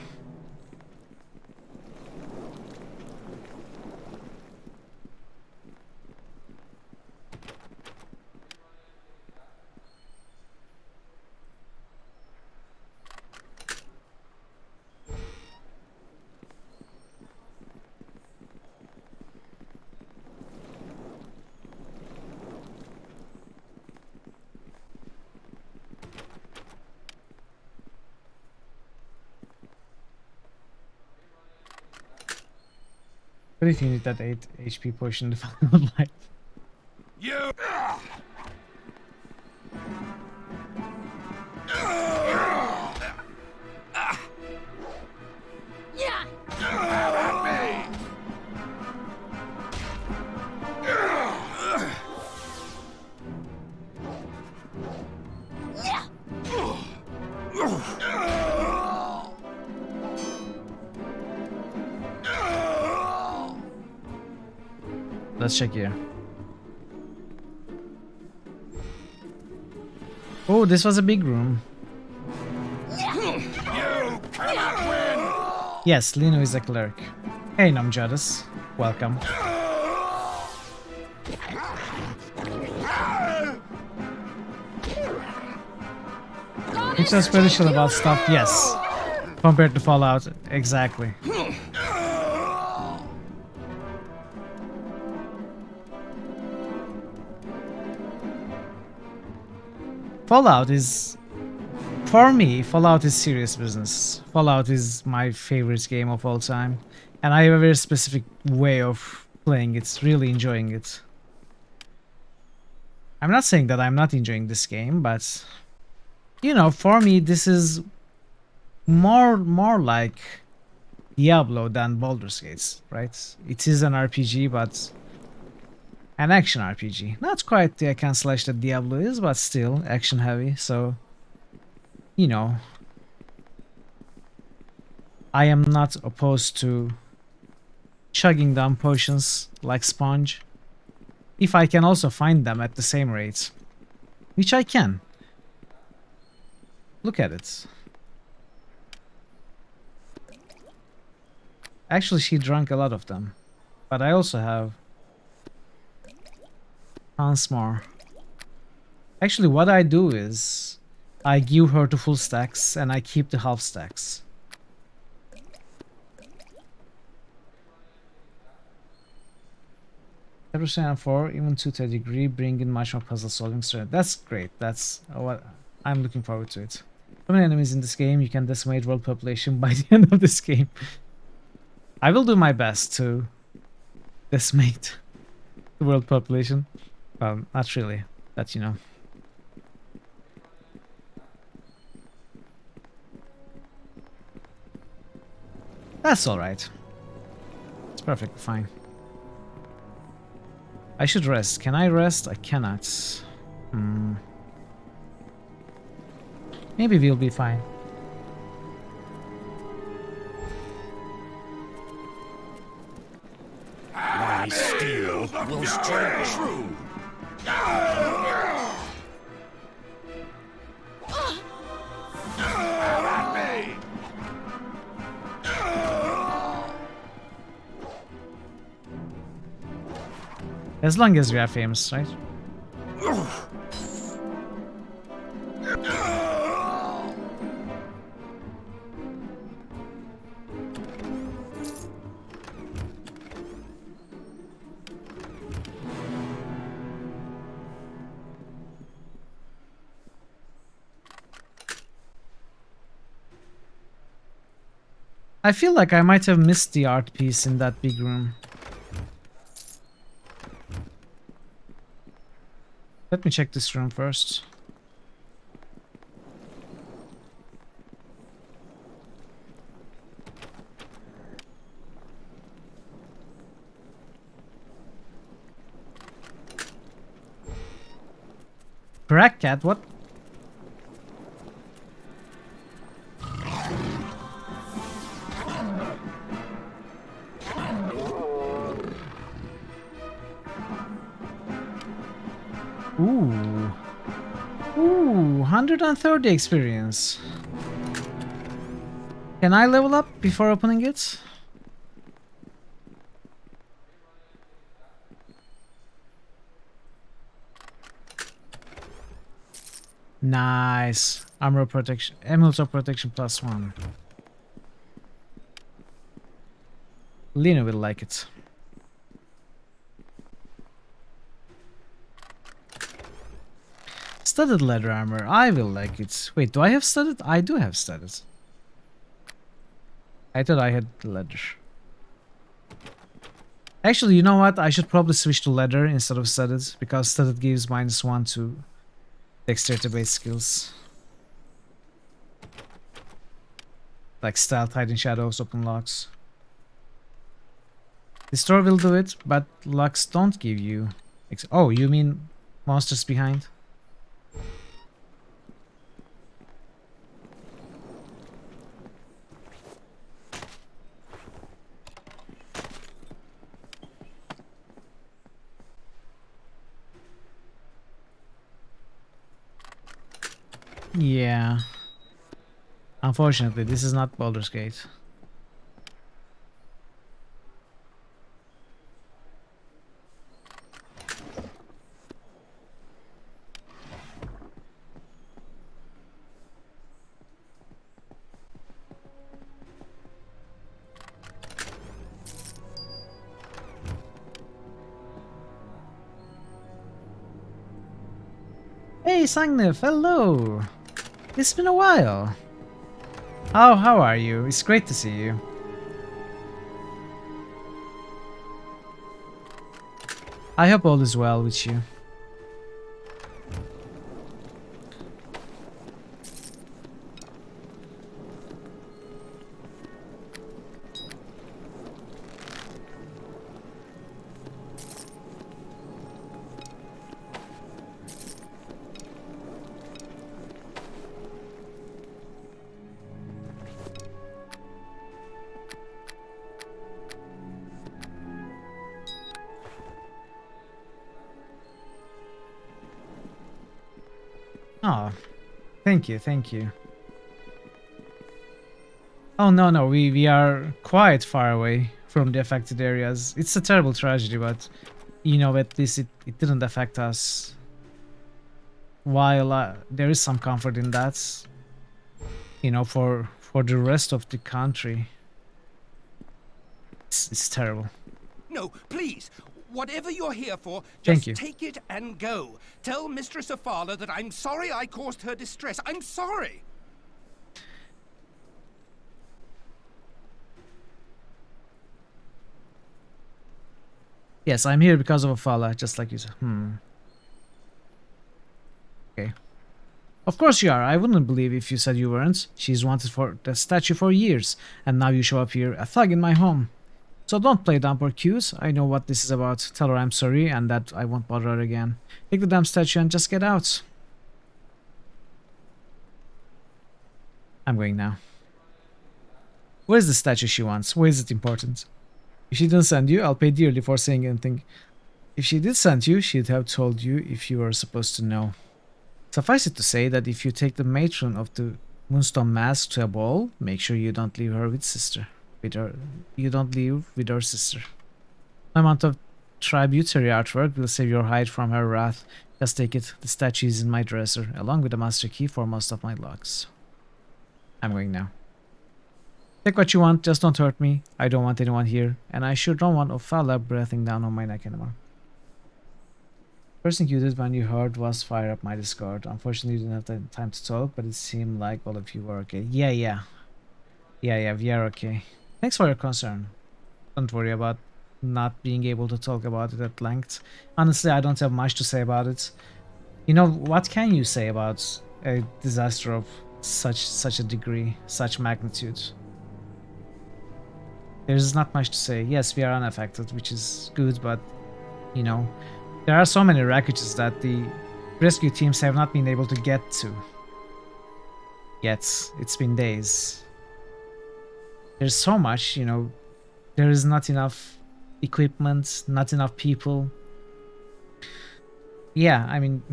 What if you need that 8 HP potion to find life? You. Let's check here. Oh, this was a big room. Yes, Lino is a clerk. Hey, Namjadis. Welcome. It's just pretty chill about stuff, yes. Compared to Fallout, exactly. Fallout is, for me, Fallout is serious business. Fallout is my favorite game of all time, and I have a very specific way of playing it, really enjoying it. I'm not saying that I'm not enjoying this game, but you know, for me this is more like Diablo than Baldur's Gate, right? It is an RPG, but an action RPG. Not quite the hack and slash that Diablo is, but still action heavy, so you know, I am not opposed to chugging down potions like sponge if I can also find them at the same rate, which I can. Look at it. Actually, she drank a lot of them, but I also have tons more. Actually, what I do is I give her to full stacks and I keep the half stacks. Everything 4, even to a degree, bring in much more puzzle solving strength. That's great. That's what I'm looking forward to it. So many enemies in this game, you can decimate world population by the end of this game. I will do my best to decimate the world population. Well, not really, but you know. That's alright. It's perfectly fine. I should rest. Can I rest? I cannot. Maybe we'll be fine. My steel will strike true. As long as we are famous, right? I feel like I might have missed the art piece in that big room. Let me check this room first. Crack cat, what? Ooh. Ooh, 130 experience. Can I level up before opening it? Nice. Armor protection, amulet of protection +1. Lena will like it. Studded leather armor. I will like it. Wait, do I have studded? I do have studded. I thought I had the leather. Actually, you know what? I should probably switch to leather instead of studded, because studded gives -1 to dexterity-based skills. Like stealth, hiding shadows, open locks. This door will do it, but locks don't give you... Oh, you mean monsters behind? Yeah. Unfortunately, this is not Baldur's Gate. Hey, Sangnif, hello! It's been a while. How are you? It's great to see you. I hope all is well with you. Oh, thank you, thank you. Oh no, we are quite far away from the affected areas. It's a terrible tragedy, but you know, at least it didn't affect us. While there is some comfort in that, you know, for the rest of the country, it's terrible. No, please. Whatever you're here for, Thank just you. take it and go. Tell Mistress Afala that I'm sorry I caused her distress. I'm sorry. Yes, I'm here because of Afala, just like you said. Okay. Of course you are. I wouldn't believe if you said you weren't. She's wanted for the statue for years, and now you show up here, a thug in my home. So don't play dumb or cues. I know what this is about. Tell her I'm sorry and that I won't bother her again. Take the damn statue and just get out. I'm going now. Where's the statue she wants? Where is it important? If she didn't send you, I'll pay dearly for saying anything. If she did send you, she'd have told you if you were supposed to know. Suffice it to say that if you take the matron of the Moonstone Mask to a ball, make sure you don't leave her with sister. You don't leave with her sister. An amount of tributary artwork will save your hide from her wrath. Just take it. The statue is in my dresser, along with the master key for most of my locks. I'm going now. Take what you want, just don't hurt me. I don't want anyone here, and I sure don't want Ophala breathing down on my neck anymore. First thing you did when you heard was fire up my Discord. Unfortunately, you didn't have the time to talk, but it seemed like all of you were okay. Yeah, we are okay. Thanks for your concern. Don't worry about not being able to talk about it at length. Honestly, I don't have much to say about it. You know, what can you say about a disaster of such a degree, such magnitude? There's not much to say. Yes, we are unaffected, which is good, but, you know, there are so many wreckages that the rescue teams have not been able to get to. Yet, it's been days. There's so much, you know, there is not enough equipment, not enough people. Yeah, I mean,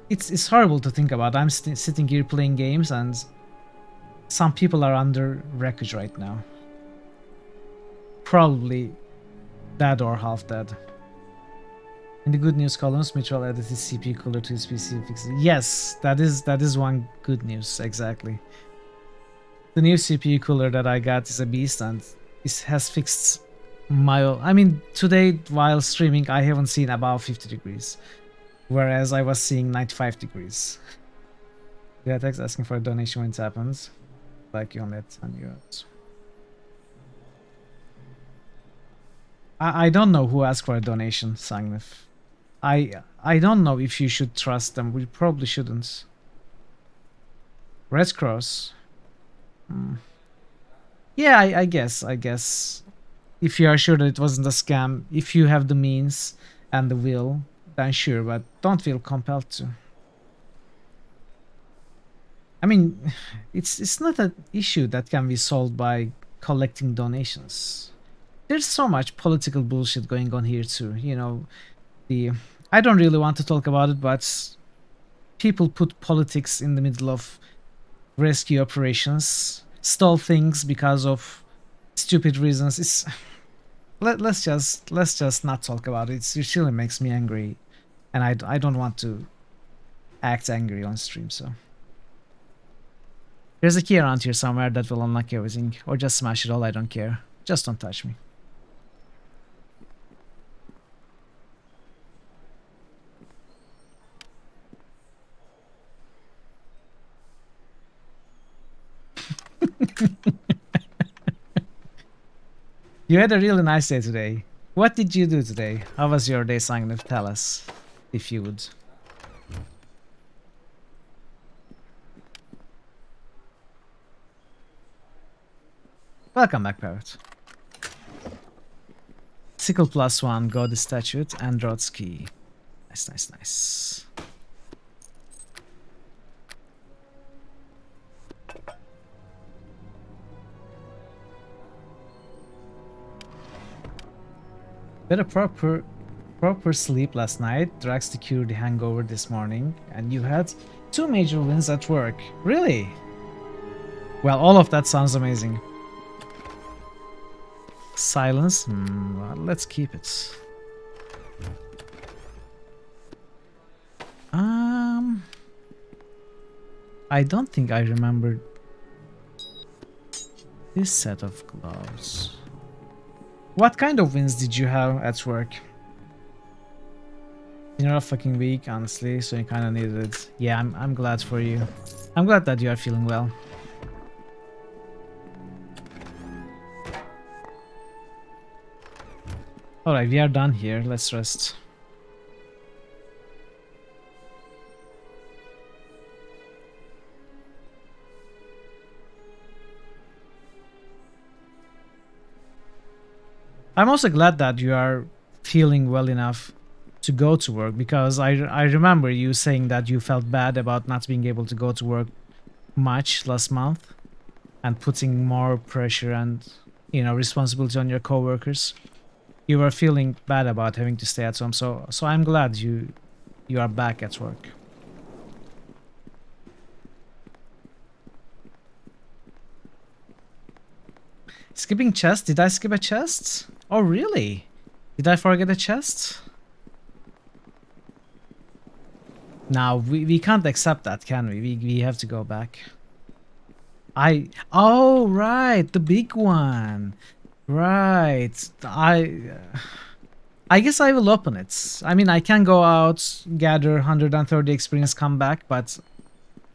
it's horrible to think about. I'm sitting here playing games and some people are under wreckage right now. Probably dead or half dead. In the good news columns, Mitchell added his CPU cooler to his PC fixing. Yes, that is one good news, exactly. The new CPU cooler that I got is a beast and it has fixed my... I mean, today while streaming I haven't seen above 50 degrees. Whereas I was seeing 95 degrees. The text asking for a donation when it happens. Like you only had €10. I don't know who asked for a donation, Sangnif. I don't know if you should trust them. We probably shouldn't. Red Cross. Yeah, I guess. If you are sure that it wasn't a scam, if you have the means and the will, then sure, but don't feel compelled to. I mean, it's not an issue that can be solved by collecting donations. There's so much political bullshit going on here too. You know, I don't really want to talk about it, but people put politics in the middle of rescue operations, stall things because of stupid reasons. It's let's just not talk about it. It really makes me angry, and I don't want to act angry on stream. So there's a key around here somewhere that will unlock everything, or just smash it all. I don't care. Just don't touch me. You had a really nice day today. What did you do today? How was your day, Sangnif? Tell us, if you would. Welcome back, Parrot. Sickle +1, God Statute, and Rod's Key. Nice. Had a proper sleep last night, drugs to cure the hangover this morning, and you had 2 major wins at work. Really? Well, all of that sounds amazing. Silence? Well, let's keep it. I don't think I remember this set of gloves. What kind of wins did you have at work? You're a fucking week, honestly, so you kind of needed it. Yeah, I'm glad for you. I'm glad that you are feeling well. Alright, we are done here. Let's rest. I'm also glad that you are feeling well enough to go to work, because I remember you saying that you felt bad about not being able to go to work much last month and putting more pressure and, you know, responsibility on your coworkers. You were feeling bad about having to stay at home, so I'm glad you are back at work. Skipping chest? Did I skip a chest? Oh, really? Did I forget a chest? Now, we can't accept that, can we? We have to go back. Oh, right, the big one. Right. I guess I will open it. I mean, I can go out, gather 130 experience, come back, but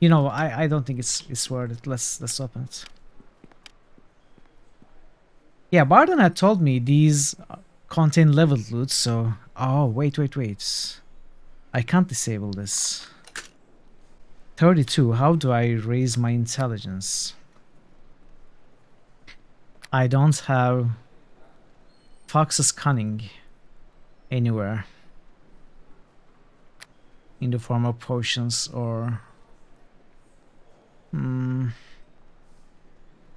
you know, I don't think it's worth it. Let's open it. Yeah, Barden had told me these contain leveled loot, so... Oh, wait. I can't disable this. 32, how do I raise my intelligence? I don't have Fox's Cunning anywhere. In the form of potions or... Well,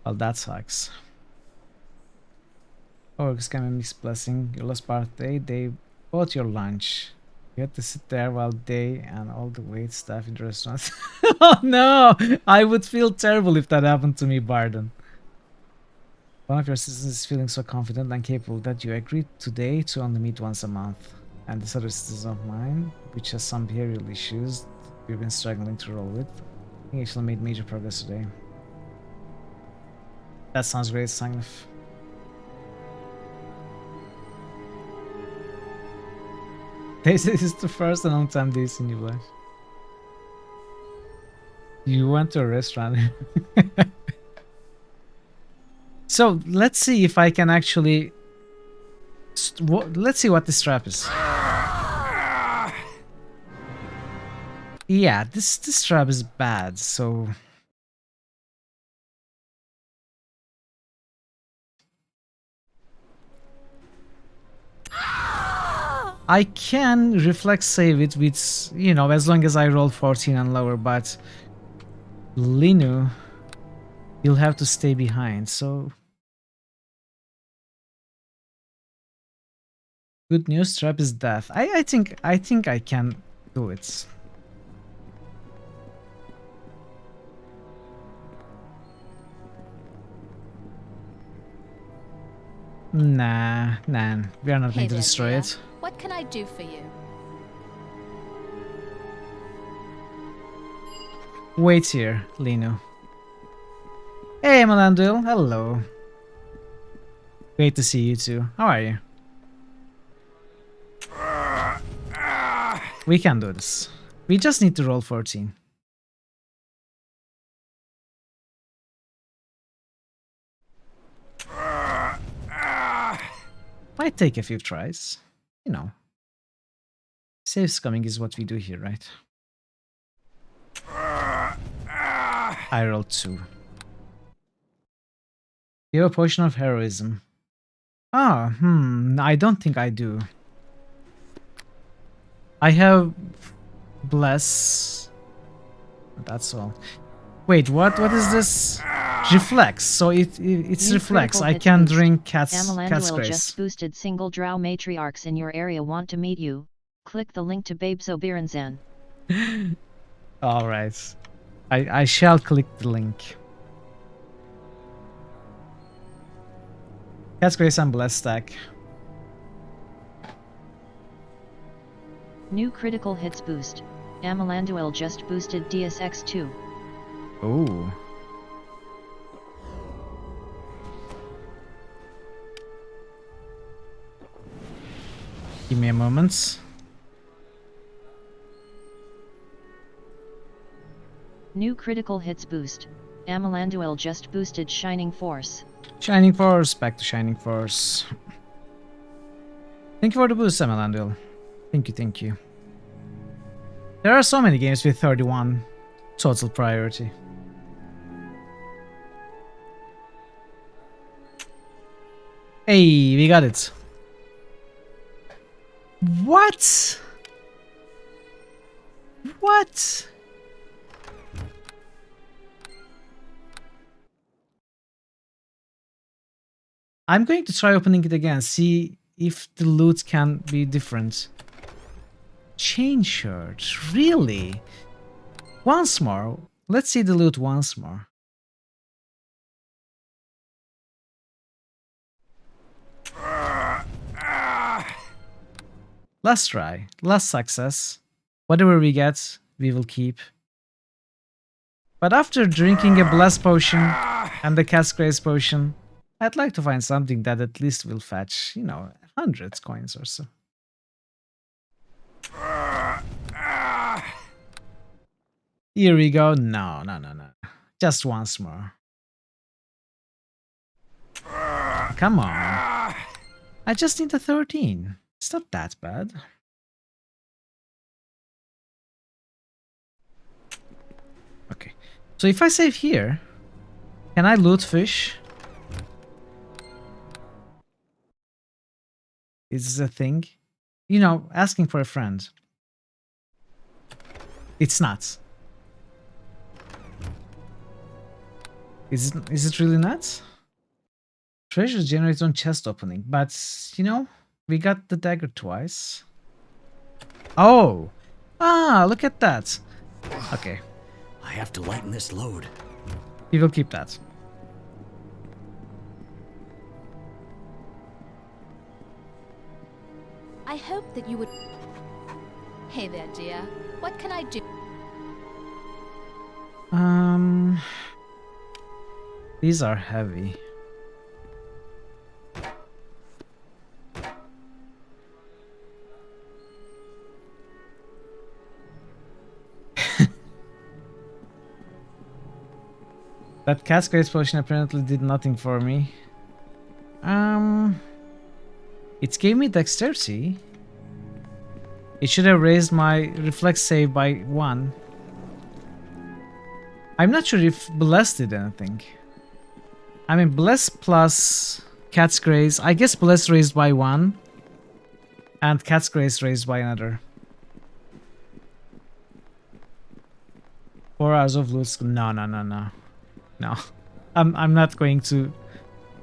that sucks. Oh, scam and mixed blessing. Your last birthday, they bought your lunch. You had to sit there while they and all the wait staff in the restaurant. Oh no! I would feel terrible if that happened to me, Barden. One of your citizens is feeling so confident and capable that you agreed today to only meet once a month. And this other citizen of mine, which has some behavioral issues we've been struggling to roll with, I think actually made major progress today. That sounds great, Sangnif. This is the first and only time they've seen you blush. You went to a restaurant. So let's see if I can actually Let's see what this trap is. Yeah, this trap is bad, so... I can reflex save it with, you know, as long as I roll 14 and lower, but Linu, you'll have to stay behind, so... Good news, trap is death. I think I can do it. Nah, we are not going to destroy it. What can I do for you? Wait here, Linu. Hey, Melandil, hello. Great to see you too. How are you? We can do this. We just need to roll 14. Might take a few tries. You know. Save scumming is what we do here, right? I rolled 2. You have a potion of heroism. Ah, I don't think I do. I have bless. That's all. Wait, what is this? Reflex. So it's reflex. I can drink cat's grace. Just boosted single drow matriarchs in your area want to meet you. Click the link to Babes Obiranzan. All right. I shall click the link. Cat's grace and bless stack. New critical hits boost. Amalanduel just boosted DSX2. Oh. Give me a moment. New critical hits boost. Amalanduel just boosted Shining Force. Shining Force, back to Shining Force. Thank you for the boost, Amalanduel. Thank you. There are so many games with 31 total priority. Hey, we got it. What? What? I'm going to try opening it again, see if the loot can be different. Chain shirt, really? Once more. Let's see the loot once more. Last try, last success. Whatever we get, we will keep. But after drinking a blast potion and the Cat's Grace potion, I'd like to find something that at least will fetch, you know, 100 coins or so. Here we go. No. Just once more. Come on. I just need a 13. It's not that bad. Okay. So if I save here, can I loot fish? Is this a thing? You know, asking for a friend. It's not. Is it really not? Treasures generate on chest opening, but you know, we got the dagger twice. Oh! Ah, look at that. Okay. I have to lighten this load. We will keep that. I hope that you would... Hey there, dear. What can I do? These are heavy. That Cat's Grace potion apparently did nothing for me. It gave me dexterity. It should have raised my reflex save by 1. I'm not sure if Bless did anything. I mean, Bless plus Cat's Grace. I guess Bless raised by 1. And Cat's Grace raised by another. 4 hours of loot. No. No. I'm not going to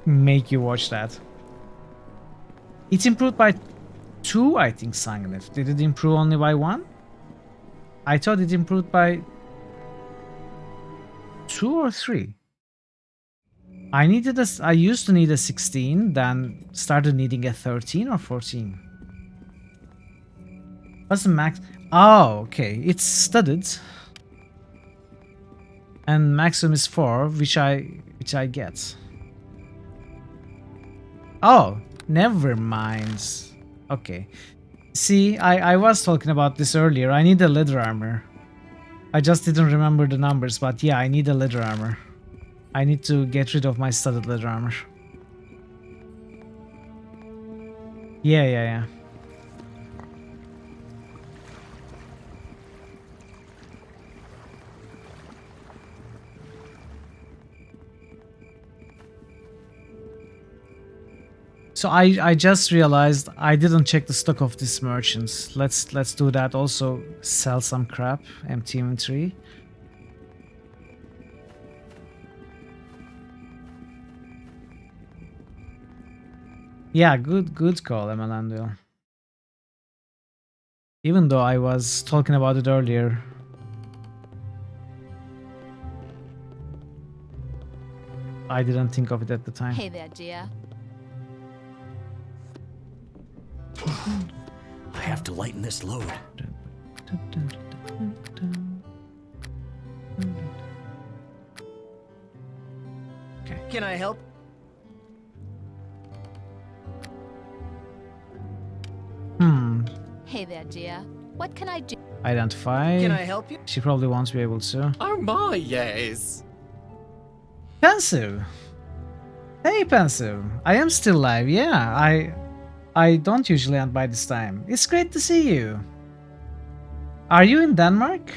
make you watch that. It's improved by 2, I think, Sangnef. Did it improve only by 1? I thought it improved by 2 or 3. I used to need a 16, then started needing a 13 or 14. What's the max? Oh, okay. It's studded. And maximum is 4, which I get. Oh, never mind. Okay. See, I was talking about this earlier. I need a leather armor. I just didn't remember the numbers, but yeah, I need a leather armor. I need to get rid of my studded leather armor. Yeah. So I just realized I didn't check the stock of these merchants. Let's do that. Also sell some crap. Empty inventory. Yeah, good call, Emelandio. Even though I was talking about it earlier. I didn't think of it at the time. Hey there, dear. I have to lighten this load. Okay. Can I help? Hey there, dear. What can I do? Identify. Can I help you? She probably won't be able to. Oh my, yes. Pensive. Hey, Pensive. I am still live. Yeah, I don't usually end by this time. It's great to see you. Are you in Denmark?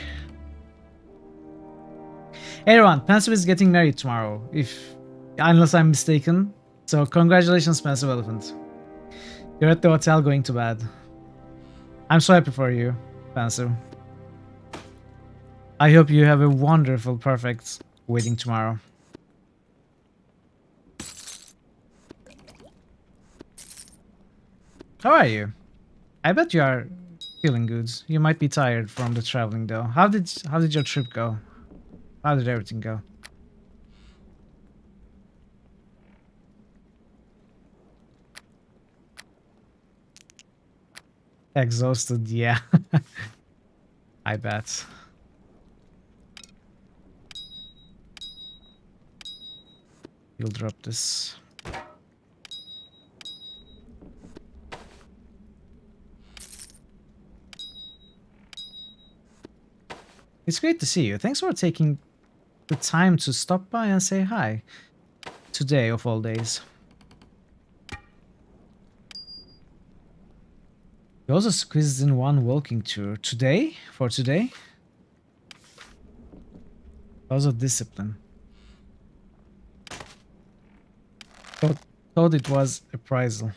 Hey everyone, Pensive is getting married tomorrow, unless I'm mistaken. So congratulations, Pensive Elephant. You're at the hotel going to bed. I'm so happy for you, Pensive. I hope you have a wonderful, perfect wedding tomorrow. How are you? I bet you are feeling good. You might be tired from the traveling though. How did your trip go? How did everything go? Exhausted, yeah. I bet. You'll drop this. It's great to see you. Thanks for taking the time to stop by and say hi. Today of all days. You also squeezed in one walking tour. Today? For today? Because of discipline. Thought it was appraisal.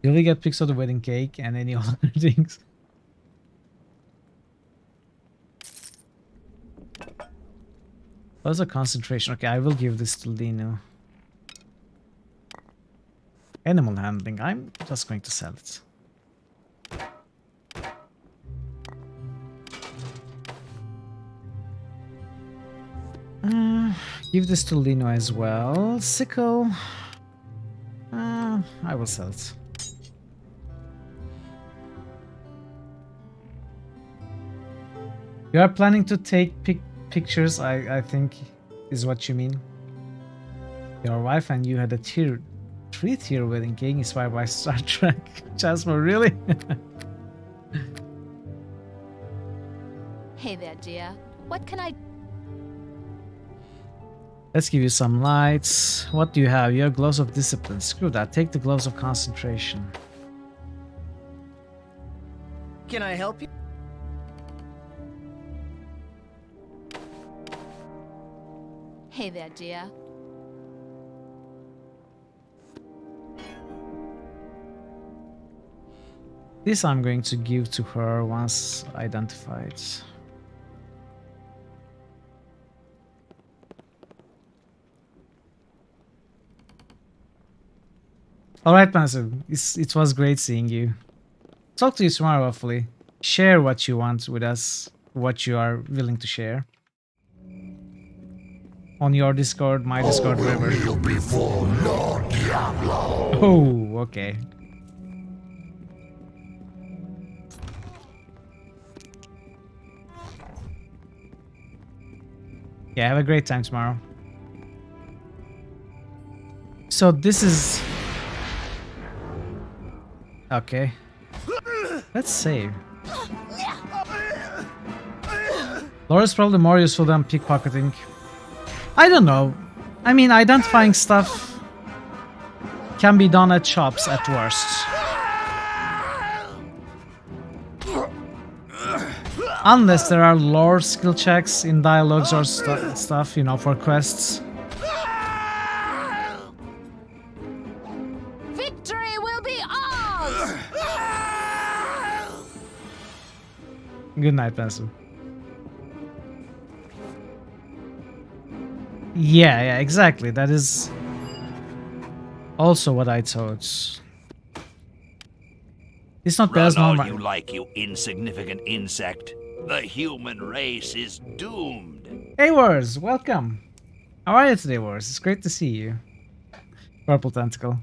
You only get pics of the wedding cake and any other things. What's a concentration? Okay, I will give this to Lino. Animal handling. I'm just going to sell it. Give this to Lino as well. Sickle. I will sell it. You are planning to take pictures, I think, is what you mean. Your wife and you had a 3-tier wedding cake inspired by Star Trek. Jasper, really? Hey there, dear. What can I... Let's give you some lights. What do you have? You have gloves of discipline. Screw that. Take the gloves of concentration. Can I help you? Hey there, dear. This I'm going to give to her once identified. Alright, Massive. It was great seeing you. Talk to you tomorrow, hopefully. Share what you want with us, what you are willing to share. On your Discord, my Discord, wherever. Oh, okay. Yeah, have a great time tomorrow. So this is... Okay. Let's save. Laura's probably more useful than pickpocketing. I don't know. I mean, identifying stuff can be done at shops at worst. Unless there are lore skill checks in dialogues or stuff, you know, for quests. Victory will be ours! Good night, Pencil. Yeah, exactly. That is also what I thought. It's not bad as Run normal. all you like, you insignificant insect. The human race is doomed. Hey Wars, welcome. How are you today, Wars? It's great to see you. Purple Tentacle.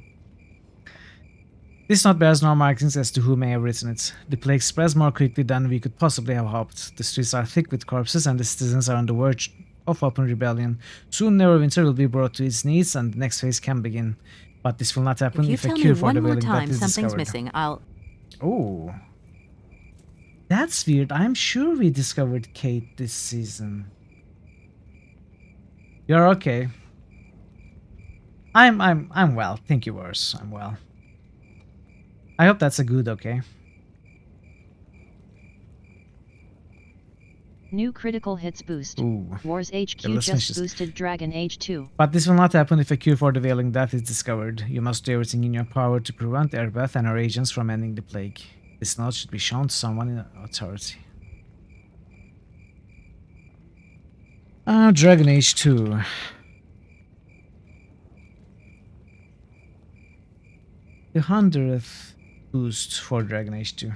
This is not bears nor markings as to who may have written it. The plague spreads more quickly than we could possibly have hoped. The streets are thick with corpses and the citizens are on the verge of open rebellion. Soon Neverwinter will be brought to its knees and the next phase can begin. But this will not happen if a cure for the wailing death is discovered. Missing, I'll... Oh. That's weird. I'm sure we discovered Kate this season. You're okay. I'm well. Thank you, Wars. I'm well. I hope that's a good okay. New critical hits boost. Ooh. Wars HQ just boosted Dragon Age 2. But this will not happen if a cure for the wailing death is discovered. You must do everything in your power to prevent Airbeth and her agents from ending the plague. This note should be shown to someone in authority. Dragon Age 2. The 100th boost for Dragon Age 2.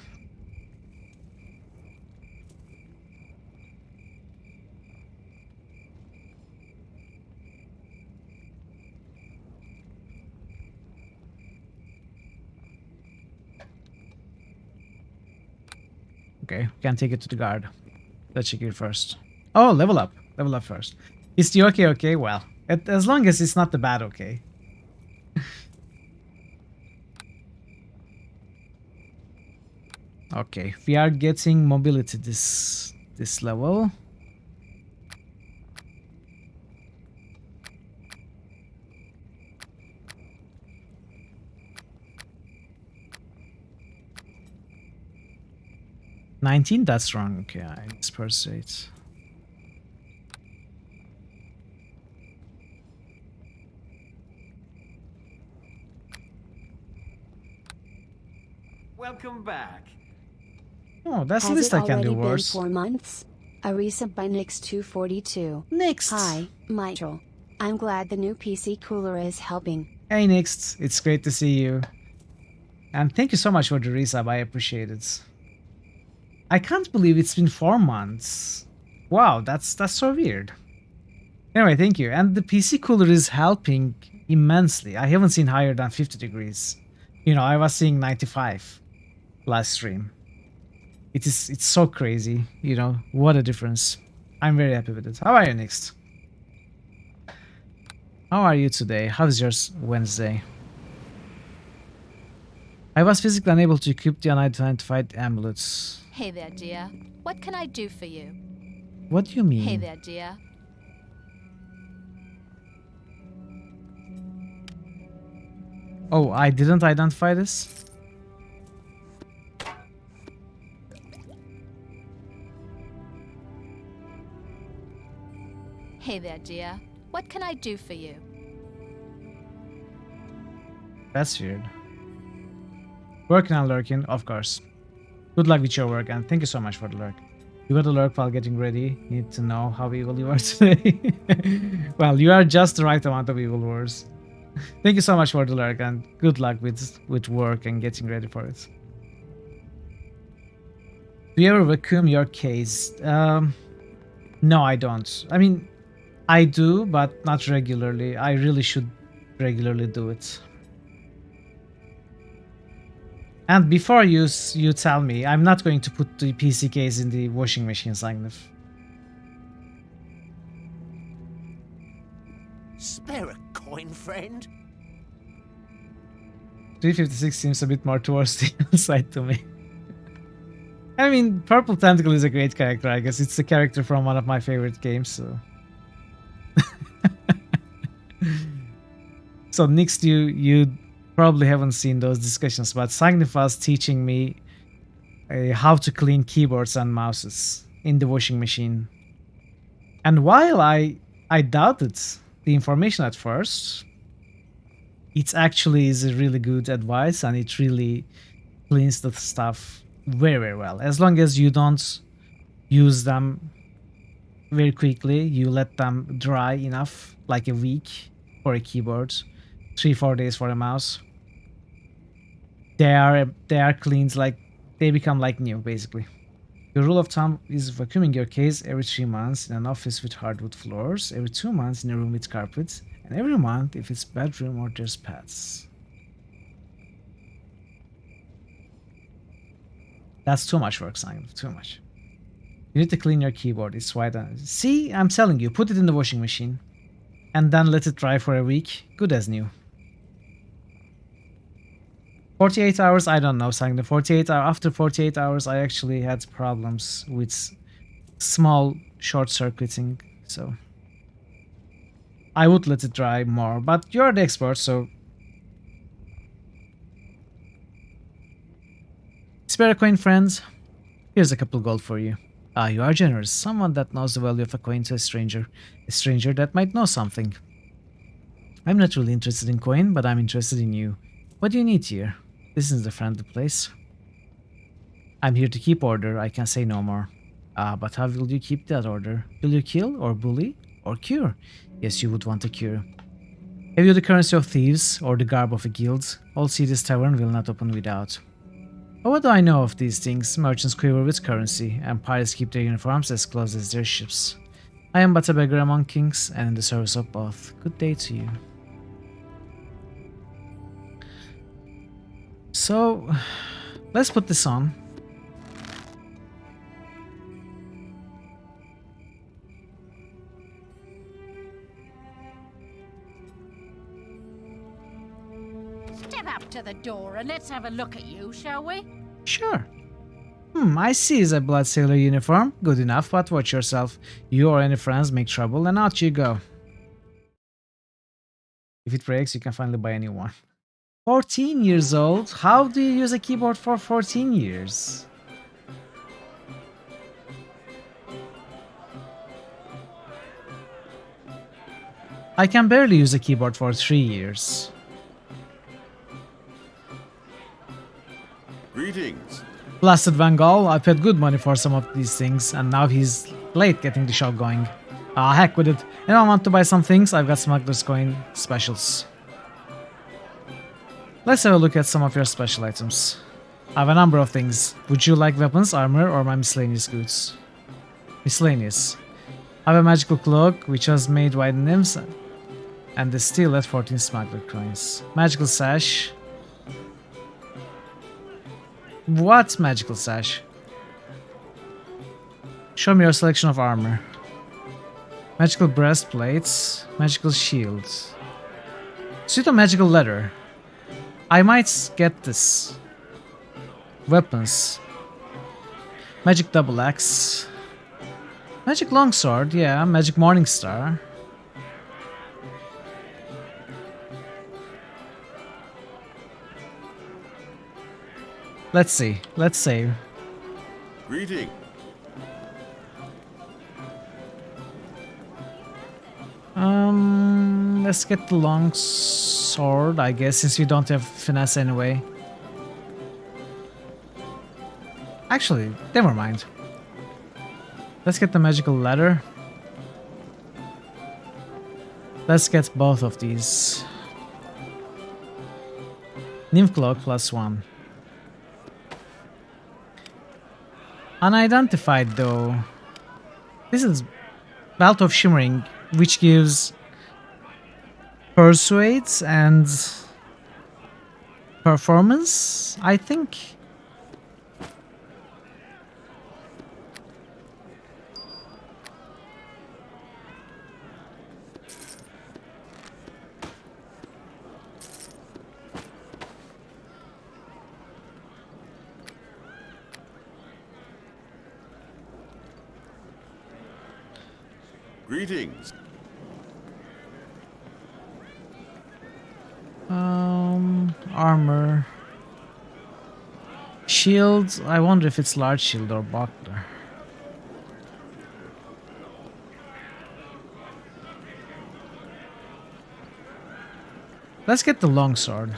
Okay, we can take it to the guard. Let's check it first. Oh, level up. Level up first. Is the okay okay? Well, as long as it's not the bad okay. Okay, we are getting mobility this level. $19? That's wrong. Okay, I disperse it. Welcome back. Oh, that's the least I can do worse. Has it already been 4 months? A resub by Nix242. Next. Hi, Mitchell. I'm glad the new PC cooler is helping. Hey Nix, it's great to see you. And thank you so much for the resub, I appreciate it. I can't believe it's been 4 months. Wow, that's so weird. Anyway, thank you. And the PC cooler is helping immensely. I haven't seen higher than 50 degrees. You know, I was seeing 95 last stream. It's so crazy, you know, what a difference. I'm very happy with it. How are you, Nix? How are you today? How's your Wednesday? I was physically unable to equip the unidentified amulets. Hey there, dear. What can I do for you? What do you mean? Hey there, dear. Oh, I didn't identify this? Hey there, dear. What can I do for you? That's weird. Working and lurking, of course. Good luck with your work, and thank you so much for the lurk. You got to lurk while getting ready. You need to know how evil you are today. Well, you are just the right amount of evil, Wars. Thank you so much for the lurk, and good luck with work and getting ready for it. Do you ever vacuum your case? No, I don't. I mean, I do, but not regularly. I really should regularly do it. And before you tell me, I'm not going to put the PC case in the washing machine, Sagnif. Spare a coin, friend. 356 seems a bit more towards the side to me. I mean, Purple Tentacle is a great character, I guess. It's a character from one of my favorite games, so... So, Nix, you probably haven't seen those discussions, but Sagnif was teaching me how to clean keyboards and mouses in the washing machine. And while I doubted the information at first, it actually is a really good advice, and it really cleans the stuff very, very well. As long as you don't use them very quickly, you let them dry enough, like a week for a keyboard, 3-4 days for a mouse. They are cleaned, like they become like new, basically. Your rule of thumb is vacuuming your case every 3 months in an office with hardwood floors, every 2 months in a room with carpets, and every month if it's bedroom or there's pets. That's too much work, Simon. Too much. You need to clean your keyboard. It's white. See, I'm telling you, put it in the washing machine and then let it dry for a week. Good as new. 48 hours, I don't know, Sang. After 48 hours, I actually had problems with small short-circuiting, so I would let it dry more, but you're the expert, so... Spare a coin, friends. Here's a couple gold for you. Ah, you are generous. Someone that knows the value of a coin to a stranger. A stranger that might know something. I'm not really interested in coin, but I'm interested in you. What do you need here? This isn't a friendly place. I'm here to keep order, I can say no more. Ah, but how will you keep that order? Will you kill, or bully, or cure? Yes, you would want a cure. Have you the currency of thieves, or the garb of a guild? All see this tavern will not open without. But what do I know of these things? Merchants quiver with currency, and pirates keep their uniforms as close as their ships. I am but a beggar among kings, and in the service of both. Good day to you. So, let's put this on. Step up to the door and let's have a look at you, shall we? Sure. I see it's a blood sailor uniform. Good enough, but watch yourself. You or any friends make trouble and out you go. If it breaks, you can finally buy a new one. 14 years old? How do you use a keyboard for 14 years? I can barely use a keyboard for 3 years. Greetings. Blasted Van Gaal, I paid good money for some of these things, and now he's late getting the show going. Ah, heck with it. Anyone want to buy some things? I've got Smuggler's Coin specials. Let's have a look at some of your special items. I have a number of things. Would you like weapons, armor, or my miscellaneous goods? Miscellaneous. I have a magical cloak, which was made by the nymphs, and the steel at 14 smuggler coins. Magical sash. What magical sash? Show me your selection of armor. Magical breastplates. Magical shields. Suit of magical leather. I might get this. Weapons. Magic double axe. Magic longsword, yeah. Magic morning star. Let's see. Let's save. Greeting. Let's get the long sword, I guess, since we don't have finesse anyway. Actually, never mind. Let's get the magical ladder. Let's get both of these. Nymph cloak +1. Unidentified though. This is Belt of Shimmering, which gives persuades and performance, I think. Greetings. Armor. Shield. I wonder if it's large shield or buckler. Let's get the longsword.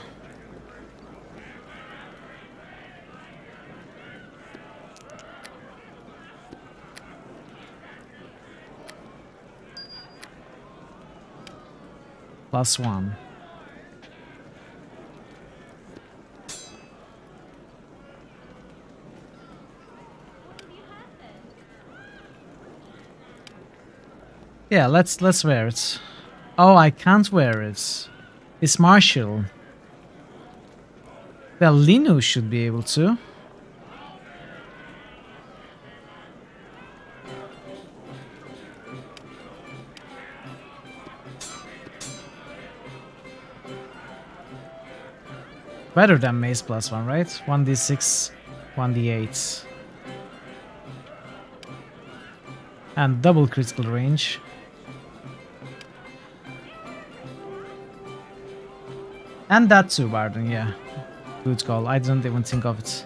+1. Yeah, let's wear it. Oh, I can't wear it. It's Marshall. Well, Linus should be able to. Better than Mace +1, right? 1d6, 1d8. And double critical range. And that too, Barden, yeah. Good call. I didn't even think of it.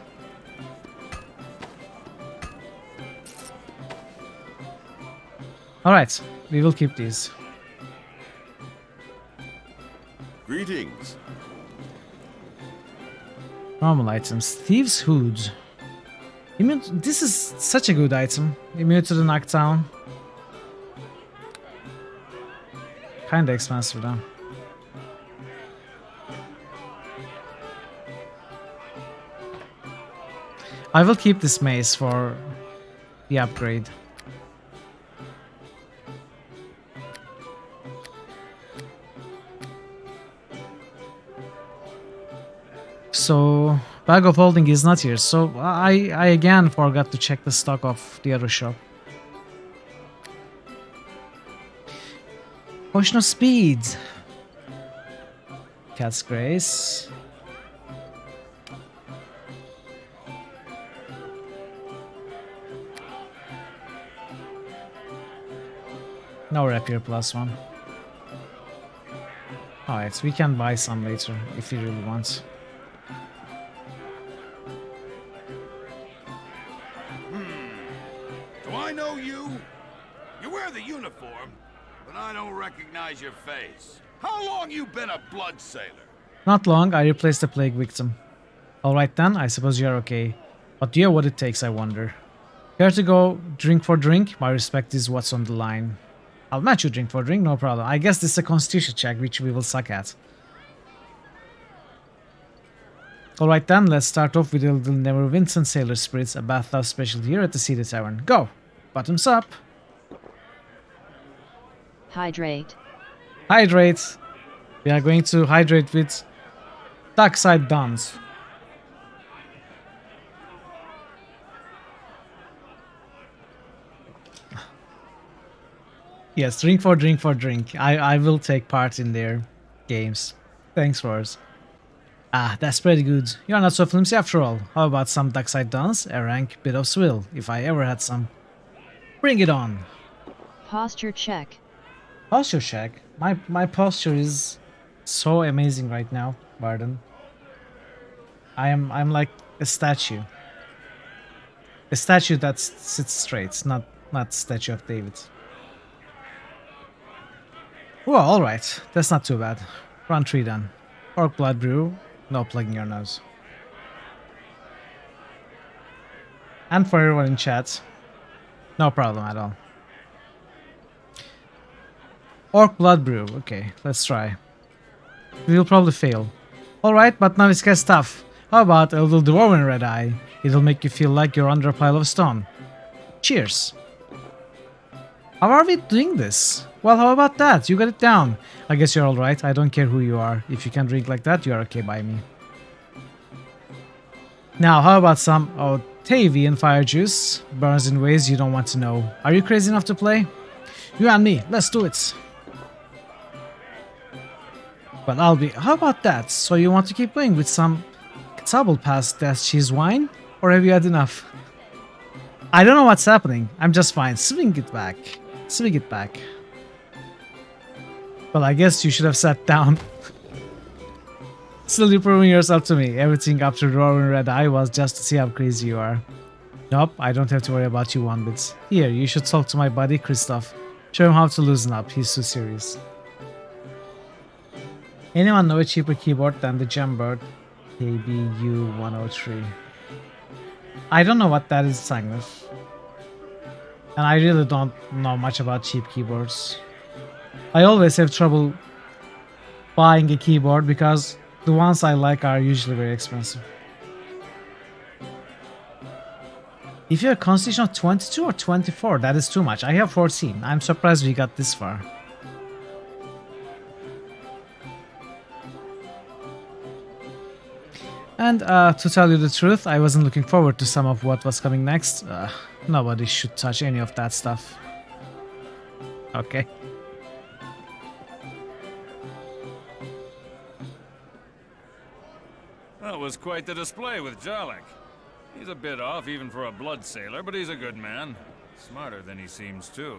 Alright, we will keep these. Greetings. Normal items. Thieves' Hood. This is such a good item. Immune to the knockdown. Kinda expensive though. I will keep this mace for the upgrade. So, Bag of Holding is not here, so I again forgot to check the stock of the other shop. Potion of Speed. Cat's Grace. No rapier +1. Alright, we can buy some later if we really want. Do I know you? You wear the uniform, but I don't recognize your face. How long you been a blood sailor? Not long, I replaced the plague victim. Alright then, I suppose you're okay. But do you have what it takes, I wonder? Care to go drink for drink? My respect is what's on the line. I'll match you drink for drink, no problem. I guess this is a constitution check, which we will suck at. Alright then, let's start off with the little Neverwinter Sailor Spirits, a bathhouse specialty here at the City Tavern. Go! Bottoms up! Hydrate. Hydrate! We are going to hydrate with Darkside Dons. Yes, drink for drink for drink. I will take part in their games. Thanks, Roars. Ah, that's pretty good. You're not so flimsy after all. How about some Darkside Dons? A rank bit of swill, if I ever had some. Bring it on! Posture check. Posture check? My posture is so amazing right now, Barden. I'm like a statue. A statue that sits straight, not statue of David. Well, alright. That's not too bad. Round 3 done. Orc Blood Brew. No plugging your nose. And for everyone in chat, no problem at all. Orc Blood Brew. Okay, let's try. We will probably fail. Alright, but now it's gets tough. How about a little Dwarven Red Eye? It'll make you feel like you're under a pile of stone. Cheers. How are we doing this? Well, how about that? You got it down. I guess you're alright. I don't care who you are. If you can drink like that, you're okay by me. Now, how about some Otavian fire juice? Burns in ways you don't want to know. Are you crazy enough to play? You and me. Let's do it. But I'll be... How about that? So you want to keep going with some Tabble past that cheese wine? Or have you had enough? I don't know what's happening. I'm just fine. Swing it back. Swing it back. Well, I guess you should have sat down. Still, you're proving yourself to me. Everything up to Dwarven Red Eye was just to see how crazy you are. Nope, I don't have to worry about you one bit. Here, you should talk to my buddy, Christoph. Show him how to loosen up. He's too serious. Anyone know a cheaper keyboard than the Gembird KBU 103? I don't know what that is sang with. And I really don't know much about cheap keyboards. I always have trouble buying a keyboard because the ones I like are usually very expensive. If you have a constitution of 22 or 24, that is too much. I have 14. I'm surprised we got this far. And to tell you the truth, I wasn't looking forward to some of what was coming next. Nobody should touch any of that stuff. Okay. That was quite the display with Jarlath. He's a bit off even for a blood sailor, but he's a good man. Smarter than he seems too.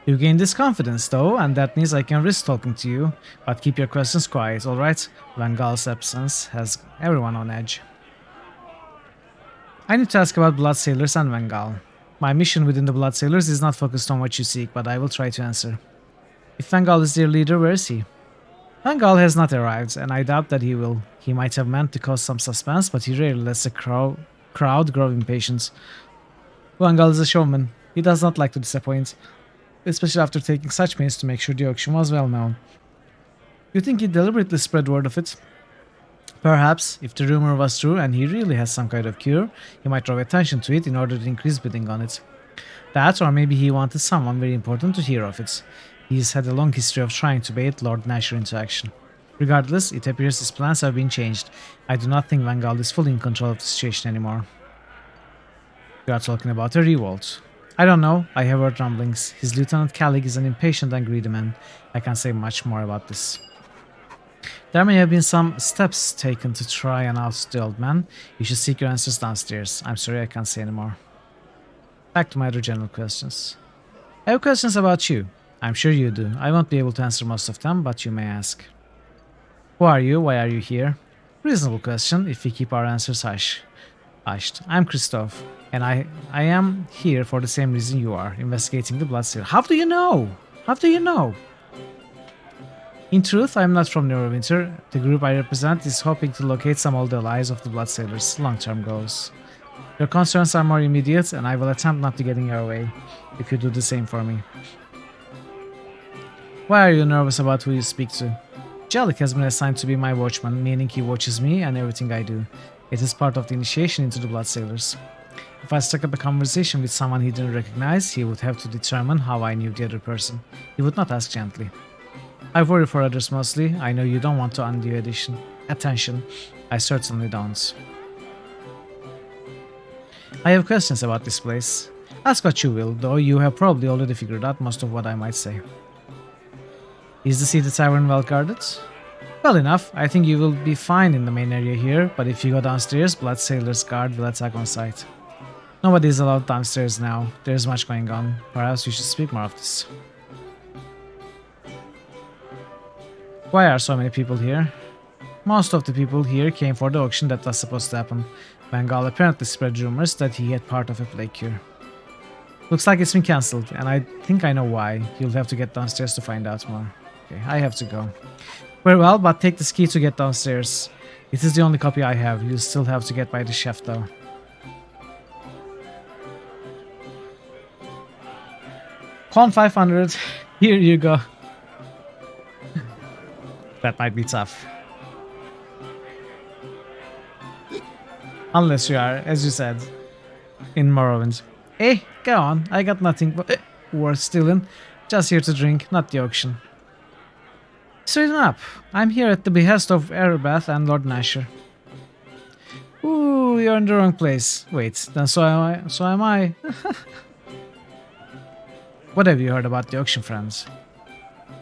You gained this confidence though, and that means I can risk talking to you, but keep your questions quiet, alright? Van Gaal's absence has everyone on edge. I need to ask about Blood Sailors and Van Gaal. My mission within the Blood Sailors is not focused on what you seek, but I will try to answer. If Van Gaal is their leader, where is he? Van Gaal has not arrived, and I doubt that he will. He might have meant to cause some suspense, but he rarely lets the crowd grow impatient. Van Gaal is a showman. He does not like to disappoint, especially after taking such pains to make sure the auction was well known. You think he deliberately spread word of it? Perhaps, if the rumor was true and he really has some kind of cure, he might draw attention to it in order to increase bidding on it. That, or maybe he wanted someone very important to hear of it. He's had a long history of trying to bait Lord Nasher into action. Regardless, it appears his plans have been changed. I do not think Van Gaal is fully in control of the situation anymore. You are talking about a revolt. I don't know, I have heard rumblings. His Lieutenant Callig is an impatient and greedy man. I can't say much more about this. There may have been some steps taken to try and oust the old man. You should seek your answers downstairs. I'm sorry I can't say anymore. Back to my other general questions. I have questions about you. I'm sure you do. I won't be able to answer most of them, but you may ask. Who are you? Why are you here? Reasonable question, if we keep our answers hushed. I'm Christoph, and I am here for the same reason you are, investigating the Blood Sailor. How do you know? How do you know? In truth, I am not from Neverwinter. The group I represent is hoping to locate some old allies of the Blood Sailors' long-term goals. Your concerns are more immediate, and I will attempt not to get in your way, if you do the same for me. Why are you nervous about who you speak to? Jarlath has been assigned to be my watchman, meaning he watches me and everything I do. It is part of the initiation into the Blood Sailors. If I struck up a conversation with someone he didn't recognize, he would have to determine how I knew the other person. He would not ask gently. I worry for others mostly. I know you don't want to undue attention. I certainly don't. I have questions about this place. Ask what you will, though you have probably already figured out most of what I might say. Is the Seated Tavern well guarded? Well enough. I think you will be fine in the main area here, but if you go downstairs, Blood Sailor's guard will attack on sight. Nobody is allowed downstairs now. There is much going on. Perhaps we should speak more of this. Why are so many people here? Most of the people here came for the auction that was supposed to happen. Bengal apparently spread rumors that he had part of a plague cure. Looks like it's been cancelled, and I think I know why. You'll have to get downstairs to find out more. Okay, I have to go. Very well, but take this key to get downstairs. It is the only copy I have. You'll still have to get by the chef, though. Con 500. Here you go. That might be tough. Unless you are, as you said, in Morrowind. Eh, go on. I got nothing but worth stealing. Just here to drink, not the auction. Straighten up. I'm here at the behest of Erebath and Lord Nasher. Ooh, you're in the wrong place. Wait, then so am I. So am I. What have you heard about the auction, friends?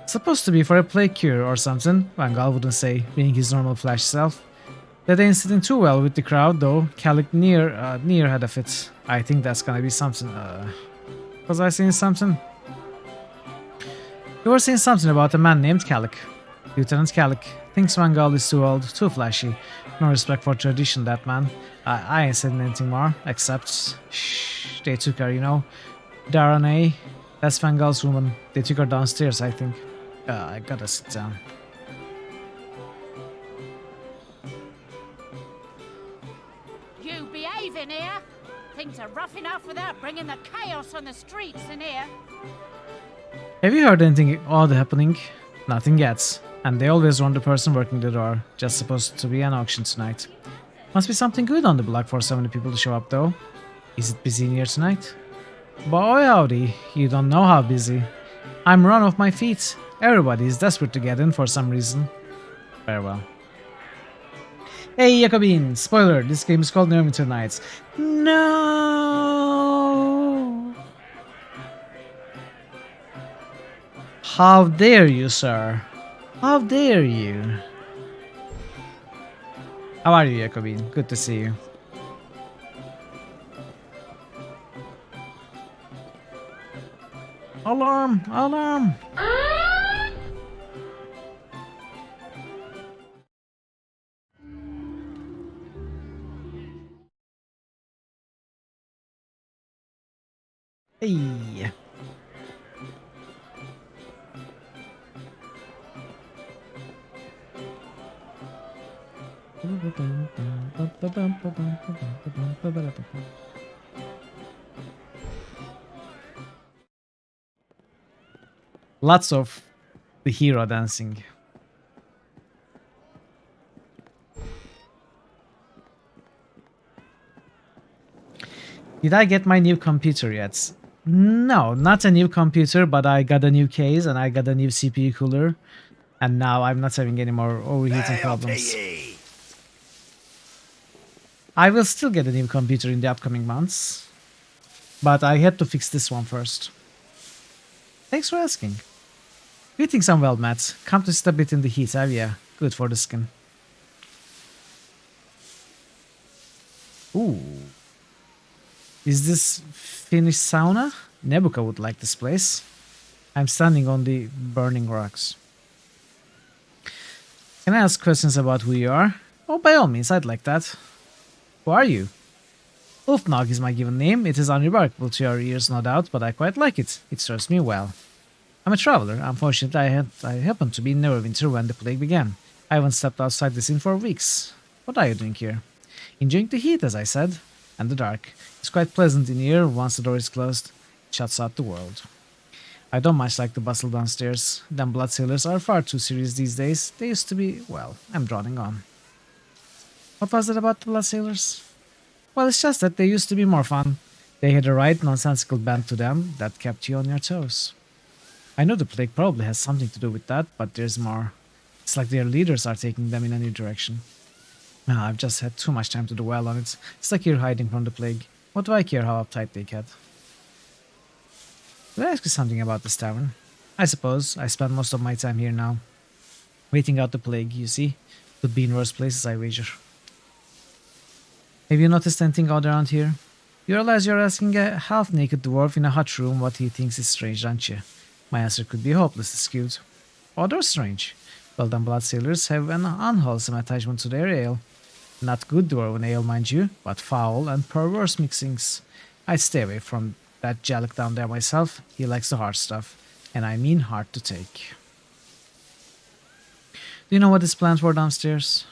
Supposed to be for a plague cure or something, Vangal wouldn't say, being his normal flash self. That ain't sitting too well with the crowd, though. Calic near had a fit. I think that's gonna be something. Was I saying something? You were saying something about a man named Calic. Lieutenant Calic. Thinks Vangal is too old, too flashy. No respect for tradition, that man. I ain't saying anything more, except... Shh, they took her, you know. Darane, that's Vangal's woman. They took her downstairs, I think. I gotta sit down. You behave in here. Things are rough enough without bringing the chaos on the streets in here. Have you heard anything odd happening? Nothing yet. And they always warn the person working the door. Just supposed to be an auction tonight. Must be something good on the block for so many people to show up, though. Is it busy in here tonight? Boy howdy, you don't know how busy. I'm run off my feet. Everybody is desperate to get in for some reason. Very well. Hey Jacobin, spoiler, this game is called Neverwinter Nights. No! How dare you, sir? How dare you? How are you, Jacobin? Good to see you. Alarm! Alarm! Hey! Lots of the hero dancing. Did I get my new computer yet? No, not a new computer, but I got a new case and I got a new CPU cooler. And now I'm not having any more overheating problems. I will still get a new computer in the upcoming months. But I had to fix this one first. Thanks for asking. Greetings and well, Matt. Come to sit a bit in the heat, have ya? Good for the skin. Ooh. Is this Finnish sauna? Nebuka would like this place. I'm standing on the burning rocks. Can I ask questions about who you are? Oh, by all means, I'd like that. Who are you? Ulfnog is my given name. It is unremarkable to your ears, no doubt, but I quite like it. It serves me well. I'm a traveler. Unfortunately, I happened to be in Neverwinter when the plague began. I haven't stepped outside this inn for weeks. What are you doing here? Enjoying the heat, as I said, and the dark. It's quite pleasant in here once the door is closed. It shuts out the world. I don't much like the bustle downstairs. Them blood sailors are far too serious these days. They used to be, well, I'm droning on. What was it about the blood sailors? Well, it's just that they used to be more fun. They had a right nonsensical bent to them that kept you on your toes. I know the plague probably has something to do with that, but there's more. It's like their leaders are taking them in a new direction. I've just had too much time to dwell on it. It's like you're hiding from the plague. What do I care how uptight they get? Did I ask you something about this tavern? I suppose I spend most of my time here now. Waiting out the plague, you see. Could be in worse places, I wager. Have you noticed anything odd around here? You realize you're asking a half-naked dwarf in a hut room what he thinks is strange, aren't you? My answer could be hopelessly skewed. Odd or strange? Well done, blood sailors have an unwholesome attachment to their ale. Not good dwarven ale, mind you, but foul and perverse mixings. I'd stay away from that Jalek down there myself. He likes the hard stuff, and I mean hard to take. Do you know what is planned for downstairs?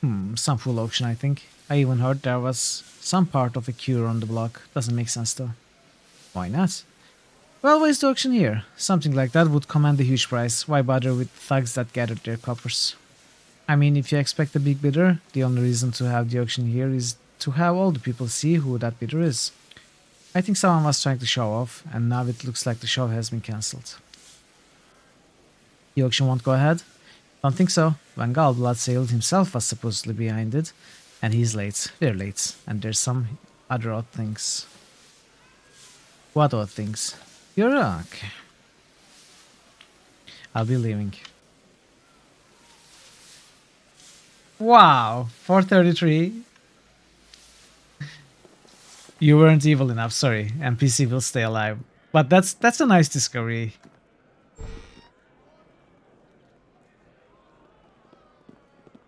Some full auction, I think. I even heard there was some part of a cure on the block. Doesn't make sense though. Why not? Well, where's the auction here? Something like that would command a huge price. Why bother with thugs that gathered their coppers? I mean, if you expect a big bidder, the only reason to have the auction here is to have all the people see who that bidder is. I think someone was trying to show off, and now it looks like the show has been cancelled. The auction won't go ahead? Don't think so. Van Gaal Bloodsail himself was supposedly behind it, and he's late. They're late, and there's some other odd things. What odd things? You're okay. I'll be leaving. Wow, 433. You weren't evil enough, sorry. NPC will stay alive. But that's a nice discovery.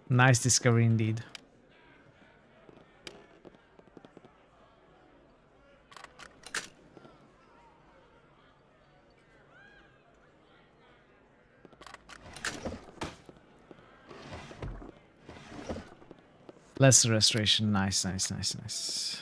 Nice discovery indeed. Less restoration. Nice, nice, nice, nice.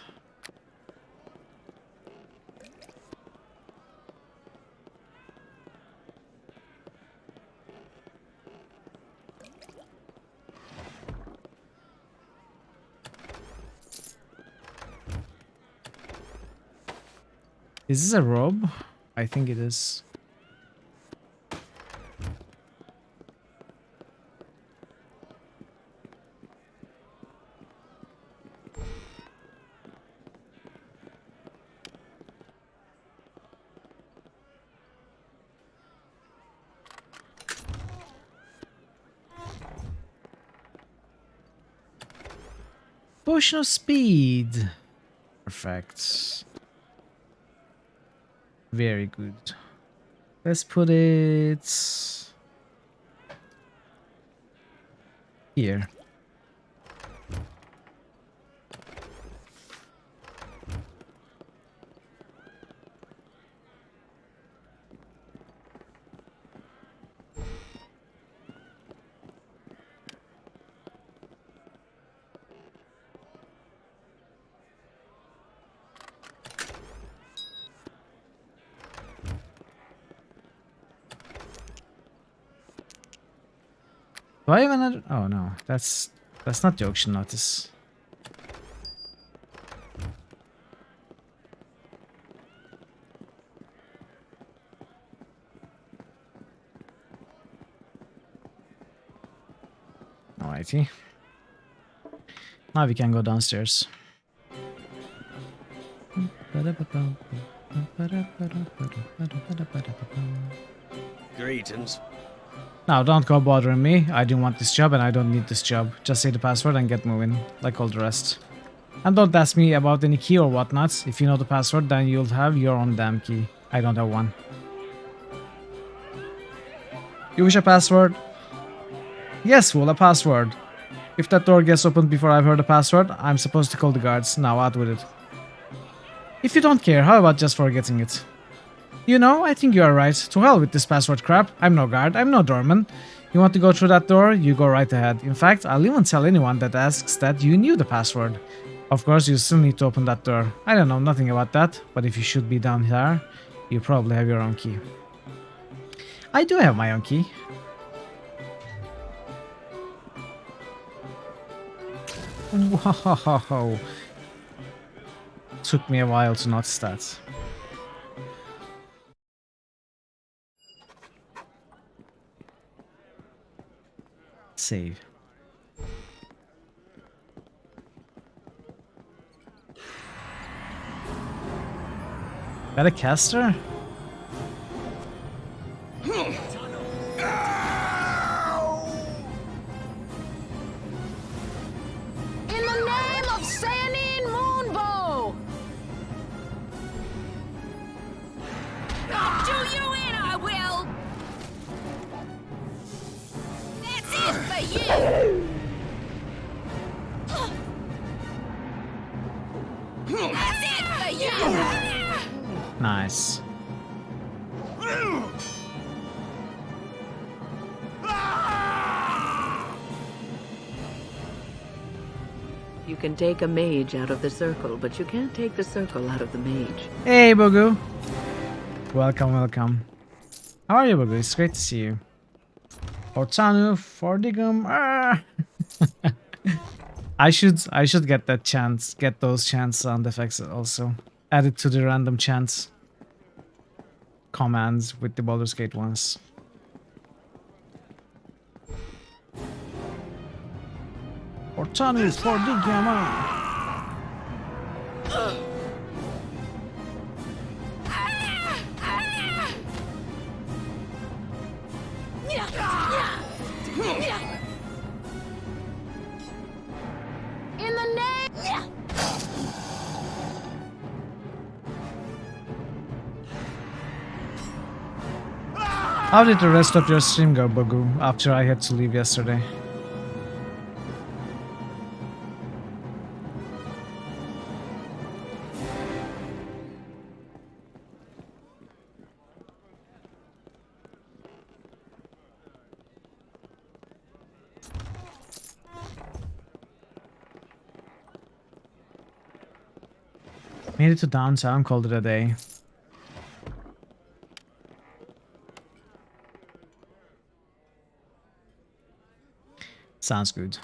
Is this a robe? I think it is. Potion of speed. Perfect. Very good. Let's put it here. Do I have another? Oh no, that's not the auction notice. Alrighty. Now we can go downstairs. Greetings. Now, don't go bothering me. I didn't want this job and I don't need this job. Just say the password and get moving, like all the rest. And don't ask me about any key or whatnot. If you know the password, then you'll have your own damn key. I don't have one. You wish a password? Yes, fool, a password. If that door gets opened before I've heard the password, I'm supposed to call the guards. Now, out with it. If you don't care, how about just forgetting it? You know, I think you are right. To hell with this password crap. I'm no guard, I'm no doorman. You want to go through that door? You go right ahead. In fact, I'll even tell anyone that asks that you knew the password. Of course, you still need to open that door. I don't know nothing about that, but if you should be down here, you probably have your own key. I do have my own key. Wow. Took me a while to notice that. Save. That a caster? In the name of Sanin Moonbow! I'll do you in, I will! for you! That's it for you! Nice. You can take a mage out of the circle, but you can't take the circle out of the mage. Hey, Bogu. Welcome, welcome. How are you, Bogu? It's great to see you. Ortanu, Fordigum. Ah! I should get that chant, get those chant sound effects also. Add it to the random chants commands with the Baldur's Gate ones. Ortanu, Fordigum. In the name. How did the rest of your stream go, Bogu, after I had to leave yesterday? Made it to downtown, called it a day. Sounds good.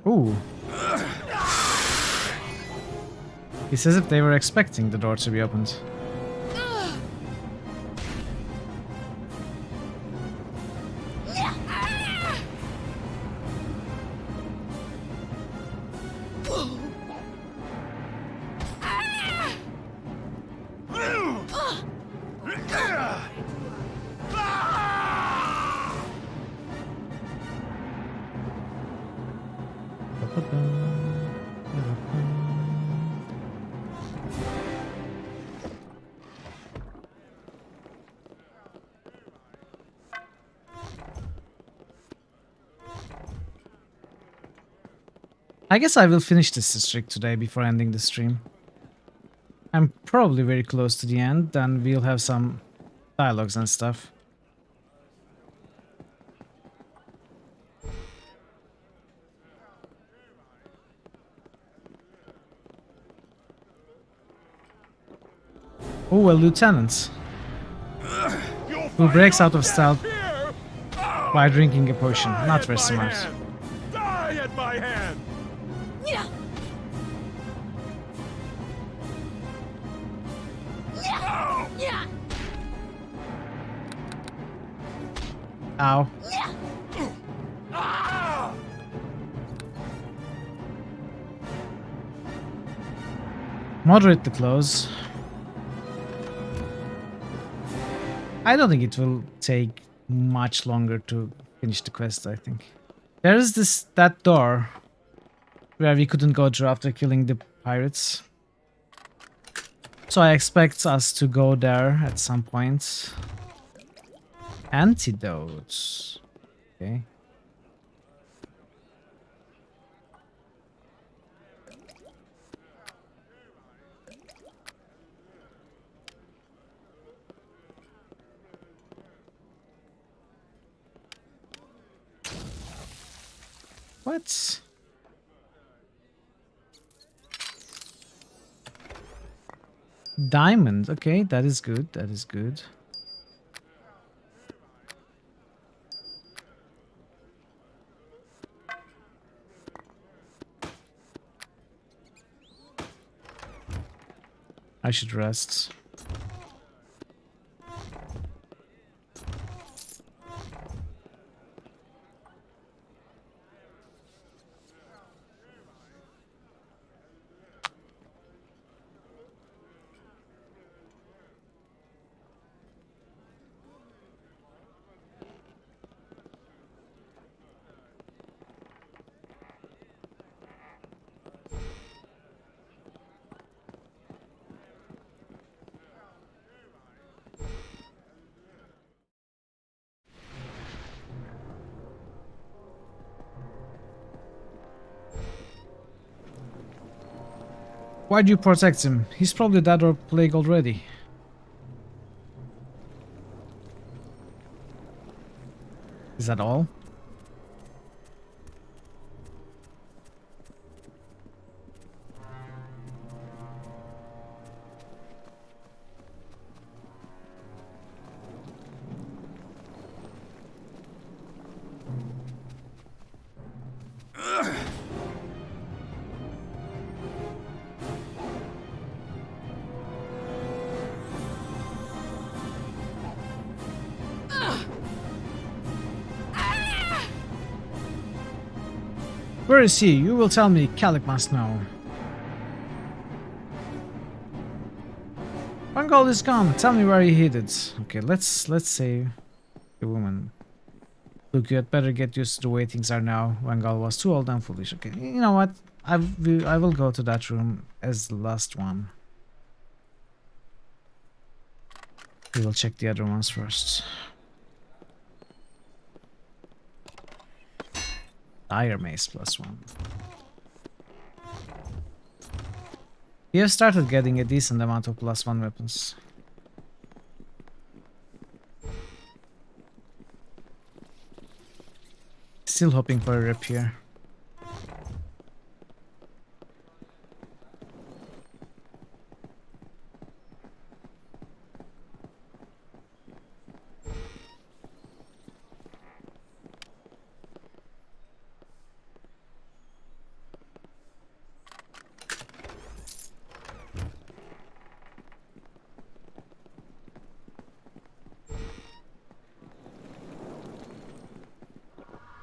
Ooh. It's as if they were expecting the door to be opened. I guess I will finish this district today before ending the stream. I'm probably very close to the end, then we'll have some dialogues and stuff. Oh, a lieutenant who breaks out of stealth by drinking a potion. Not very smart. Die at my hand! Ow. Moderate the close. I don't think it will take much longer to finish the quest, I think. There is that door where we couldn't go through after killing the pirates. So I expect us to go there at some point. Antidotes. Okay. What? Diamond. Okay, that is good. That is good. I should rest. Why'd you protect him? He's probably dead or plague already. Is that all? Where is he? You will tell me. Calic must know. Vangal is gone. Tell me where he hid it. Okay, let's save the woman. Look, you had better get used to the way things are now. Vangal was too old and foolish. Okay, you know what? I will go to that room as the last one. We will check the other ones first. Dire mace +1. We have started getting a decent amount of +1 weapons. Still hoping for a rip here.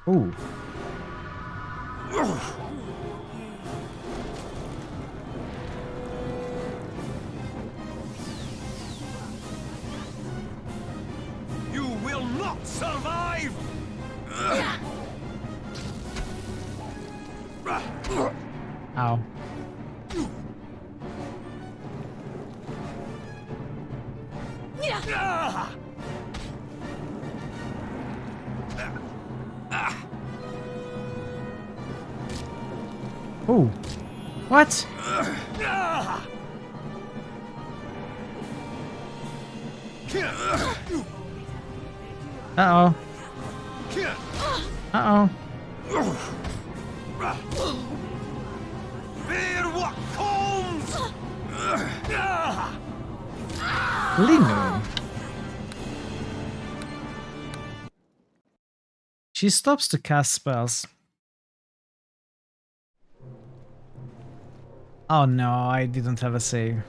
Ooh. You will not survive! Ow. Ooh. What? Uh-oh. Uh-oh. Fear what comes! Lino. She stops to cast spells. Oh no, I didn't have a save.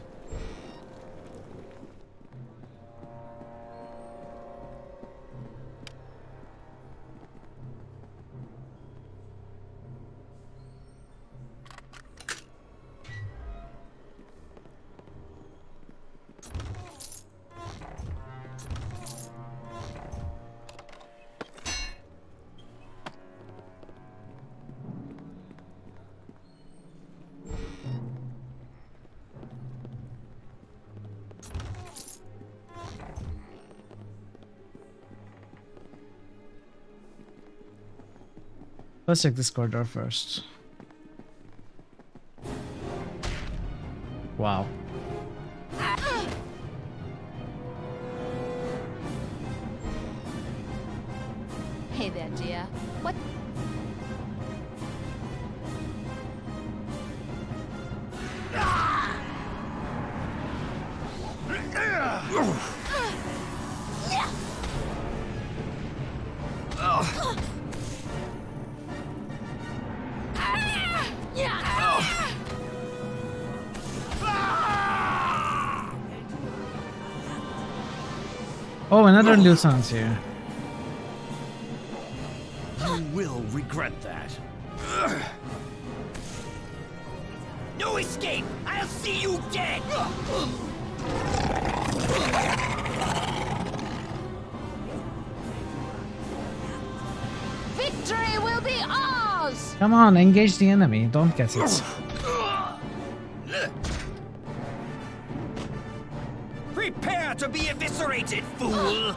Let's check this corridor first. Wow. Hey there, dear. What? Oh, another lieutenant here. You will regret that. No escape! I'll see you dead! Victory will be ours! Come on, engage the enemy. Don't get it. Prepare to be eviscerated, fool!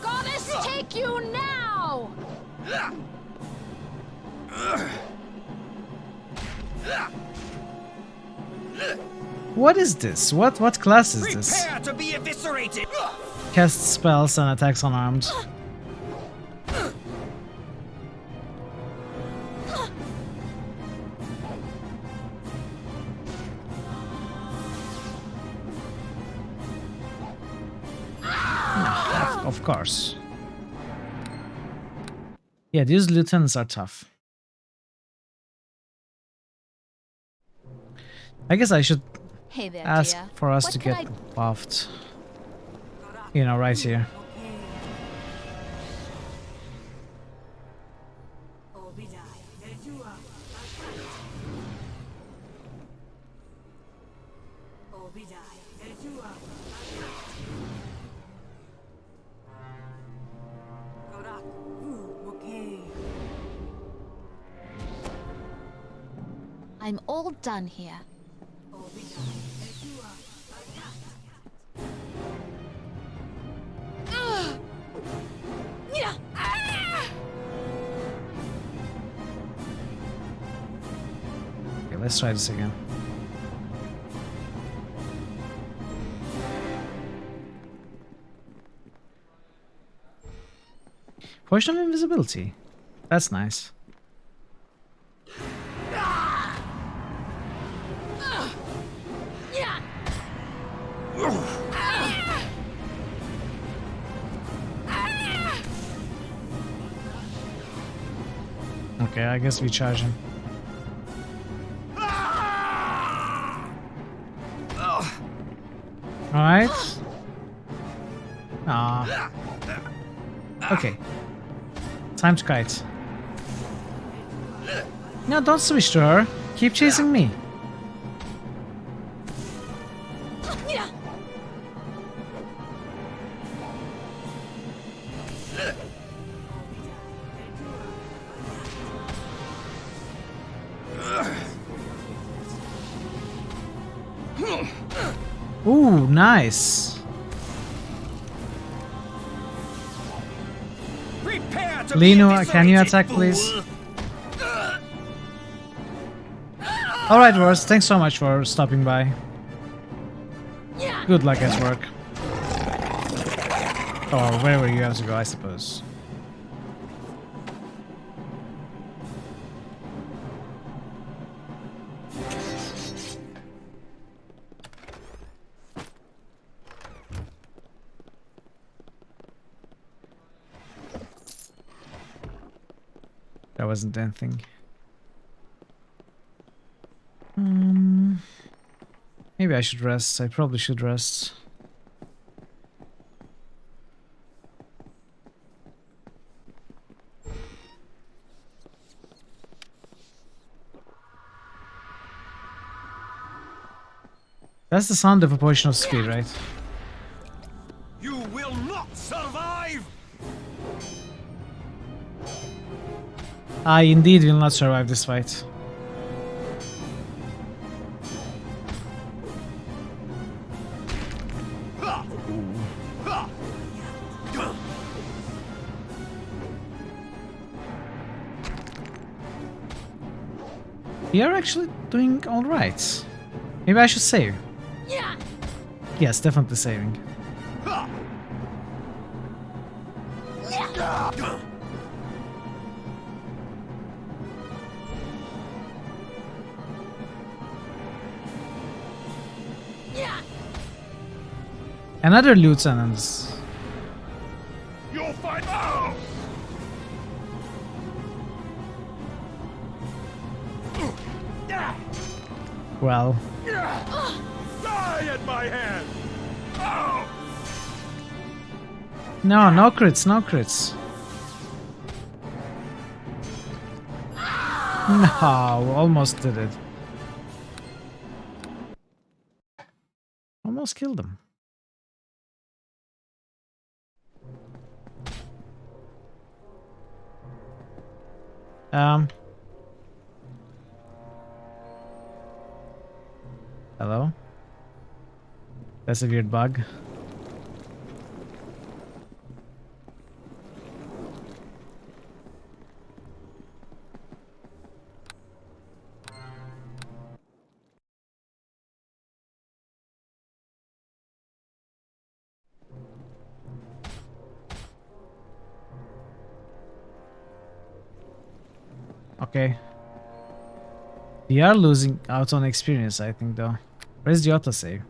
Goddess, take you now! What is this? What class is this? Prepare to be eviscerated. Cast spells and attacks unarmed. Of course. Yeah, these lieutenants are tough. I guess I should Hey there, ask dear. for us What to can get buffed. You know, right here. I'm all done here. Okay, let's try this again. Potion of invisibility. That's nice. Okay, I guess we charge him. Alright. Ah. Okay. Time to kite. No, don't switch to her. Keep chasing me. Ooh, nice. Lino, can you attack, please? Alright, Wars, thanks so much for stopping by. Good luck at work. Or wherever you have to go, I suppose. That wasn't anything. Maybe I should rest. I probably should rest. That's the sound of a potion of speed, right? You will not survive! I indeed will not survive this fight. We are actually doing alright. Maybe I should save. Yes, definitely saving. Another lieutenant. You'll find out! Well. Die at my hand! Oh! No, no crits, no crits. No, almost did it. Almost killed him. Hello? That's a weird bug. Okay. We are losing out on experience, I think, though. Where's the autosave?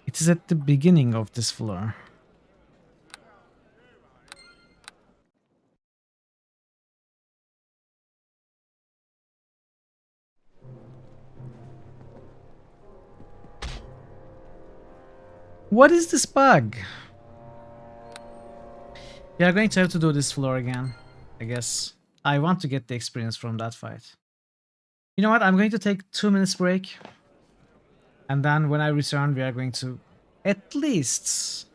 It is at the beginning of this floor. What is this bug? We are going to have to do this floor again, I guess. I want to get the experience from that fight. You know what? I'm going to take 2 minutes break. And then when I return, we are going to at least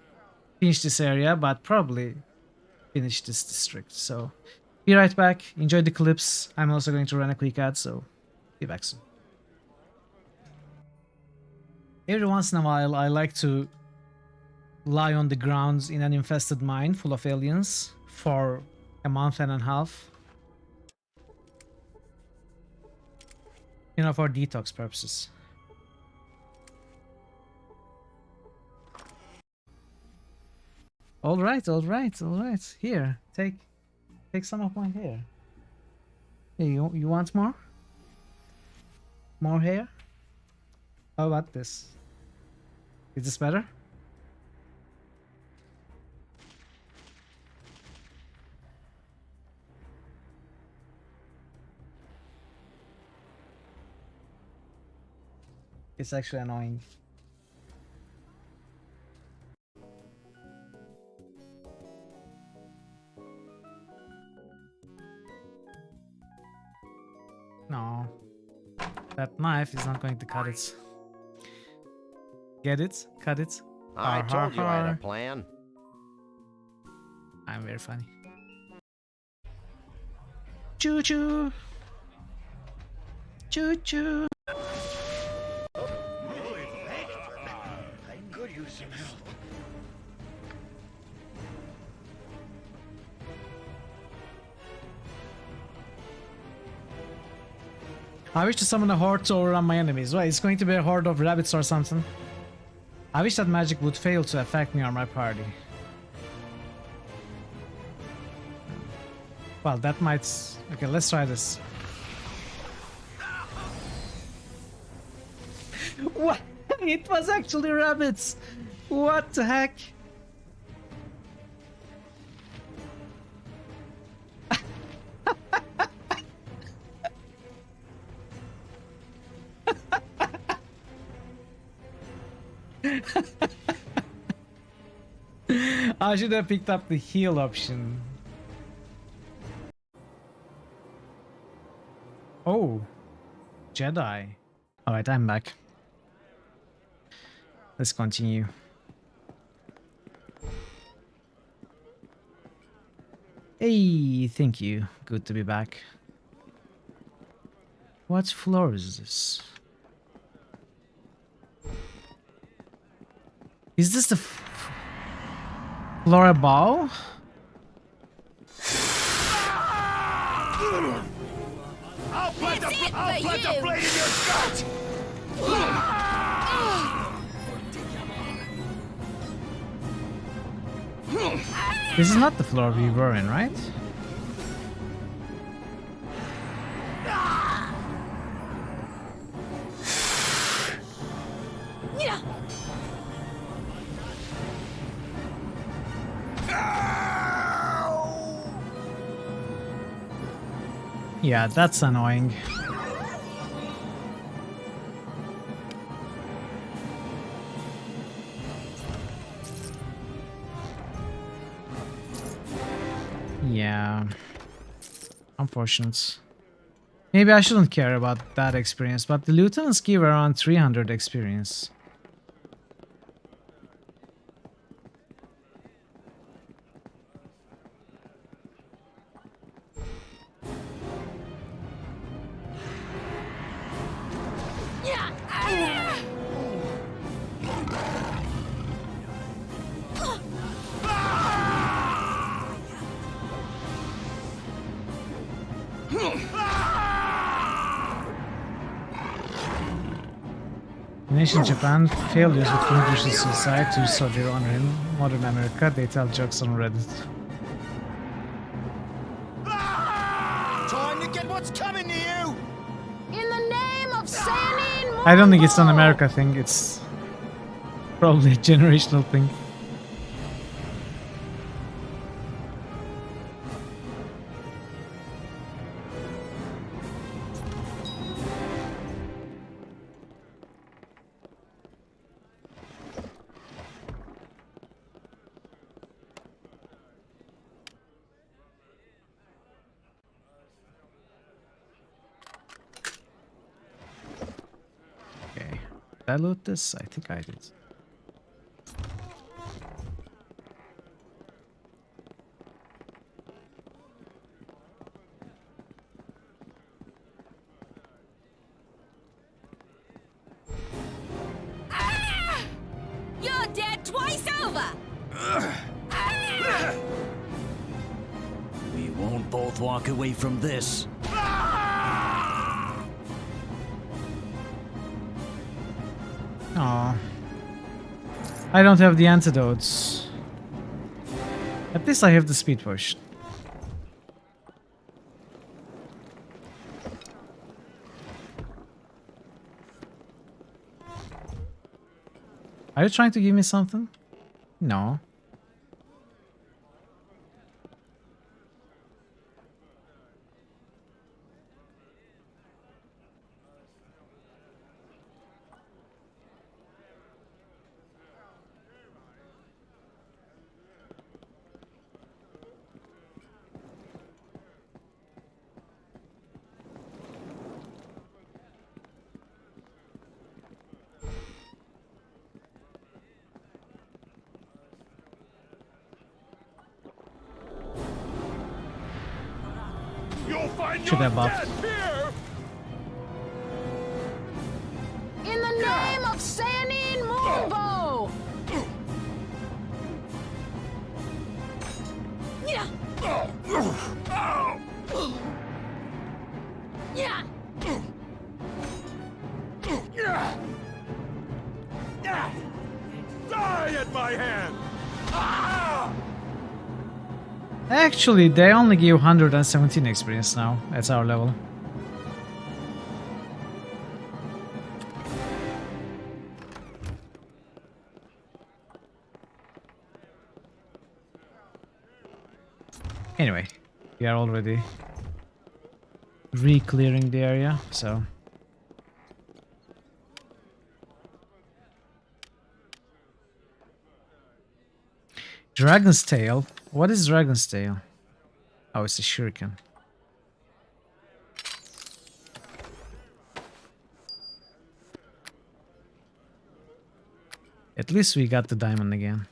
finish this area, but probably finish this district. So be right back. Enjoy the clips. I'm also going to run a quick ad, so be back soon. Every once in a while, I like to lie on the ground in an infested mine full of aliens for a month and a half. You know, for detox purposes. All right. Here, take some of my hair. Hey, you want more? More hair? How about this? Is this better? It's actually annoying. No. That knife is not going to cut it. Get it? Cut it? I told you I had a plan. I'm very funny. Choo choo! Choo choo! I wish to summon a horde to overrun my enemies. Right, it's going to be a horde of rabbits or something. I wish that magic would fail to affect me or my party. Well, that might... Okay, let's try this. What? It was actually rabbits! What the heck? I should have picked up the heal option. Oh, Jedi. Alright, I'm back. Let's continue. Hey, thank you. Good to be back. What floor is this? Is this the floor above? I'll plant a blade in your gut! This is not the floor we were in, right? Yeah, that's annoying. Yeah. Unfortunate. Maybe I shouldn't care about that experience, but the lieutenants give around 300 experience. In ancient Japan, failures would contribute to suicide to restore their honor. In modern America, they tell jokes on Reddit. Time to get what's coming to you! In the name of Sanin I don't think it's an America thing, it's probably a generational thing. Did I loot this? I think I did. Ah! You're dead twice over! We won't both walk away from this. Aww. I don't have the antidotes. At least I have the speed potion. Are you trying to give me something? No. Should have buffed. In the name of Sanin Moonbow! Yeah. Die at my hand! Actually, they only give 117 experience now at our level. Anyway, we are already re-clearing the area, so... Dragon's Tail? What is Dragon's Tail? Oh, it's a shuriken. At least we got the diamond again.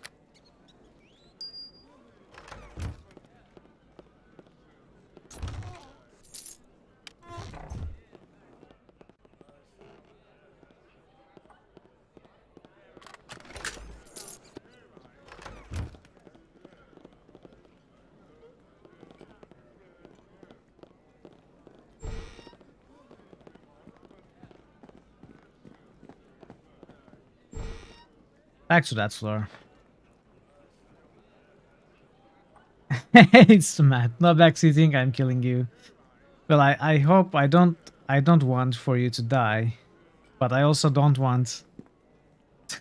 Back to that floor. It's mad. No backseating, I'm killing you. Well, I hope I don't want for you to die, but I also don't want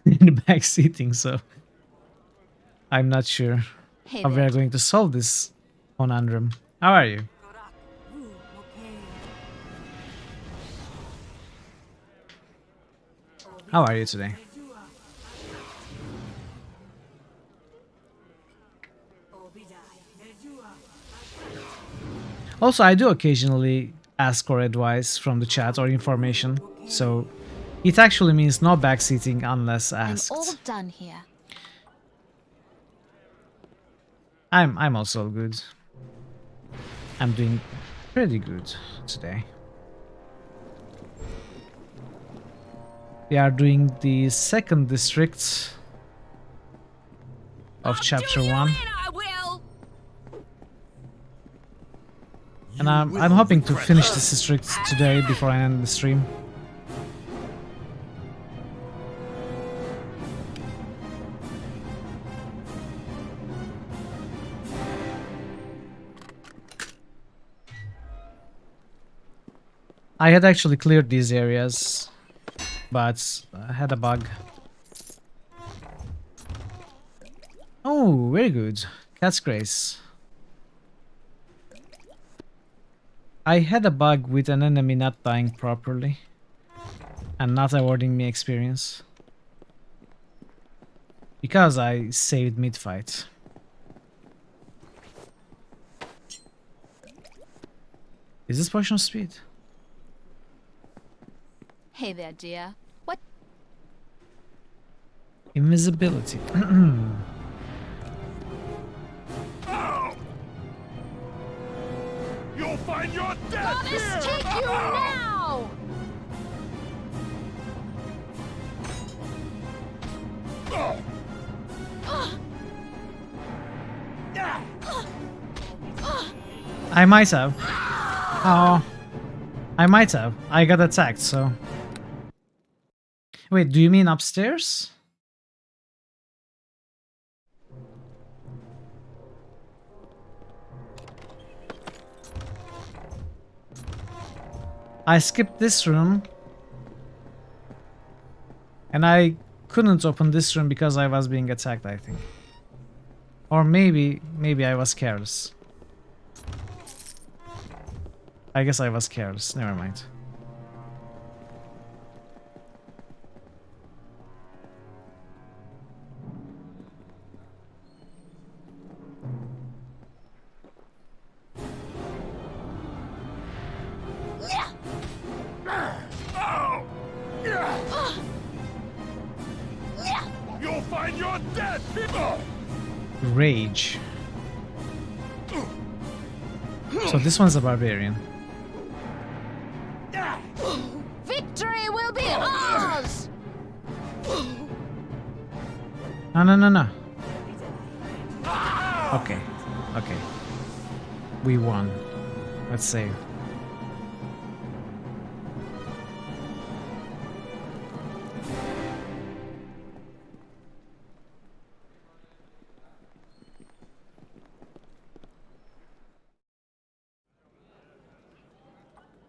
any backseating, so I'm not sure how we are going to solve this conundrum. How are you? How are you today? Also, I do occasionally ask for advice from the chat or information, so it actually means no backseating unless asked. I'm all done here. I'm also good. I'm doing pretty good today. We are doing the second district of chapter 1. And I'm hoping to finish this district today before I end the stream. I had actually cleared these areas, but I had a bug. Oh, very good. Cat's Grace. I had a bug with an enemy not dying properly and not awarding me experience because I saved mid-fight. Is this potion of speed? Hey there, dear. What? Invisibility. You'll find your death Goddess, here! take you now! I might have. Oh. I might have. I got attacked, so... Wait, do you mean upstairs? I skipped this room. And I couldn't open this room because I was being attacked, I think. Or maybe I was careless. I guess I was careless. Never mind. You'll find your death! Rage. So this one's a barbarian. Victory will be ours! No. Okay. We won. Let's save.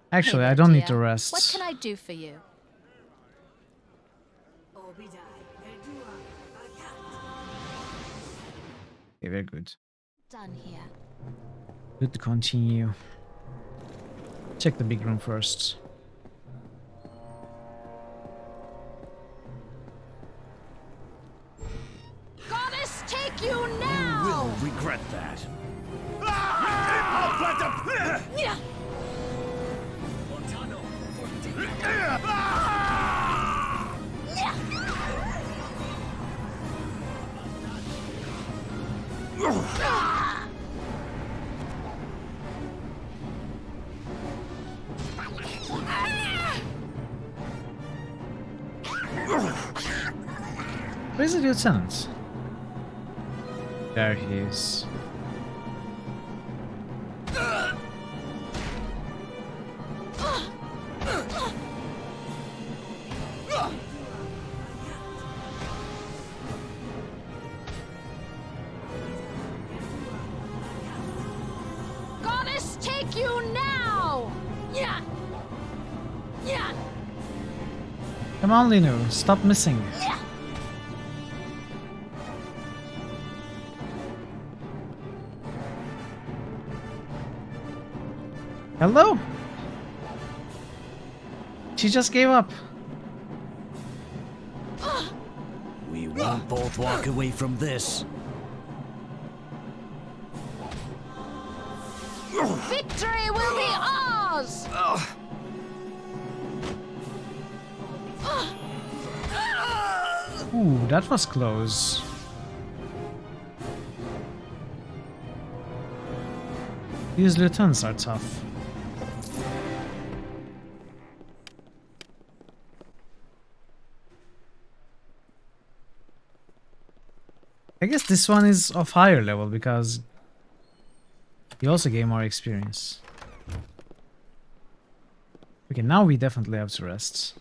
Actually, Hey I there, don't need dear. to rest. What can I do for you? Okay, very good. Done here. Good to continue. Check the big room first. Goddess, take you now! You will regret that. Where's the lieutenant? There he is. Goddess, take you now! Come on, Linu, stop missing. Hello? She just gave up. We won't both walk away from this. Victory will be ours! Ooh, that was close. These lieutenants are tough. I guess this one is of higher level because he also gained more experience. Okay, now we definitely have to rest.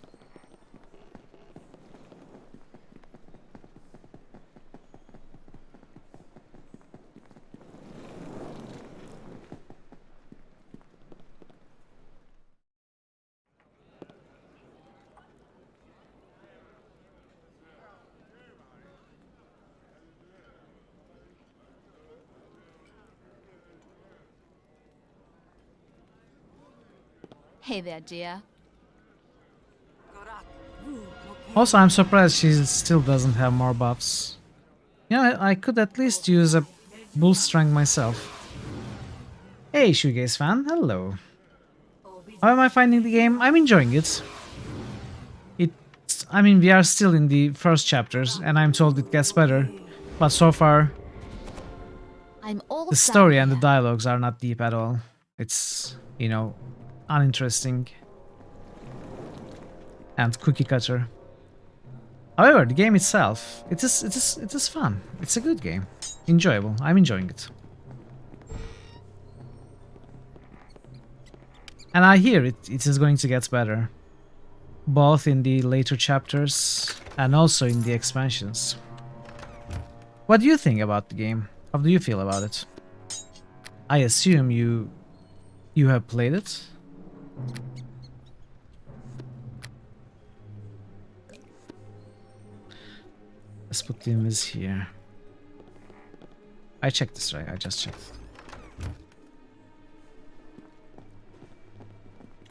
Hey there, dear. Also, I'm surprised she still doesn't have more buffs. Yeah, I could at least use a bull strength myself. Hey, Shoegaze fan, hello. How am I finding the game? I'm enjoying it. I mean, we are still in the first chapters, and I'm told it gets better. But so far, the story and the dialogues are not deep at all. It's, you know, uninteresting and cookie cutter. However, the game itself, it is fun. It's a good game, enjoyable. I'm enjoying it, and I hear it is going to get better, both in the later chapters and also in the expansions. What do you think about the game? How do you feel about it? I assume you have played it. Let's put the invis here. I checked this, right? I just checked.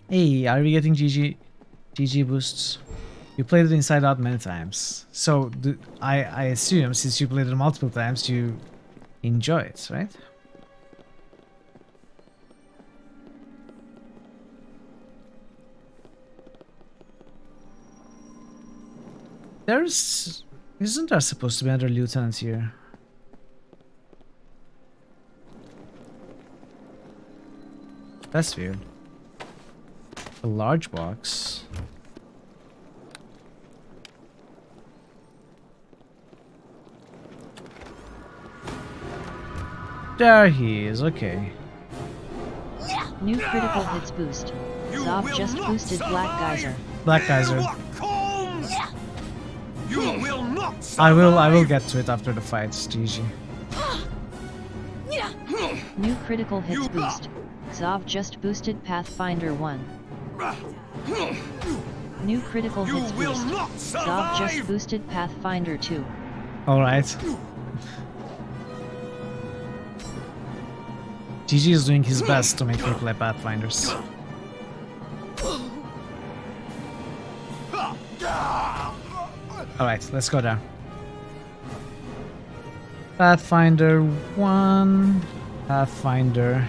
Hey, are we getting GG boosts? You played it inside out many times. So I assume since you played it multiple times, you enjoy it, right? Isn't there supposed to be another lieutenant here? That's weird. A large box. There he is, okay. New critical hits boost. Zob just boosted Black Geyser. Black Geyser. You will not I will get to it after the fight, GG. New critical hits boost. Zob just boosted Pathfinder 1. New critical hits boost. Zob just boosted Pathfinder 2. Alright. GG is doing his best to make me play Pathfinders. Alright, let's go down. Pathfinder 1, Pathfinder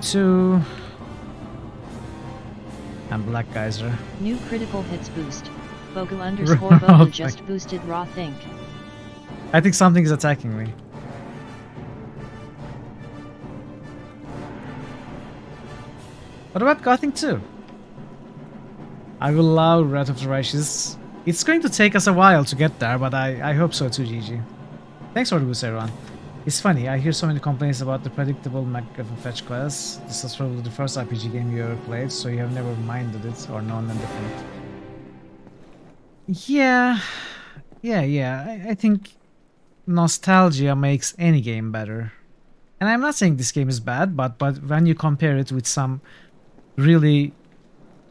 2, and Black Geyser. New critical hits boost. Bogu underscore Bogu just boosted Raw Think. I think something is attacking me. What about Gothing 2? I will allow Wrath of the Righteous. It's going to take us a while to get there, but I hope so too, GG. Thanks for the boost, everyone. It's funny, I hear so many complaints about the predictable MacGuffin fetch class. This was probably the first RPG game you ever played, so you have never minded it or known them different. Yeah. I think nostalgia makes any game better. And I'm not saying this game is bad, but when you compare it with some really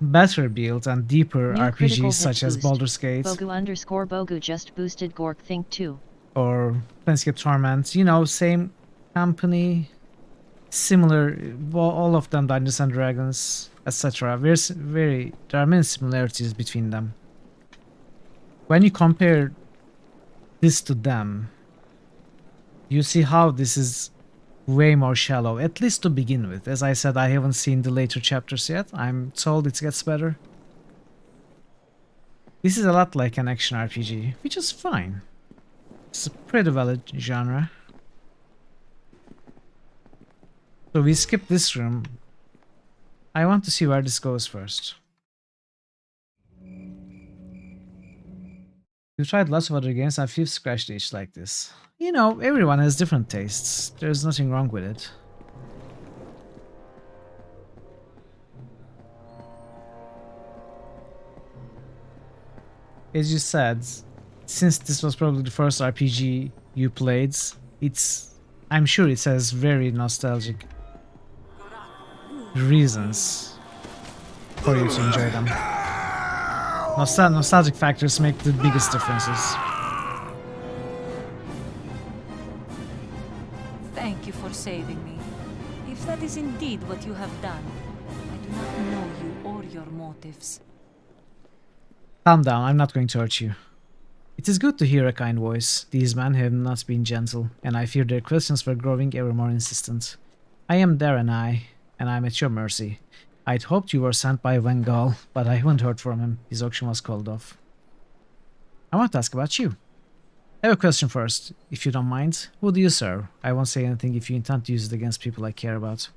better built and deeper RPGs such as Baldur's Gate, Bogu underscore Bogu just boosted Gork Think 2, or Planescape Torment, you know, same company, similar, all of them Dungeons and Dragons, etc. There are many similarities between them. When you compare this to them, you see how this is way more shallow, at least to begin with. As I said, I haven't seen the later chapters yet. I'm told it gets better. This is a lot like an action RPG, which is fine. It's a pretty valid genre. So we skip this room. I want to see where this goes first. We've tried lots of other games and few scratched the itch like this. You know, everyone has different tastes. There's nothing wrong with it. As you said, since this was probably the first RPG you played, I'm sure it has very nostalgic reasons for you to enjoy them. Nostalgic factors make the biggest differences. Thank you for saving me. If that is indeed what you have done, I do not know you or your motives. Calm down, I'm not going to hurt you. It is good to hear a kind voice. These men have not been gentle, and I fear their questions were growing ever more insistent. I am Darren and I'm at your mercy. I'd hoped you were sent by Vengal, but I haven't heard from him. His auction was called off. I want to ask about you. I have a question first, if you don't mind. Who do you serve? I won't say anything if you intend to use it against people I care about.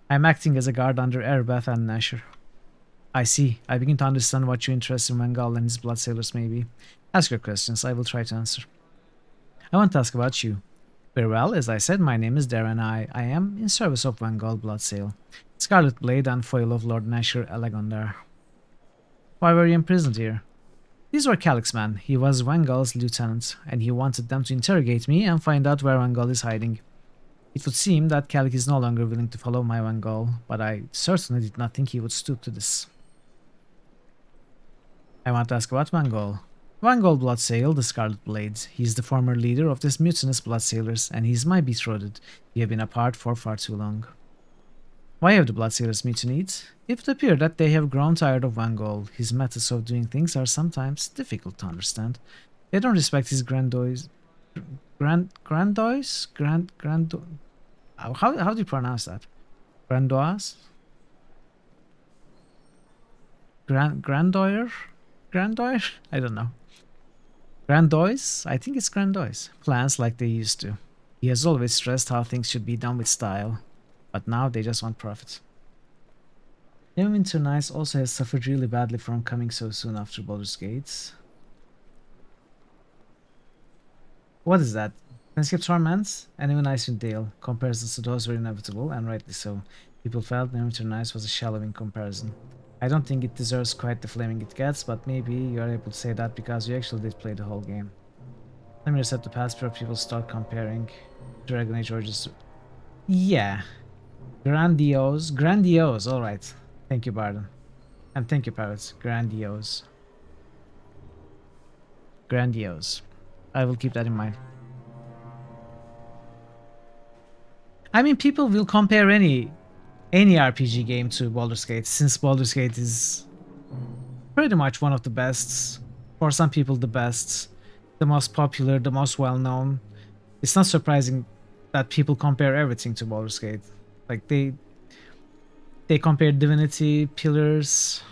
I'm acting as a guard under Erebeth and Nasher. I see. I begin to understand what your interest in Vengal and his bloodsailors may be. Ask your questions. I will try to answer. I want to ask about you. Very well, as I said, my name is Darren. I am in service of Vengal Bloodsail, Scarlet Blade and foil of Lord Nasher Elegondar. Why were you imprisoned here? These were Calyx's men. He was Vengal's lieutenant, and he wanted them to interrogate me and find out where Vengal is hiding. It would seem that Calyx is no longer willing to follow my Vengal, but I certainly did not think he would stoop to this. I want to ask about Vengal. Vengal Bloodsail, the Scarlet Blade. He is the former leader of this mutinous Bloodsailors, and he is my betrothed. We have been apart for far too long. Why have the Bloodsailors mutinied? It would appear that they have grown tired of Vengal. His methods of doing things are sometimes difficult to understand. They don't respect his grandois. How do you pronounce that? Grandois? Grandoyer? Grandoyer? I don't know. Grandois? I think it's Grandois. Plans like they used to. He has always stressed how things should be done with style, but now they just want profit. Neverwinter Nights also has suffered really badly from coming so soon after Baldur's Gate. What is that? Landscape Torments? And even Icewind Dale. Comparisons to those were inevitable, and rightly so. People felt Neverwinter Nights was a shallow in comparison. I don't think it deserves quite the flaming it gets, but maybe you are able to say that because you actually did play the whole game. Let me reset the past before people start comparing Dragon Age Origins. Yeah. Grandiose. Grandiose, alright. Thank you, Barden. And thank you, Parrots. Grandiose. Grandiose. I will keep that in mind. I mean, people will compare any RPG game to Baldur's Gate, since Baldur's Gate is pretty much one of the best, for some people the best, the most popular, the most well-known. It's not surprising that people compare everything to Baldur's Gate. Like, they compare Divinity, Pillars.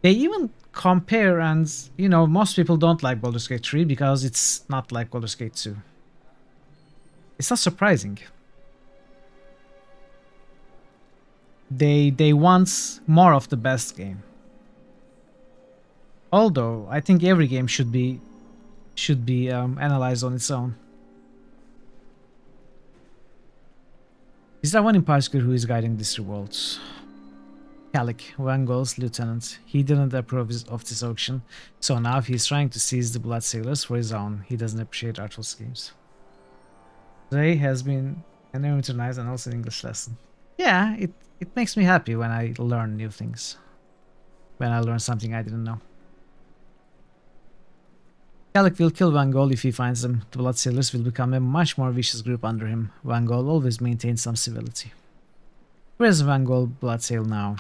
They even compare, and, you know, most people don't like Baldur's Gate 3 because it's not like Baldur's Gate 2. It's not surprising. They want more of the best game. Although I think every game should be analyzed on its own. Is there one in particular who is guiding this revolt? Calyx, Vengal's lieutenant. He didn't approve of this auction, so now he's trying to seize the Bloodsailors for his own. He doesn't appreciate artful schemes. Today has been an Neverwinter Nights and also an English lesson. Yeah, it makes me happy when I learn new things. When I learn something I didn't know. Calyx will kill Vengal if he finds them. The Bloodsailors will become a much more vicious group under him. Vengal always maintains some civility. Where is Vengal Bloodsail now?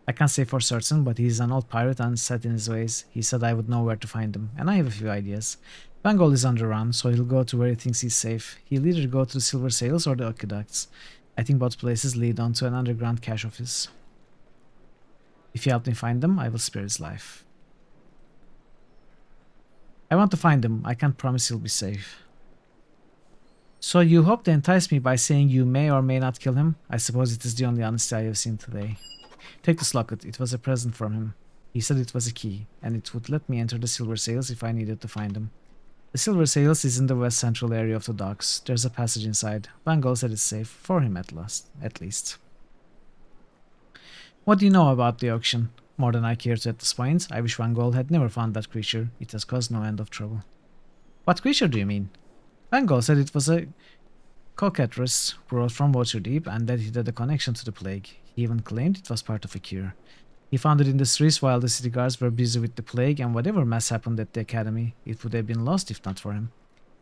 I can't say for certain, but he's an old pirate and set in his ways. He said I would know where to find him, and I have a few ideas. Vengal is on the run, so he'll go to where he thinks he's safe. He'll either go to the Silver Sails or the Aqueducts. I think both places lead on to an underground cache office. If you help me find them, I will spare his life. I want to find him. I can't promise he'll be safe. So you hope to entice me by saying you may or may not kill him? I suppose it is the only honesty I have seen today. Take this locket. It was a present from him. He said it was a key, and it would let me enter the Silver Sails if I needed to find him. The Silver Sails is in the west central area of the docks. There's a passage inside. Vengal said it's safe, for him at least. What do you know about the auction? More than I care to at this point. I wish Vengal had never found that creature. It has caused no end of trouble. What creature do you mean? Vengal said it was a cockatrice brought from Waterdeep and that it had a connection to the plague. He even claimed it was part of a cure. He found it in the streets while the city guards were busy with the plague, and whatever mess happened at the academy, it would have been lost if not for him.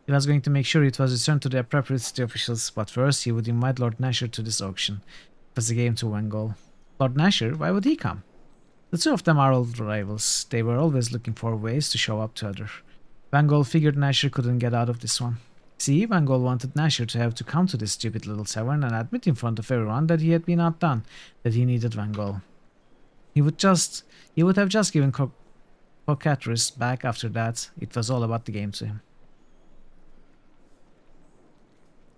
He was going to make sure it was returned to the appropriate city officials, but first he would invite Lord Nasher to this auction. It was a game to Wangol. Lord Nasher? Why would he come? The two of them are old rivals. They were always looking for ways to show up to other. Wangol figured Nasher couldn't get out of this one. See, Wangol wanted Nasher to have to come to this stupid little tavern and admit in front of everyone that he had been outdone, that he needed Wangol. He would have just given Cockatrice back after that. It was all about the game to him.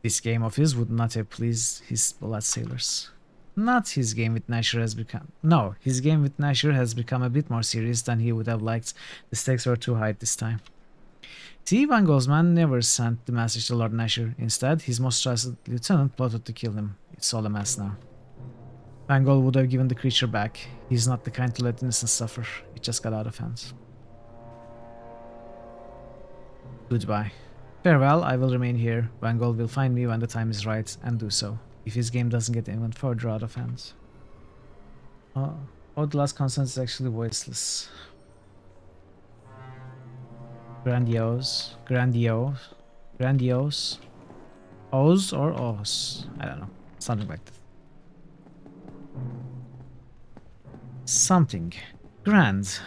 This game of his would not have pleased his blood sailors. Not his game with Nasher has become... No, his game with Nasher has become a bit more serious than he would have liked. The stakes were too high this time. See, Wangol's man never sent the message to Lord Nasher. Instead, his most trusted lieutenant plotted to kill him. It's all a mess now. Wangol would have given the creature back. He's not the kind to let innocents suffer. It just got out of hand. Goodbye. Farewell, I will remain here. Wangol will find me when the time is right, and do so, if his game doesn't get even further out of hand. Oh, the last consonant is actually voiceless. Grandiose. Oz or Oz? I don't know. Something like that. Something. Grand.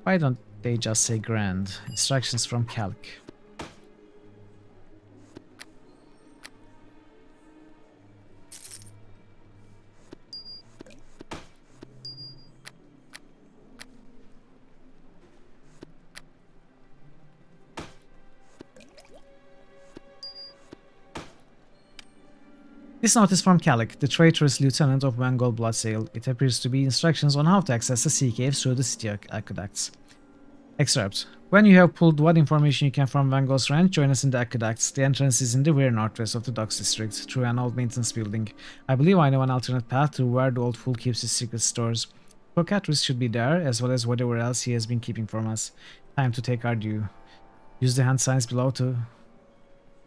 Why don't they just say grand? Instructions from Calic. This note is from Calic, the traitorous lieutenant of Wangol Bloodsail. It appears to be instructions on how to access the sea caves through the city aqueducts. Excerpt. When you have pulled what information you can from Wangol's ranch, join us in the aqueducts. The entrance is in the rear northwest of the docks district, through an old maintenance building. I believe I know an alternate path to where the old fool keeps his secret stores. Cockatrice should be there, as well as whatever else he has been keeping from us. Time to take our due. Use the hand signs below to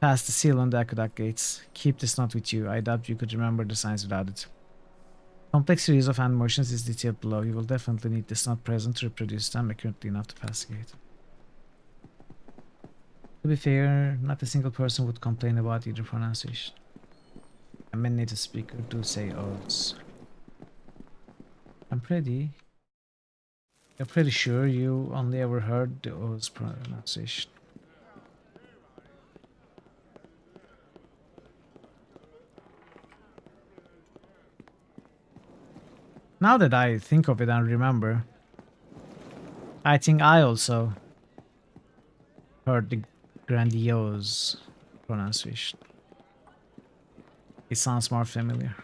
pass the seal on the aqueduct gates. Keep this note with you. I doubt you could remember the signs without it. Complex series of hand motions is detailed below. You will definitely need this note present to reproduce them accurately enough to pass the gate. To be fair, not a single person would complain about either pronunciation. And many native speakers do say O's. You're pretty sure you only ever heard the O's pronunciation. Now that I think of it and remember, I think I also heard the grandiose pronunciation. It sounds more familiar.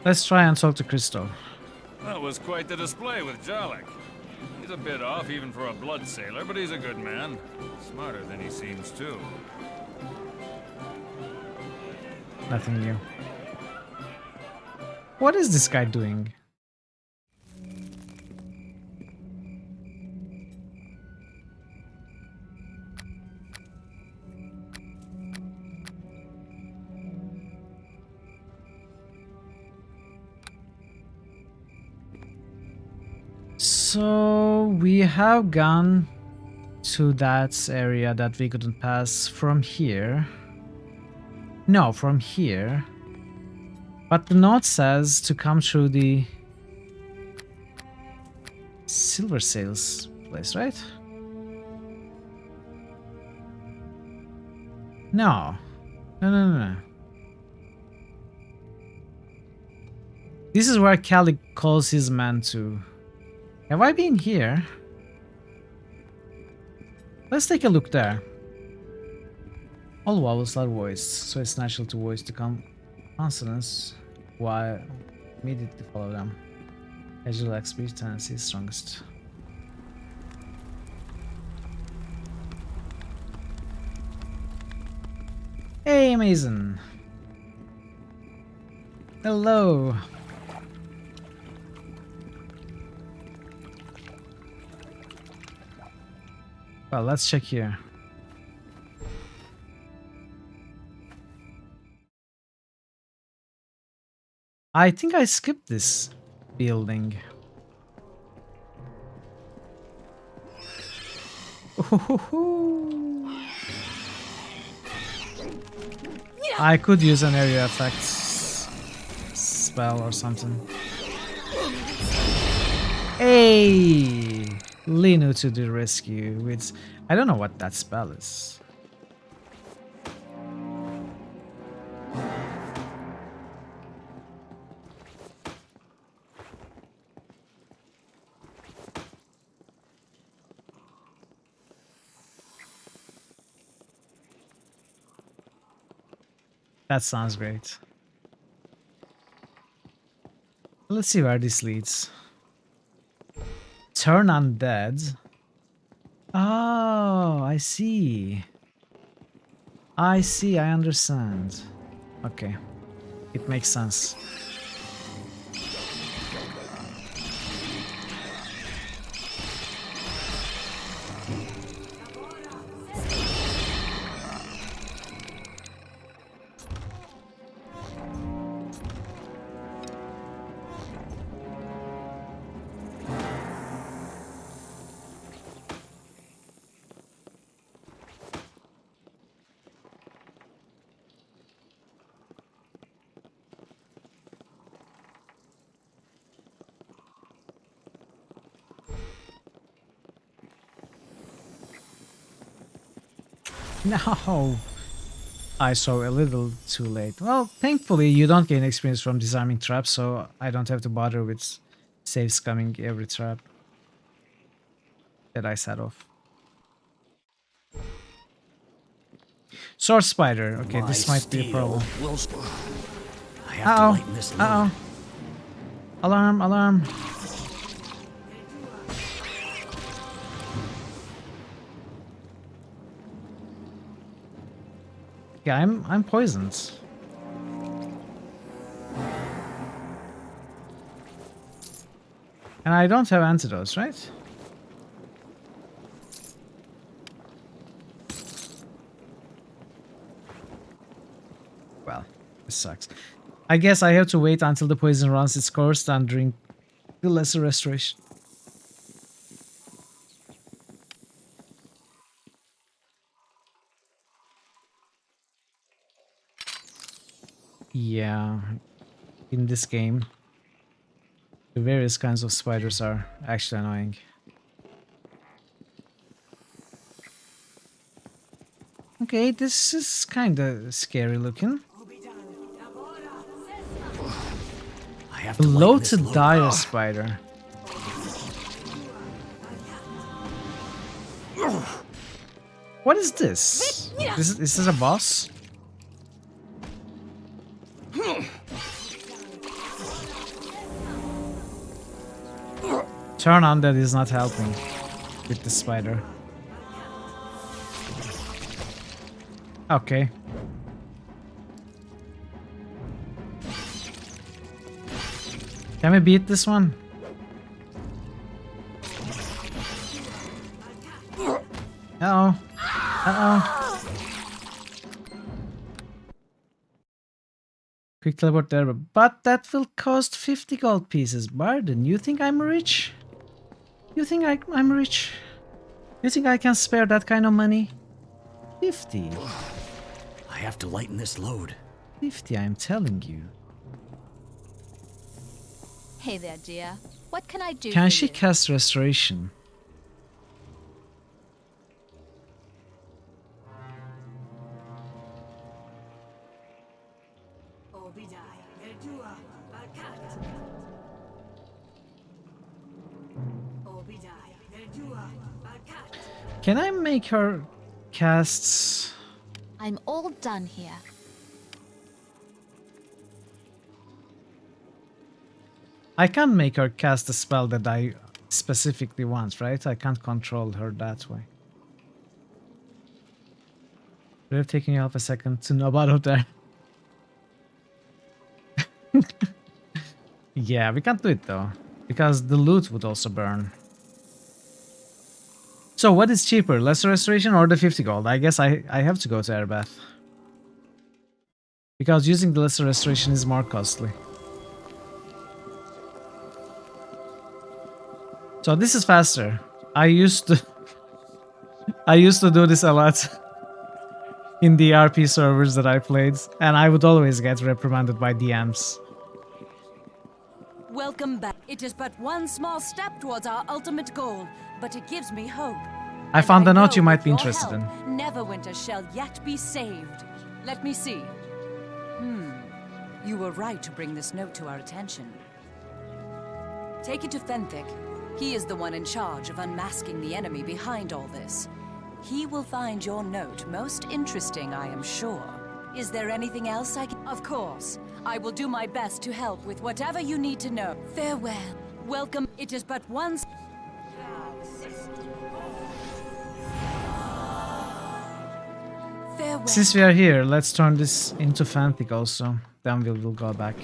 Let's try and talk to Crystal. That was quite the display with Jalek. He's a bit off even for a blood sailor, but he's a good man. Smarter than he seems too. Nothing new. What is this guy doing? So we have gone to that area that we couldn't pass from here. No, from here. But the note says to come through the Silver Sails place, right? No. No. This is where Calic calls his men to. Have I been here? Let's take a look there. All vowels are voiced, so it's natural to voice the consonants while immediately follow them. Agile speech tendency is strongest. Hey, Mason. Hello. Well, let's check here. I think I skipped this building. I could use an area effects spell or something. Hey! Linu to the rescue with... I don't know what that spell is. That sounds great. Let's see where this leads. Turn undead. Oh, I see. I see, I understand. Okay. It makes sense. No, I saw a little too late. Well, thankfully you don't gain experience from disarming traps, so I don't have to bother with save scumming every trap that I set off. Sword spider. Okay, this might be a problem. Uh-oh. Uh-oh. Alarm, alarm. Yeah, I'm poisoned. And I don't have antidotes, right? Well, this sucks. I guess I have to wait until the poison runs its course and drink the lesser restoration. Yeah, in this game, the various kinds of spiders are actually annoying. Okay, this is kinda scary looking. Bloated dire spider. What is this? Is this a boss? Turn on that is not helping with the spider. Okay. Can we beat this one? Uh-oh. Uh-oh. Quick teleport there, but that will cost 50 gold pieces. Barden, you think I'm rich? You think I'm rich? You think I can spare that kind of money? 50. I have to lighten this load. 50, I'm telling you. Hey there, dear. What can I do Can for she you? cast restoration? Can I make her cast? I'm all done here. I can't make her cast a spell that I specifically want, right? I can't control her that way. Would it have taken you half a second to know about there? Yeah, we can't do it though, because the loot would also burn. So what is cheaper, lesser restoration or the 50 gold? I guess I have to go to Airbath. Because using the lesser restoration is more costly. So this is faster. I used to do this a lot in the RP servers that I played, and I would always get reprimanded by DMs. Welcome back. It is but one small step towards our ultimate goal, but it gives me hope. I found a note you might be interested in. Neverwinter shall yet be saved. Let me see. You were right to bring this note to our attention. Take it to Fenthic. He is the one in charge of unmasking the enemy behind all this. He will find your note most interesting, I am sure. Is there anything else I can... Of course. I will do my best to help with whatever you need to know. Farewell. Welcome. It is but once... Farewell. Since we are here, let's turn this into Fenthic also. Then we'll go back.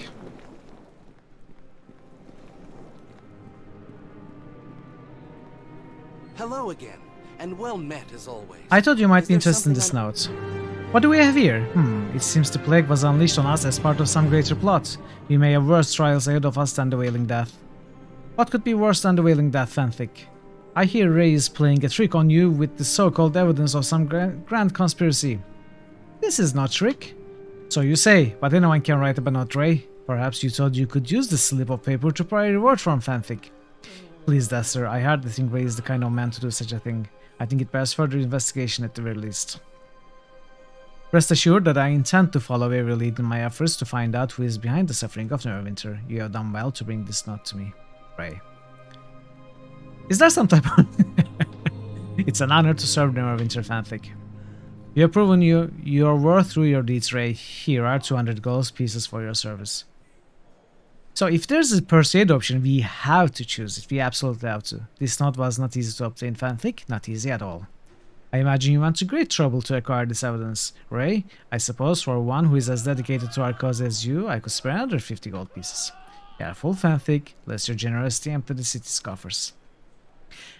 Hello again, and well met as always. I thought you might be interested in this note. What do we have here? It seems the plague was unleashed on us as part of some greater plot. We may have worse trials ahead of us than the Wailing Death. What could be worse than the Wailing Death, Fenthic? I hear Ray is playing a trick on you with the so-called evidence of some grand conspiracy. This is no trick. So you say, but anyone can write about not Ray. Perhaps you thought you could use this slip of paper to pry a reward from Fenthic. Please, Dester, I hardly think Ray is the kind of man to do such a thing. I think it bears further investigation at the very least. Rest assured that I intend to follow every lead in my efforts to find out who is behind the suffering of Neverwinter. You have done well to bring this note to me, Ray. Is there some type of... It's an honor to serve Neverwinter, Fenthic. You have proven your worth through your deeds, Ray. Here are 200 gold pieces for your service. So if there's a persuade option, we have to choose it. We absolutely have to. This note was not easy to obtain, Fenthic. Not easy at all. I imagine you went to great trouble to acquire this evidence. Ray, I suppose for one who is as dedicated to our cause as you, I could spare another 50 gold pieces. Careful, Fenthic, lest your generosity empty the city's coffers.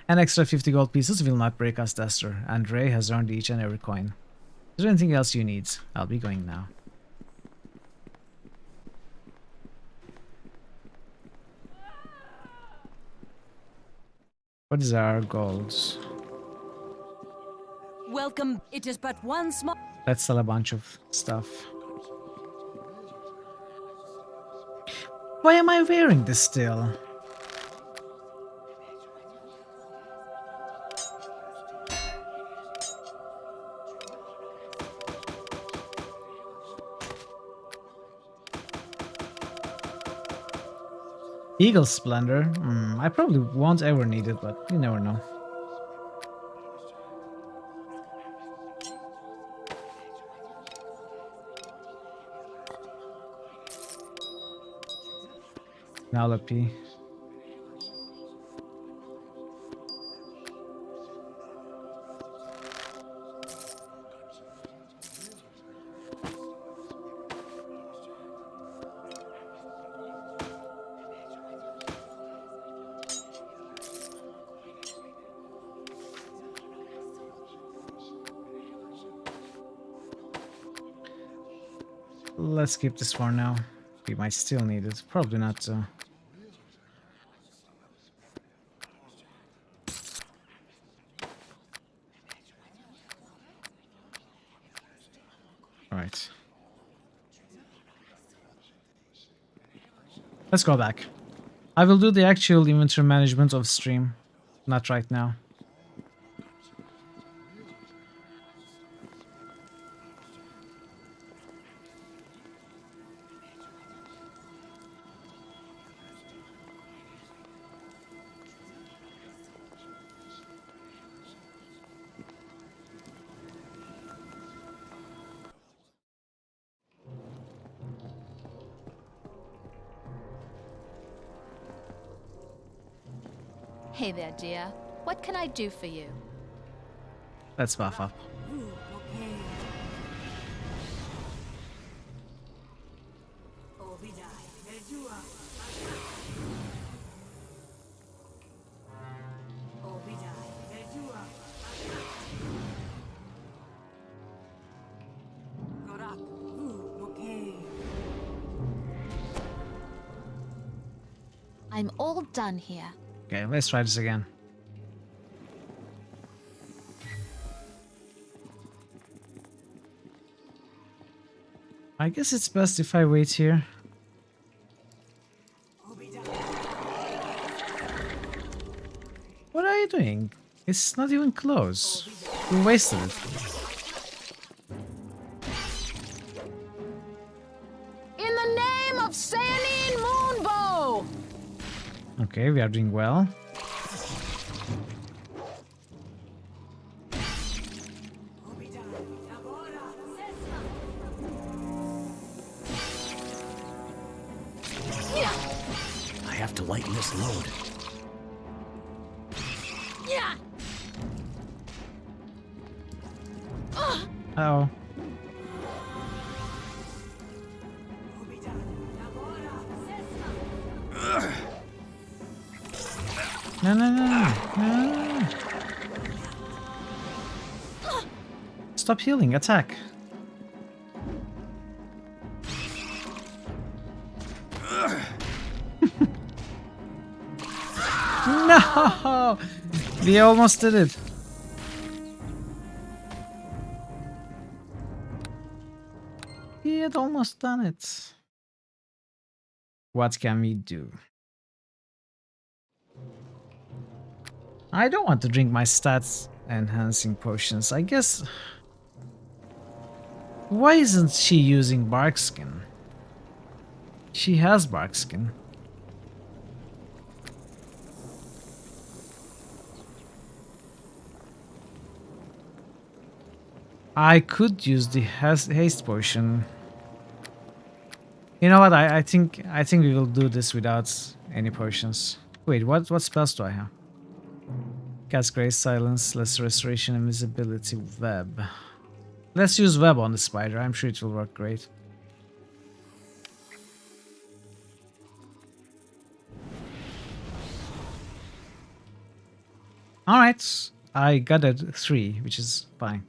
An extra 50 gold pieces will not break us, Dester, and Ray has earned each and every coin. Is there anything else you need? I'll be going now. What is our goals? Welcome. It is but one small... Let's sell a bunch of stuff. Why am I wearing this still? Eagle Splendor? I probably won't ever need it, but you never know. Nalapi. Let's keep this for now. We might still need it. Probably not though. Alright. Let's go back. I will do the actual inventory management of stream. Not right now. Hey there, dear. What can I do for you? Let's buff up. I'm all done here. Okay, let's try this again. I guess it's best if I wait here. What are you doing? It's not even close. We wasted it. In the name of Sanin Moonbow! Okay, we are doing well. I have to lighten this load. Yeah. Uh-oh. No, no, no, no, no. Stop healing, attack. No! We almost did it. We had almost done it. What can we do? I don't want to drink my stats enhancing potions. I guess... Why isn't she using bark skin? She has bark skin. I could use the haste potion. You know what? I think we will do this without any potions. Wait, what spells do I have? Cast Grace, Silence, Lesser Restoration, Invisibility, Web. Let's use Web on the spider. I'm sure it will work great. Alright, I got a 3, which is fine.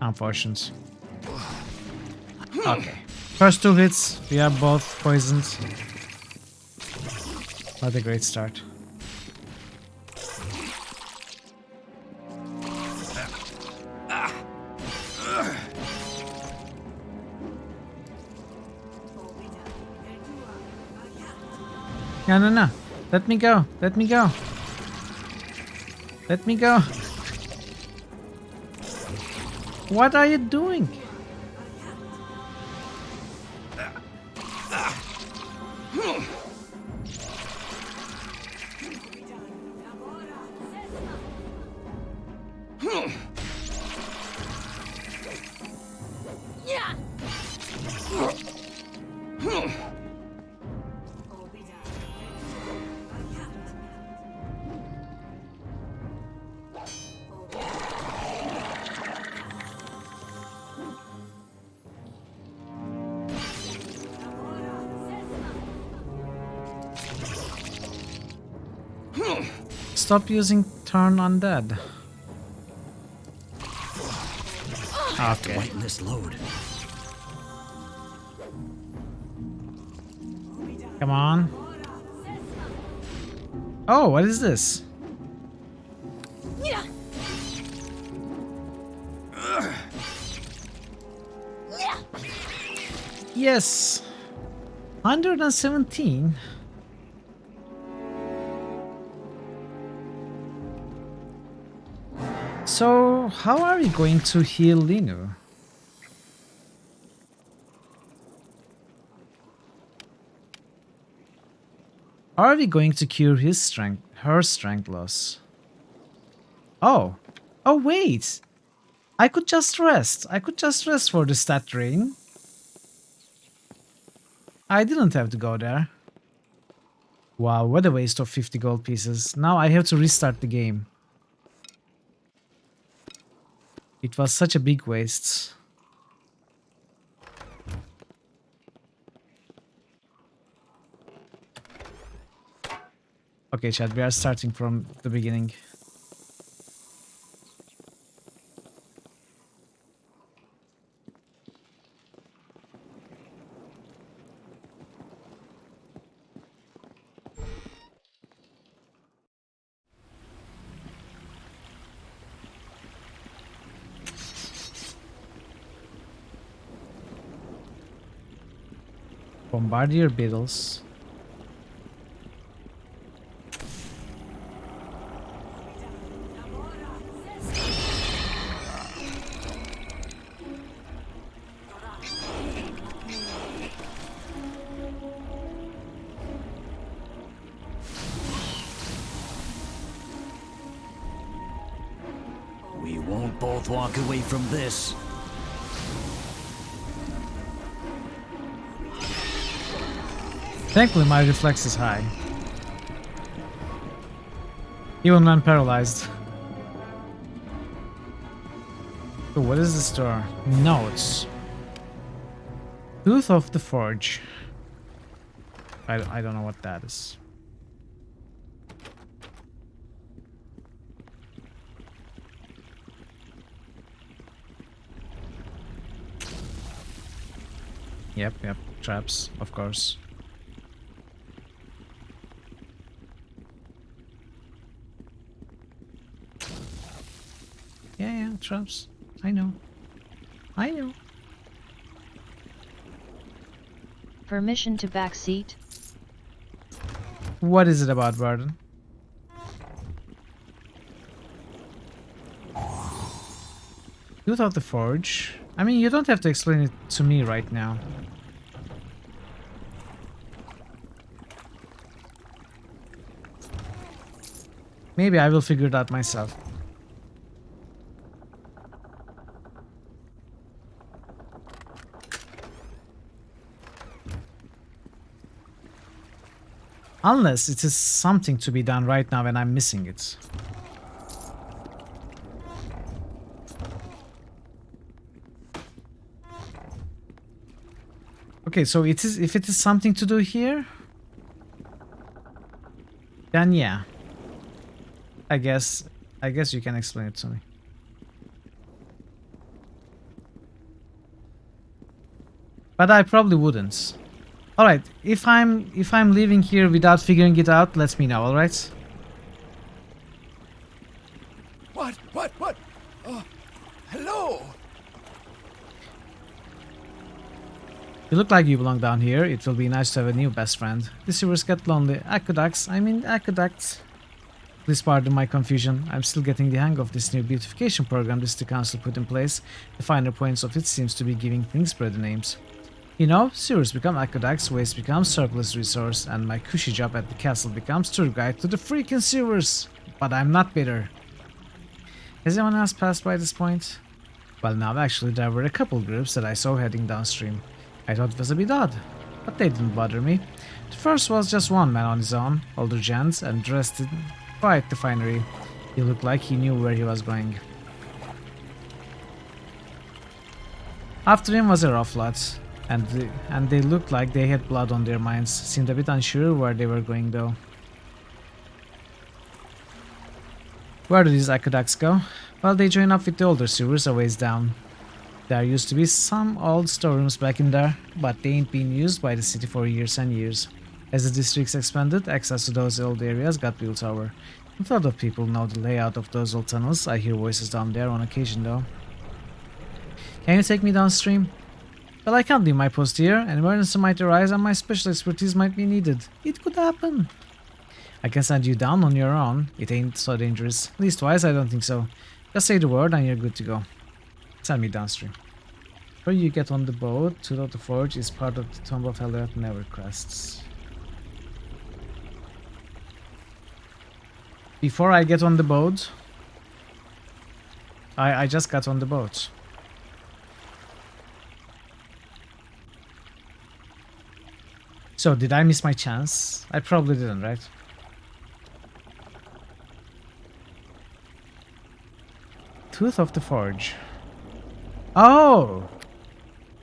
Unfortunate. Okay. First 2 hits, we are both poisoned. Not a great start. No, no, no. Let me go. Let me go. Let me go. What are you doing? Stop using turn undead. Okay. Lighten this load. Come on. Oh, what is this? Yes. 117. So, how are we going to heal Linu? Are we going to cure his strength, her strength loss? Oh. Oh, wait. I could just rest. I could just rest for the stat drain. I didn't have to go there. Wow, what a waste of 50 gold pieces. Now I have to restart the game. It was such a big waste. Okay, Chad, we are starting from the beginning. Bombardier beetles. We won't both walk away from this. Thankfully, my reflex is high. Even when paralyzed. So what is this door? Notes. Tooth of the Forge. I don't know what that is. Yep, traps, of course. Yeah, traps. I know. Permission to backseat? What is it about, Barden? Tooth of the Forge. I mean, you don't have to explain it to me right now. Maybe I will figure it out myself. Unless it is something to be done right now and I'm missing it. Okay, so it is, if it is something to do here, then yeah. I guess you can explain it to me. But I probably wouldn't. Alright, if I'm leaving here without figuring it out, let me know, alright? What? Hello? You look like you belong down here. It will be nice to have a new best friend. The sewers get lonely. Aqueducts. Please pardon my confusion. I'm still getting the hang of this new beautification program the city council put in place. The finer points of it seems to be giving things pretty names. You know, sewers become aqueducts, waste becomes surplus resource, and my cushy job at the castle becomes tour guide to the freaking sewers. But I'm not bitter. Has anyone else passed by this point? Well, now actually there were a couple groups that I saw heading downstream. I thought it was a bit odd, but they didn't bother me. The first was just one man on his own, older gents, and dressed in quite the finery. He looked like he knew where he was going. After him was a rough lot, and they looked like they had blood on their minds. Seemed a bit unsure where they were going though. Where do these aqueducts go? Well, they join up with the older sewers a ways down. There used to be some old storerooms back in there, but they ain't been used by the city for years and years. As the districts expanded, access to those old areas got built over. A lot of people know the layout of those old tunnels. I hear voices down there on occasion though. Can you take me downstream? Well, I can't leave my post here. An emergency might arise and my special expertise might be needed. It could happen. I can send you down on your own. It ain't so dangerous. Leastwise, I don't think so. Just say the word and you're good to go. Send me downstream. Before you get on the boat, Tooth of the Forge is part of the Tomb of Elliot Nevercrests. Before I get on the boat, I just got on the boat. So, did I miss my chance? I probably didn't, right? Tooth of the Forge. Oh!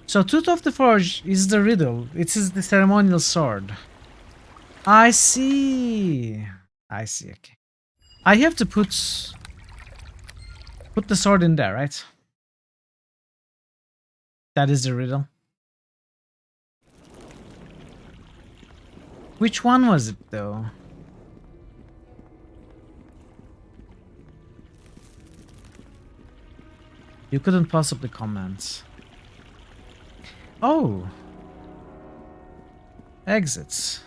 So Tooth of the Forge is the riddle. It is the ceremonial sword. I see. I see, okay. I have to put the sword in there, right? That is the riddle. Which one was it, though? You couldn't possibly comment. Oh! Exits.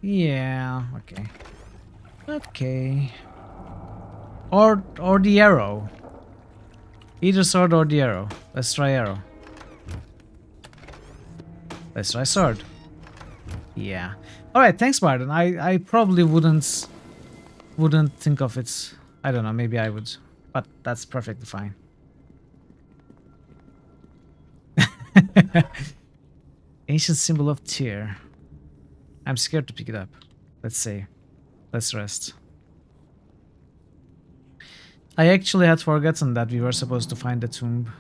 Yeah, okay. Okay. Or the arrow. Either sword or the arrow. Let's try arrow. Let's try sword. Yeah. Alright, thanks Barton. I probably wouldn't think of it. I don't know, maybe I would. But that's perfectly fine. Ancient symbol of tear. I'm scared to pick it up. Let's see. Let's rest. I actually had forgotten that we were supposed to find the tomb.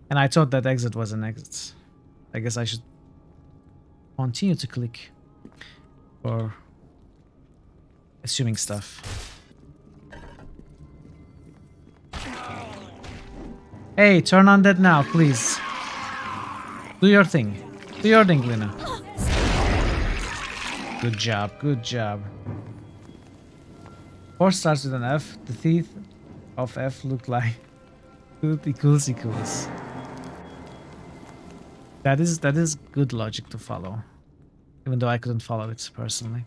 And I thought that exit was an exit. I guess I should continue to click for assuming stuff. Hey, turn on that now, please. Do your thing. Do your thing, Lina. Good job, good job. Force starts with an F. The teeth of F look like good equals. That is good logic to follow. Even though I couldn't follow it personally.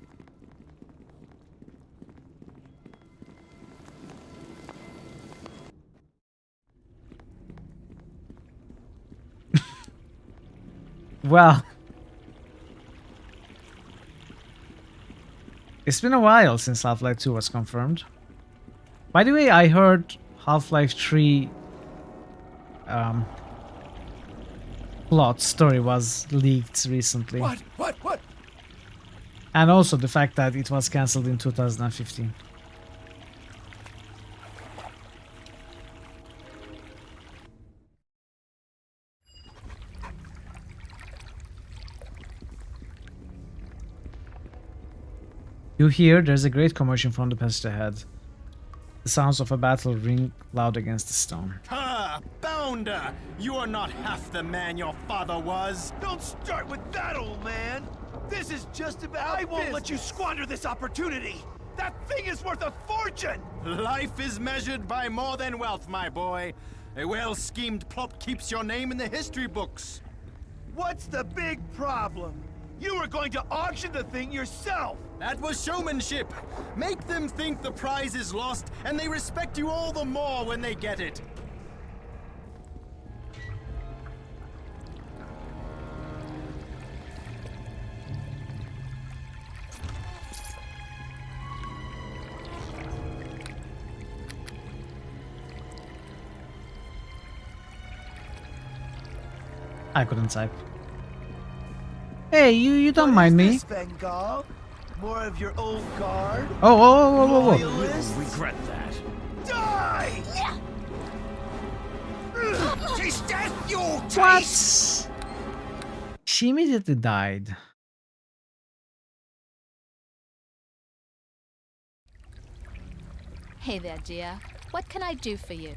Well, it's been a while since Half-Life 2 was confirmed. By the way, I heard Half-Life 3 plot story was leaked recently. What? And also the fact that it was cancelled in 2015. You hear there's a great commotion from the passage ahead. The sounds of a battle ring loud against the stone. Ha! Bounder! You are not half the man your father was! Don't start with that, old man! This is just about I won't let you squander this opportunity! That thing is worth a fortune! Life is measured by more than wealth, my boy. A well-schemed plot keeps your name in the history books. What's the big problem? You were going to auction the thing yourself! That was showmanship. Make them think the prize is lost, and they respect you all the more when they get it. I couldn't type. Hey, you don't mind me. More of your old guard? Oh. You'll regret that. Die! Is that your taste? What? She immediately died. Hey there, dear. What can I do for you?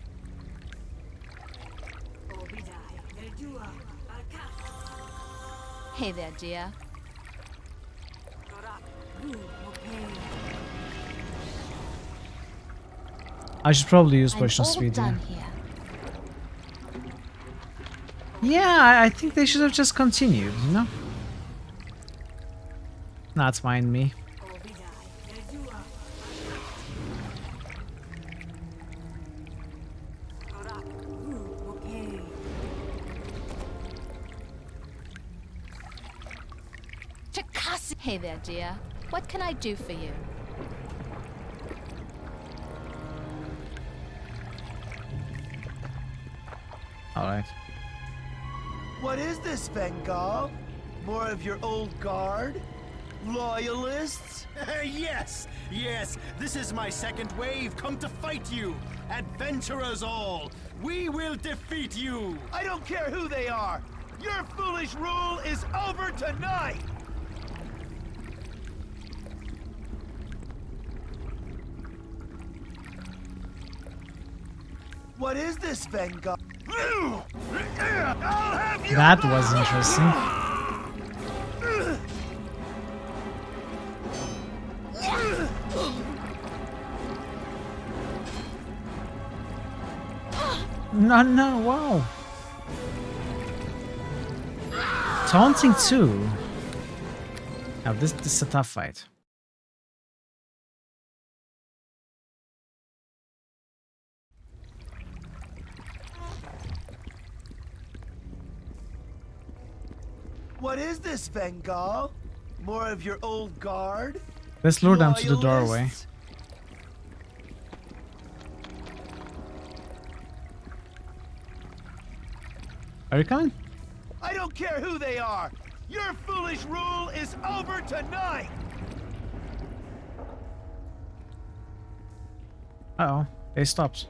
Hey there, dear. I should probably use potion speed. Yeah, I think they should have just continued, you know? Not mind me. Hey there, dear. What can I do for you? Alright. What is this, Bengal? More of your old guard? Loyalists? Yes, yes, this is my second wave come to fight you. Adventurers all, we will defeat you. I don't care who they are. Your foolish rule is over tonight. What is this, Vanguard? That was interesting. No, no, wow. Taunting too. Now this is a tough fight. What is this, Bengal? More of your old guard? Let's lure them to the doorway. Are you coming? I don't care who they are. Your foolish rule is over tonight. Uh-oh, they stopped.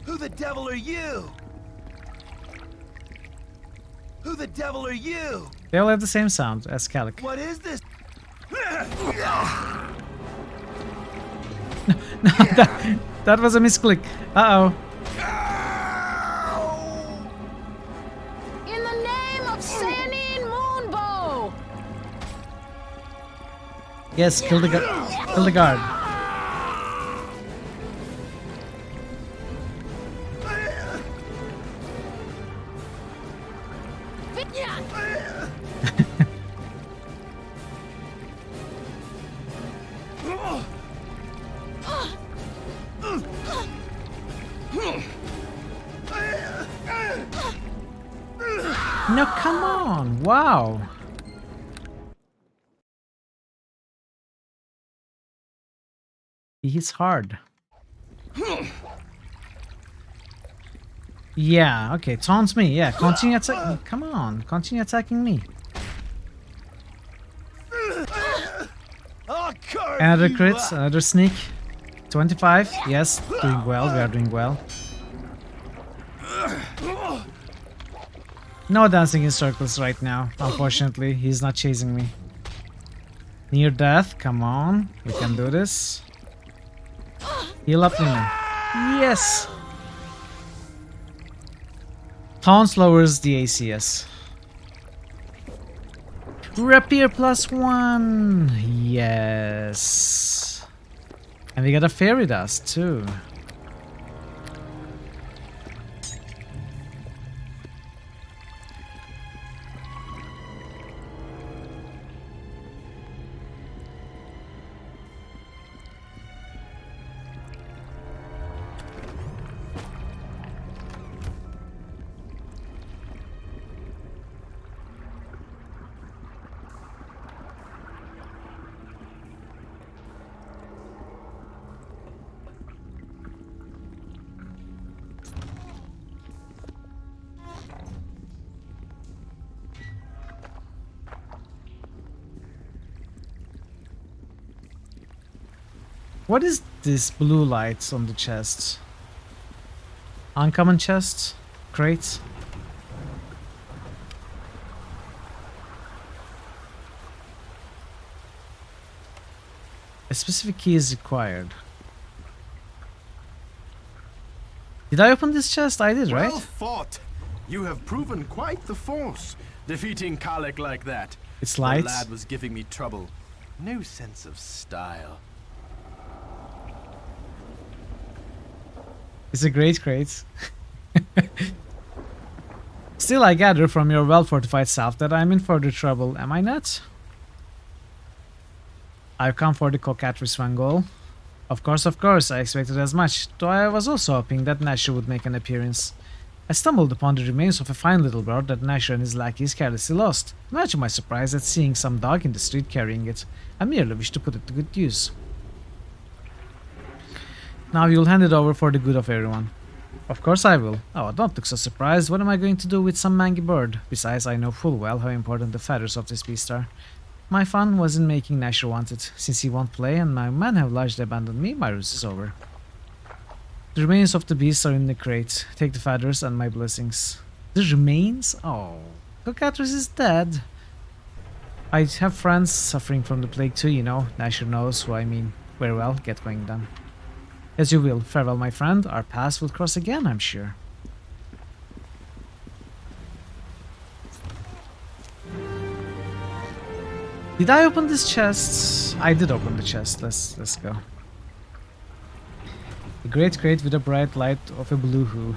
Who the devil are you? Who the devil are you? They all have the same sound as Calic. What is this? No, that was a misclick. Uh-oh. In the name of Sayanine Moonbow! Yes, kill the guard. No, come on. Wow. He hits hard. Yeah, okay, taunts me. Yeah, continue attacking. Come on, continue attacking me. Another crit, another sneak. 25. Yes, doing well. We are doing well. No dancing in circles right now. Unfortunately, he's not chasing me. Near death. Come on, we can do this. Heal up, Nina. Yes. Taunts lowers the ACS. Rapier +1. Yes. And we got a fairy dust too. What is this blue light on the chest? Uncommon chest? Crate? A specific key is required. Did I open this chest? I did, right? Well fought. You have proven quite the force, defeating Calic like that. It's light. The lad was giving me trouble. No sense of style. It's a great crate. Still, I gather from your well-fortified self that I'm in further trouble, am I not? I've come for the cockatrice Svangol. Of course, I expected as much, though I was also hoping that Nasher would make an appearance. I stumbled upon the remains of a fine little bird that Nasher and his lackeys carelessly lost. Imagine my surprise at seeing some dog in the street carrying it. I merely wish to put it to good use. Now you'll hand it over for the good of everyone. Of course I will. Oh, don't look so surprised. What am I going to do with some mangy bird? Besides, I know full well how important the feathers of this beast are. My fun was in making Nasher want it. Since he won't play and my men have largely abandoned me, my ruse is over. The remains of the beast are in the crate. Take the feathers and my blessings. The remains? Oh, Cockatrice is dead. I have friends suffering from the plague too, you know. Nasher knows who I mean. Very well, get going then. As you will. Farewell, my friend. Our paths will cross again, I'm sure. Did I open this chest? I did open the chest. Let's go. A great crate with a bright light of a blue hue.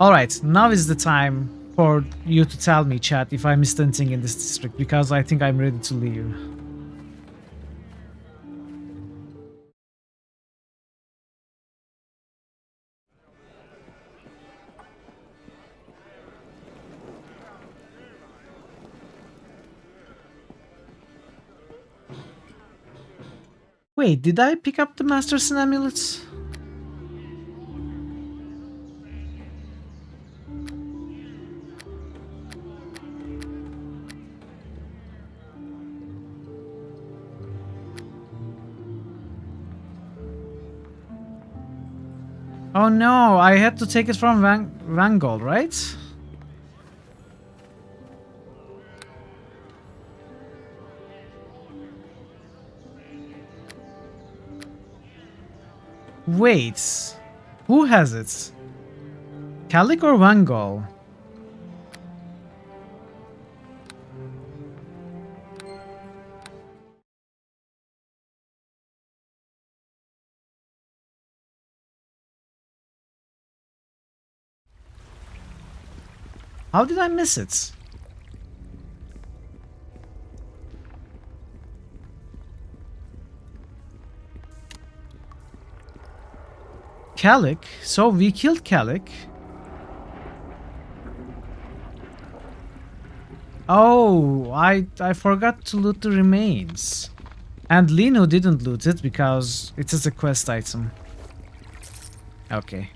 Alright, now is the time for you to tell me, chat, if I missed anything in this district, because I think I'm ready to leave. Wait, did I pick up the Masters and Amulets? Oh no, I had to take it from Vangol, right? Wait, who has it? Calic or Vangol? How did I miss it? Calic? So we killed Calic. Oh, I forgot to loot the remains. And Lino didn't loot it because it is a quest item. Okay.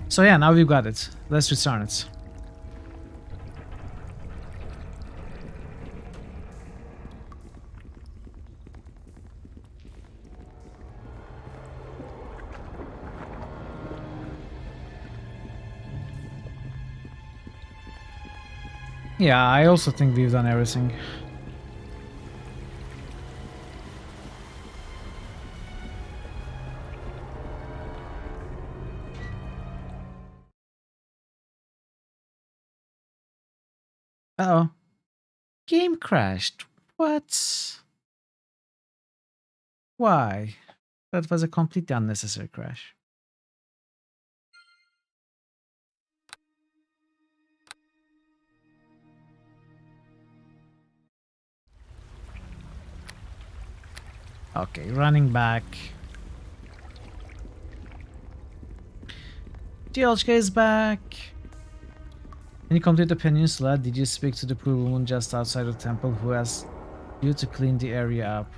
So yeah, now we've got it. Let's return it. Yeah, I also think we've done everything. Uh-oh. Game crashed. What? Why? That was a completely unnecessary crash. Okay, running back. DLHK is back. When you complete the peninsula, did you speak to the poor woman just outside the temple who asked you to clean the area up?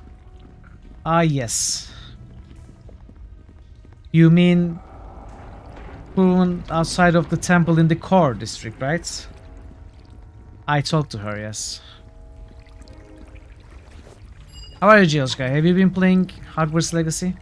Ah, yes. You mean poor woman outside of the temple in the core district, right? I talked to her, yes. How are you, GLHK? Have you been playing Hogwarts Legacy?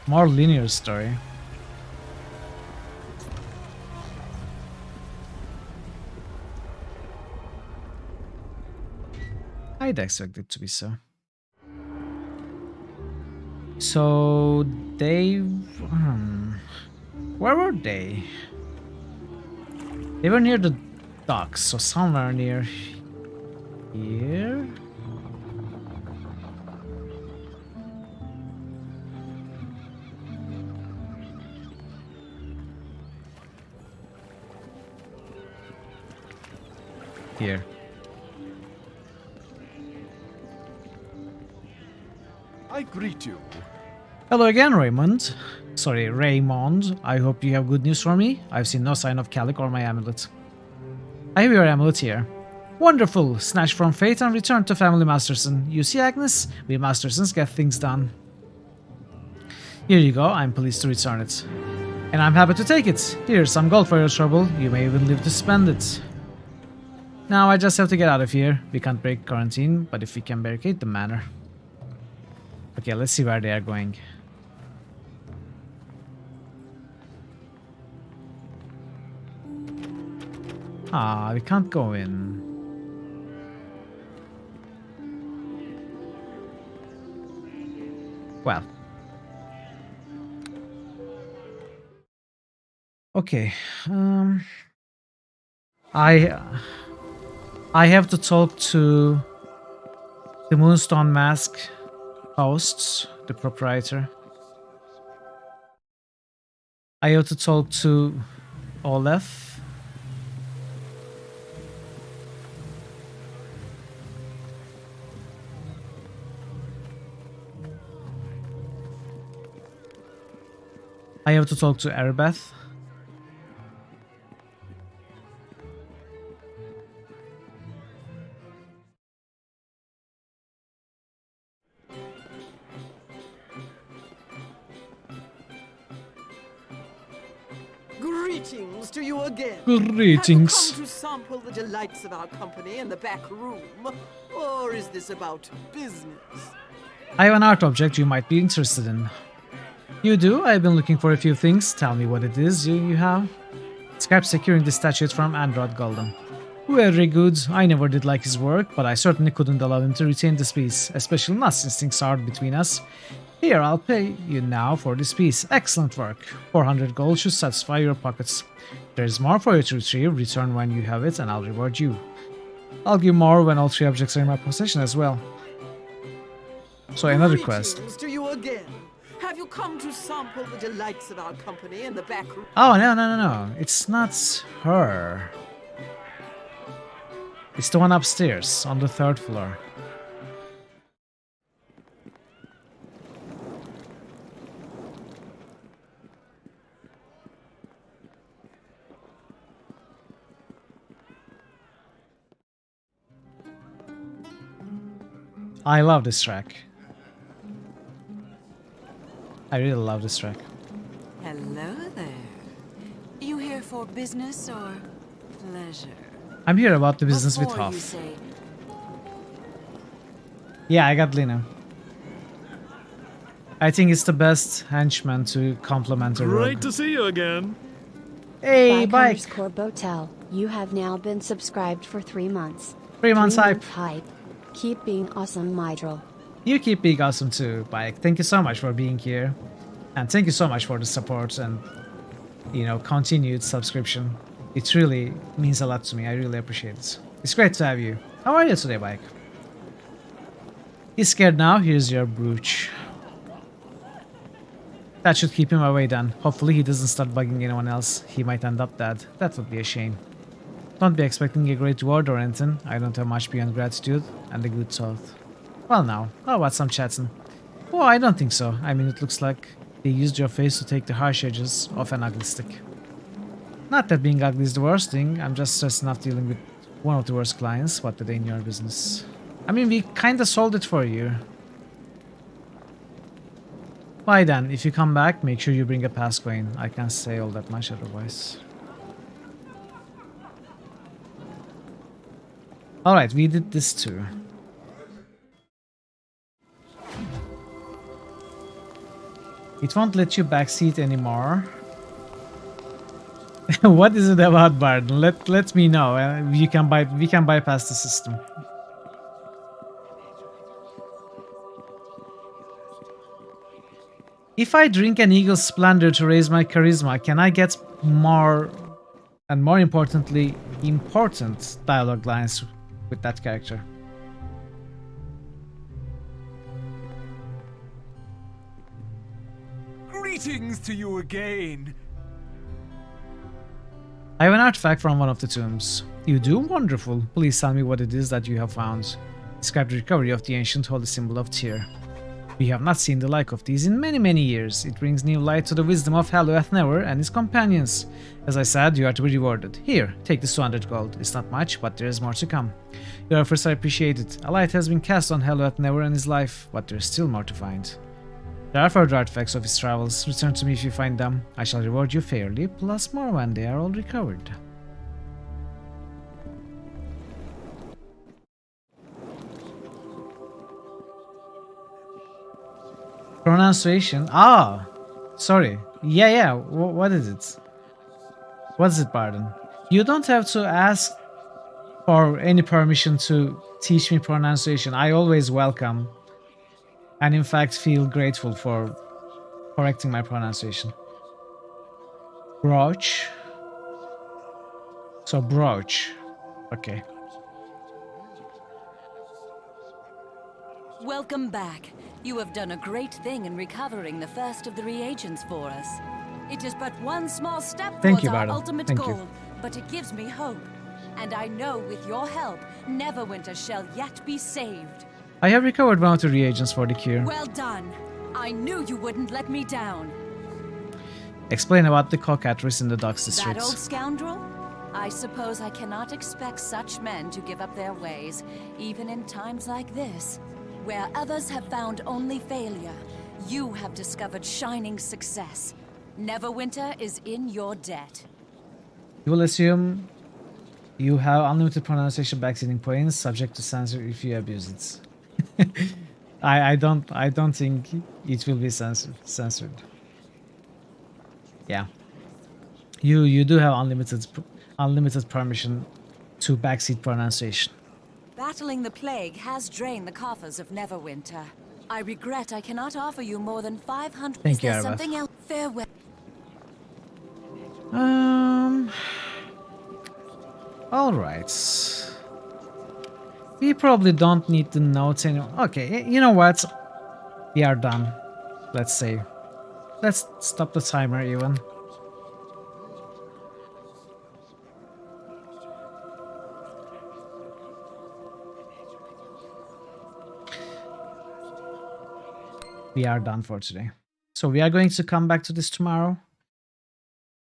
More linear story. I'd expect it to be so. So they... where were they? They were near the docks, so somewhere near here? here. I greet you. Hello again, Raymond. Sorry, Raymond. I hope you have good news for me. I've seen no sign of Calic or my amulet. I have your amulet here. Wonderful! Snatched from fate and returned to family Masterson. You see, Agnes? We Mastersons get things done. Here you go, I'm pleased to return it. And I'm happy to take it. Here's some gold for your trouble. You may even live to spend it. Now I just have to get out of here. We can't break quarantine, but if we can barricade the manor. Okay, let's see where they are going. Ah, we can't go in. Well. Okay. I have to talk to the Moonstone Mask hosts, the proprietor. I have to talk to Olaf. I have to talk to Erebeth. Greetings to you again. Greetings. Have you come to sample the delights of our company in the back room? Or is this about business? I have an art object you might be interested in. You do? I've been looking for a few things. Tell me what it is you have. Scrap securing the statue from Androd Golden. Very good. I never did like his work, but I certainly couldn't allow him to retain this piece, especially not since things are between us. Here, I'll pay you now for this piece. Excellent work. 400 gold should satisfy your pockets. There's more for you to retrieve. Return when you have it, and I'll reward you. I'll give more when all 3 objects are in my possession as well. So another quest. Greetings to you again. Have you come to sample the delights of our company in the back room? Oh, no. It's not her. It's the one upstairs, on the 3rd floor. I love this track. I really love this track. Hello there. You here for business or pleasure? I'm here about the business with Before you Hoff. say, Yeah, I got Lina. I think it's the best henchman to complement a rogue. Great to see you again. Hey, Bike! Botel, you have now been subscribed for 3 months. 3 months hype. Hype. Keep being awesome, Mydril. You keep being awesome too, Bike. Thank you so much for being here. And thank you so much for the support and, you know, continued subscription. It really means a lot to me. I really appreciate it. It's great to have you. How are you today, Bike? He's scared now. Here's your brooch. That should keep him away then. Hopefully he doesn't start bugging anyone else. He might end up dead. That would be a shame. Don't be expecting a great reward or anything. I don't have much beyond gratitude and a good thought. Well now, how about some chatting? Oh, I don't think so. I mean, it looks like they used your face to take the harsh edges off an ugly stick. Not that being ugly is the worst thing. I'm just stressed enough dealing with one of the worst clients. What did they in your business? I mean, we kinda sold it for you. Bye then. If you come back, make sure you bring a pass coin. I can't say all that much otherwise. Alright, we did this too. It won't let you backseat anymore. What is it about Barden? Let me know. We can bypass the system. If I drink an Eagle Splendor to raise my charisma, can I get more, and more importantly, important dialogue lines with that character? Greetings to you again. I have an artifact from one of the tombs. You do? Wonderful. Please tell me what it is that you have found. Describe the recovery of the ancient holy symbol of Tyr. We have not seen the like of these in many years. It brings new light to the wisdom of Never and his companions. As I said, you are to be rewarded. Here, take this 200 gold. It's not much, but there is more to come. Your efforts are appreciated. A light has been cast on Never and his life, but there is still more to find. There are further artifacts of his travels. Return to me if you find them. I shall reward you fairly, plus more when they are all recovered. Pronunciation? Ah! Sorry. Yeah. What is it? What is it, pardon? You don't have to ask for any permission to teach me pronunciation. I always welcome and in fact feel grateful for correcting my pronunciation. Brooch. So brooch. Okay. Welcome back. You have done a great thing in recovering the first of the reagents for us. It is but one small step towards our ultimate goal, but it gives me hope. And I know with your help, Neverwinter shall yet be saved. I have recovered one of the reagents for the cure. Well done. I knew you wouldn't let me down. Explain about the cockatrice in the docks district. That old scoundrel? I suppose I cannot expect such men to give up their ways, even in times like this. Where others have found only failure, you have discovered shining success. Neverwinter is in your debt. You will assume you have unlimited pronunciation backseating points, subject to censor if you abuse it. I don't think it will be censored. Yeah. You do have unlimited permission to backseat pronunciation. Battling the plague has drained the coffers of Neverwinter. I regret I cannot offer you more than 500. Thank Is you, there Arvath. something else? Farewell. All right. We probably don't need the notes anymore. Okay, you know what? We are done. Let's save. Let's stop the timer even. We are done for today. So we are going to come back to this tomorrow.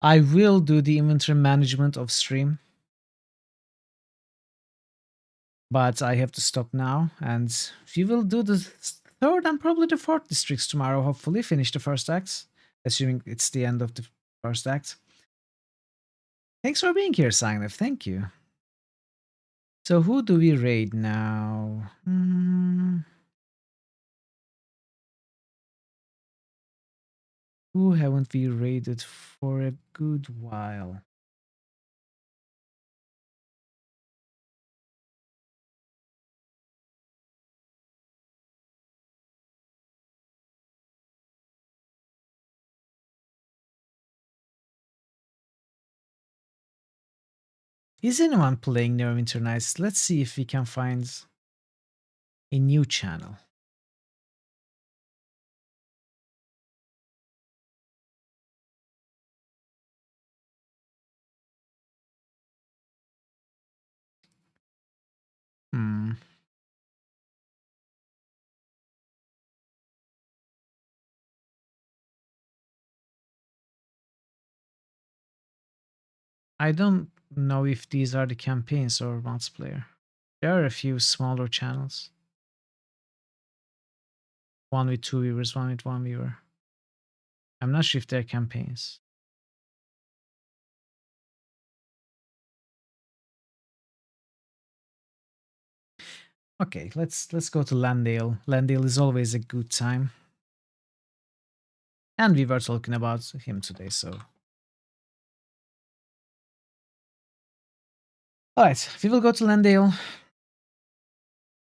I will do the inventory management of stream. But I have to stop now, and we will do the third and probably the fourth districts tomorrow, hopefully. Finish the first act, assuming it's the end of the first act. Thanks for being here, Signev. Thank you. So who do we raid now? Who haven't we raided for a good while? Is anyone playing Neverwinter Nights? Let's see if we can find a new channel. I don't know if these are the campaigns or multiplayer. There are a few smaller channels. One with 2 viewers, one with 1 viewer. I'm not sure if they're campaigns. Okay, let's go to Landale. Landale is always a good time. And we were talking about him today, so. Alright, we will go to Landale.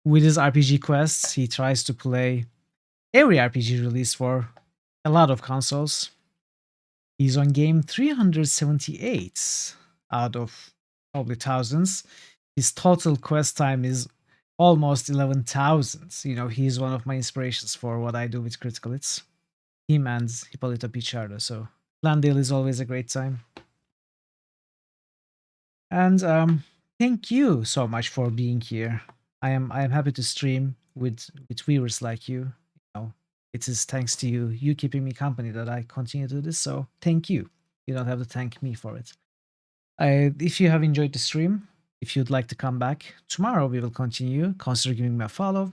With his RPG quests, he tries to play every RPG release for a lot of consoles. He's on game 378 out of probably thousands. His total quest time is almost 11,000. You know, he's one of my inspirations for what I do with Critical Hits. Him and Hippolyta Pichardo. So Landale is always a great time. And thank you so much for being here. I am happy to stream with viewers like you. You know, it is thanks to you keeping me company that I continue to do this. So thank you. You don't have to thank me for it. If you have enjoyed the stream, if you'd like to come back tomorrow, we will continue. Consider giving me a follow,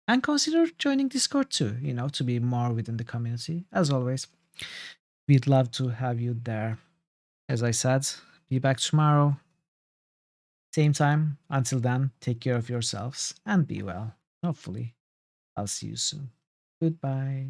and consider joining Discord too. You know, to be more within the community. As always, we'd love to have you there. As I said, be back tomorrow. Same time. Until then, take care of yourselves and be well. Hopefully, I'll see you soon. Goodbye.